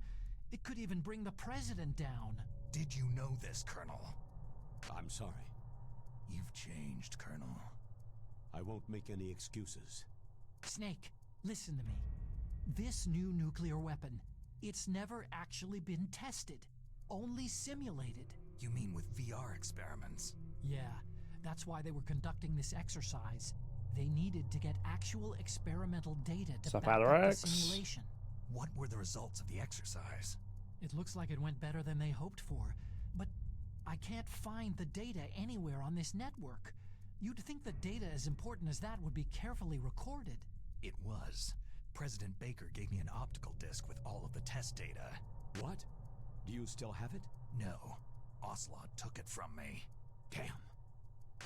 It could even bring the president down. Did you know this, Colonel? I'm sorry. You've changed, Colonel. I won't make any excuses. Snake, listen to me. This new nuclear weapon, it's never actually been tested. Only simulated. You mean with VR experiments? Yeah, that's why they were conducting this exercise. They needed to get actual experimental data to back up the simulation. What were the results of the exercise? It looks like it went better than they hoped for, but I can't find the data anywhere on this network. You'd think the data as important as that would be carefully recorded. It was. President Baker gave me an optical disc with all of the test data. What? Do you still have it? No. Ocelot took it from me. Damn.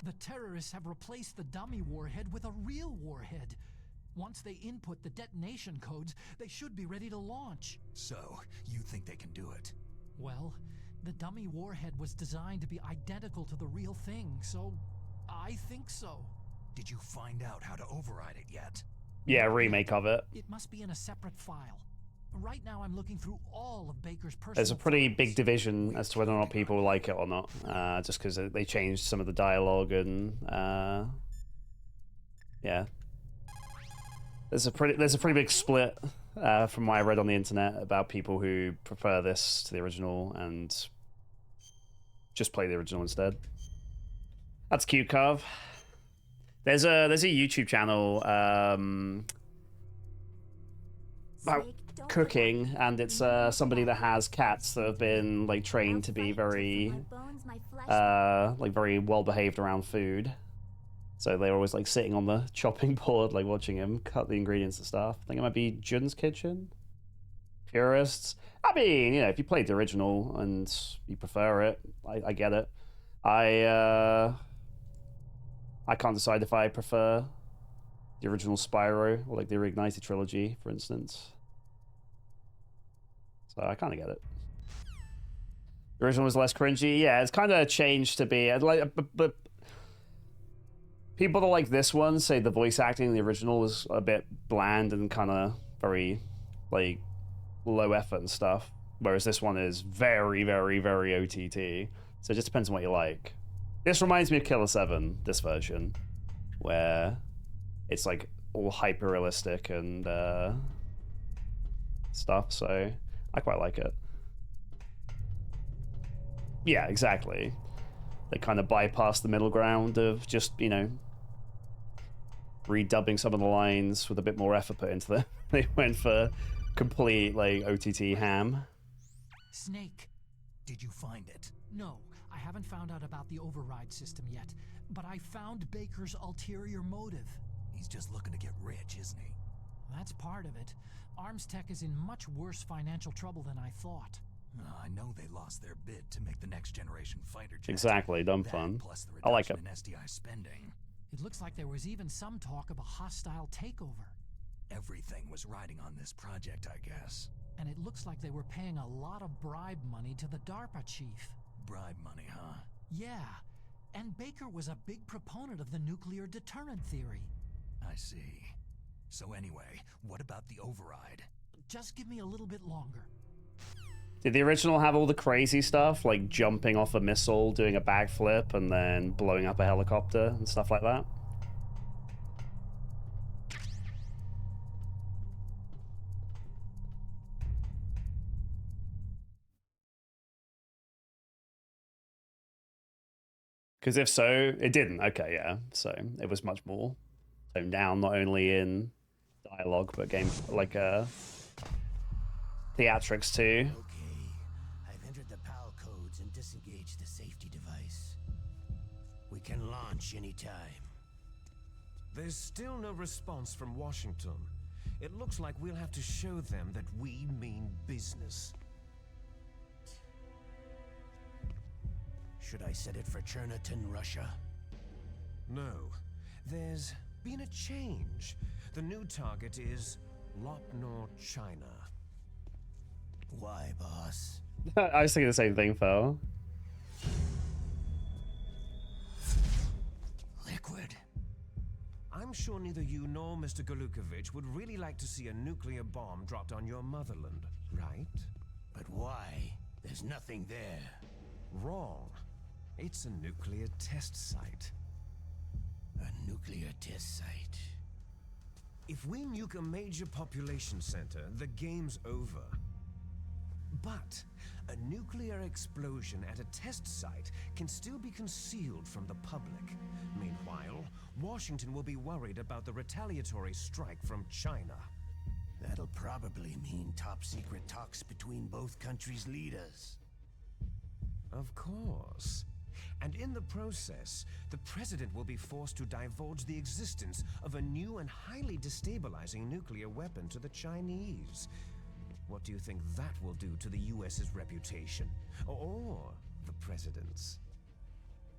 The terrorists have replaced the dummy warhead with a real warhead. Once they input the detonation codes, they should be ready to launch. So, you think they can do it? Well, the dummy warhead was designed to be identical to the real thing, so I think so. Did you find out how to override it yet? Yeah, remake of it. It must be in a separate file. Right now I'm looking through all of Baker's personal There's a pretty files. big division as to whether or not people like it or not, just because they changed some of the dialogue and yeah. There's a pretty big split from what I read on the internet about people who prefer this to the original and just play the original instead. That's cute, Carve. There's a YouTube channel about cooking, and it's somebody that has cats that have been like trained to be very very well behaved around food. So they're always like sitting on the chopping board, like watching him cut the ingredients and stuff. I think it might be Jun's Kitchen. Purists. I mean, you know, if you played the original and you prefer it, I get it. I can't decide if I prefer the original Spyro or like the Reignited trilogy, for instance. So I kind of get it. The original was less cringy. Yeah, it's kind of changed to be like, but people that like this one say the voice acting in the original was a bit bland and kind of very like low effort and stuff, whereas this one is very, very, very OTT. So it just depends on what you like. This reminds me of Killer 7, this version, where it's like all hyper realistic and stuff. So I quite like it. Yeah, exactly. They kind of bypass the middle ground of just, you know, redubbing some of the lines with a bit more effort put into them. They went for complete, like, OTT ham. Snake. Did you find it? No, I haven't found out about the override system yet, but I found Baker's ulterior motive. He's just looking to get rich, isn't he? That's part of it. Arms Tech is in much worse financial trouble than I thought. I know they lost their bid to make the next generation fighter jet. Exactly, dumb fun. Plus the I like it. in SDI spending. It looks like there was even some talk of a hostile takeover. Everything was riding on this project, I guess. And it looks like they were paying a lot of bribe money to the DARPA chief. Bribe money, huh? Yeah, and Baker was a big proponent of the nuclear deterrent theory. I see. So anyway, what about the override? Just give me a little bit longer. Did the original have all the crazy stuff, like jumping off a missile, doing a backflip, and then blowing up a helicopter and stuff like that? Because if so, it didn't. Okay, yeah. So it was much more toned down, not only in dialogue, but game, like theatrics too. Okay, I've entered the PAL codes and disengaged the safety device. We can launch anytime. There's still no response from Washington. It looks like we'll have to show them that we mean business. Should I set it for Cherniton, Russia? No. There's been a change. The new target is Lopnor, China. Why, boss? I was thinking the same thing, Phil. Liquid. I'm sure neither you nor Mr. Golukovich would really like to see a nuclear bomb dropped on your motherland, right? But why? There's nothing there. Wrong. It's a nuclear test site. A nuclear test site. If we nuke a major population center, the game's over. But a nuclear explosion at a test site can still be concealed from the public. Meanwhile, Washington will be worried about the retaliatory strike from China. That'll probably mean top-secret talks between both countries' leaders. Of course. And in the process, the president will be forced to divulge the existence of a new and highly destabilizing nuclear weapon to the Chinese. What do you think that will do to the US's reputation? Or the president's?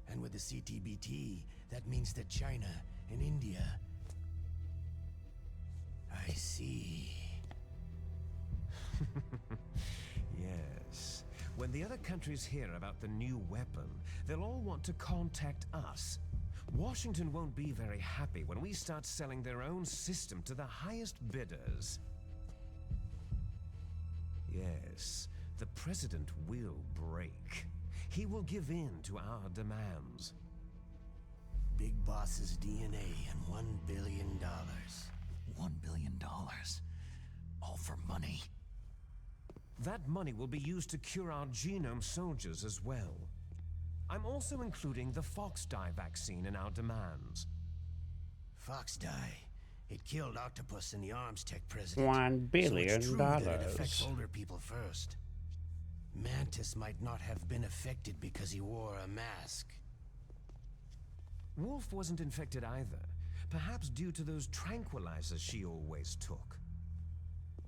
And with the CTBT, that means that China and India... I see. Yes. When the other countries hear about the new weapon, they'll all want to contact us. Washington won't be very happy when we start selling their own system to the highest bidders. Yes, the president will break. He will give in to our demands. Big Boss's DNA and $1 billion. $1 billion? All for money? That money will be used to cure our genome soldiers as well. I'm also including the Fox dye vaccine in our demands. Fox dye? It killed Octopus and the Arms Tech president. $1 billion. So it's true that it affects older people first. Mantis might not have been affected because he wore a mask. Wolf wasn't infected either, perhaps due to those tranquilizers she always took.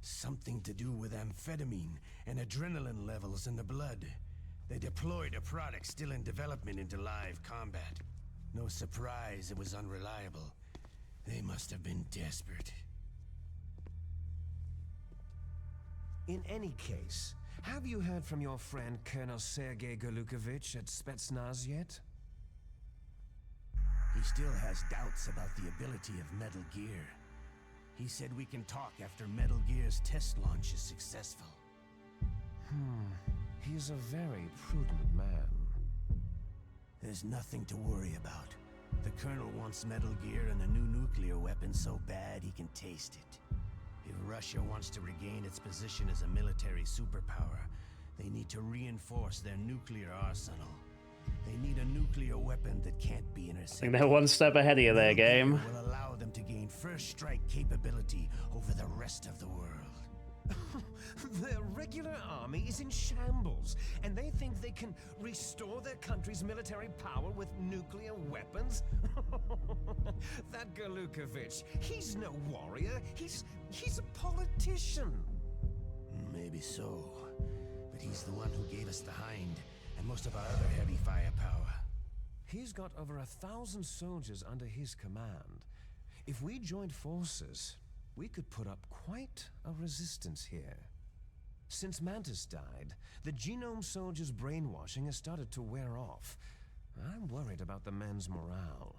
Something to do with amphetamine and adrenaline levels in the blood. They deployed a product still in development into live combat. No surprise it was unreliable. They must have been desperate. In any case, have you heard from your friend Colonel Sergei Golukovich at Spetsnaz yet? He still has doubts about the ability of Metal Gear. He said we can talk after Metal Gear's test launch is successful. He's a very prudent man. There's nothing to worry about. The Colonel wants Metal Gear and a new nuclear weapon so bad he can taste it. If Russia wants to regain its position as a military superpower, they need to reinforce their nuclear arsenal. They need a nuclear weapon that can't be I intercepted. think they're one step ahead of you there, game. Will allow them to gain first strike capability over the rest of the world. Their regular army is in shambles, and they think they can restore their country's military power with nuclear weapons? That Golukovich, he's no warrior. He's a politician. Maybe so, but he's the one who gave us the Hind and most of our other heavy firepower. He's got over 1,000 soldiers under his command. If we joined forces, we could put up quite a resistance here. Since Mantis died, the Genome Soldiers' brainwashing has started to wear off. I'm worried about the men's morale.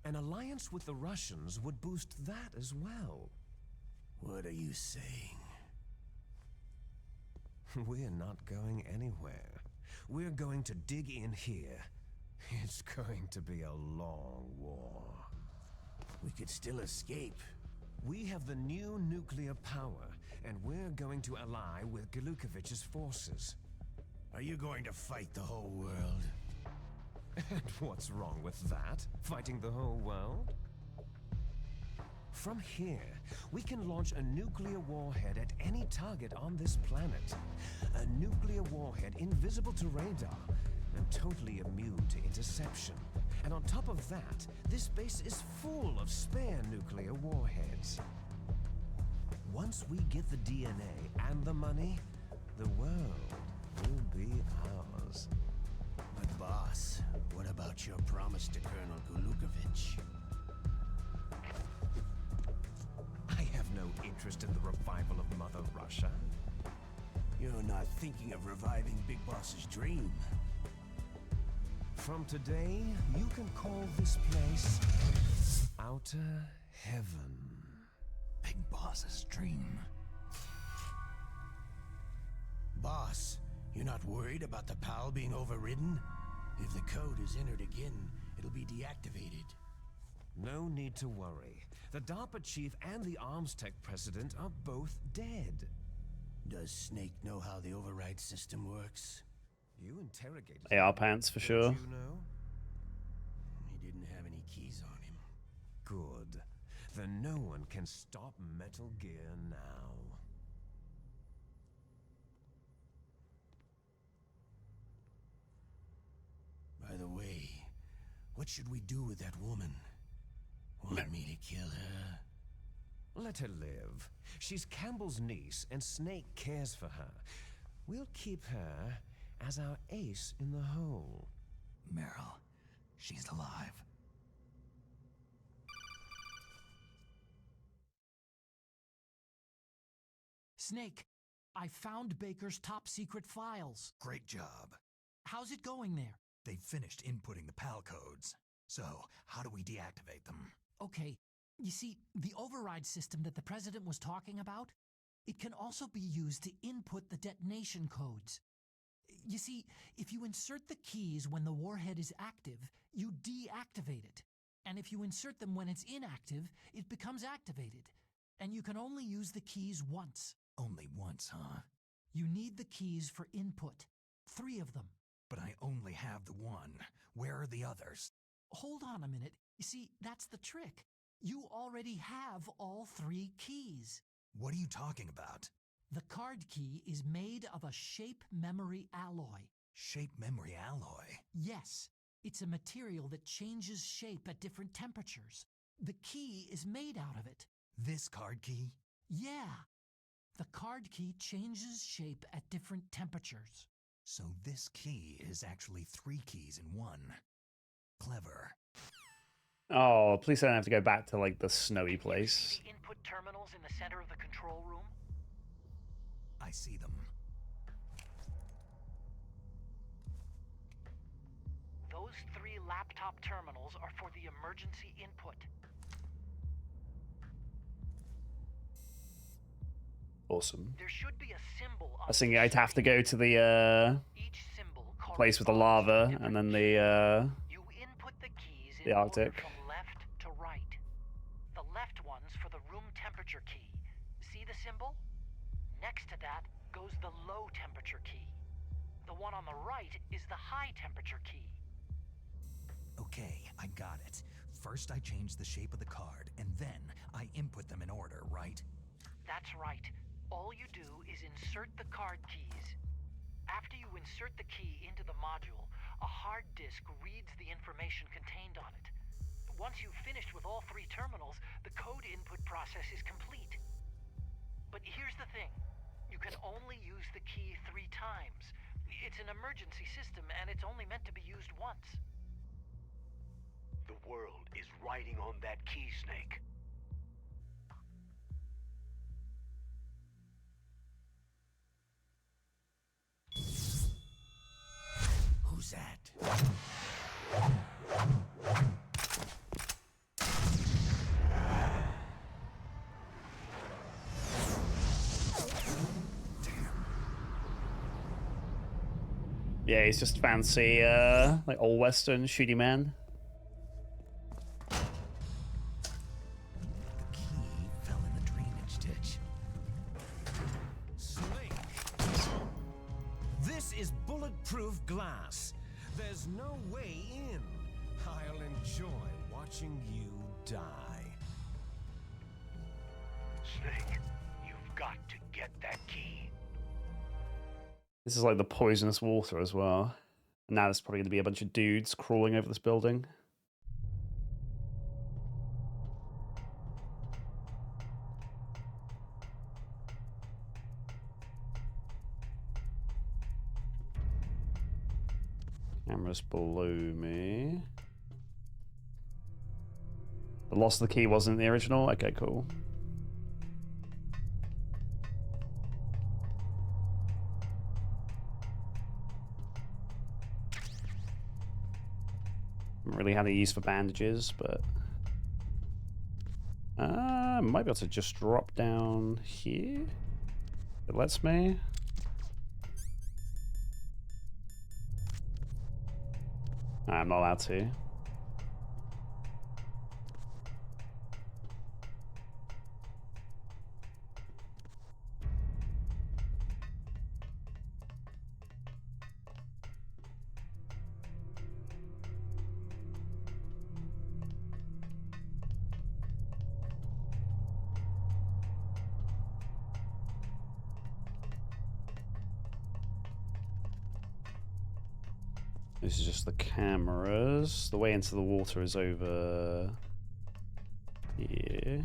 An alliance with the Russians would boost that as well. What are you saying? We're not going anywhere. We're going to dig in here. It's going to be a long war. We could still escape. We have the new nuclear power, and we're going to ally with Golukovich's forces. Are you going to fight the whole world? And what's wrong with that? Fighting the whole world? From here, we can launch a nuclear warhead at any target on this planet. A nuclear warhead invisible to radar and totally immune to interception. And on top of that, this base is full of spare nuclear warheads. Once we get the DNA and the money, the world will be ours. But boss, what about your promise to Colonel Golukovich? I have no interest in the revival of Mother Russia. You're not thinking of reviving Big Boss's dream. From today, you can call this place Outer Heaven. Big Boss's dream. Boss, you're not worried about the PAL being overridden? If the code is entered again, it'll be deactivated. No need to worry. The DARPA chief and the Arms Tech president are both dead. Does Snake know how the override system works? You interrogated AR pants for sure. Don't you know? He didn't have any keys on him. Good. Then no one can stop Metal Gear now. By the way, what should we do with that woman? Want me to kill her? Let her live. She's Campbell's niece, and Snake cares for her. We'll keep her as our ace in the hole. Meryl, she's alive. Snake, I found Baker's top secret files. Great job. How's it going there? They finished inputting the PAL codes. So, how do we deactivate them? Okay, you see, the override system that the president was talking about, it can also be used to input the detonation codes. You see, if you insert the keys when the warhead is active, you deactivate it. And if you insert them when it's inactive, it becomes activated. And you can only use the keys once. Only once, huh? You need the keys for input. 3 of them. But I only have the one. Where are the others? Hold on a minute. You see, that's the trick. You already have all 3 keys. What are you talking about? The card key is made of a shape memory alloy. Shape memory alloy? Yes. It's a material that changes shape at different temperatures. The key is made out of it. This card key? Yeah. The card key changes shape at different temperatures. So this key is actually 3 keys in one. Clever. Oh, please don't have to go back to like the snowy place. See the input terminals in the center of the control room? I see them. Those 3 laptop terminals are for the emergency input. Awesome. There should be a symbol on I was thinking I'd have to go to the each symbol place with the lava and then the you input the keys the in Arctic. order from left to right. The left one's for the room temperature key. See the symbol? Next to that goes the low temperature key. The one on the right is the high temperature key. Okay, I got it. First I change the shape of the card, and then I input them in order, right? That's right. All you do is insert the card keys. After you insert the key into the module, a hard disk reads the information contained on it. Once you've finished with all 3 terminals, the code input process is complete. But here's the thing. You can only use the key 3 times. It's an emergency system, and it's only meant to be used once. The world is riding on that key, Snake. Who's that? Yeah, he's just fancy, like old western shooty man. The key fell in the drainage ditch. Snake! This is bulletproof glass. There's no way in. I'll enjoy watching you die. Snake, you've got to get that key. This is like the poisonous water as well. And now there's probably going to be a bunch of dudes crawling over this building. Camera's below me. The loss of the key wasn't the original? Okay, cool. Haven't really had any use for bandages, but might be able to just drop down here. It lets me. I'm not allowed to. This is just the cameras. The way into the water is over here.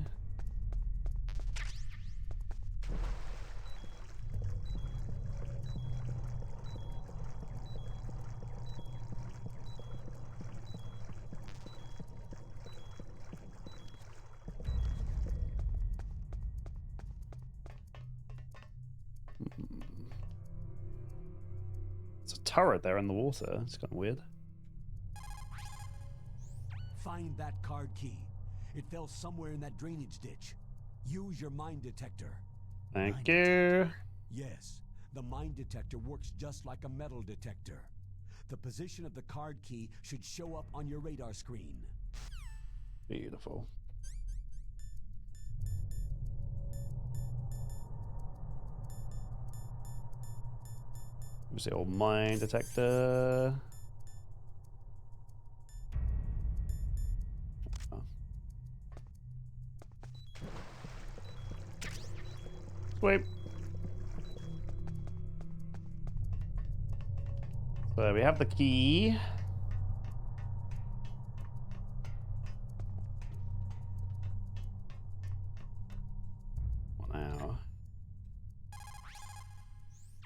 Turret there in the water. It's kind of weird. Find that card key. It fell somewhere in that drainage ditch. Use your mine detector. Thank you. Yes, the mine detector works just like a metal detector. The position of the card key should show up on your radar screen. Beautiful. Where's the old mine detector? Oh. Sweep. So we have the key.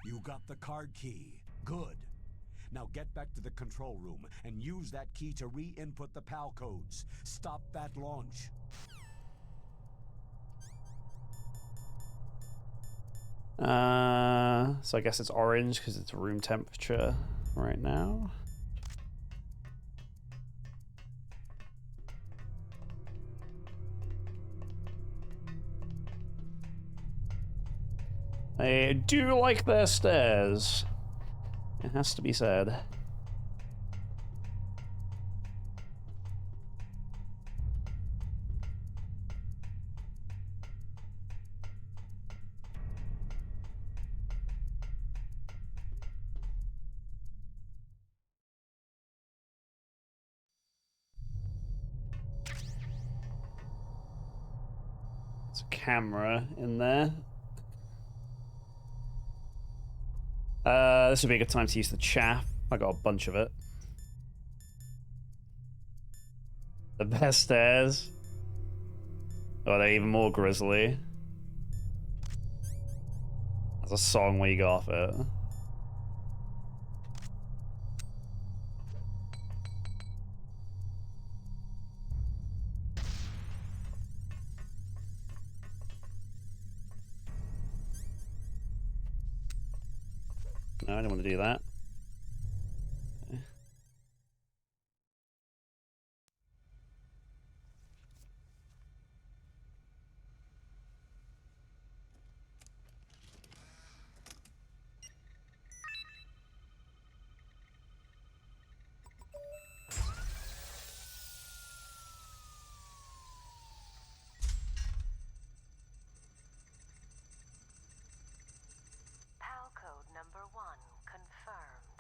You got the card key. Good. Now get back to the control room and use that key to re-input the PAL codes. Stop that launch. So I guess it's orange because it's room temperature right now. I do like their stairs. It has to be said. There's a camera in there. This would be a good time to use the chaff. I got a bunch of it. The best stairs. Oh, they're even more grisly. There's a song where you go off it. No, I don't want to do that. PAL code number 1 confirmed.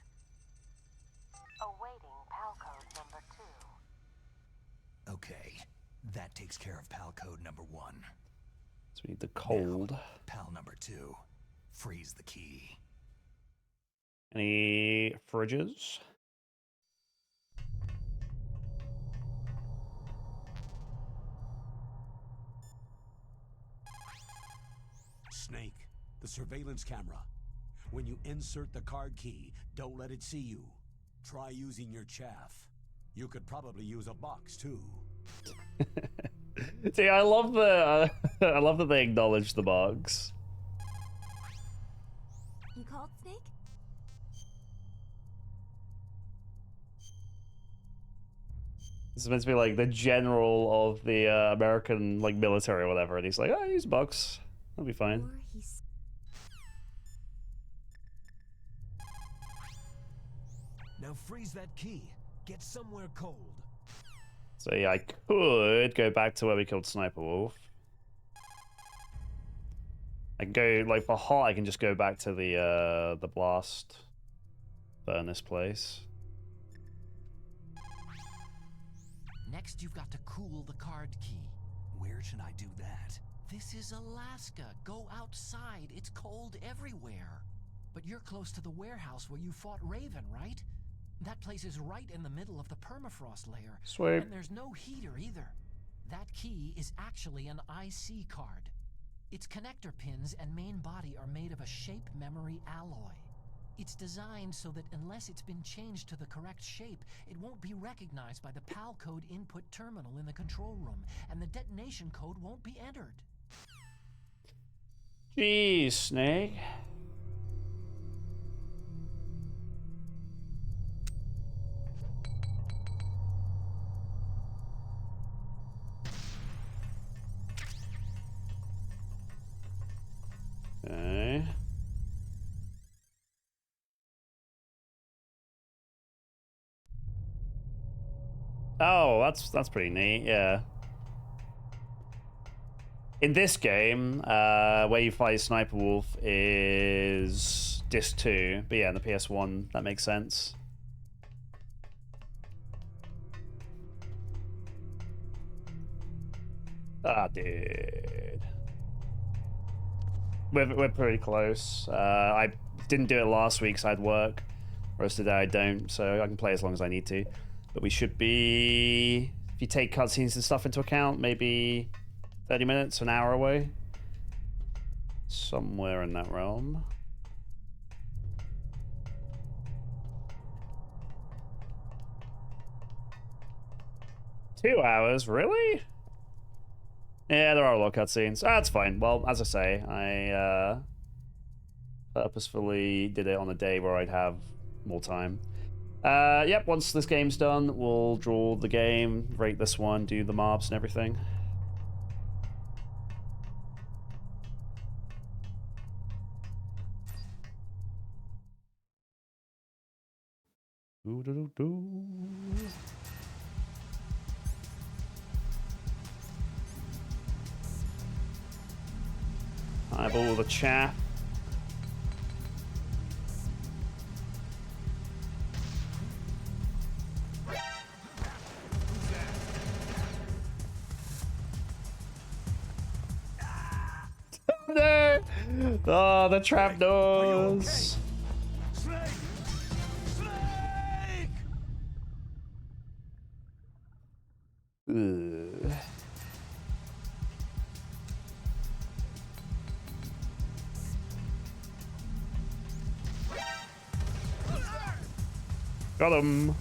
Awaiting PAL code number 2. Okay, that takes care of PAL code number 1. So we need the cold. Now, PAL number 2. Freeze the key. Any fridges? Snake, the surveillance camera. When you insert the card key, don't let it see you. Try using your chaff. You could probably use a box too. See, I love the I love that they acknowledge the bugs. You called, Snake? This is meant to be like the general of the American like military or whatever, and he's like, "Oh, use bugs. That'll be fine." Or he's... Now freeze that key. Get somewhere cold. So yeah, I could go back to where we killed Sniper Wolf. I can go, like, for hot, I can just go back to the blast furnace place. Next, you've got to cool the card key. Where should I do that? This is Alaska. Go outside. It's cold everywhere. But you're close to the warehouse where you fought Raven, right? That place is right in the middle of the permafrost layer. Sweet. And there's no heater either. That key is actually an IC card. Its connector pins and main body are made of a shape memory alloy. It's designed so that unless it's been changed to the correct shape, it won't be recognized by the PAL code input terminal in the control room, and the detonation code won't be entered. Jeez, Snake. Okay. Oh, that's pretty neat, yeah. In this game, where you fight Sniper Wolf is disc 2, but yeah, in the PS1, that makes sense. Ah, dude. We're pretty close. I didn't do it last week because I had work. Whereas today I don't, so I can play as long as I need to. But we should be, if you take cutscenes and stuff into account, maybe 30 minutes, an hour away. Somewhere in that realm. 2 hours, really? Yeah, there are a lot of cutscenes. That's fine. Well, as I say, I purposefully did it on a day where I'd have more time. Yep, once this game's done, we'll draw the game, rate this one, do the mobs and everything. Eyeball the chaff. No! Oh, the trap doors. Snake! Snake! Ugh. Got him.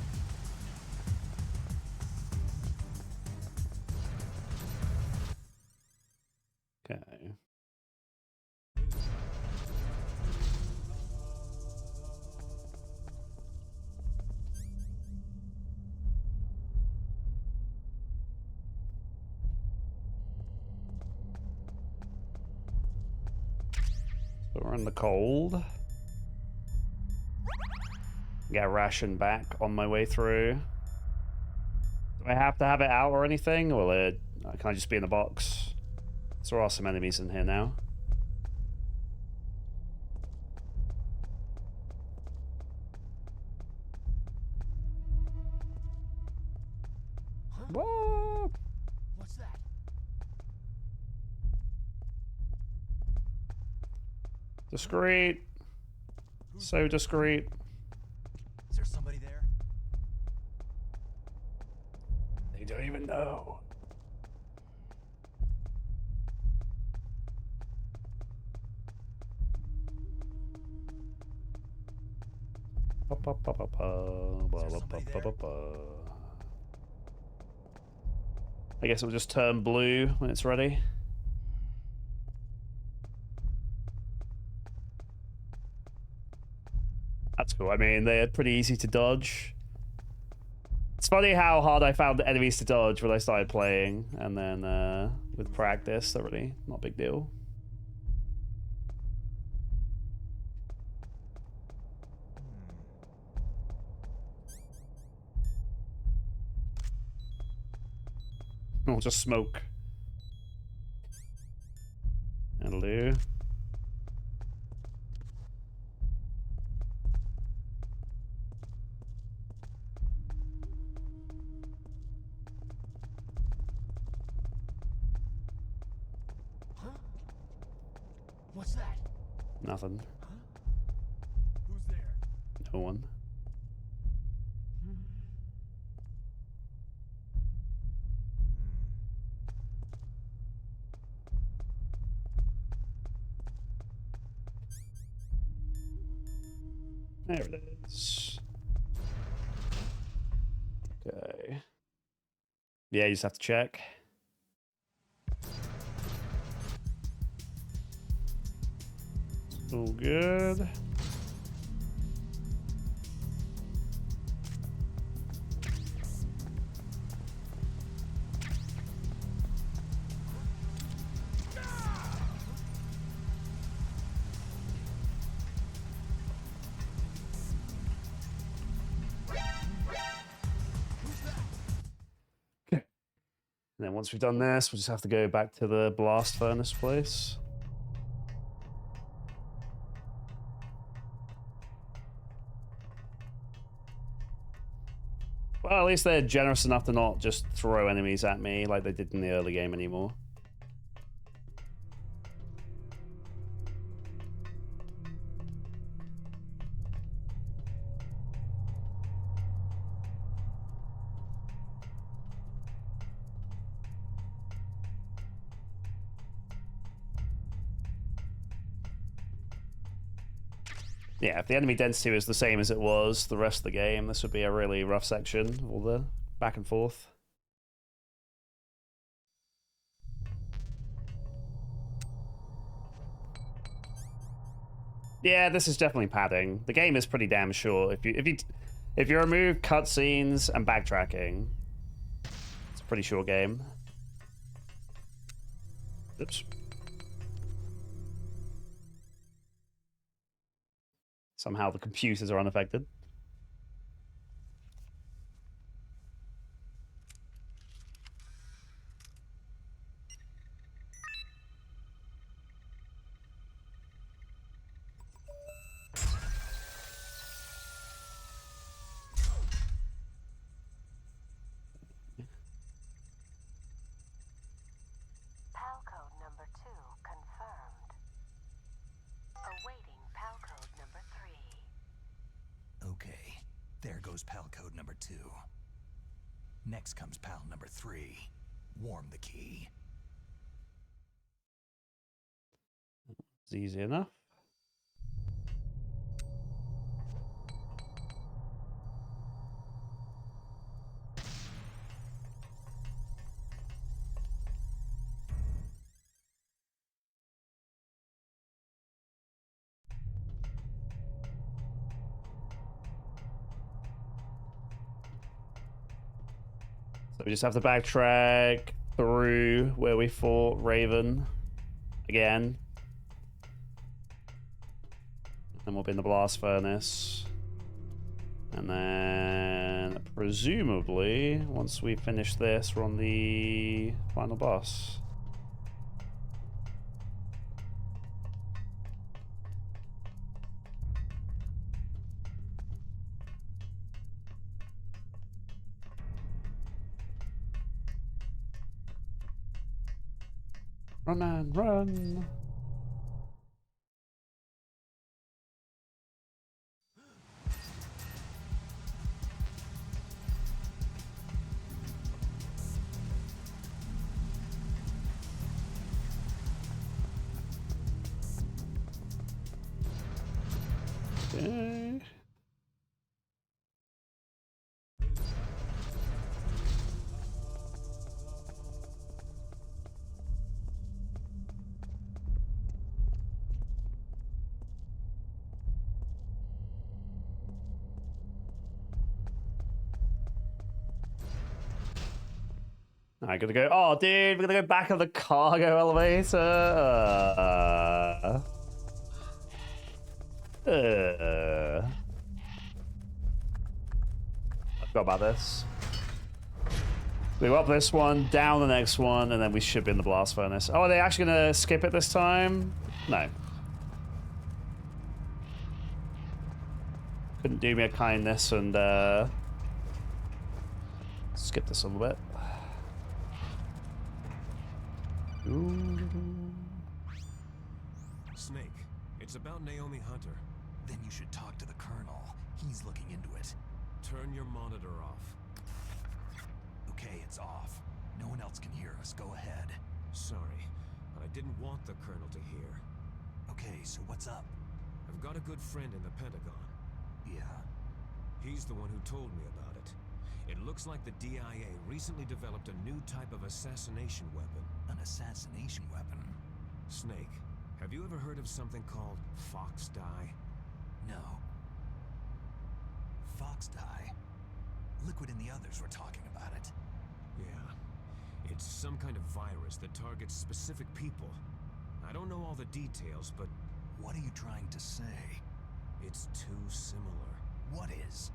Okay. So we're in the cold. Get ration back on my way through. Do I have to have it out or anything? Or can I just be in the box? So there are some enemies in here now. Huh? What? What's that? Discreet. So discreet. Is there somebody there? They don't even know. I guess it'll just turn blue when it's ready. That's cool. I mean, they're pretty easy to dodge. It's funny how hard I found the enemies to dodge when I started playing, and then with practice, they're really not a big deal. Oh, just smoke. That'll do. Huh? What's that? Nothing. Huh? Who's there? No one. There it is. Okay. Yeah, you just have to check. All good. And then once we've done this, we'll just have to go back to the blast furnace place. Well, at least they're generous enough to not just throw enemies at me like they did in the early game anymore. Yeah, if the enemy density was the same as it was the rest of the game, this would be a really rough section, all the back and forth. Yeah, this is definitely padding. The game is pretty damn short. If you remove cutscenes and backtracking, it's a pretty short game. Oops. Somehow the computers are unaffected. PAL code number 2 confirmed. Awaiting PAL code number 3. Okay, there goes PAL code number 2. Next comes PAL number 3. Warm the key. It's easy enough. So we just have to backtrack through where we fought Raven again. And we'll be in the blast furnace. And then presumably, once we finish this, we're on the final boss. Run, man, run! Okay. I gotta go. Oh, dude, we're gonna go back on the cargo elevator. I forgot about this. We go up this one, down the next one, and then we should be in the blast furnace. Oh, are they actually gonna skip it this time? No. Couldn't do me a kindness and skip this a little bit. Ooh. Snake, it's about Naomi Hunter. Then you should talk to the Colonel. He's looking into it. Turn your monitor off. Okay, it's off. No one else can hear us. Go ahead. Sorry, but I didn't want the Colonel to hear. Okay, so what's up? I've got a good friend in the Pentagon. Yeah. He's the one who told me about it. It looks like the DIA recently developed a new type of assassination weapon. An assassination weapon? Snake, have you ever heard of something called Fox Dye? No. Fox Dye? Liquid and the others were talking about it. Yeah. It's some kind of virus that targets specific people. I don't know all the details, but... What are you trying to say? It's too similar. What is?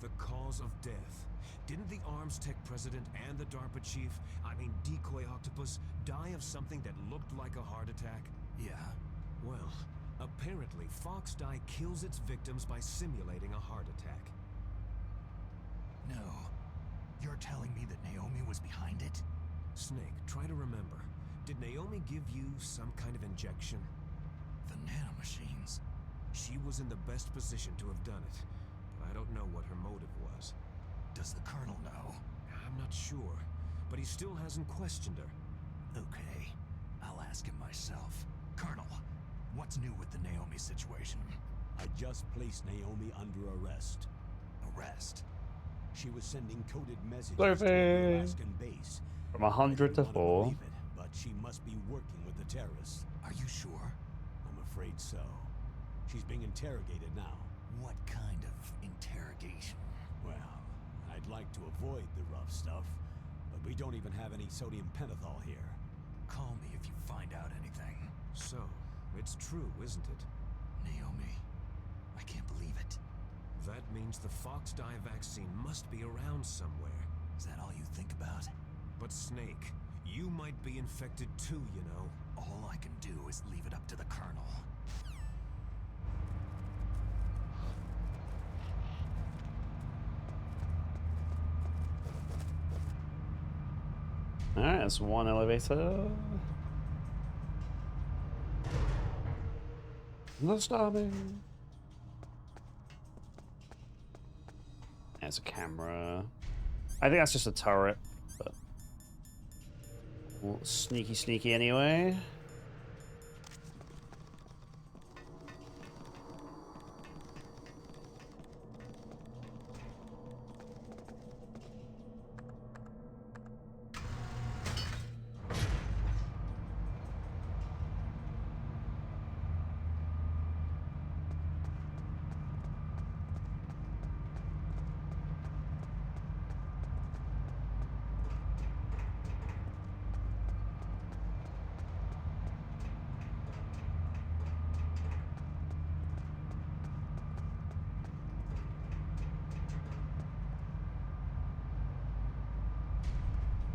The cause of death. Didn't the Arms Tech president and the DARPA chief, I mean Decoy Octopus, die of something that looked like a heart attack? Yeah. Well, apparently Fox Dye kills its victims by simulating a heart attack. No. You're telling me that Naomi was behind it? Snake, try to remember. Did Naomi give you some kind of injection? The nanomachines. She was in the best position to have done it, but I don't know what her motive was. Does the Colonel know? I'm not sure, but he still hasn't questioned her. Okay, I'll ask him myself. Colonel, what's new with the Naomi situation? I just placed Naomi under arrest. Arrest? She was sending coded messages Perfect. to the Alaskan base. From 100 to I don't 4. believe it, but she must be working with the terrorists. Are you sure? I'm afraid so. She's being interrogated now. What kind of interrogation? Well, I'd like to avoid the rough stuff, but we don't even have any sodium pentothal here. Call me if you find out anything. So, it's true, isn't it? Naomi, I can't believe it. That means the fox dye vaccine must be around somewhere. Is that all you think about? But Snake, you might be infected too, you know. All I can do is leave it up to the Colonel. Alright, that's one elevator. No stopping. There's a camera. I think that's just a turret, but sneaky, sneaky anyway.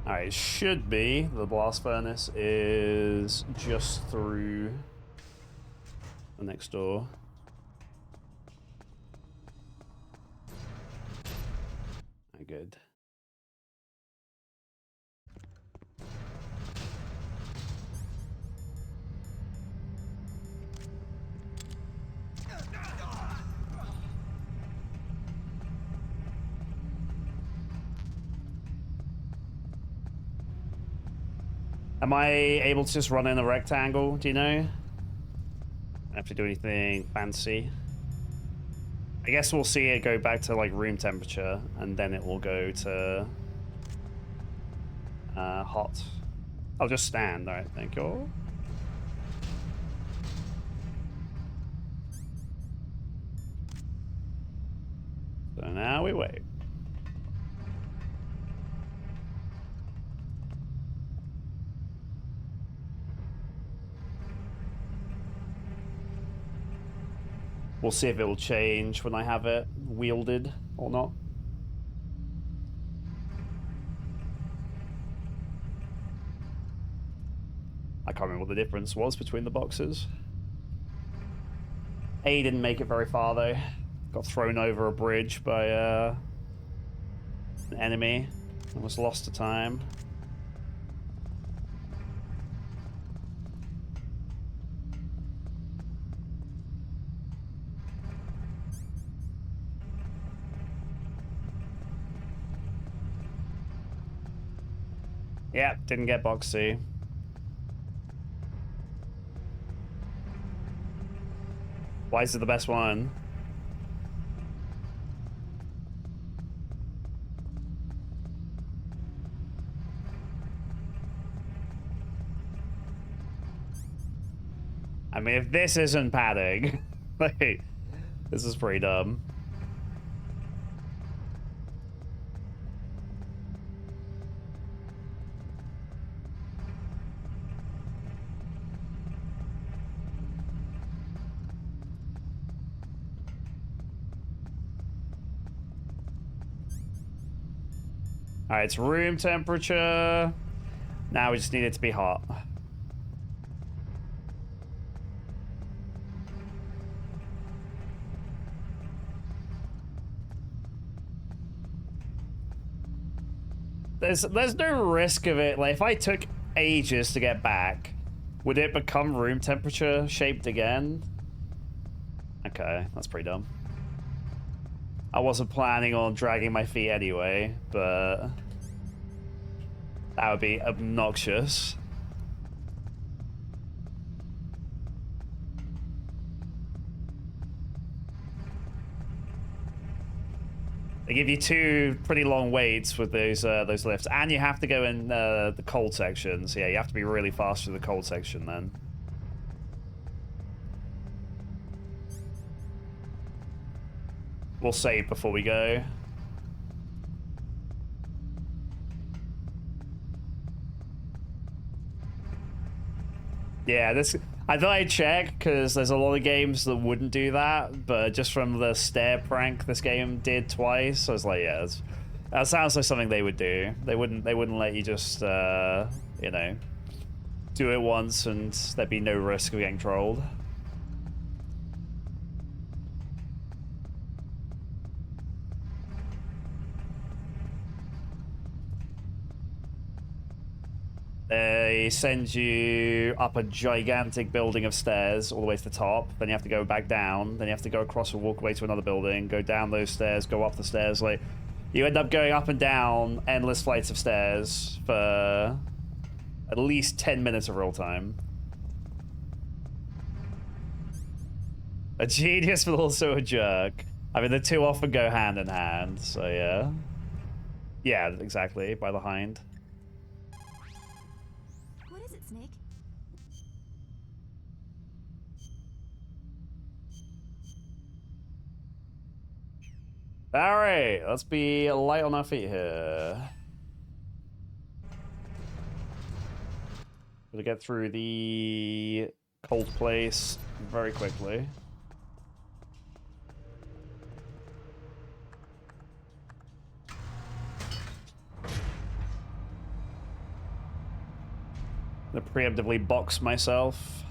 Alright, it should be. The blast furnace is just through the next door. Good. Am I able to just run in a rectangle, do you know? I have to do anything fancy. I guess we'll see it go back to like room temperature and then it will go to hot. I'll just stand, alright, thank you. So now we wait. We'll see if it will change when I have it wielded or not. I can't remember what the difference was between the boxes. A didn't make it very far though. Got thrown over a bridge by an enemy and was lost to time. Yeah, didn't get box C. Why is it the best one? I mean, if this isn't padding, like, this is pretty dumb. Alright, it's room temperature. Now we just need it to be hot. There's no risk of it. Like, if I took ages to get back, would it become room temperature shaped again? Okay, that's pretty dumb. I wasn't planning on dragging my feet anyway, but that would be obnoxious. They give you two pretty long waits with those lifts, and you have to go in the cold sections. Yeah, you have to be really fast through the cold section then. We'll save before we go. Yeah, this... I thought I'd check, because there's a lot of games that wouldn't do that, but just from the stare prank this game did twice, I was like, yeah, that sounds like something they would do. They wouldn't let you just, you know, do it once and there'd be no risk of getting trolled. They send you up a gigantic building of stairs all the way to the top. Then you have to go back down. Then you have to go across a walkway to another building, go down those stairs, go up the stairs. Like, you end up going up and down endless flights of stairs for at least 10 minutes of real time. A genius, but also a jerk. I mean, the two often go hand in hand, so yeah. Yeah, exactly, by the hind. What is it, Snake? Alright, let's be light on our feet here. Gonna get through the cold place very quickly. I'm gonna preemptively box myself.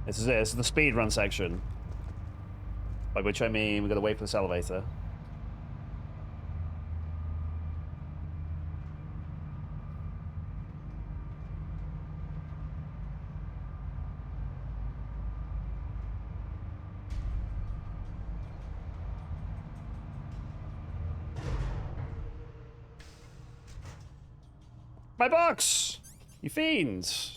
This is it. This is the speedrun section. By which I mean we gotta wait for this elevator. My box! You fiends!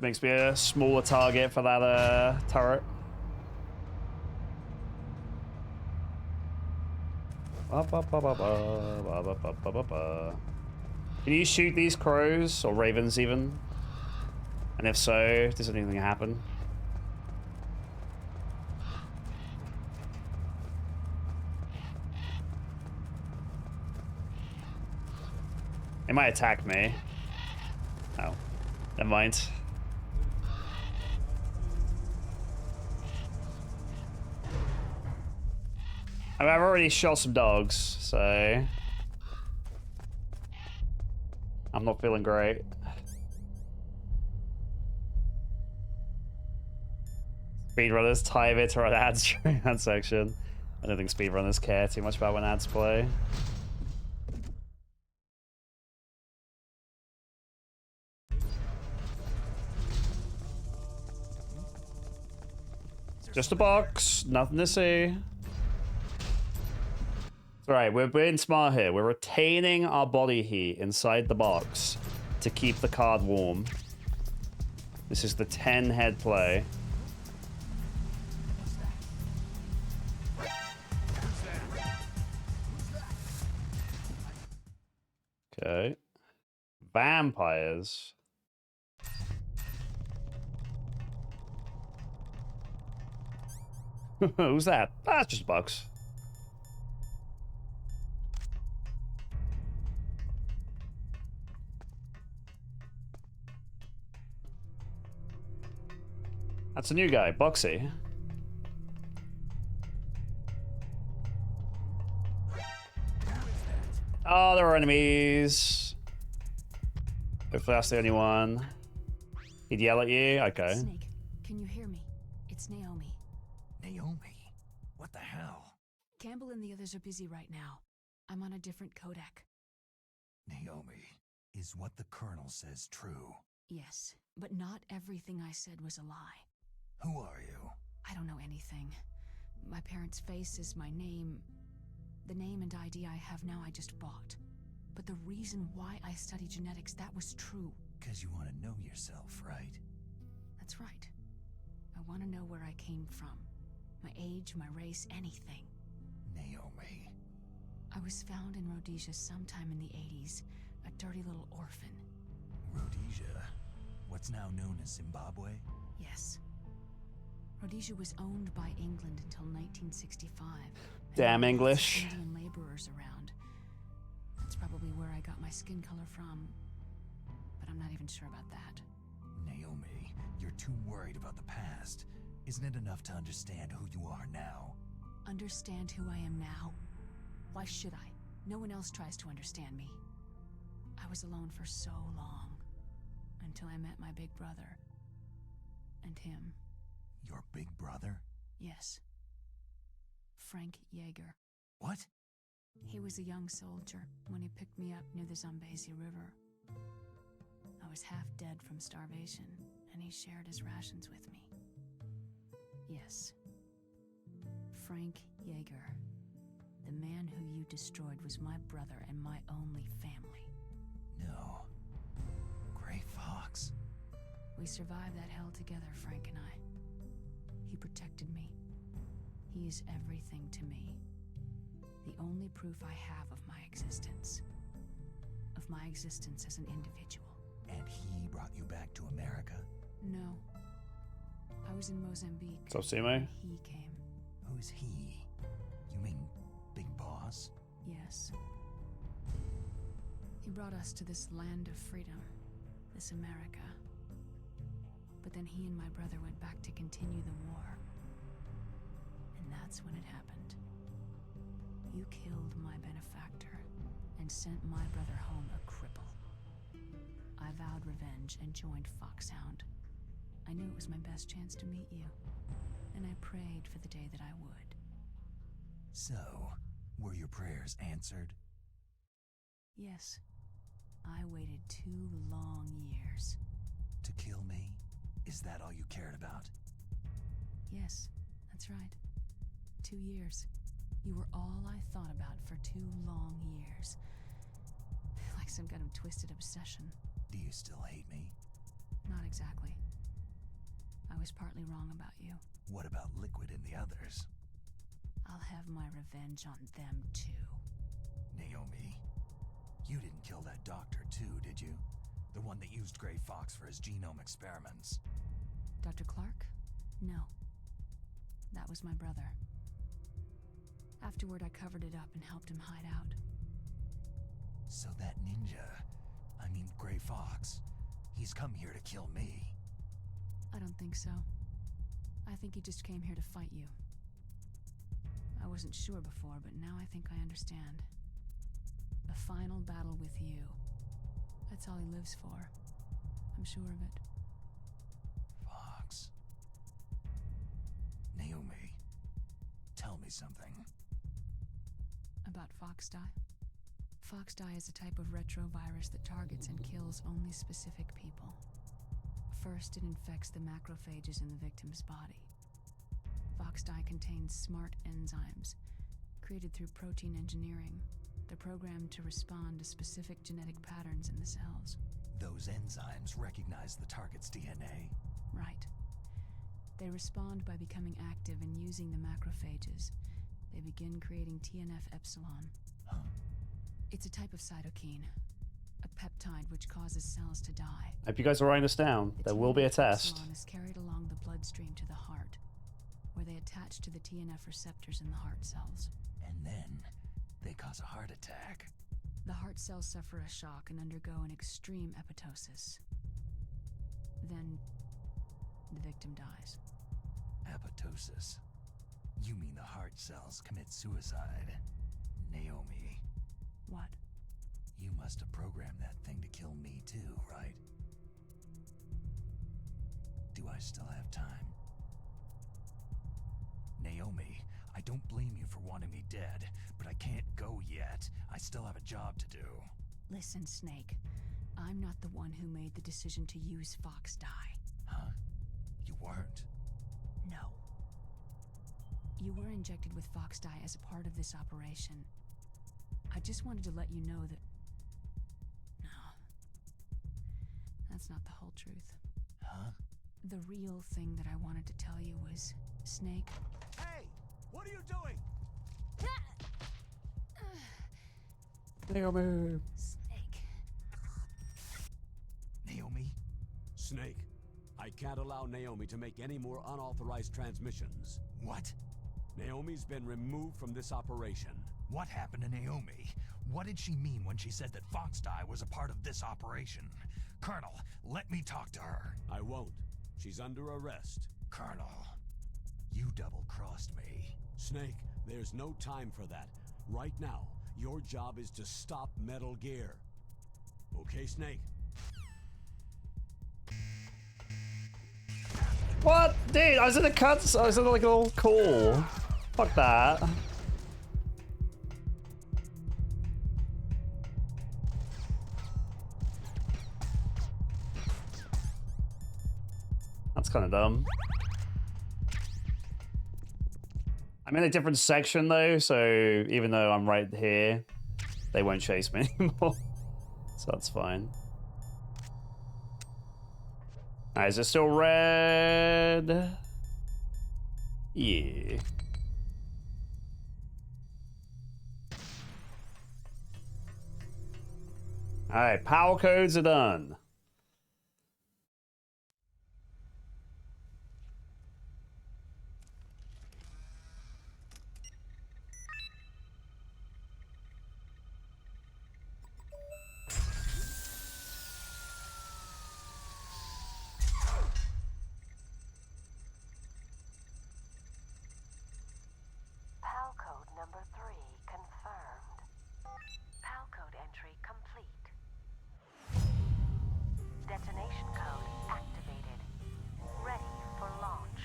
Makes me a smaller target for that turret. Can you shoot these crows or ravens even? And if so, does anything happen? They might attack me. Oh, never mind. I mean, I've already shot some dogs, so I'm not feeling great. Speedrunners time it to run ads during that section. I don't think speedrunners care too much about when ads play. Just a box, nothing to see. Right, we're being smart here. We're retaining our body heat inside the box to keep the card warm. This is the 10 head play. Okay. Vampires. Who's that? That's just a box. That's a new guy, Boxy. Oh, there are enemies. Hopefully that's the only one. He'd yell at you? Okay. Snake, can you hear me? It's Naomi. Naomi? What the hell? Campbell and the others are busy right now. I'm on a different codec. Naomi, is what the Colonel says true? Yes, but not everything I said was a lie. Who are you? I don't know anything. My parents' face is my name. The name and ID I have now I just bought. But the reason why I study genetics, that was true. 'Cause you want to know yourself, right? That's right. I want to know where I came from. My age, my race, anything. Naomi, I was found in Rhodesia sometime in the 80s, a dirty little orphan. Rhodesia? What's now known as Zimbabwe? Yes. Rhodesia was owned by England until 1965. Damn English. Indian laborers around. That's probably where I got my skin color from, but I'm not even sure about that. Naomi, you're too worried about the past. Isn't it enough to understand who you are now? Understand who I am now? Why should I? No one else tries to understand me. I was alone for so long, until I met my big brother. And him. Your big brother? Yes. Frank Yeager. What? He was a young soldier when he picked me up near the Zambezi River. I was half dead from starvation, and he shared his rations with me. Yes. Frank Yeager. The man who you destroyed was my brother and my only family. No. Gray Fox. We survived that hell together, Frank and I. He protected me. He is everything to me. The only proof I have of my existence. Of my existence as an individual. And he brought you back to America? No. I was in Mozambique. So, Simo? He came. Who's he? You mean Big Boss? Yes. He brought us to this land of freedom. This America. But then he and my brother went back to continue the war. And that's when it happened. You killed my benefactor and sent my brother home a cripple. I vowed revenge and joined Foxhound. I knew it was my best chance to meet you, and I prayed for the day that I would. So, were your prayers answered? Yes. I waited 2 long years. To kill me? Is that all you cared about? Yes, that's right. 2 years. You were all I thought about for 2 long years. Like some kind of twisted obsession. Do you still hate me? Not exactly. I was partly wrong about you. What about Liquid and the others? I'll have my revenge on them too. Naomi, you didn't kill that doctor too, did you? The one that used Gray Fox for his genome experiments. Dr. Clark? No. That was my brother. Afterward, I covered it up and helped him hide out. So that ninja, I mean Gray Fox, he's come here to kill me. I don't think so. I think he just came here to fight you. I wasn't sure before, but now I think I understand. A final battle with you. That's all he lives for. I'm sure of it. Fox. Naomi, tell me something. About Foxdie? Foxdie is a type of retrovirus that targets and kills only specific people. First, it infects the macrophages in the victim's body. Foxdie contains smart enzymes, created through protein engineering. They're programmed to respond to specific genetic patterns in the cells. Those enzymes recognize the target's DNA? Right. They respond by becoming active and using the macrophages. They begin creating TNF-epsilon. Huh? It's a type of cytokine, a peptide which causes cells to die. I hope you guys are writing this down. There will be a test. Epsilon is carried along the bloodstream to the heart, where they attach to the TNF receptors in the heart cells. And then they cause a heart attack. The heart cells suffer a shock and undergo an extreme apoptosis. Then the victim dies. Apoptosis? You mean the heart cells commit suicide? Naomi. What? You must have programmed that thing to kill me too, right? Do I still have time? Naomi, I don't blame you for wanting me dead, but I can't go yet. I still have a job to do. Listen, Snake. I'm not the one who made the decision to use Foxdie. Huh? You weren't? No. You were injected with Foxdie as a part of this operation. I just wanted to let you know that... No. That's not the whole truth. Huh? The real thing that I wanted to tell you was, Snake... Hey! What are you doing? Naomi. Snake. Naomi? Snake, I can't allow Naomi to make any more unauthorized transmissions. What? Naomi's been removed from this operation. What happened to Naomi? What did she mean when she said that Foxdie was a part of this operation? Colonel, let me talk to her. I won't. She's under arrest. Colonel, you double-crossed me. Snake, there's no time for that. Right now, your job is to stop Metal Gear. Okay, Snake? What? Dude, I was in the cuts. I was in like a little call. Fuck that. That's kind of dumb. I'm in a different section though, so even though I'm right here, they won't chase me anymore. So that's fine. Alright, is it still red? Yeah. Alright, power codes are done. PAL code number 3 confirmed. PAL code entry complete. Detonation code activated. Ready for launch.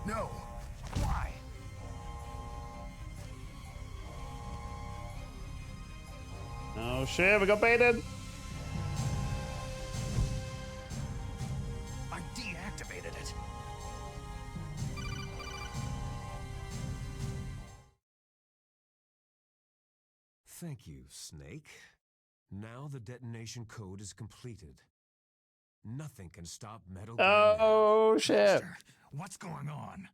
No! Why? Oh shit, we got baited. I deactivated it. Thank you, Snake. Now the detonation code is completed. Nothing can stop Metal Gear now. Oh shit. Master, what's going on?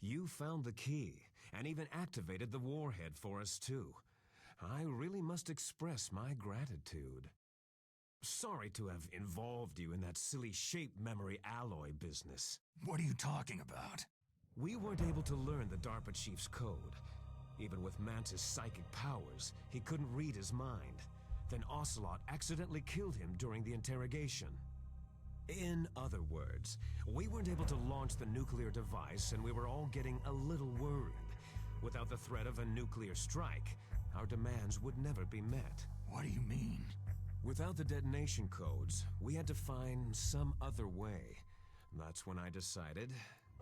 You found the key, and even activated the warhead for us too. I really must express my gratitude. Sorry to have involved you in that silly shape memory alloy business. What are you talking about? We weren't able to learn the DARPA chief's code. Even with Mantis' psychic powers, he couldn't read his mind. Then Ocelot accidentally killed him during the interrogation. In other words, we weren't able to launch the nuclear device, and we were all getting a little worried. Without the threat of a nuclear strike, our demands would never be met. What do you mean? Without the detonation codes, we had to find some other way. That's when I decided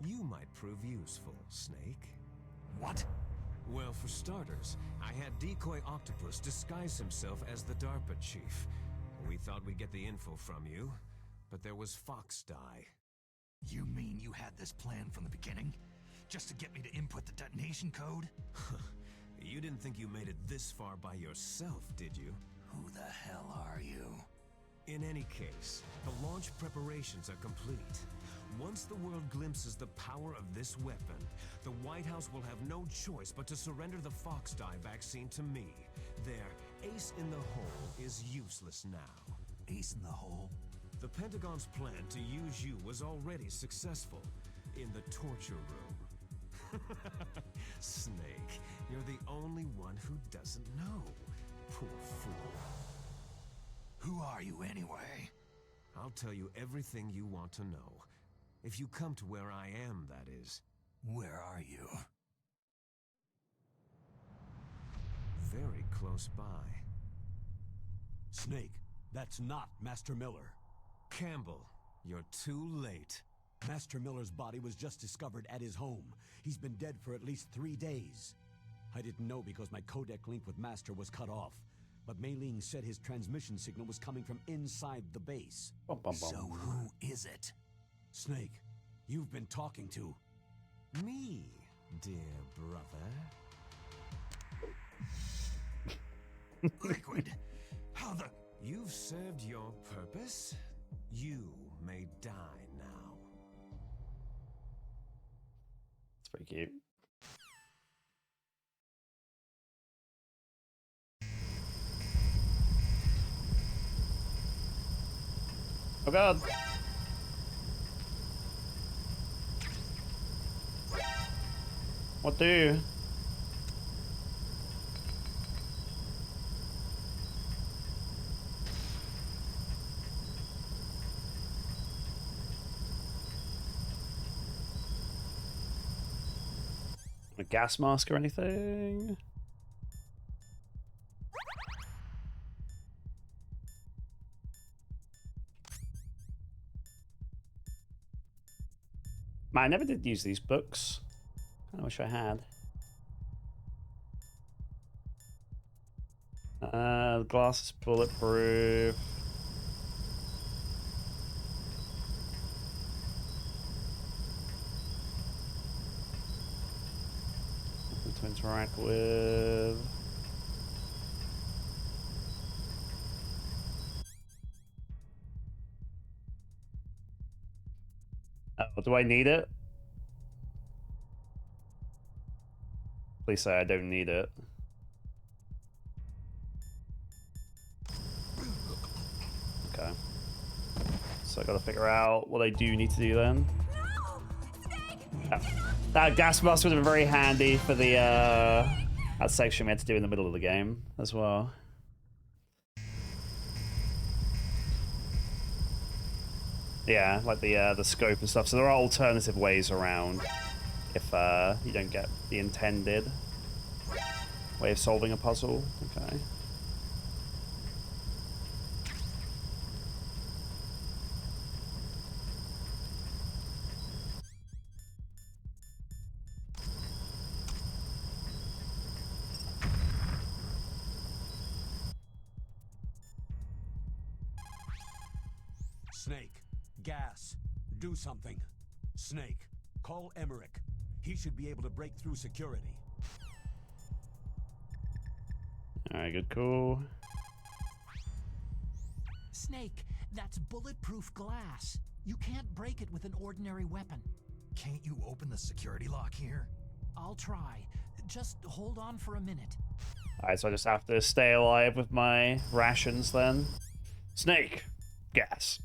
you might prove useful, Snake. What? Well, for starters, I had Decoy Octopus disguise himself as the DARPA chief. We thought we'd get the info from you, but there was Foxdie. You mean you had this plan from the beginning? Just to get me to input the detonation code? You didn't think you made it this far by yourself, did you? Who the hell are you? In any case, the launch preparations are complete. Once the world glimpses the power of this weapon, the White House will have no choice but to surrender the Foxdie vaccine to me. Their ace in the hole is useless now. Ace in the hole? The Pentagon's plan to use you was already successful in the torture room. Snake, you're the only one who doesn't know. Poor fool. Who are you anyway? I'll tell you everything you want to know. If you come to where I am, that is. Where are you? Very close by. Snake, that's not Master Miller. Campbell, you're too late. Master Miller's body was just discovered at his home. He's been dead for at least 3 days. I didn't know because my codec link with Master was cut off. But Mei Ling said his transmission signal was coming from inside the base. So who is it? Snake, you've been talking to... Me, dear brother. Liquid, how the... You've served your purpose. You may die now. It's pretty cute. Oh god. What do? A gas mask or anything? Man, I never did use these books. I wish I had. The glass is bulletproof. Nothing to interact with. Oh, do I need it? Please say I don't need it. Okay. So I gotta figure out what I do need to do then. That gas mask would have been very handy for the that section we had to do in the middle of the game as well. Yeah, like the scope and stuff. So there are alternative ways around if you don't get the intended way of solving a puzzle. Okay. Snake, gas, do something. Snake, call Emmerich. He should be able to break through security. Alright, good call. Snake, that's bulletproof glass. You can't break it with an ordinary weapon. Can't you open the security lock here? I'll try. Just hold on for a minute. Alright, so I just have to stay alive with my rations then. Snake, gas.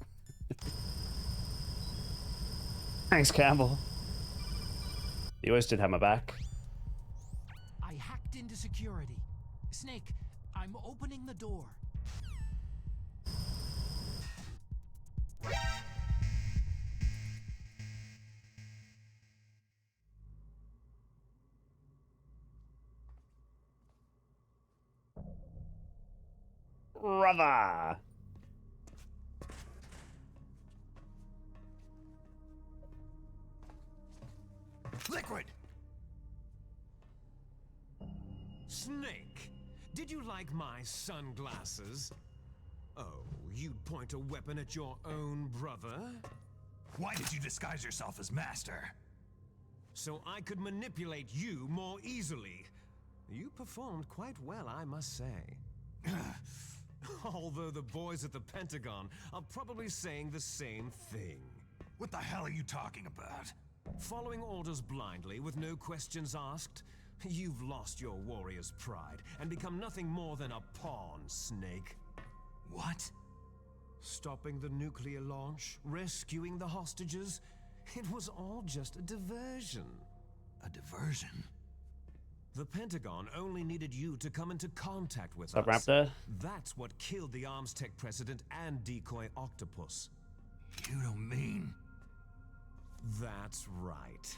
Thanks, Campbell. You always did have my back. I hacked into security. Snake, I'm opening the door. Brother. Liquid! Snake, did you like my sunglasses? Oh, you'd point a weapon at your own brother? Why did you disguise yourself as Master? So I could manipulate you more easily. You performed quite well, I must say. Although the boys at the Pentagon are probably saying the same thing. What the hell are you talking about? Following orders blindly with no questions asked, you've lost your warrior's pride and become nothing more than a pawn, Snake. What? Stopping the nuclear launch, rescuing the hostages, it was all just a diversion. A diversion? The Pentagon only needed you to come into contact with What's up, us. Raptor? That's what killed the Arms Tech president and decoy octopus. You don't mean... That's right.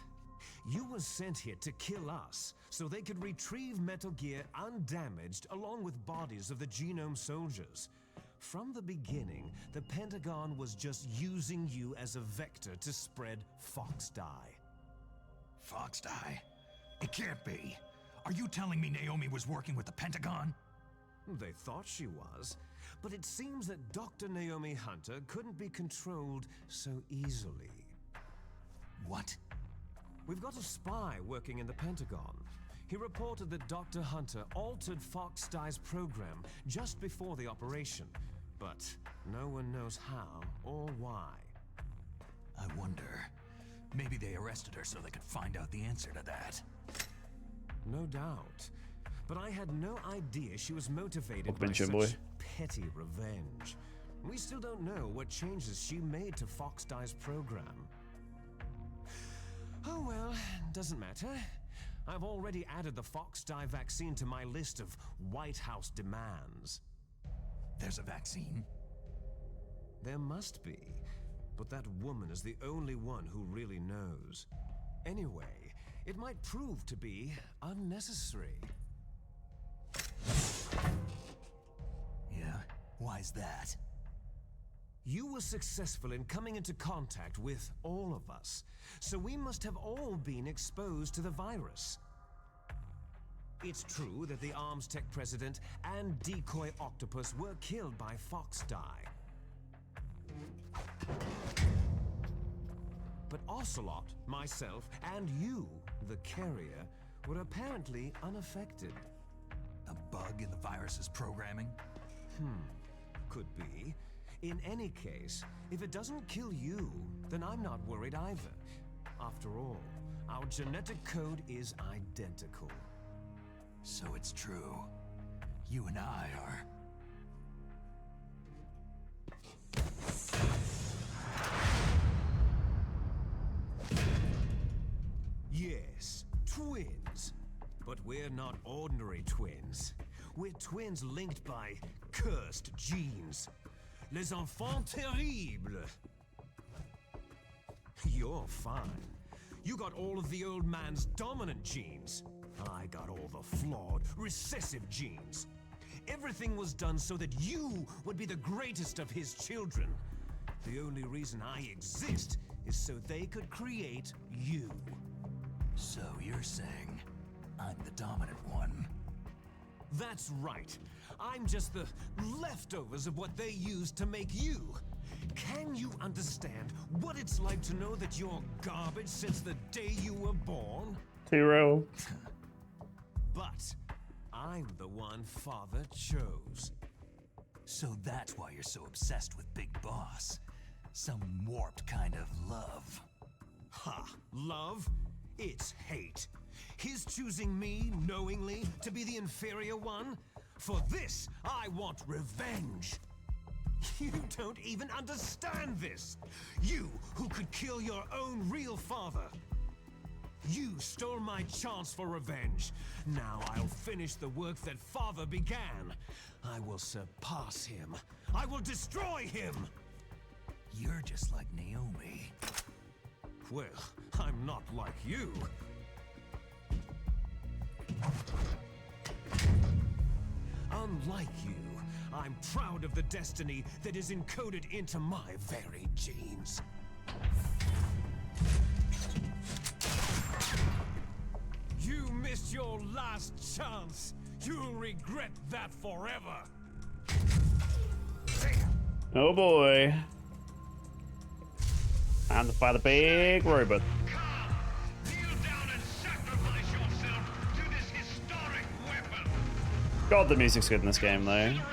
You were sent here to kill us, so they could retrieve Metal Gear undamaged along with bodies of the Genome soldiers. From the beginning, the Pentagon was just using you as a vector to spread Fox Dye. Fox Dye? It can't be. Are you telling me Naomi was working with the Pentagon? They thought she was, but it seems that Dr. Naomi Hunter couldn't be controlled so easily. What? We've got a spy working in the Pentagon. He reported that Dr. Hunter altered Fox Dye's program just before the operation, but no one knows how or why. I wonder. Maybe they arrested her so they could find out the answer to that. No doubt. But I had no idea she was motivated Welcome by in, Jim such boy. petty revenge. We still don't know what changes she made to Foxdie's program. Oh well, doesn't matter. I've already added the Foxdie vaccine to my list of White House demands. There's a vaccine? There must be, but that woman is the only one who really knows. Anyway, it might prove to be unnecessary. Yeah? Why's that? You were successful in coming into contact with all of us, so we must have all been exposed to the virus. It's true that the Arms Tech president and decoy octopus were killed by Foxdie. But Ocelot, myself, and you, the carrier, were apparently unaffected. A bug in the virus's programming? Could be. In any case, if it doesn't kill you, then I'm not worried either. After all, our genetic code is identical. So it's true. You and I are... Yes, twins. But we're not ordinary twins. We're twins linked by cursed genes. Les enfants terribles. You're fine. You got all of the old man's dominant genes. I got all the flawed, recessive genes. Everything was done so that you would be the greatest of his children. The only reason I exist is so they could create you. So you're saying I'm the dominant one? That's right. I'm just the leftovers of what they used to make you. Can you understand what it's like to know that you're garbage since the day you were born? Too real. But I'm the one Father chose. So that's why you're so obsessed with Big Boss. Some warped kind of love. Ha! Love? It's hate. His choosing me, knowingly, to be the inferior one? For this, I want revenge. You don't even understand this. You, who could kill your own real father. You stole my chance for revenge. Now I'll finish the work that Father began. I will surpass him. I will destroy him. You're just like Naomi. Well, I'm not like you. Unlike you, I'm proud of the destiny that is encoded into my very genes. You missed your last chance. You'll regret that forever. Oh boy. Time to fight a big robot. God, the music's good in this game, though. Now,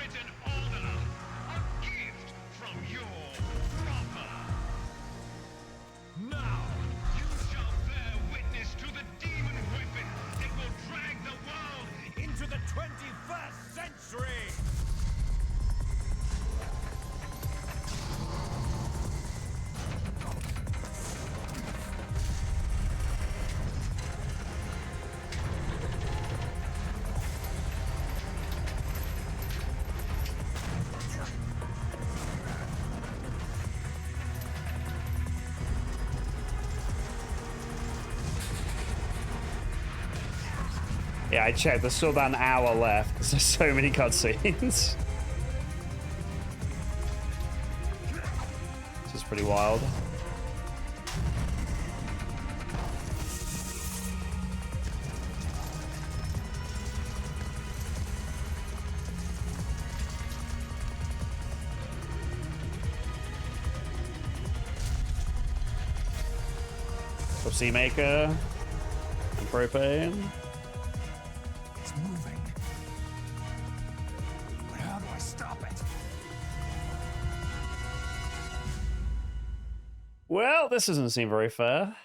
you shall bear witness to the demon weapon that will drag the world into the 21st century! Yeah, I checked. There's still about an hour left because there's so many cutscenes. This is pretty wild. Sea Maker and propane. It's moving. But how do I stop it? Well, this doesn't seem very fair.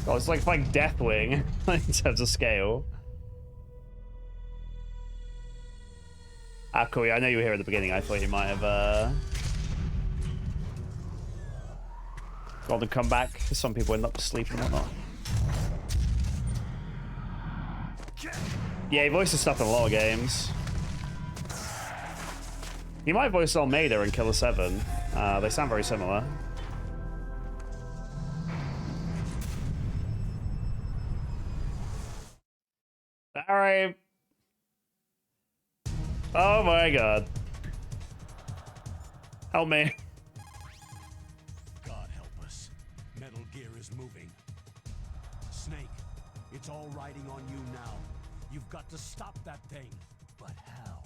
Oh, it's like Deathwing in terms of scale. Ah, cool. Yeah, I know you were here at the beginning. I thought you might have gone and come back. Some people end up sleeping and whatnot. Yeah, he voices stuff in a lot of games. He might voice Almeida in Killer 7. They sound very similar. Alright. Oh my god. Help me. God help us. Metal Gear is moving. Snake, it's all riding on you now. You've got to stop that thing. But how?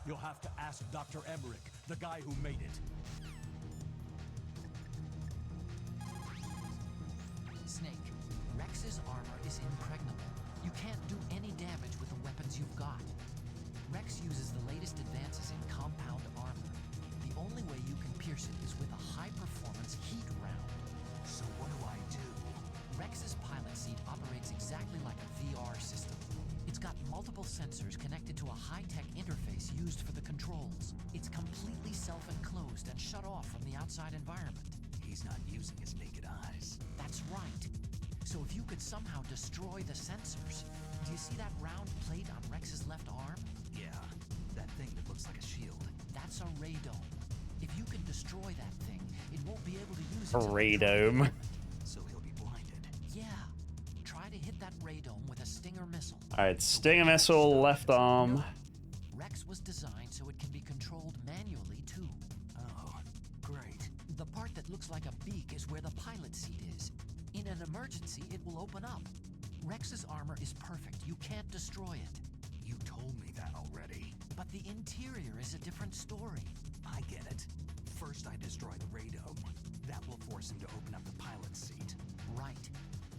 You'll have to ask Dr. Emmerich, the guy who made it. Snake, Rex's armor is impregnable. You can't do any damage with the weapons you've got. Rex uses the latest advances in compound armor. The only way you can pierce it is with a high-performance heat round. So what do I do? Rex's pilot seat operates exactly like a VR system. It's got multiple sensors connected to a high-tech interface used for the controls. It's completely self-enclosed and shut off from the outside environment. He's not using his naked eyes. That's right. So if you could somehow destroy the sensors... Do you see that round plate on Rex's left arm? Yeah, that thing that looks like a shield. That's a radome. If you can destroy that thing, it won't be able to use A it. radome. So he'll be blinded. Yeah. Try to hit that radome with a Stinger missile. Alright, Stinger missile, left arm. Rex was designed so it can be controlled manually, too. Oh, great. The part that looks like a beak is where the pilot seat is. In an emergency, it will open up. Rex's armor is perfect. You can't destroy it. You told me that already. But the interior is a different story. I get it. First I destroy the radome. That will force him to open up the pilot's seat. Right.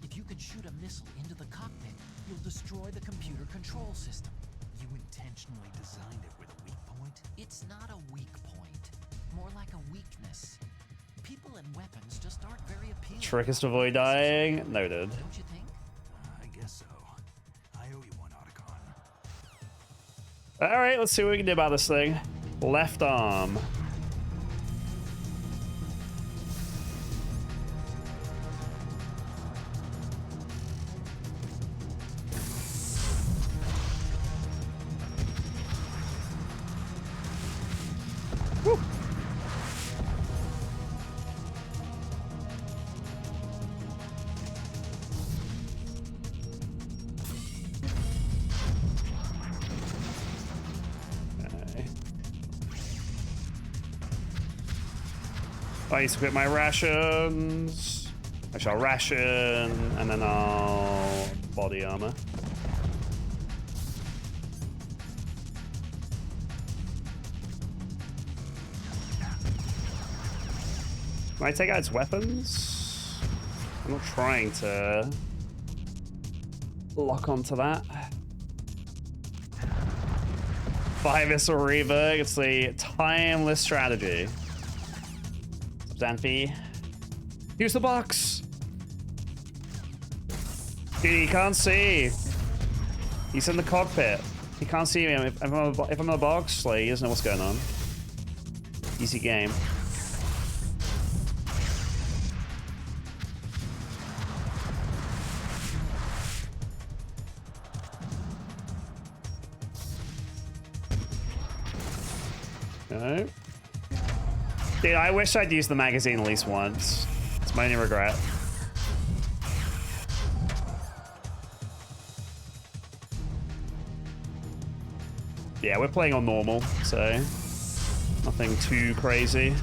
If you can shoot a missile into the cockpit, you'll destroy the computer control system. You intentionally designed it with a weak point? It's not a weak point. More like a weakness. People and weapons just aren't very appealing. Trick is to avoid dying. Noted. Don't you think? I guess so. I owe you one, Otacon. Alright, let's see what we can do about this thing. Left arm. Woo. I need to quit my rations. I shall ration, and then I'll body armor. Can I take out its weapons? I'm not trying to lock onto that. Fire missile rework. It's the timeless strategy. Zanfi. Use the box. Dude, he can't see. He's in the cockpit. He can't see me. If I'm in the box, like, he doesn't know what's going on. Easy game. Okay. Dude, I wish I'd used the magazine at least once. It's my only regret. Yeah, we're playing on normal, so nothing too crazy.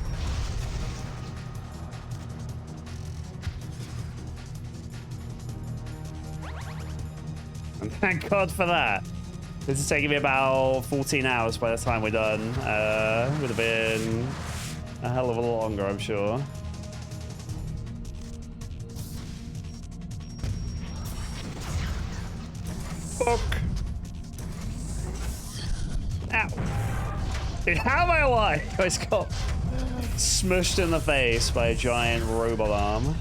And thank God for that. This is taking me about 14 hours by the time we're done. Would have been a hell of a lot longer, I'm sure. Fuck. Ow. Dude, how am I alive? I just got smushed in the face by a giant robot arm.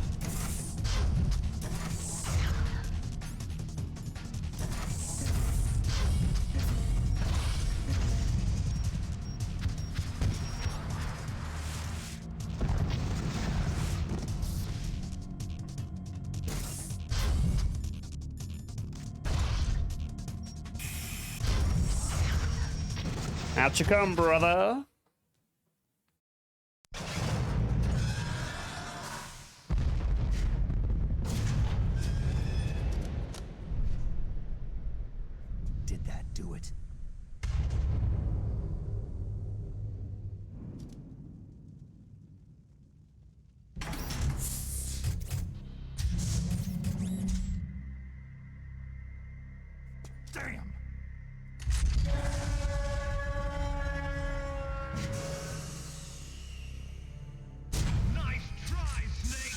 Out you come, brother. Did that do it? Damn! Nice try, Snake!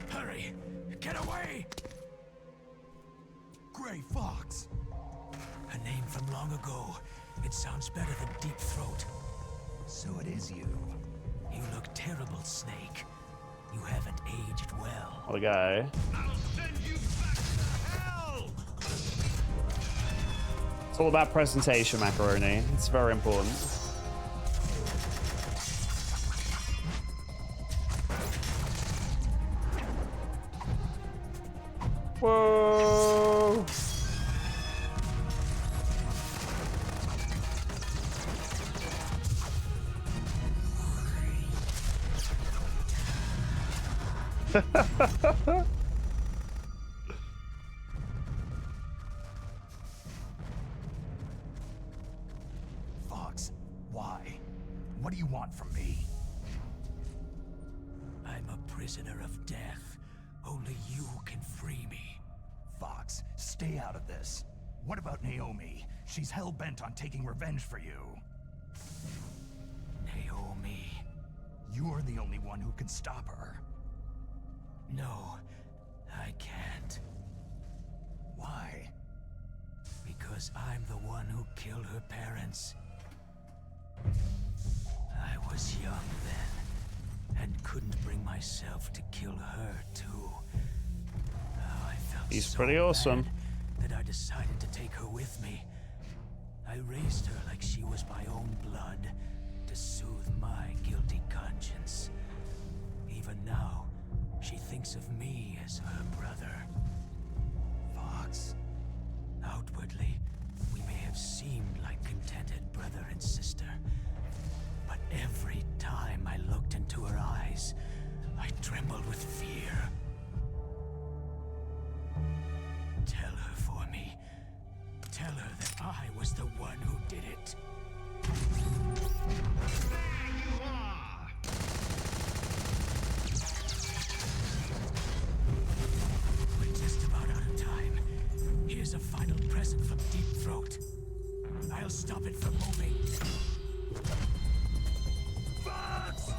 Hurry! Get away! Gray Fox! A name from long ago. It sounds better than Deep Throat. So it is you. You look terrible, Snake. You haven't aged well. What a guy. I'll send you back to hell! It's all about presentation, Macaroni. It's very important. Whoa! Fox, why? What do you want from me? I'm a prisoner of death. Only you can free me. Fox, stay out of this. What about Naomi? She's hell-bent on taking revenge for you. Naomi. You're the only one who can stop her. No, I can't. Why? Because I'm the one who killed her parents. I was young then, and couldn't bring myself to kill her too. Oh, I felt He's so pretty awesome. bad that I decided to take her with me. I raised her like she was my own blood, to soothe my guilty conscience. Even now, she thinks of me as her brother. Fox. Outwardly, we may have seemed like contented brother and sister. But every time I looked into her eyes, I trembled with fear. Tell her for me. Tell her that I was the one who did it. There you are! We're just about out of time. Here's a final present from Deep Throat. I'll stop it from moving. Fox!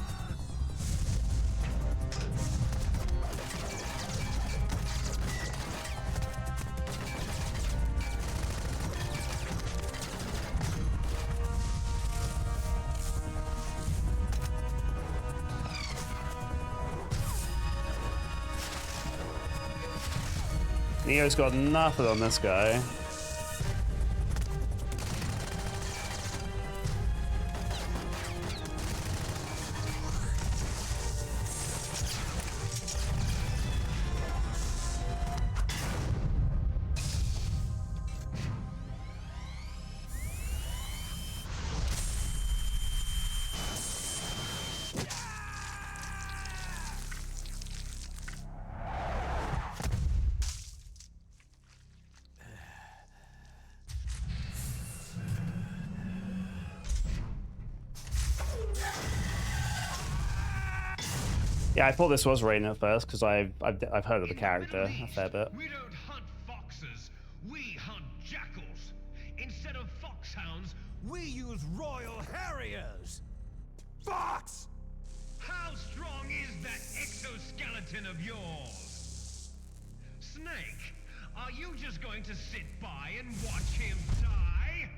Neo's got nothing on this guy. Yeah, I thought this was Rain at first because I've heard of the character a fair bit. We don't hunt foxes, we hunt jackals. Instead of foxhounds, we use royal harriers. Fox! How strong is that exoskeleton of yours? Snake, are you just going to sit by and watch him die?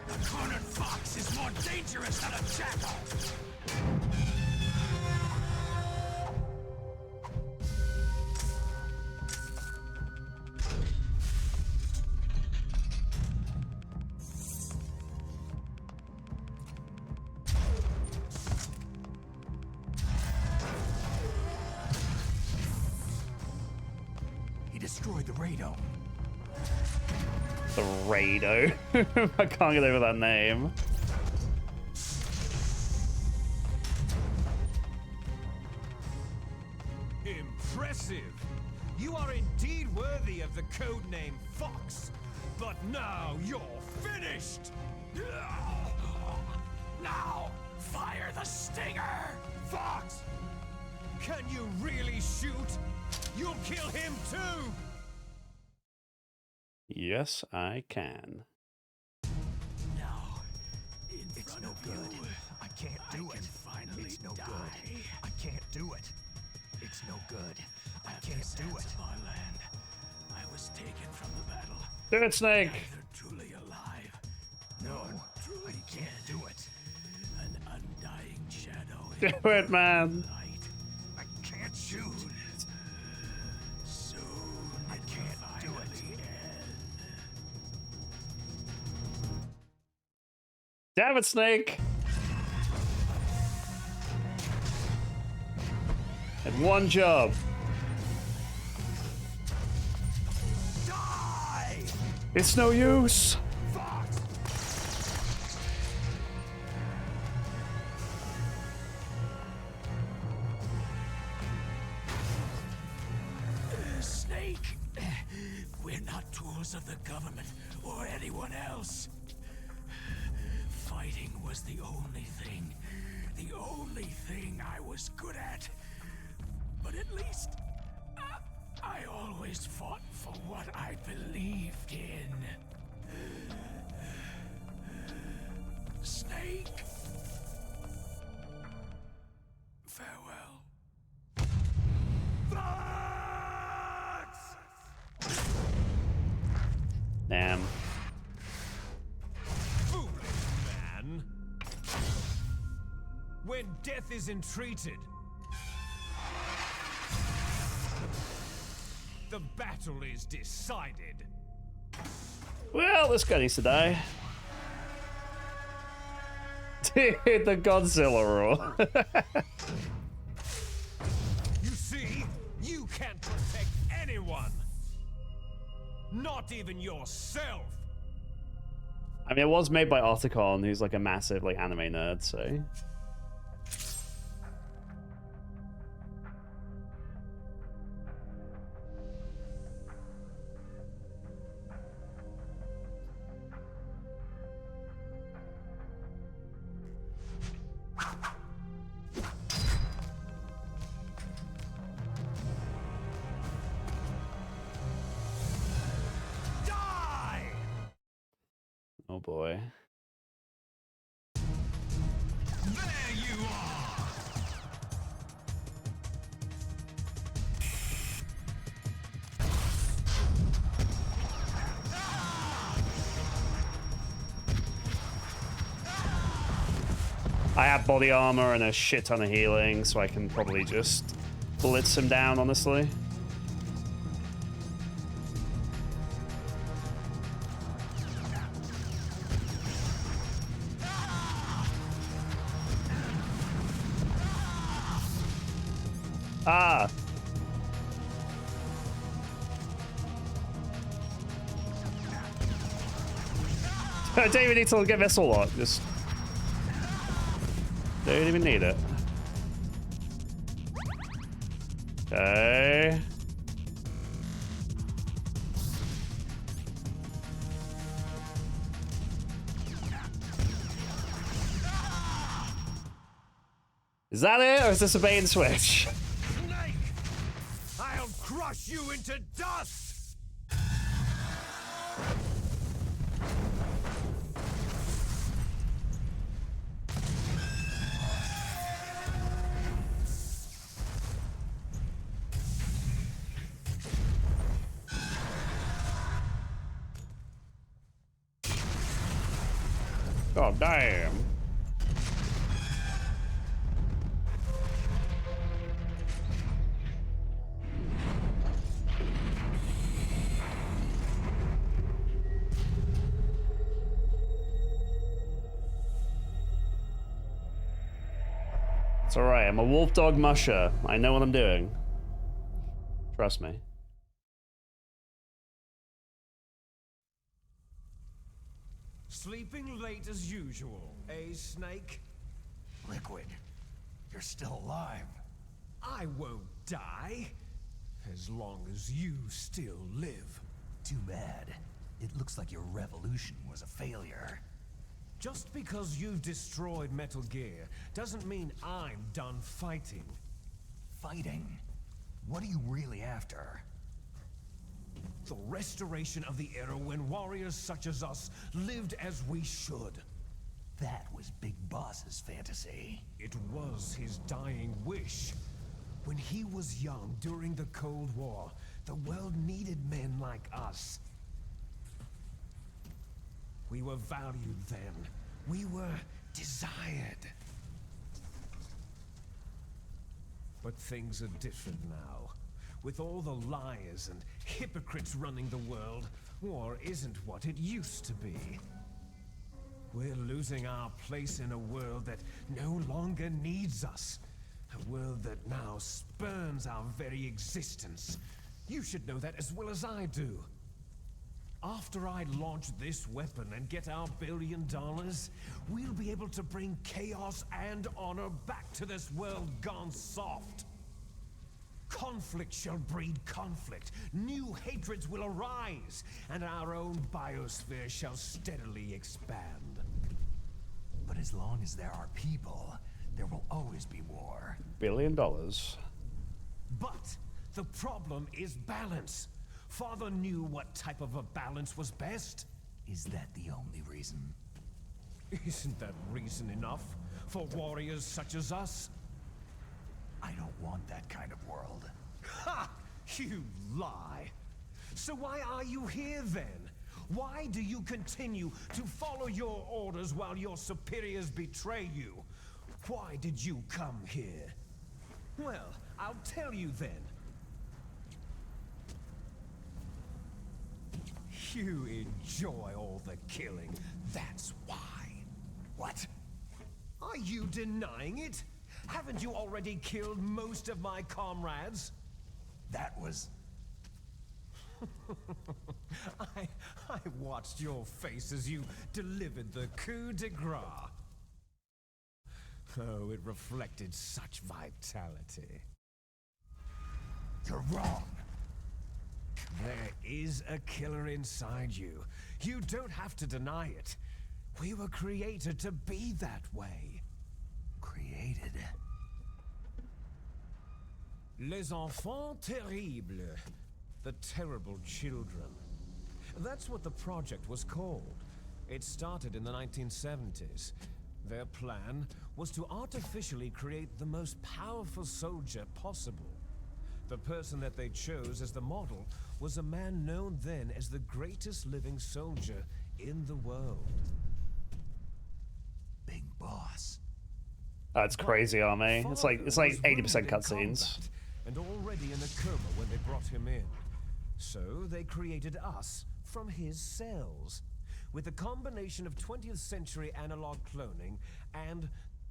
A cornered fox is more dangerous dangerous than a jackal! He destroyed the radome. The Rado. I can't get over that name. Impressive! You are indeed worthy of the codename Fox. But now you're finished! Now, fire the stinger! Fox! Can you really shoot? You'll kill him too! Yes, I can. Now, It's no good. I can't do it. It's no good. I can't do it. It's no good. I can't do it. Our land. I was taken from the battle. Do it, Snake. Neither truly alive. No, Truly I can't do it. An undying shadow. Do it, man. Light. I can't shoot. Soon I can't do it. Damn it, Snake. Had one job. Die! It's no use. Fox! Snake, we're not tools of the government or anyone else. Fighting was the only thing I was good at. But at least I always fought for what I believed in. Snake. Farewell. Fox! Damn. Foolish man! When death is entreated, the battle is decided. Well, this guy needs to die. Dude, the Godzilla roar. You see, you can't protect anyone. Not even yourself. I mean, it was made by Otacon, who's like a massive like anime nerd, so. Die! Oh boy. There you are! I have body armor and a shit ton of healing, so I can probably just blitz him down, honestly. Ah! I don't even need to get missile lock, just... Don't even need it. Okay. Is that it, or is this a bait and switch? Snake! I'll crush you into dust! God damn. It's alright, I'm a wolf dog musher. I know what I'm doing. Trust me. Sleeping late as usual, eh, Snake? Liquid, you're still alive. I won't die. As long as you still live. Too bad. It looks like your revolution was a failure. Just because you've destroyed Metal Gear doesn't mean I'm done fighting. Fighting? What are you really after? The restoration of the era when warriors such as us lived as we should. That was Big Boss's fantasy. It was his dying wish. When he was young during the Cold War, the world needed men like us. We were valued then. We were desired. But things are different now. With all the liars and hypocrites running the world, war isn't what it used to be. We're losing our place in a world that no longer needs us. A world that now spurns our very existence. You should know that as well as I do. After I launch this weapon and get our $1 billion, we'll be able to bring chaos and honor back to this world gone soft. Conflict shall breed conflict, new hatreds will arise, and our own biosphere shall steadily expand. But as long as there are people, there will always be war. $1 billion. But the problem is balance. Father knew what type of a balance was best. Is that the only reason? Isn't that reason enough for warriors such as us? I don't want that kind of world. Ha! You lie. So why are you here then? Why do you continue to follow your orders while your superiors betray you? Why did you come here? Well, I'll tell you then. You enjoy all the killing, that's why. What? Are you denying it? Haven't you already killed most of my comrades? That was... I watched your face as you delivered the coup de grace. Oh, it reflected such vitality. You're wrong. There is a killer inside you. You don't have to deny it. We were created to be that way. Created? Les enfants terribles. The terrible children. That's what the project was called. It started in the 1970s. Their plan was to artificially create the most powerful soldier possible. The person that they chose as the model was a man known then as the greatest living soldier in the world. Big Boss. That's crazy, Army. It's like 80% cutscenes. Combat, and already in a coma when they brought him in. So they created us from his cells, with a combination of 20th century analog cloning and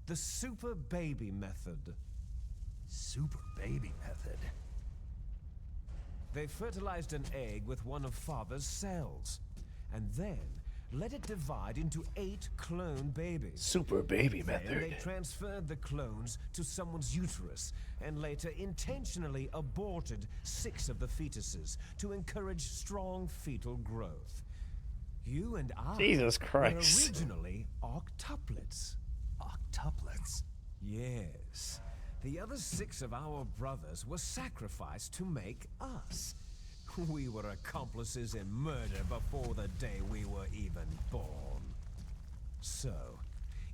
the super baby method. Super baby method? They fertilized an egg with one of Father's cells, and then let it divide into 8 clone babies. Super baby Then method. they transferred the clones to someone's uterus, and later intentionally aborted 6 of the fetuses to encourage strong fetal growth. You and I Jesus Christ. were originally octuplets. Octuplets? Yes. The other 6 of our brothers were sacrificed to make us. We were accomplices in murder before the day we were even born. So,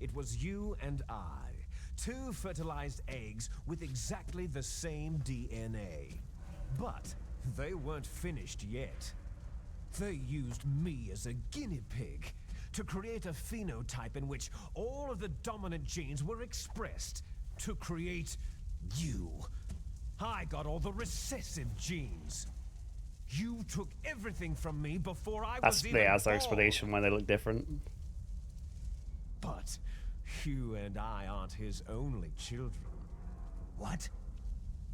it was you and I, 2 fertilized eggs with exactly the same DNA. But they weren't finished yet. They used me as a guinea pig to create a phenotype in which all of the dominant genes were expressed to create you. I got all the recessive genes. You took everything from me before I was even That's their born. explanation why they look different. But you and I aren't his only children. What?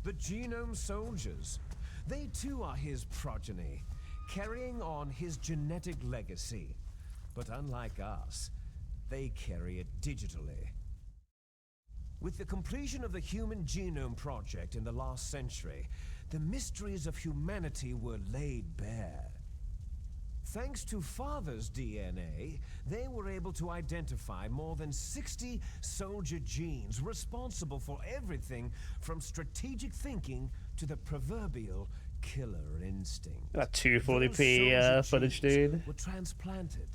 The Genome Soldiers. They too are his progeny, carrying on his genetic legacy. But unlike us, they carry it digitally. With the completion of the Human Genome Project in the last century, the mysteries of humanity were laid bare. Thanks to Father's DNA, they were able to identify more than 60 soldier genes responsible for everything from strategic thinking to the proverbial killer instinct. That 240p footage, dude. Were transplanted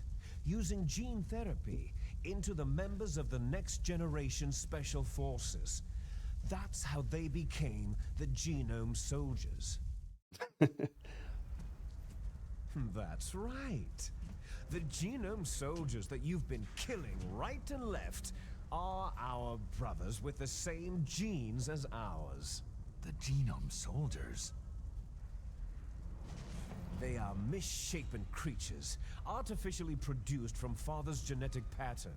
using gene therapy into the members of the next generation special forces. That's how they became the Genome Soldiers. That's right. The Genome Soldiers that you've been killing right and left are our brothers with the same genes as ours. The Genome Soldiers? They are misshapen creatures, artificially produced from Father's genetic pattern.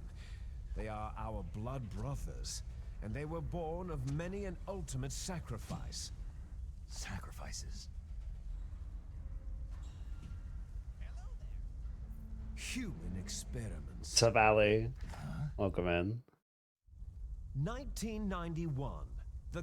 They are our blood brothers, and they were born of many an ultimate sacrifice. Sacrifices? Human experiments. What's up, Ali? Welcome in. 1991.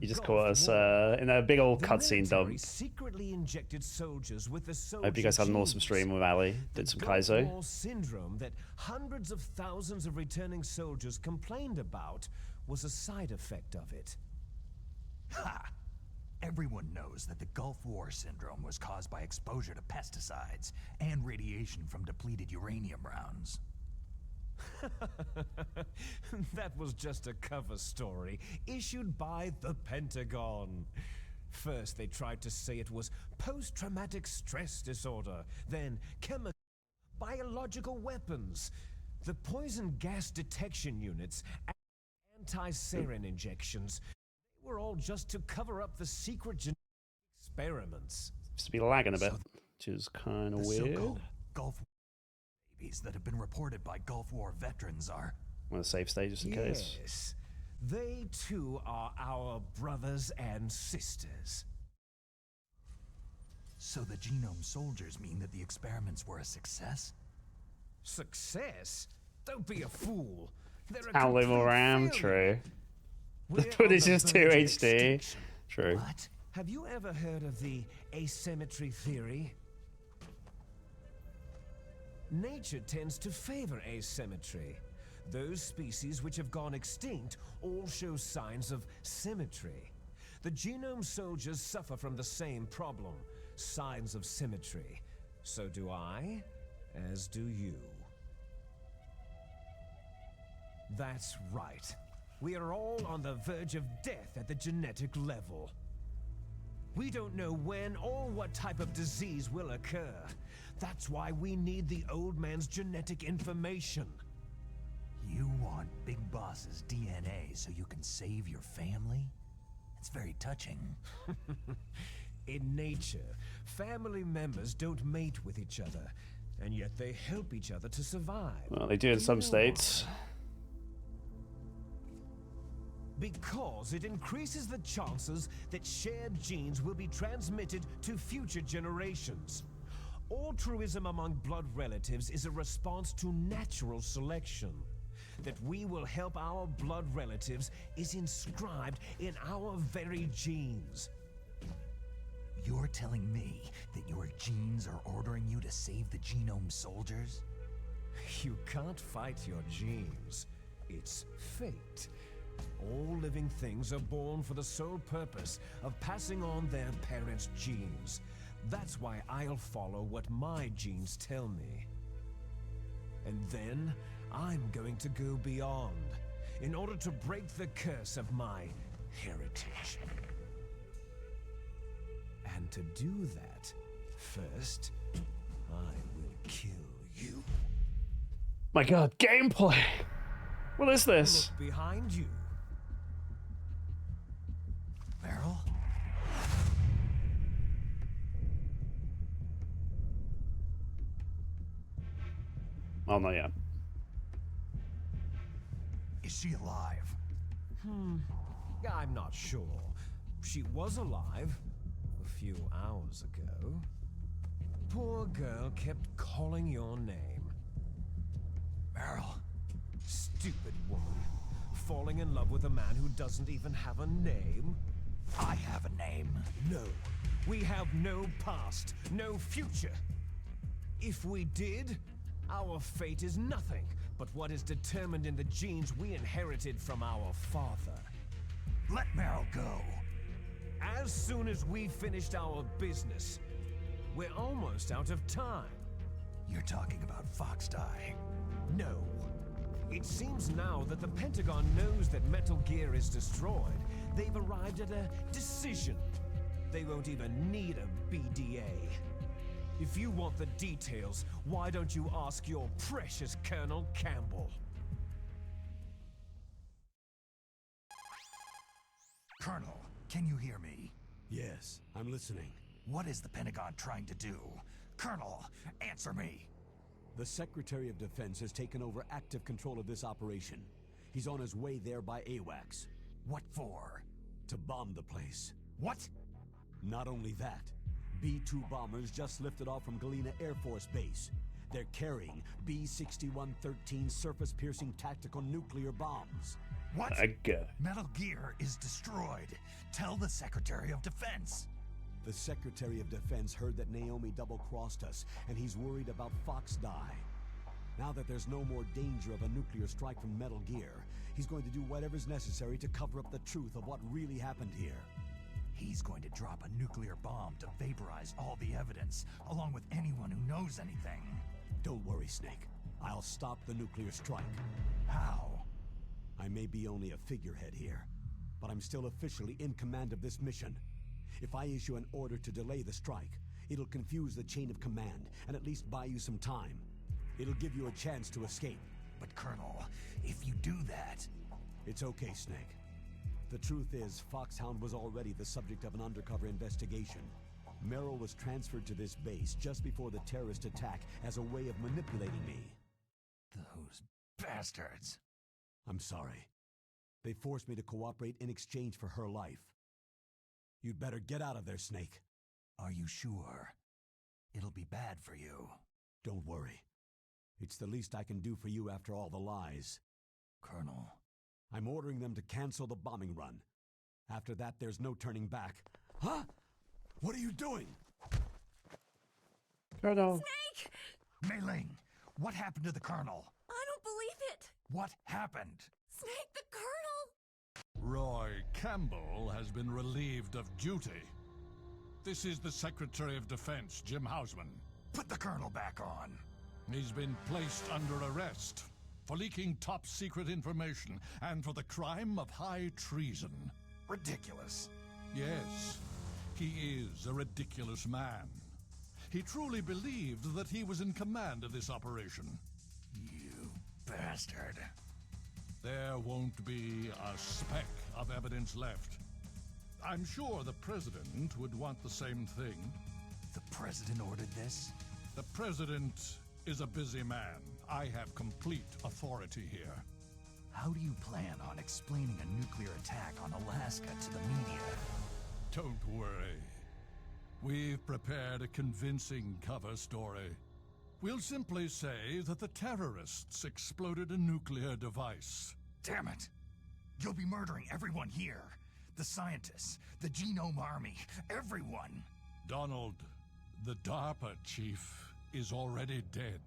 You just caught us in a big old cutscene dump. Secretly injected soldiers with the soldier Hope you guys had an awesome stream with Ali. Did some Kaizo. War syndrome that hundreds of thousands of returning soldiers complained about was a side effect of it. Ha! Everyone knows that the Gulf War syndrome was caused by exposure to pesticides and radiation from depleted uranium rounds. That was just a cover story issued by the Pentagon. First, they tried to say it was post-traumatic stress disorder, then chemical, biological weapons. The poison gas detection units and anti-sarin injections, they were all just to cover up the secret genetic experiments. Seems to be lagging a bit, which is kind of weird. So-called Gulf War babies that have been reported by Gulf War veterans are... On a safe state, just in case. Yes, they too are our brothers and sisters. So the Genome Soldiers mean that the experiments were a success? Success? Don't be a fool. They're a Howling complete around, failure. true. We're The footage on the is 2 verge of HD. extinction. True. What? Have you ever heard of the asymmetry theory? Nature tends to favor asymmetry. Those species which have gone extinct all show signs of symmetry. The Genome Soldiers suffer from the same problem, signs of symmetry. So do I, as do you. That's right. We are all on the verge of death at the genetic level. We don't know when or what type of disease will occur. That's why we need the old man's genetic information. You want Big Boss's DNA so you can save your family? It's very touching. In nature, family members don't mate with each other, and yet they help each other to survive. Well, they do in some states. Because it increases the chances that shared genes will be transmitted to future generations. Altruism among blood relatives is a response to natural selection. That we will help our blood relatives is inscribed in our very genes. You're telling me that your genes are ordering you to save the Genome Soldiers? You can't fight your genes. It's fate. All living things are born for the sole purpose of passing on their parents' genes. That's why I'll follow what my genes tell me. And then, I'm going to go beyond, in order to break the curse of my heritage. And to do that, first, I will kill you. My god, gameplay! What is this? Look behind you. Meryl? Oh, not yet. Is she alive? I'm not sure. She was alive a few hours ago. Poor girl kept calling your name. Meryl. Stupid woman. Falling in love with a man who doesn't even have a name? I have a name. No. We have no past, no future. If we did, our fate is nothing but what is determined in the genes we inherited from our father. Let Meryl go. As soon as we finished our business, we're almost out of time. You're talking about Fox Die. No. It seems now that the Pentagon knows that Metal Gear is destroyed. They've arrived at a decision. They won't even need a BDA. If you want the details, why don't you ask your precious Colonel Campbell? Colonel, can you hear me? Yes, I'm listening. What is the Pentagon trying to do? Colonel, answer me! The Secretary of Defense has taken over active control of this operation. He's on his way there by AWACS. What for? To bomb the place. What? Not only that, B-2 bombers just lifted off from Galena Air Force Base. They're carrying B-6113 surface-piercing tactical nuclear bombs. What? Metal Gear is destroyed. Tell the Secretary of Defense. The Secretary of Defense heard that Naomi double-crossed us, and he's worried about Fox Die. Now that there's no more danger of a nuclear strike from Metal Gear, he's going to do whatever's necessary to cover up the truth of what really happened here. He's going to drop a nuclear bomb to vaporize all the evidence, along with anyone who knows anything. Don't worry, Snake. I'll stop the nuclear strike. How? I may be only a figurehead here, but I'm still officially in command of this mission. If I issue an order to delay the strike, it'll confuse the chain of command and at least buy you some time. It'll give you a chance to escape. But Colonel, if you do that... It's okay, Snake. The truth is, Foxhound was already the subject of an undercover investigation. Merrill was transferred to this base just before the terrorist attack as a way of manipulating me. Those bastards. I'm sorry. They forced me to cooperate in exchange for her life. You'd better get out of there, Snake. Are you sure? It'll be bad for you. Don't worry. It's the least I can do for you after all the lies. Colonel. I'm ordering them to cancel the bombing run. After that, there's no turning back. Huh? What are you doing? Colonel. Snake! Mei Ling, what happened to the Colonel? I don't believe it! What happened? Snake, the Colonel! Roy Campbell has been relieved of duty. This is the Secretary of Defense, Jim Hausman. Put the Colonel back on. He's been placed under arrest for leaking top-secret information and for the crime of high treason. Ridiculous. Yes, he is a ridiculous man. He truly believed that he was in command of this operation. You bastard. There won't be a speck of evidence left. I'm sure the President would want the same thing. The President ordered this? The President is a busy man. I have complete authority here. How do you plan on explaining a nuclear attack on Alaska to the media? Don't worry. We've prepared a convincing cover story. We'll simply say that the terrorists exploded a nuclear device. Damn it! You'll be murdering everyone here. The scientists, the Genome Army, everyone. Donald, the DARPA chief is already dead.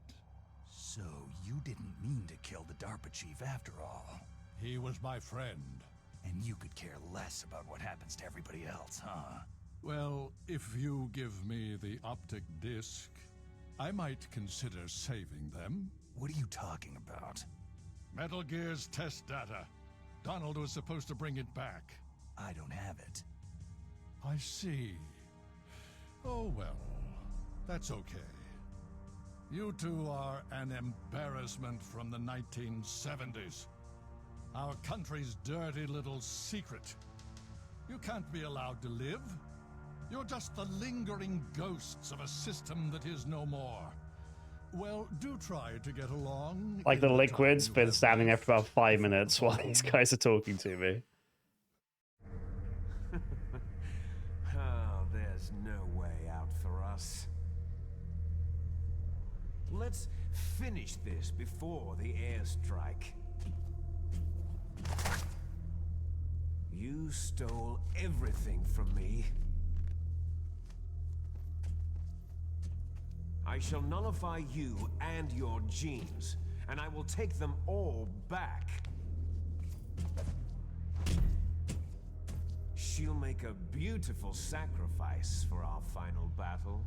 So you didn't mean to kill the DARPA chief after all. He was my friend. And you could care less about what happens to everybody else, huh? Well, if you give me the optic disc, I might consider saving them. What are you talking about? Metal Gear's test data. Donald was supposed to bring it back. I don't have it. I see. Oh well, that's okay. You two are an embarrassment from the 1970s. Our country's dirty little secret. You can't be allowed to live. You're just the lingering ghosts of a system that is no more. Well, do try to get along. Like the liquid's been standing there for about 5 minutes while these guys are talking to me. Let's finish this before the airstrike. You stole everything from me. I shall nullify you and your genes, and I will take them all back. She'll make a beautiful sacrifice for our final battle.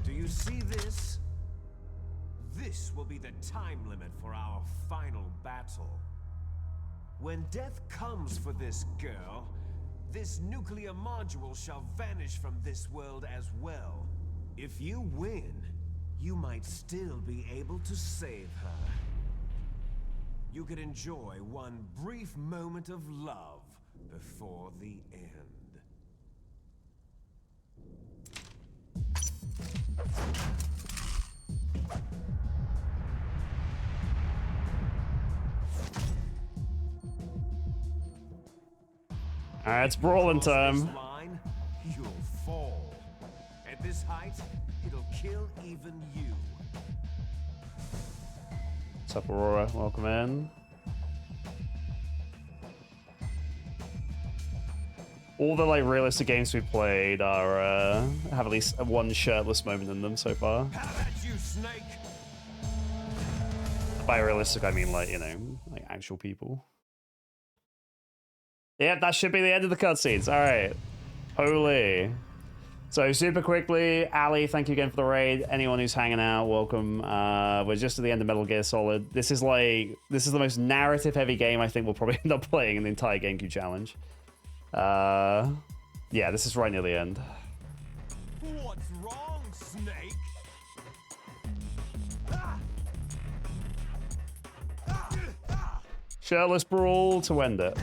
Do you see this? This will be the time limit for our final battle. When death comes for this girl, this nuclear module shall vanish from this world as well. If you win, you might still be able to save her. You could enjoy one brief moment of love before the end. Alright, it's brawling time. Line, you'll fall. At this height, it'll kill even you. What's up, Aurora? Welcome in. All the like realistic games we've played are have at least one shirtless moment in them so far. How about you, Snake? By realistic, I mean like, you know, like actual people. Yeah, that should be the end of the cutscenes. All right. Holy. So super quickly, Ali, thank you again for the raid. Anyone who's hanging out, welcome. We're just at the end of Metal Gear Solid. This is the most narrative-heavy game I think we'll probably end up playing in the entire GameCube challenge. Yeah, this is right near the end. What's wrong, Snake? Shirtless brawl to end it.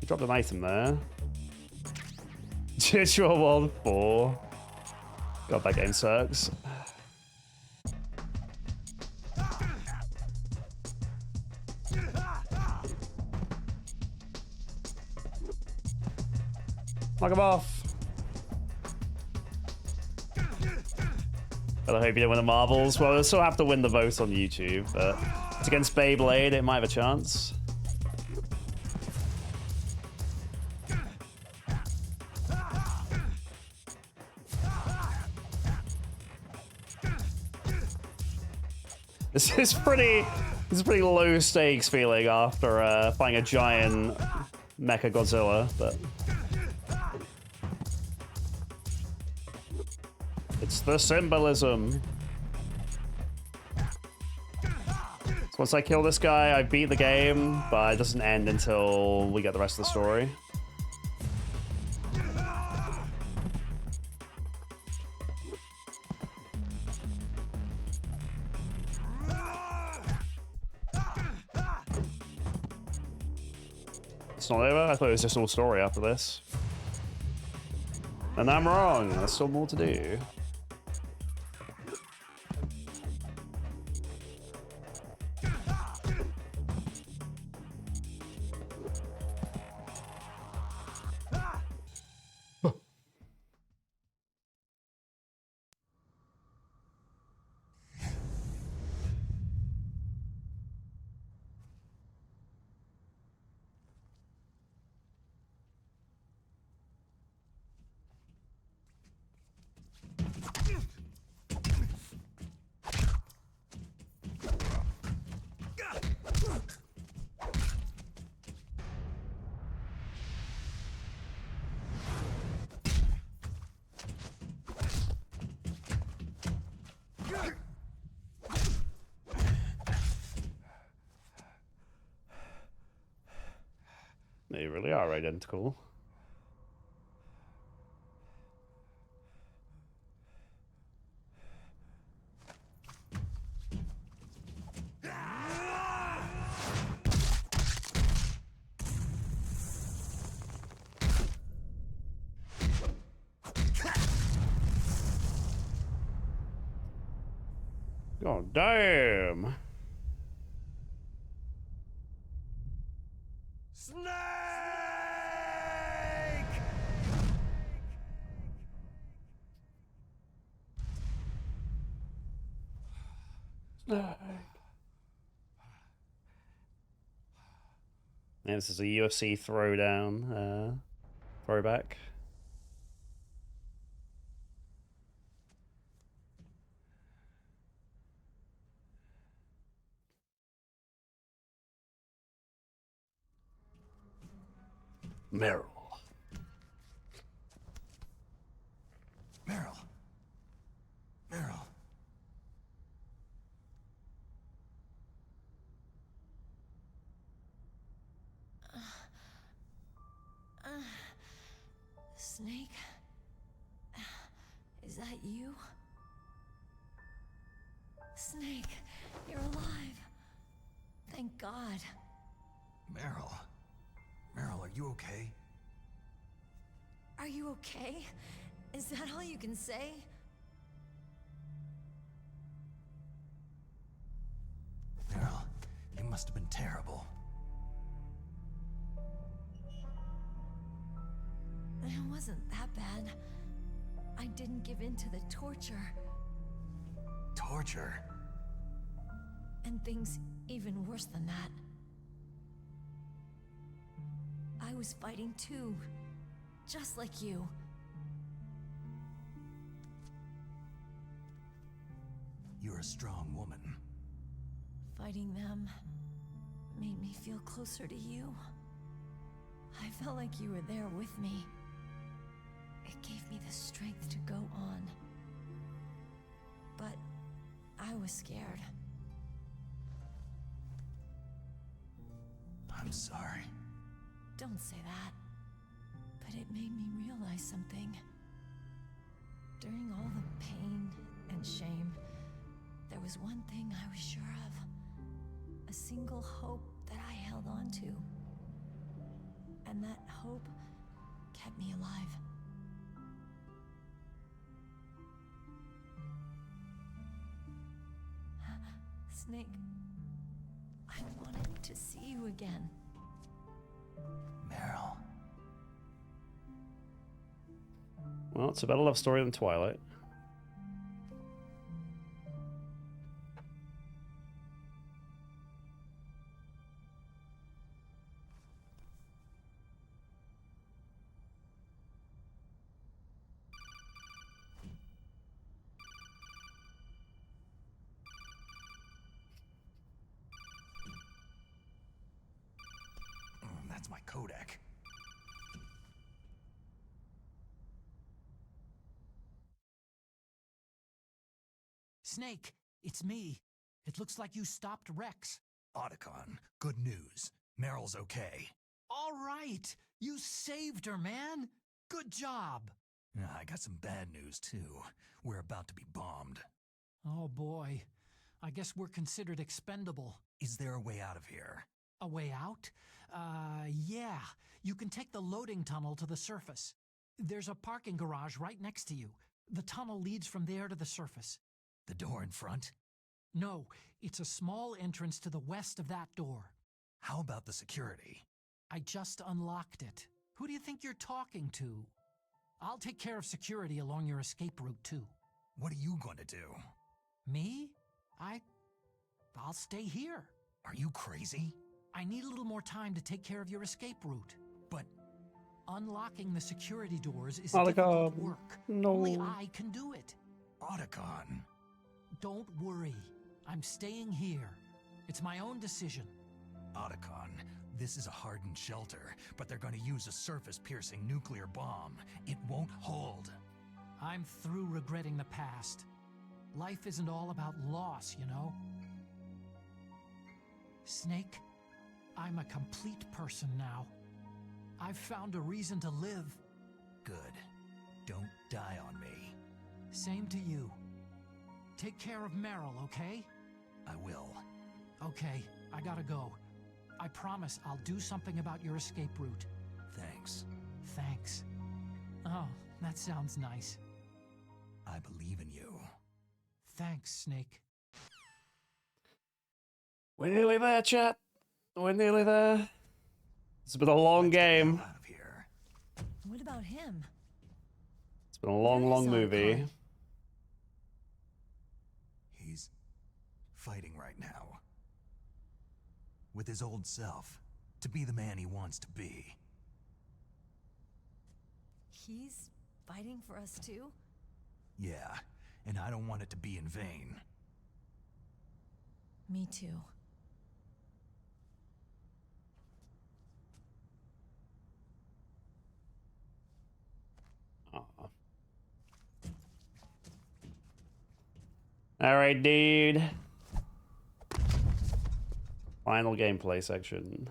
Dropped an item there. Virtual World 4. God, that game sucks. Knock him off. But I hope you don't win the marbles. Well, we'll still have to win the vote on YouTube, but it's against Beyblade, it might have a chance. This is pretty low stakes feeling after fighting a giant Mecha Godzilla, but it's the symbolism. So once I kill this guy, I beat the game, but it doesn't end until we get the rest of the story. It's not over? I thought it was just all story after this. And I'm wrong. There's still more to do. They really are identical. God damn. Snake! And this is a UFC throwdown, throwback. Meryl. Meryl. Meryl. Snake? Is that you? Snake, you're alive. Thank God. Meryl. Meryl, are you okay? Are you okay? Is that all you can say? Meryl, you must have been terrible. It wasn't that bad. I didn't give in to the torture. Torture? And things even worse than that. I was fighting too. Just like you. You're a strong woman. Fighting them made me feel closer to you. I felt like you were there with me. It gave me the strength to go on. But I was scared. I'm sorry. Don't say that. But it made me realize something. During all the pain and shame, there was one thing I was sure of. A single hope that I held on to. And that hope kept me alive. Snake, I wanted to see you again. Meryl. Well, it's a better love story than Twilight. That's my codec. Snake, it's me. It looks like you stopped Rex. Otacon, good news. Meryl's okay. All right. You saved her, man. Good job. I got some bad news, too. We're about to be bombed. Oh, boy. I guess we're considered expendable. Is there a way out of here? A way out? Yeah. You can take the loading tunnel to the surface. There's a parking garage right next to you. The tunnel leads from there to the surface. The door in front? No, it's a small entrance to the west of that door. How about the security? I just unlocked it. Who do you think you're talking to? I'll take care of security along your escape route, too. What are you going to do? Me? I'll stay here. Are you crazy? I need a little more time to take care of your escape route. But unlocking the security doors is difficult work. No. Only I can do it. Otacon. Don't worry. I'm staying here. It's my own decision. Otacon, this is a hardened shelter, but they're going to use a surface-piercing nuclear bomb. It won't hold. I'm through regretting the past. Life isn't all about loss, you know? Snake, I'm a complete person now. I've found a reason to live. Good. Don't die on me. Same to you. Take care of Meryl, okay? I will. Okay, I gotta go. I promise I'll do something about your escape route. Thanks. Thanks. Oh, that sounds nice. I believe in you. Thanks, Snake. We're nearly there, chat. We're nearly there. It's been a long game. Out of here. What about him? It's been a long, long movie. He's fighting right now. With his old self. To be the man he wants to be. He's fighting for us too? Yeah, and I don't want it to be in vain. Me too. Alright, dude. Final gameplay section.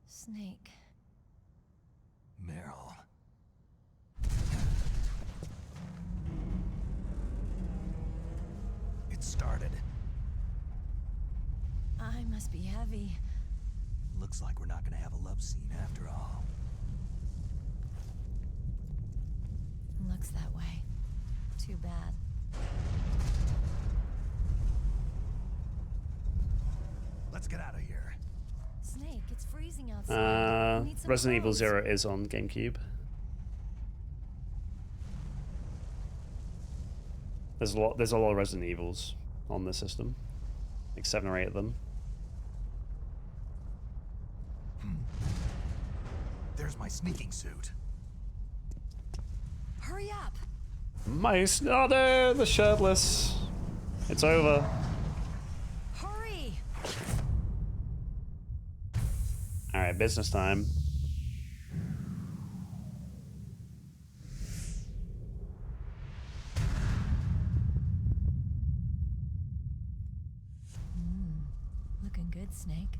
Snake. Meryl. It started. I must be heavy. Looks like we're not gonna have a love scene after all. Looks that way. Too bad. Let's get out of here. Snake, it's freezing outside. We need some Resident Evil clothes. 0 is on GameCube. There's a lot of Resident Evils on the system. Like 7 or 8 of them. There's my sneaking suit. Hurry up! Oh no, the shirtless. It's over. Hurry! Alright, business time. Looking good, Snake.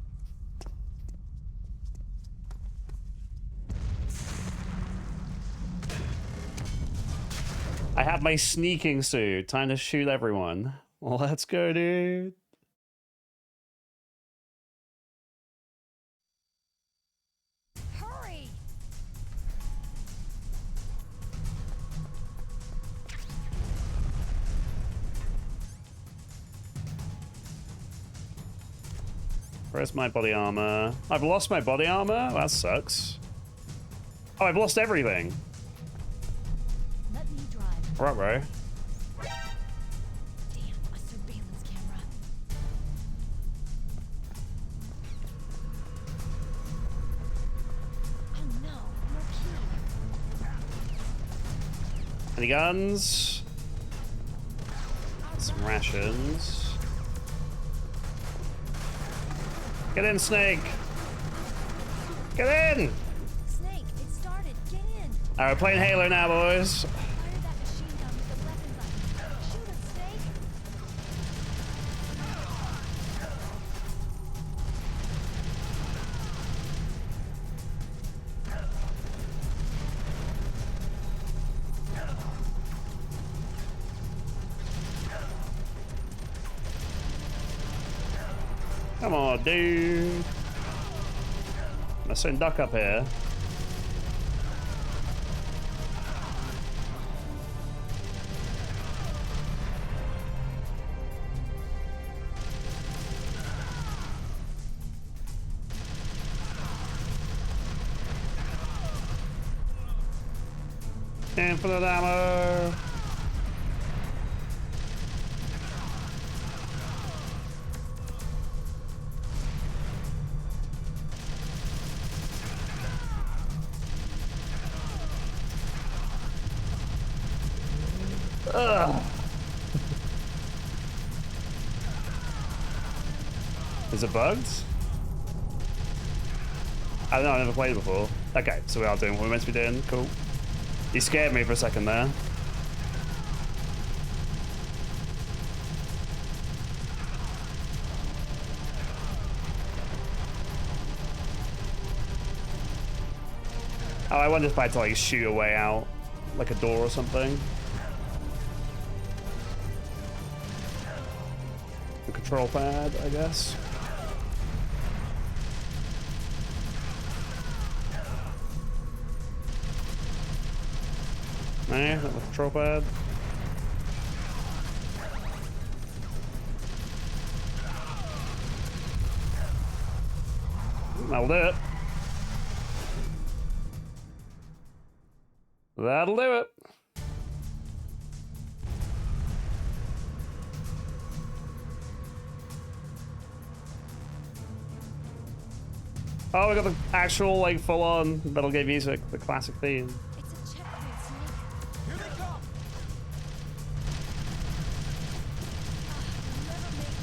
I have my sneaking suit. Time to shoot everyone. Let's go, dude. Hurry! Where's my body armor? I've lost my body armor? That sucks. Oh, I've lost everything. Let me drive. Right, Damn, a surveillance camera. Oh no, no key. Any guns? Some rations. Get in, Snake! Get in! Snake, it started. Get in. Alright, playing Halo now, boys. Fire that machine gun with the weapon button. Shoot it, Snake. Come on, dude. Let's send Duck up here. Infinite ammo. Ugh. Is it bugged? I don't know, I've never played it before. Okay, so we are doing what we're meant to be doing. Cool. You scared me for a second there. Oh, I wonder if I had to like shoot a way out, like a door or something. The control pad, I guess. No, not with the control pad. That'll do it. That'll do it. Oh, we got the actual, like, full-on Metal Gear music, the classic theme. It's a checkpoint, Snake. Here they come! You'll never make it.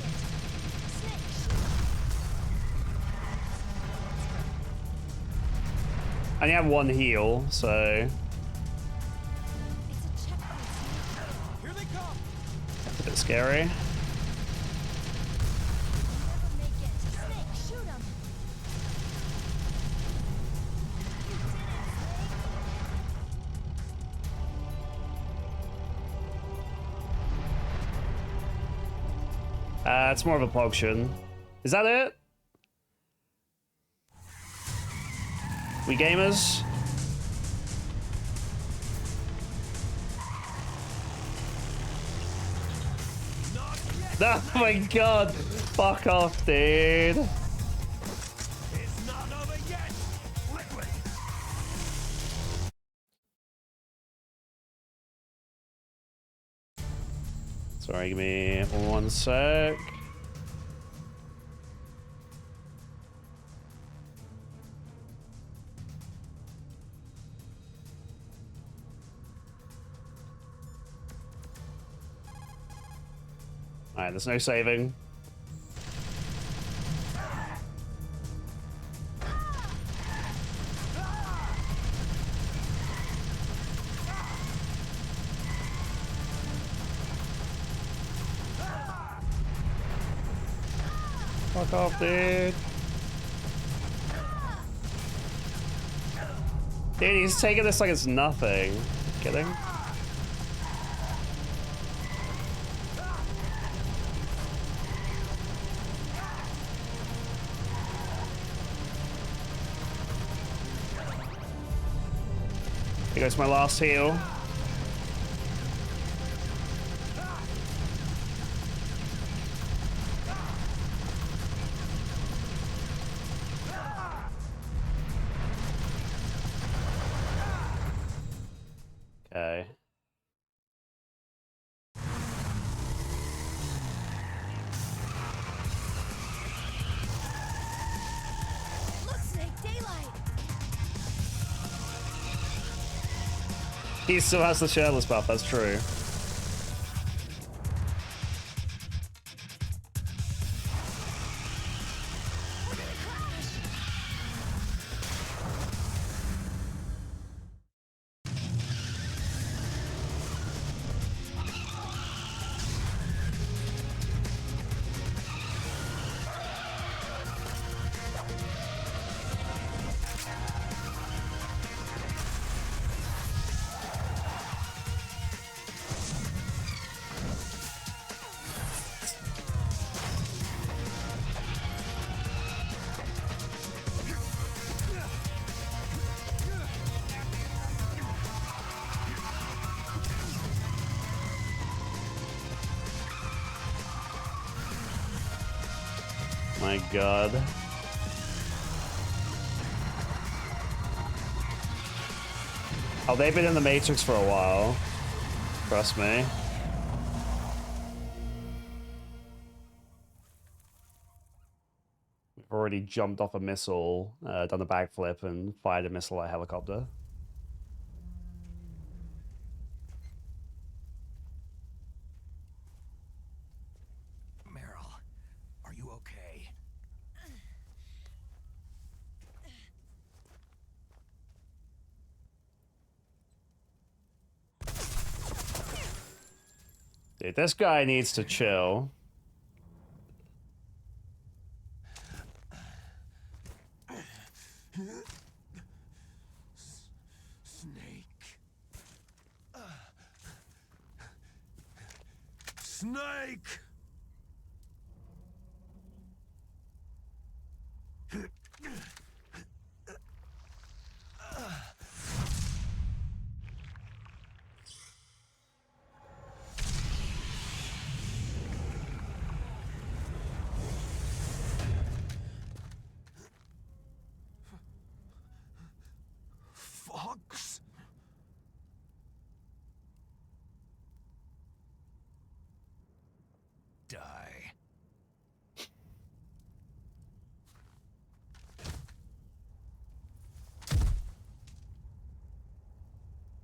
Snake, shoot! I only have one heal, so It's a checkpoint, Snake. Here they come! it's a bit scary. You'll never make it. Snake, shoot him! You did it, Snake! It's more of a potion. Is that it? We gamers? Oh my god! Fuck off, dude. It's not over yet! Liquid! Sorry, give me 1 sec. Alright, there's no saving. Fuck off, dude. Dude, he's taking this like it's nothing. Kidding? Here goes my last heal. Okay. Look, Snake, daylight! He still has the shirtless buff, that's true. My god. Oh, they've been in the Matrix for a while. Trust me. We've already jumped off a missile, done a backflip, and fired a missile at a helicopter. Meryl, are you okay? Dude, this guy needs to chill. Snake. Snake!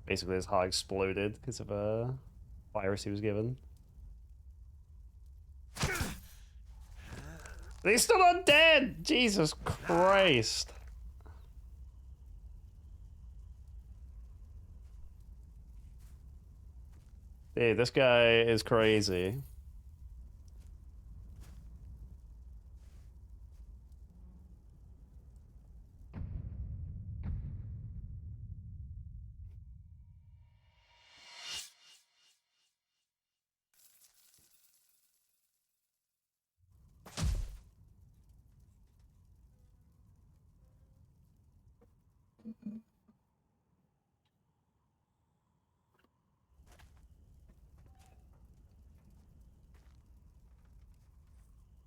Basically, his heart exploded because of a virus he was given. He's still not dead! Jesus Christ. Dude, this guy is crazy.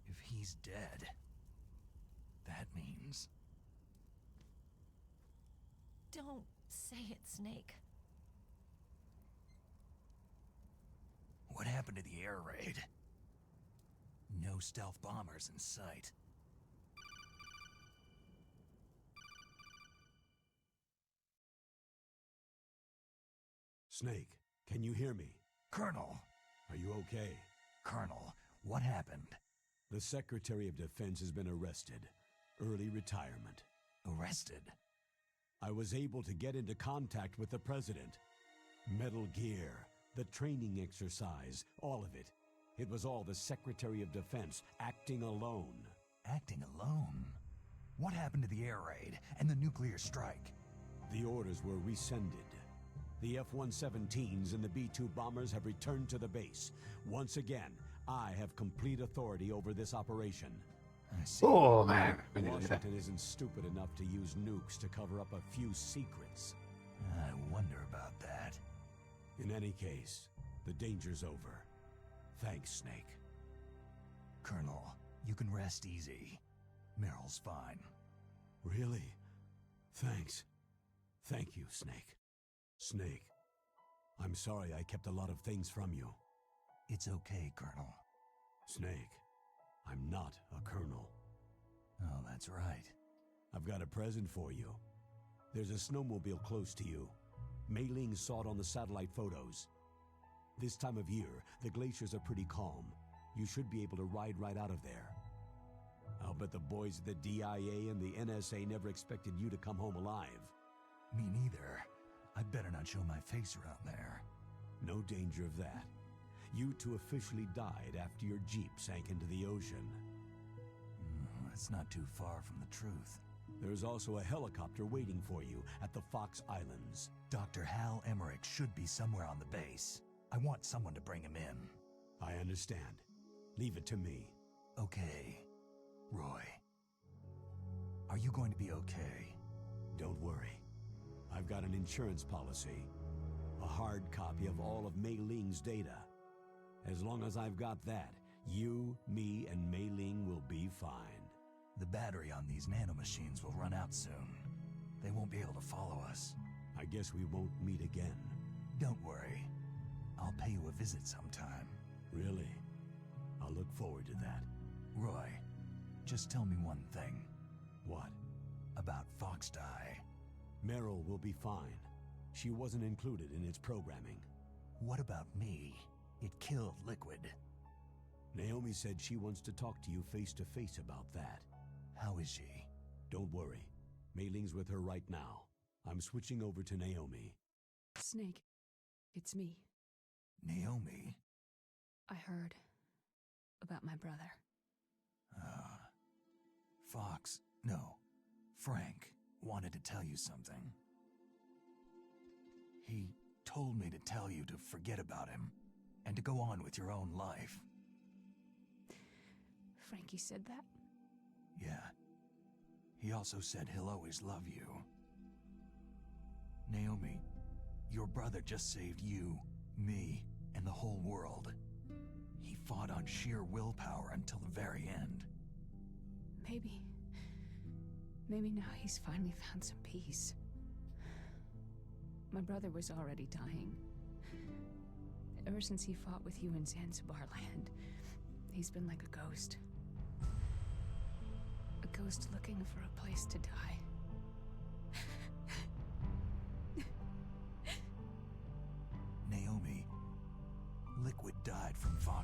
If he's dead, that means... Don't say it, Snake. What happened to the air raid? No stealth bombers in sight. Snake, can you hear me? Colonel! Are you okay? Colonel, what happened? The Secretary of Defense has been arrested. Early retirement. Arrested? I was able to get into contact with the President. Metal Gear, the training exercise, all of it. It was all the Secretary of Defense acting alone. Acting alone? What happened to the air raid and the nuclear strike? The orders were rescinded. The F-117s and the B-2 bombers have returned to the base. Once again, I have complete authority over this operation. I see. Oh, man. Washington isn't stupid enough to use nukes to cover up a few secrets. I wonder about that. In any case, the danger's over. Thanks, Snake. Colonel, you can rest easy. Meryl's fine. Really? Thanks. Thank you, Snake. Snake, I'm sorry I kept a lot of things from you. It's okay, Colonel. Snake, I'm not a colonel. Oh, that's right. I've got a present for you. There's a snowmobile close to you. Mei Ling saw it on the satellite photos. This time of year, the glaciers are pretty calm. You should be able to ride right out of there. I'll bet the boys at the DIA and the NSA never expected you to come home alive. Me neither. I'd better not show my face around there. No danger of that. You two officially died after your Jeep sank into the ocean. It's not too far from the truth. There's also a helicopter waiting for you at the Fox Islands. Dr. Hal Emmerich should be somewhere on the base. I want someone to bring him in. I understand. Leave it to me. Okay. Roy. Are you going to be okay? Don't worry. I've got an insurance policy. A hard copy of all of Mei Ling's data. As long as I've got that, you, me, and Mei Ling will be fine. The battery on these nanomachines will run out soon. They won't be able to follow us. I guess we won't meet again. Don't worry. I'll pay you a visit sometime. Really? I'll look forward to that. Roy, just tell me one thing. What? About Fox Die. Meryl will be fine. She wasn't included in its programming. What about me? It killed Liquid. Naomi said she wants to talk to you face to face about that. How is she? Don't worry. Mei Ling's with her right now. I'm switching over to Naomi. Snake, it's me. Naomi? I heard about my brother. Fox, no, Frank wanted to tell you something. He told me to tell you to forget about him and to go on with your own life. Frankie said that? Yeah. He also said he'll always love you. Naomi, your brother just saved you, me, and the whole world. He fought on sheer willpower until the very end. Maybe now he's finally found some peace. My brother was already dying. Ever since he fought with you in Zanzibar land, he's been like a ghost. A ghost looking for a place to die.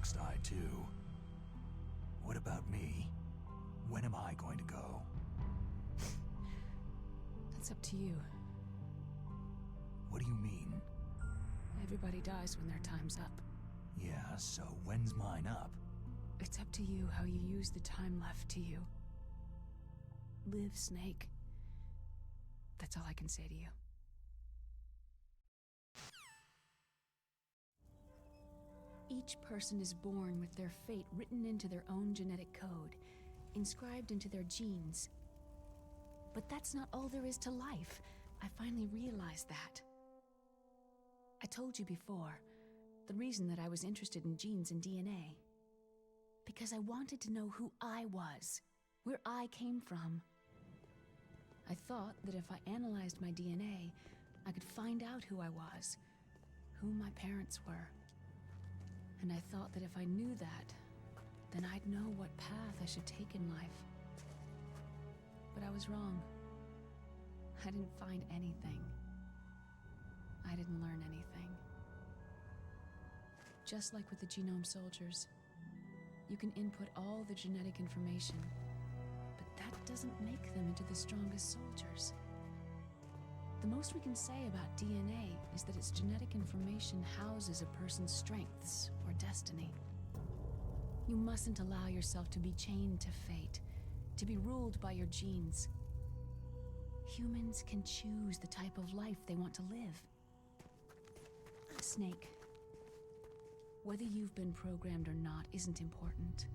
fox die too. What about me? When am I going to go? That's up to you. What do you mean? Everybody dies when their time's up. Yeah, so when's mine up? It's up to you how you use the time left to you. Live, Snake. That's all I can say to you. Each person is born with their fate written into their own genetic code, inscribed into their genes. But that's not all there is to life. I finally realized that. I told you before, the reason that I was interested in genes and DNA. Because I wanted to know who I was, where I came from. I thought that if I analyzed my DNA, I could find out who I was, who my parents were. And I thought that if I knew that, then I'd know what path I should take in life. But I was wrong. I didn't find anything. I didn't learn anything. Just like with the genome soldiers, you can input all the genetic information, but that doesn't make them into the strongest soldiers. The most we can say about DNA is that its genetic information houses a person's strengths or destiny. You mustn't allow yourself to be chained to fate, to be ruled by your genes. Humans can choose the type of life they want to live. Snake, whether you've been programmed or not isn't important.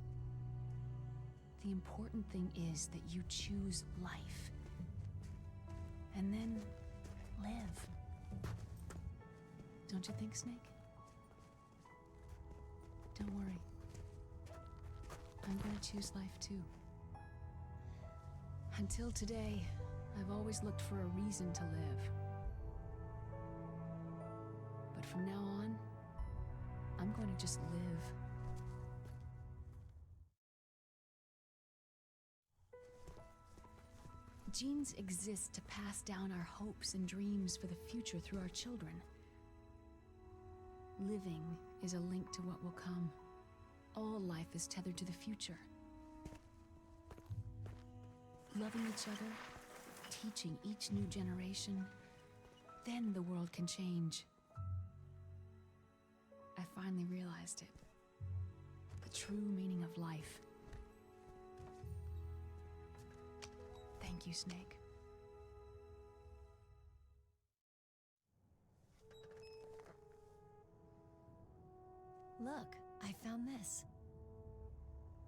The important thing is that you choose life. And then live. Don't you think, Snake? Don't worry. I'm gonna choose life too. Until today, I've always looked for a reason to live. But from now on, I'm going to just live. Genes exist to pass down our hopes and dreams for the future through our children. Living is a link to what will come. All life is tethered to the future. Loving each other, teaching each new generation, then the world can change. I finally realized it. The true meaning of life. Thank you, Snake. Look, I found this.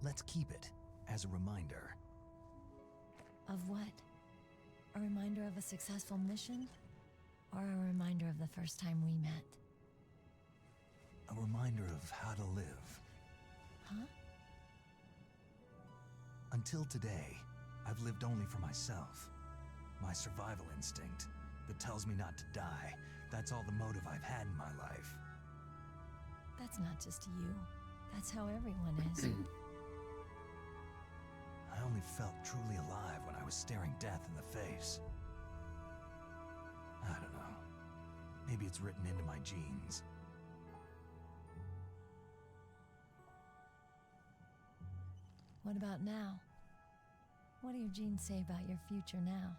Let's keep it as a reminder. Of what? A reminder of a successful mission? Or a reminder of the first time we met? A reminder of how to live. Huh? Until today, I've lived only for myself. My survival instinct that tells me not to die. That's all the motive I've had in my life. That's not just you. That's how everyone is. I only felt truly alive when I was staring death in the face. I don't know. Maybe it's written into my genes. What about now? What do your genes say about your future now?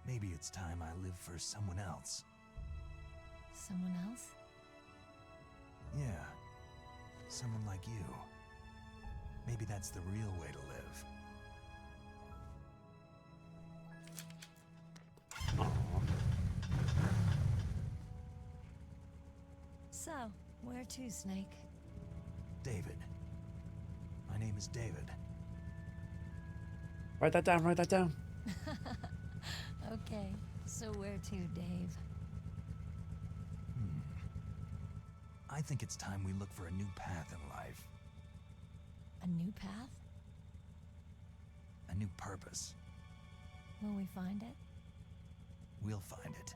Maybe it's time I live for someone else. Someone else? Yeah. Someone like you. Maybe that's the real way to live. So, where to, Snake? David. My name is David. Write that down, write that down. Okay, so where to, Dave? I think it's time we look for a new path in life. A new path? A new purpose. Will we find it? We'll find it.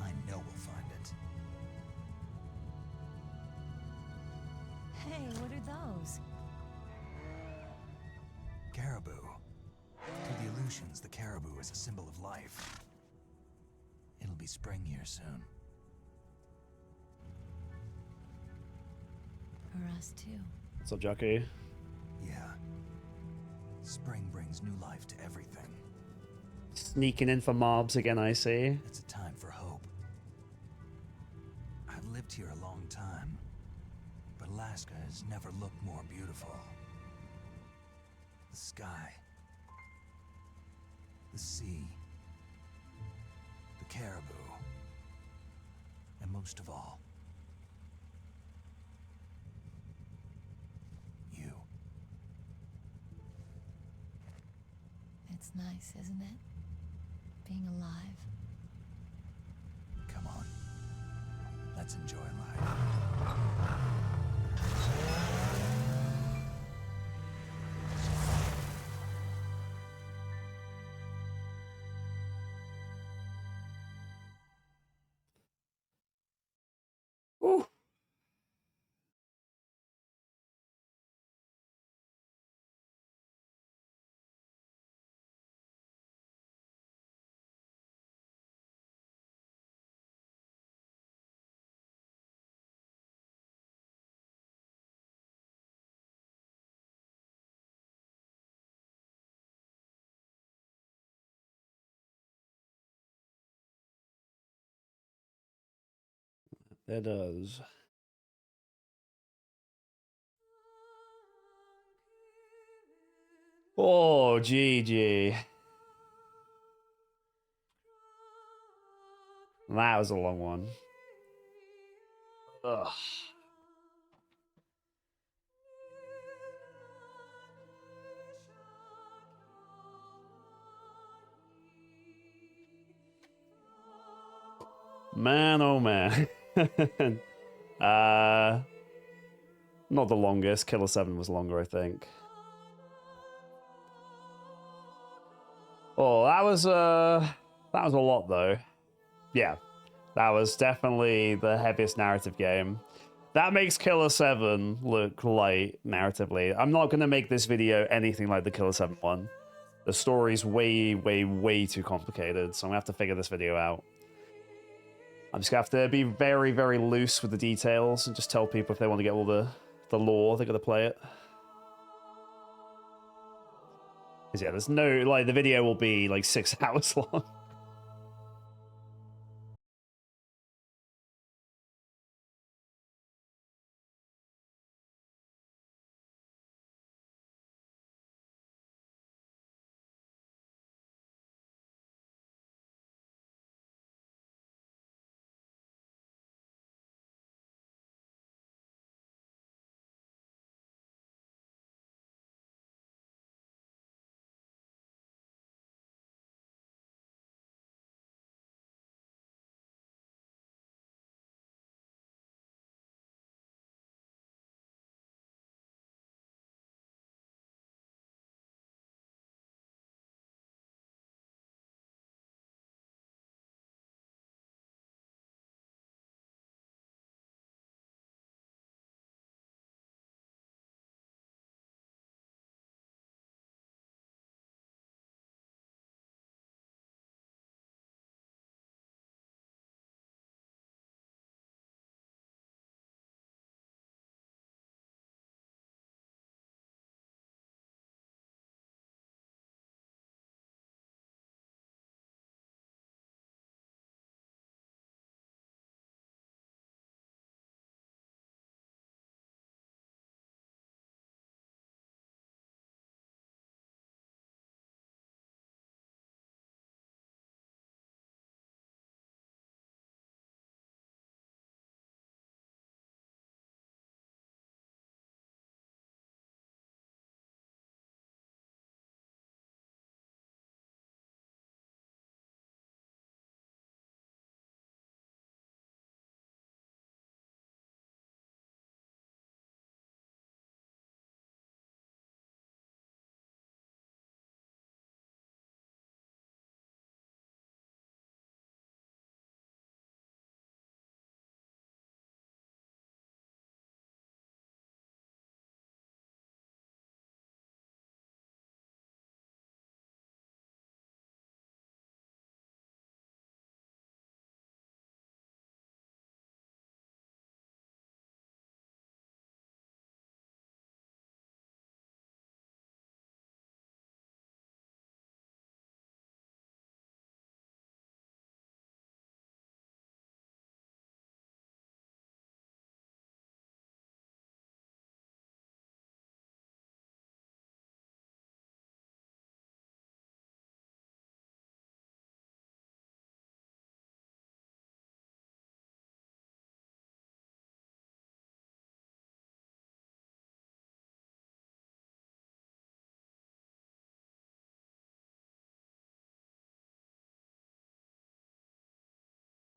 I know we'll find it. Hey, what are those? Caribou. To the Aleutians, the caribou is a symbol of life. It'll be spring here soon. for us too. What's up, Jackie? Yeah. Spring brings new life to everything. Sneaking in for mobs again, I see. It's a time for hope. I've lived here a long time, but Alaska has never looked more beautiful. The sky, the sea, the caribou, and most of all, you. It's nice, isn't it? Being alive. Come on, let's enjoy life. Ooh. It does. Oh, GG. That was a long one. Ugh. Man, oh man. Not the longest. Killer 7 was longer, I think. Oh, that was a lot though. Yeah. That was definitely the heaviest narrative game. That makes Killer 7 look light narratively. I'm not gonna make this video anything like the Killer 7 one. The story's way, way, way too complicated, so I'm gonna have to figure this video out. I'm just gonna have to be very, very loose with the details and just tell people if they want to get all the lore, they're gonna play it. Because yeah, there's no, like, the video will be like 6 hours long.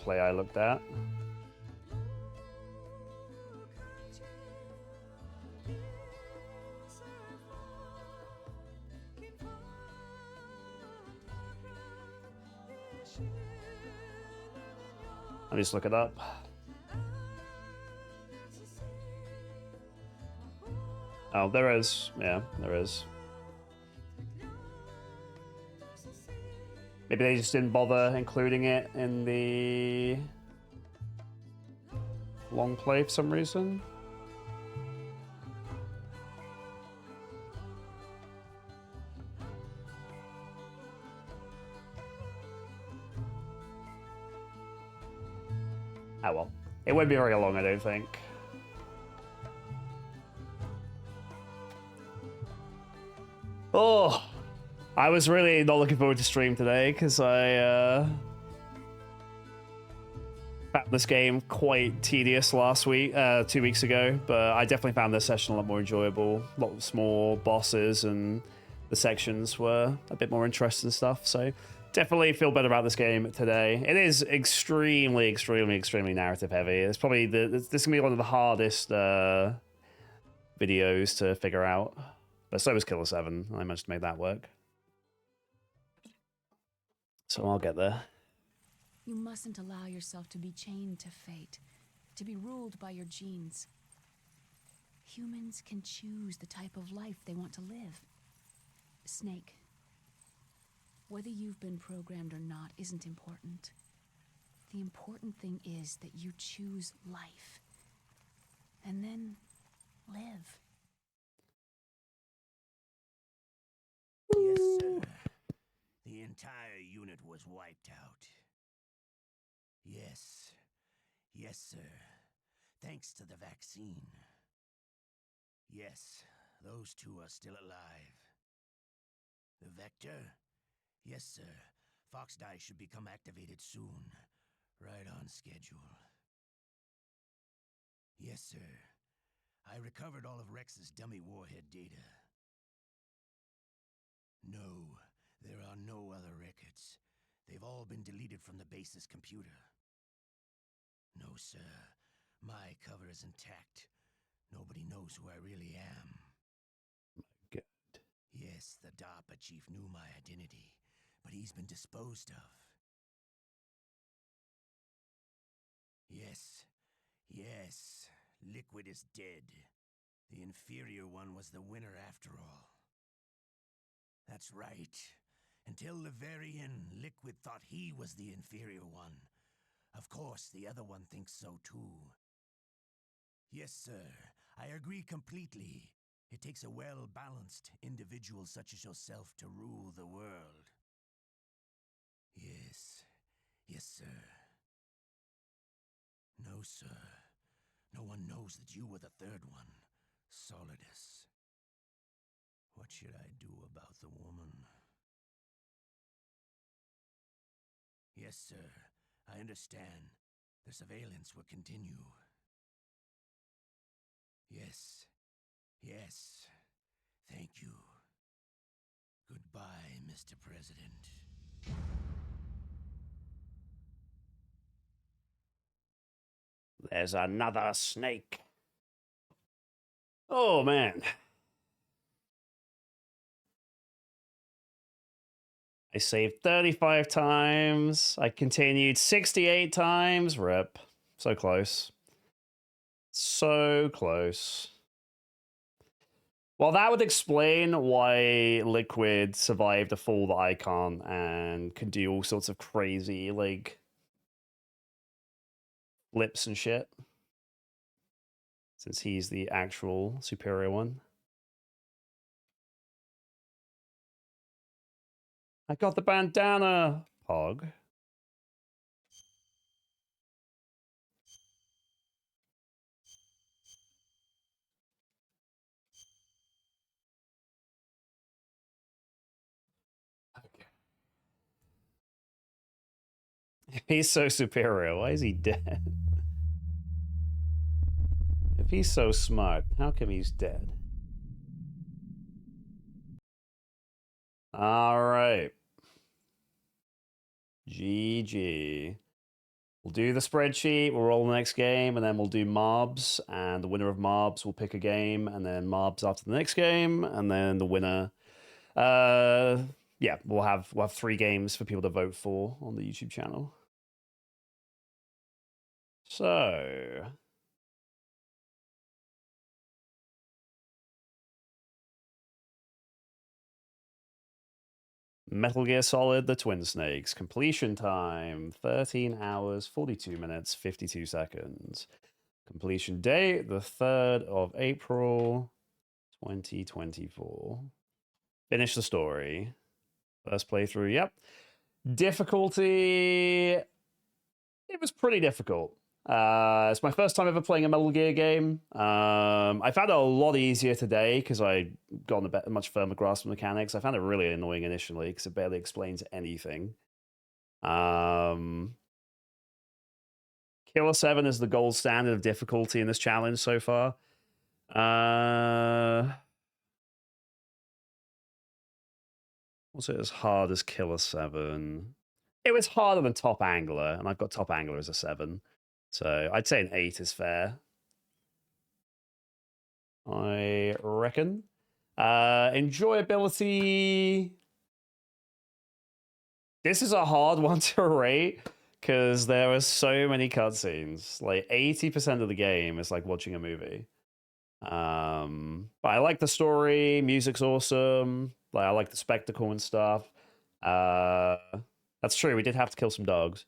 gameplay I looked at. I'll just look it up. Oh, there is. Yeah, there is. Maybe they just didn't bother including it in the long play for some reason. Oh well. It won't be very long, I don't think. Oh, I was really not looking forward to stream today because I found this game quite tedious last week, 2 weeks ago. But I definitely found this session a lot more enjoyable. Lots more bosses and the sections were a bit more interesting stuff. So definitely feel better about this game today. It is extremely, extremely, extremely narrative heavy. It's probably this is gonna be one of the hardest videos to figure out. But so was Killer 7. I managed to make that work. So I'll get there. You mustn't allow yourself to be chained to fate, to be ruled by your genes. Humans can choose the type of life they want to live. Snake, whether you've been programmed or not isn't important. The important thing is that you choose life. And then live. Yes, sir. The entire unit was wiped out. Yes. Yes, sir. Thanks to the vaccine. Yes, those two are still alive. The vector? Yes, sir. Fox Dice should become activated soon. Right on schedule. Yes, sir. I recovered all of Rex's dummy warhead data. No, there are no other records. They've all been deleted from the base's computer. No, sir. My cover is intact. Nobody knows who I really am. Good. Yes, the DARPA chief knew my identity, but he's been disposed of. Yes. Yes. Liquid is dead. The inferior one was the winner after all. That's right. Until the very end, Liquid thought he was the inferior one. Of course, the other one thinks so too. Yes, sir. I agree completely. It takes a well-balanced individual such as yourself to rule the world. Yes. Yes, sir. No, sir. No one knows that you were the third one, Solidus. What should I do about the woman? Yes, sir. I understand. The surveillance will continue. Yes. Yes. Thank you. Goodbye, Mr. President. There's another snake. Oh, man. I saved 35 times. I continued 68 times. Rip. So close. So close. Well, that would explain why Liquid survived a fall that I can't and can do all sorts of crazy, like, flips and shit. Since he's the actual superior one. I got the bandana, Pog. If he's so superior, why is he dead? If he's so smart, how come he's dead? All right. GG. We'll do the spreadsheet, we'll roll the next game, and then we'll do mobs, and the winner of mobs will pick a game, and then mobs after the next game, and then the winner. Yeah, we'll have 3 games for people to vote for on the YouTube channel. So Metal Gear Solid: The Twin Snakes. Completion time 13 hours, 42 minutes, 52 seconds. Completion date the 3rd of April, 2024. Finish the story. First playthrough, yep. Difficulty. It was pretty difficult. It's my first time ever playing a Metal Gear game. I found it a lot easier today because I got a much firmer grasp of mechanics. I found it really annoying initially because it barely explains anything. Killer 7 is the gold standard of difficulty in this challenge so far. Was it as hard as Killer 7? It was harder than Top Angler, and I've got Top Angler as a 7. So I'd say an 8 is fair. I reckon. Enjoyability. This is a hard one to rate because there are so many cutscenes. Like 80% of the game is like watching a movie. But I like the story. Music's awesome. Like I like the spectacle and stuff. That's true. We did have to kill some dogs.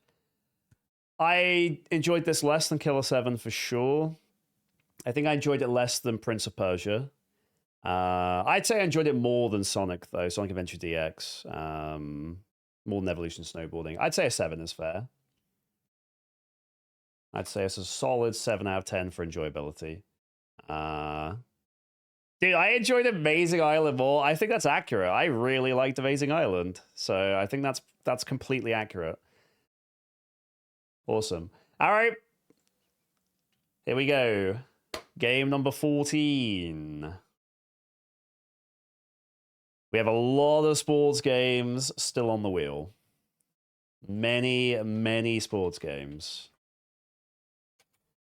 I enjoyed this less than Killer 7 for sure. I think I enjoyed it less than Prince of Persia. I'd say I enjoyed it more than Sonic, though. Sonic Adventure DX. More than Evolution Snowboarding. I'd say a 7 is fair. I'd say it's a solid 7 out of 10 for enjoyability. Dude, I enjoyed Amazing Island more. I think that's accurate. I really liked Amazing Island. So I think that's completely accurate. Awesome. All right. Here we go. Game number 14. We have a lot of sports games still on the wheel. Many, many sports games.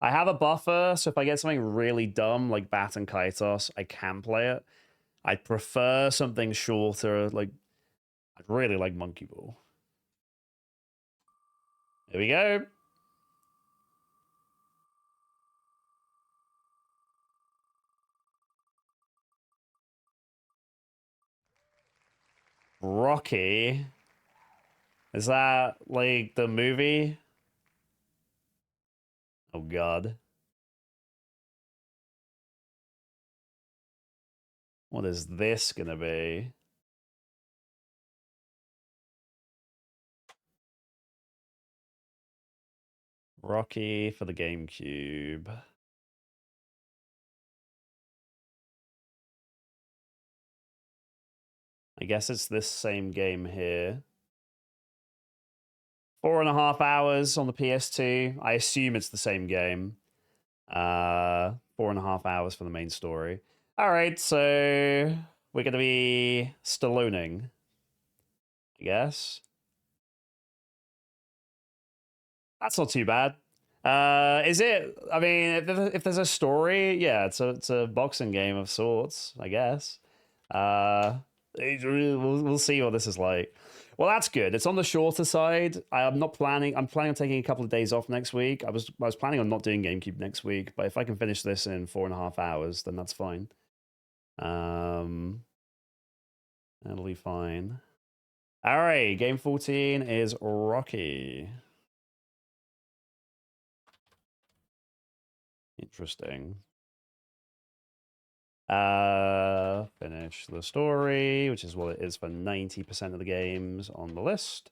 I have a buffer, so if I get something really dumb like Bat and Kite Toss, I can play it. I'd prefer something shorter, like I'd really like Monkey Ball. Here we go. Rocky. Is that like the movie? Oh god. What is this gonna be? Rocky for the GameCube. I guess it's this same game here. 4.5 hours on the PS2. I assume it's the same game. 4.5 hours for the main story. All right, so we're going to be Stalloning, I guess. That's not too bad. Is it? I mean, if there's a story, yeah, it's a boxing game of sorts, I guess. We'll see what this is like. Well, that's good. It's on the shorter side. I'm planning on taking a couple of days off next week. I was planning on not doing GameCube next week, but if I can finish this in 4.5 hours, then that's fine. That'll be fine. All right, game 14 is Rocky. Interesting. Finish the story, which is what it is for 90% of the games on the list.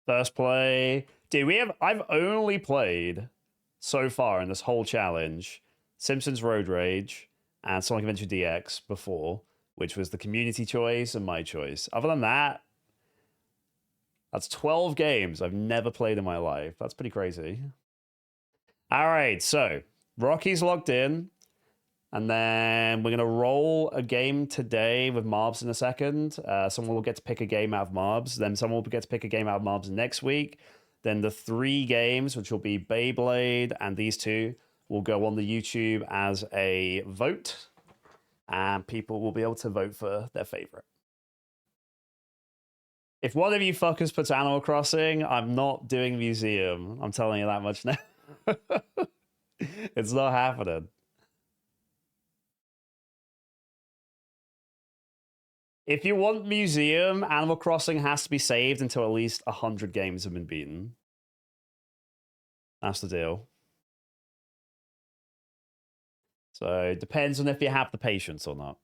First play. Dude, I've only played so far in this whole challenge Simpsons Road Rage and Sonic Adventure DX before, which was the community choice and my choice. Other than that, that's 12 games I've never played in my life. That's pretty crazy. All right, so Rocky's locked in. And then we're going to roll a game today with Marbs in a second. Someone will get to pick a game out of Marbs. Then someone will get to pick a game out of Marbs next week. Then the 3 games, which will be Beyblade and these 2, will go on the YouTube as a vote. And people will be able to vote for their favorite. If one of you fuckers puts Animal Crossing, I'm not doing Museum. I'm telling you that much now. It's not happening. If you want Museum, Animal Crossing has to be saved until at least 100 games have been beaten. That's the deal. So it depends on if you have the patience or not.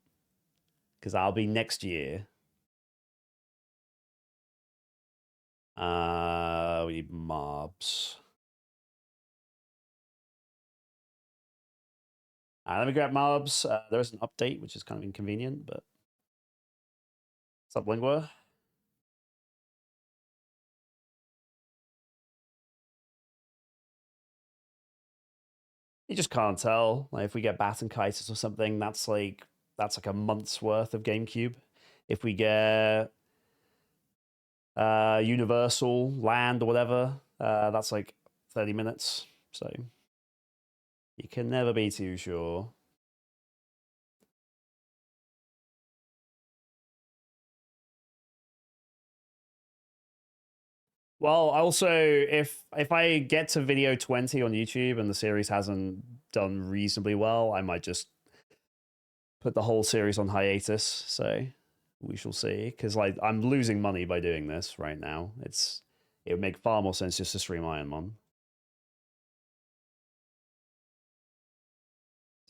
Because that'll be next year. We need mobs. Let me grab mobs. There is an update, which is kind of inconvenient, but... What's up, Lingua? You just can't tell. Like, if we get Batonchitis or something, that's like a month's worth of GameCube. If we get Universal Land or whatever, that's like 30 minutes. So you can never be too sure. Well, also, if I get to video 20 on YouTube and the series hasn't done reasonably well, I might just put the whole series on hiatus. So we shall see. Because like I'm losing money by doing this right now. It would make far more sense just to stream Ironmon.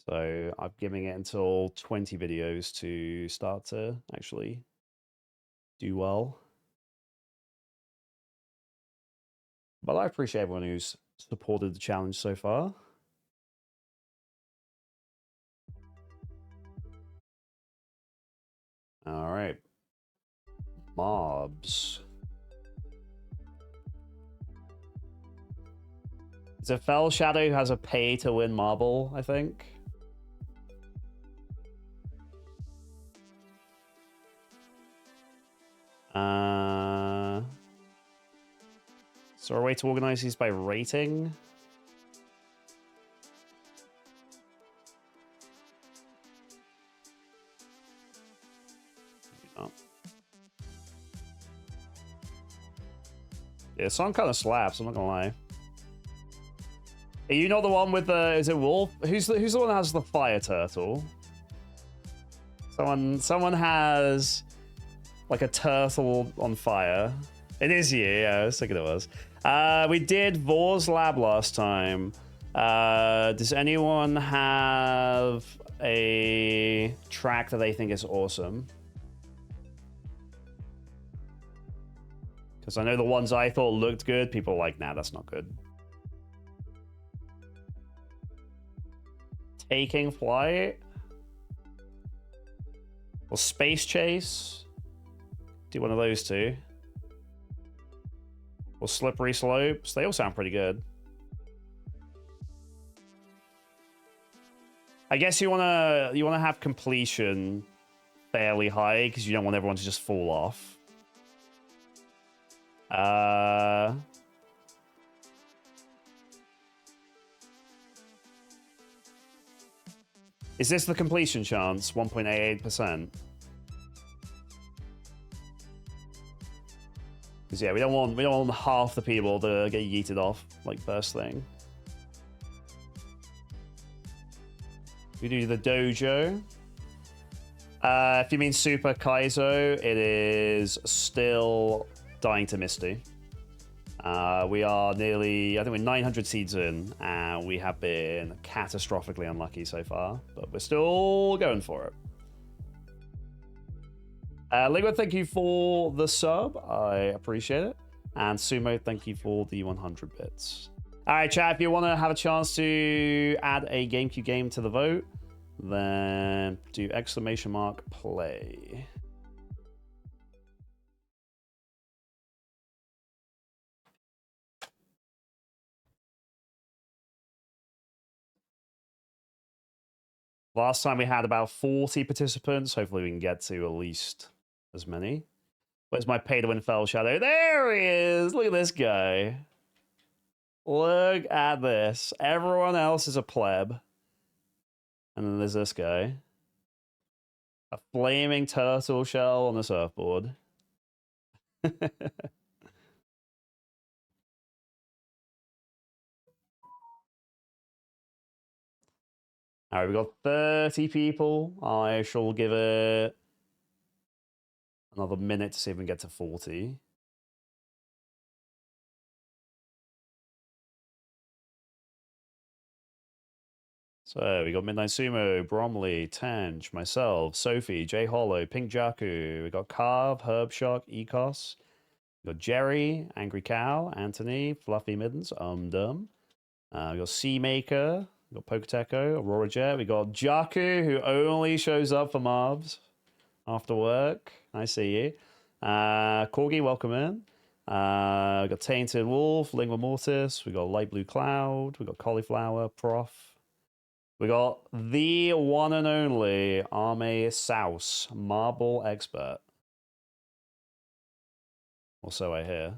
So I'm giving it until 20 videos to start to actually do well. But I appreciate everyone who's supported the challenge so far. All right. Mobs. It's a Fell Shadow who has a pay to win marble, I think. So our way to organize these by rating. Oh. Yeah, song kind of slaps, I'm not gonna lie. Are you not the one with the, is it Wolf? Who's the one that has the fire turtle? Someone has like a turtle on fire. It is you, yeah, I was thinking it was. We did Vor's Lab last time. Does anyone have a track that they think is awesome? Because I know the ones I thought looked good, people are like, nah, that's not good. Taking Flight. Or Space Chase. Do one of those two. Or Slippery Slopes. They all sound pretty good. I guess you wanna have completion fairly high because you don't want everyone to just fall off. Is this the completion chance? 1.88%. Because yeah, we don't want half the people to get yeeted off like first thing. We do the dojo. If you mean Super Kaizo, it is still dying to Misty. We are nearly, I think we're 900 seeds in, and we have been catastrophically unlucky so far, but we're still going for it. Lingua, thank you for the sub. I appreciate it. And Sumo, thank you for the 100 bits. All right, chat, if you want to have a chance to add a GameCube game to the vote, then do !play. Last time we had about 40 participants. Hopefully we can get to at least as many. Where's my pay to win fell shadow? There he is! Look at this guy. Look at this. Everyone else is a pleb. And then there's this guy. A flaming turtle shell on a surfboard. Alright, we got 30 people. I shall give it another minute to see if we can get to 40. So we got Midnight Sumo, Bromley, Tange, myself, Sophie, J Hollow, Pink Jaku. We got Carve, Herb Shock, Ecos. We got Jerry, Angry Cow, Anthony, Fluffy Middens, Dumb. We got Seamaker, we got Poketeco, Aurora Jet. We got Jaku, who only shows up for mobs after work. I see you. Corgi, welcome in. We got Tainted Wolf, Lingua Mortis. We got Light Blue Cloud. We got Cauliflower, Prof. We got the one and only Arme Souse, Marble Expert. Or so I hear.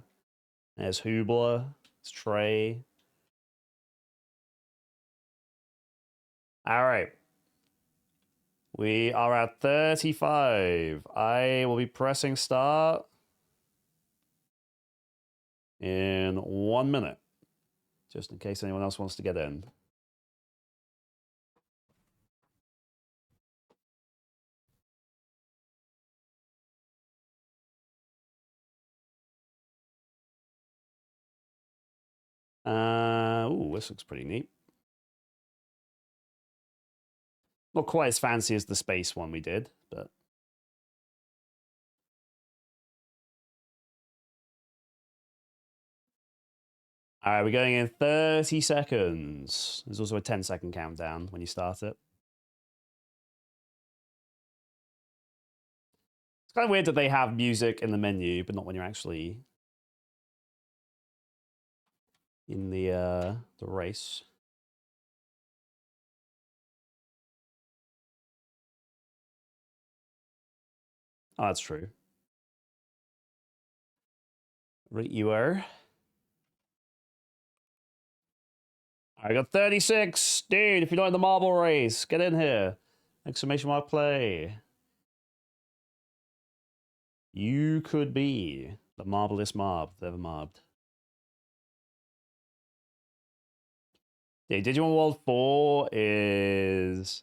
There's Hoobler. It's Trey. All right. We are at 35. I will be pressing start in 1 minute. Just in case anyone else wants to get in. Ooh, this looks pretty neat. Not quite as fancy as the space one we did, but... Alright, we're going in 30 seconds. There's also a 10-second countdown when you start it. It's kind of weird that they have music in the menu, but not when you're actually in the race. Oh, that's true. Right, you are. I got 36. Dude, if you're not in the marble race, get in here. Exclamation mark play. You could be the marvelous mob ever mobbed. Yeah, Digimon World 4 is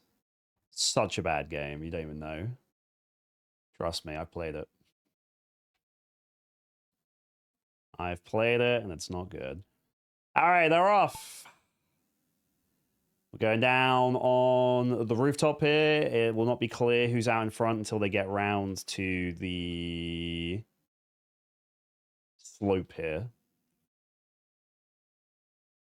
such a bad game. You don't even know. Trust me, I played it. I've played it, and it's not good. All right, they're off. We're going down on the rooftop here. It will not be clear who's out in front until they get round to the slope here.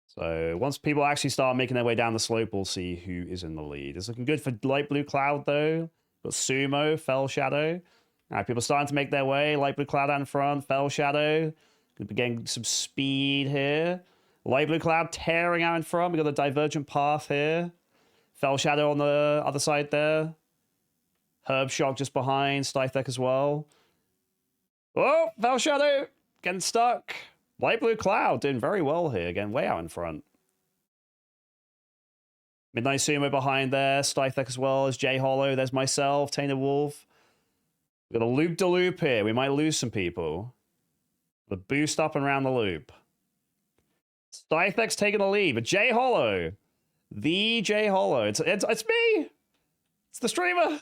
So once people actually start making their way down the slope, we'll see who is in the lead. It's looking good for Light Blue Cloud, though. Got Sumo, Fell Shadow. All right, people are starting to make their way. Light Blue Cloud out in front, Fell Shadow. Going to be getting some speed here. Light Blue Cloud tearing out in front. We got a divergent path here. Fell Shadow on the other side there. Herb Shock just behind. Stythek as well. Oh, Fell Shadow getting stuck. Light Blue Cloud doing very well here. Getting way out in front. Midnight Sumo behind there. Stythek as well as J Hollow. There's myself, Tainted Wolf. We've got a loop-de-loop here. We might lose some people. The boost up and around the loop. Stythek's taking the lead, but J Hollow. The J Hollow. It's me. It's the streamer.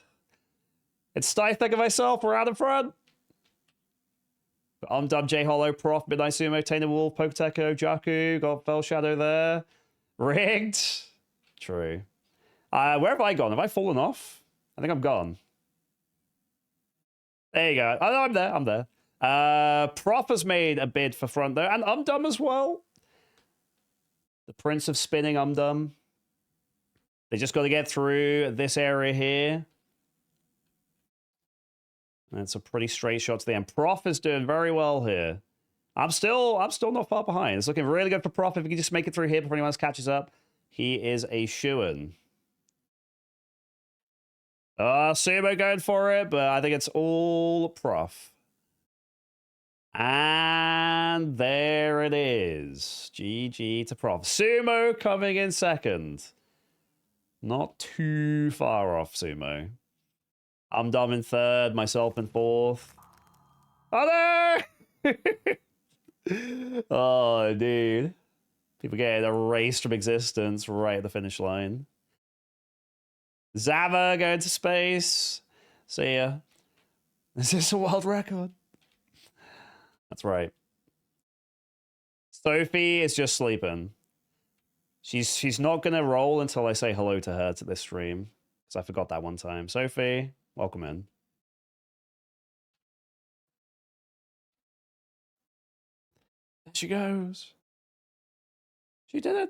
It's Stythek and myself. We're out in front. I'm Dub, J Hollow, Prof, Midnight Sumo, Tainted Wolf, Poketeco, Jaku. Got Fell Shadow there. Rigged. True. Where have I gone? Have I fallen off? I think I'm gone. There you go. Oh, no, I'm there. I'm there. Prof has made a bid for front, though. And I'm dumb as well. The Prince of Spinning, I'm dumb. They just got to get through this area here. That's a pretty straight shot to the end. Prof is doing very well here. I'm still not far behind. It's looking really good for Prof. If he can just make it through here before anyone else catches up, he is a shoo-in. Sumo going for it, but I think it's all Prof. And there it is. GG to Prof. Sumo coming in second. Not too far off, Sumo. I'm dumb in third, myself in fourth. Oh no! Oh, dude. People getting erased from existence right at the finish line. Zava going to space. See ya. Is this a world record? That's right. Sophie is just sleeping. She's not gonna roll until I say hello to her to this stream. Because I forgot that one time. Sophie, welcome in. There she goes. She did it.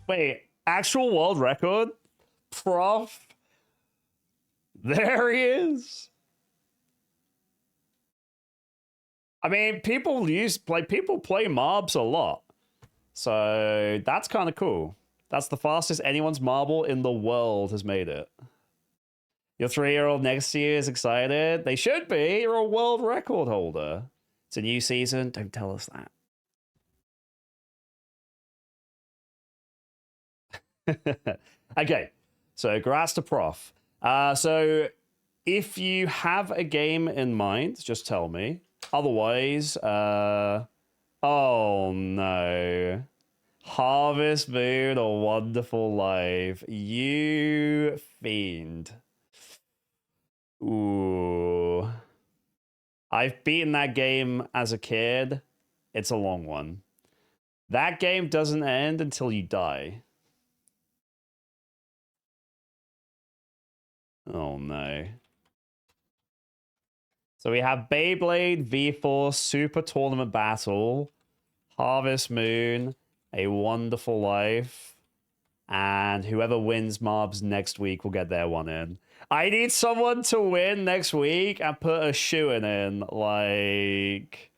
Wait, actual world record? Prof? There he is. I mean, people play mobs a lot. So that's kind of cool. That's the fastest anyone's marble in the world has made it. Your 3-year-old next to you is excited. They should be. You're a world record holder. It's a new season. Don't tell us that. Okay. So, congrats to Prof. So, if you have a game in mind, just tell me. Otherwise, oh no. Harvest Moon, A Wonderful Life. You fiend. Ooh. I've beaten that game as a kid. It's a long one. That game doesn't end until you die. Oh no. So we have Beyblade V-Force Super Tournament Battle, Harvest Moon, A Wonderful Life, and whoever wins mobs next week will get their one in. I need someone to win next week and put a shoe-in in, like,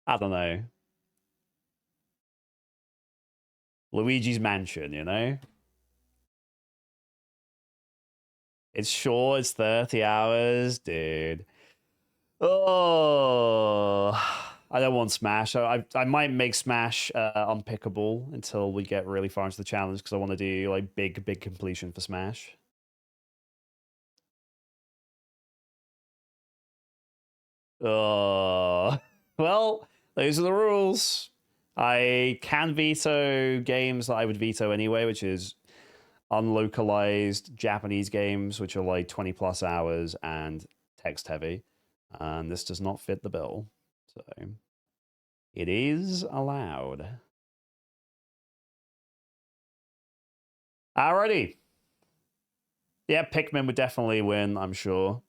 I don't know. Luigi's Mansion, you know? It's short, it's 30 hours, dude. Oh, I don't want Smash. I might make Smash unpickable until we get really far into the challenge because I want to do like big completion for Smash. Oh, well, those are the rules. I can veto games that I would veto anyway, which is unlocalized Japanese games, which are like 20 plus hours and text heavy. And this does not fit the bill. So it is allowed. Alrighty. Yeah, Pikmin would definitely win, I'm sure.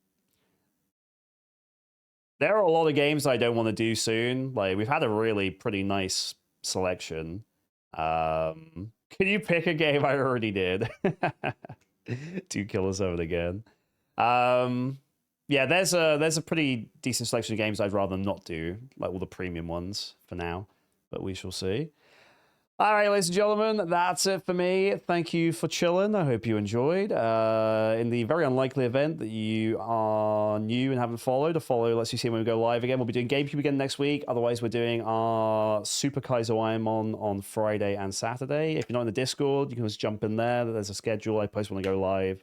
There are a lot of games I don't want to do soon. Like, we've had a really pretty nice selection. Can you pick a game? I already did. Do kill us over again. Yeah, there's a pretty decent selection of games I'd rather not do, like all the premium ones for now, but we shall see. All right, ladies and gentlemen, that's it for me. Thank you for chilling. I hope you enjoyed. In the very unlikely event that you are new and haven't followed, a follow lets you see when we go live again. We'll be doing GameCube again next week. Otherwise, we're doing our Super Kaizo Ironmon on Friday and Saturday. If you're not in the Discord, you can just jump in there. There's a schedule. I post when I go live,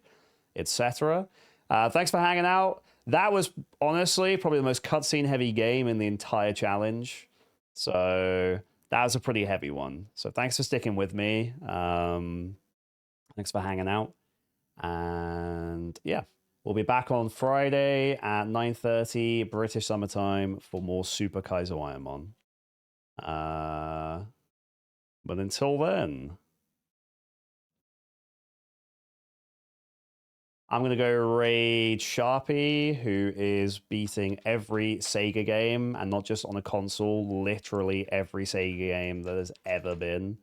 etc. Thanks for hanging out. That was honestly probably the most cutscene heavy game in the entire challenge. So that was a pretty heavy one. So thanks for sticking with me. Thanks for hanging out. And yeah, we'll be back on Friday at 9:30 British summertime for more Super Kaizo Ironmon. But until then, I'm going to go raid Sharpie, who is beating every Sega game, and not just on a console, literally every Sega game that has ever been.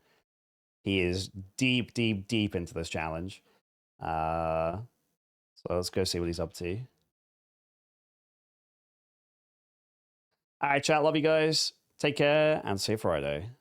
He is deep into this challenge. So let's go see what he's up to. All right, chat. Love you guys. Take care, and see you Friday.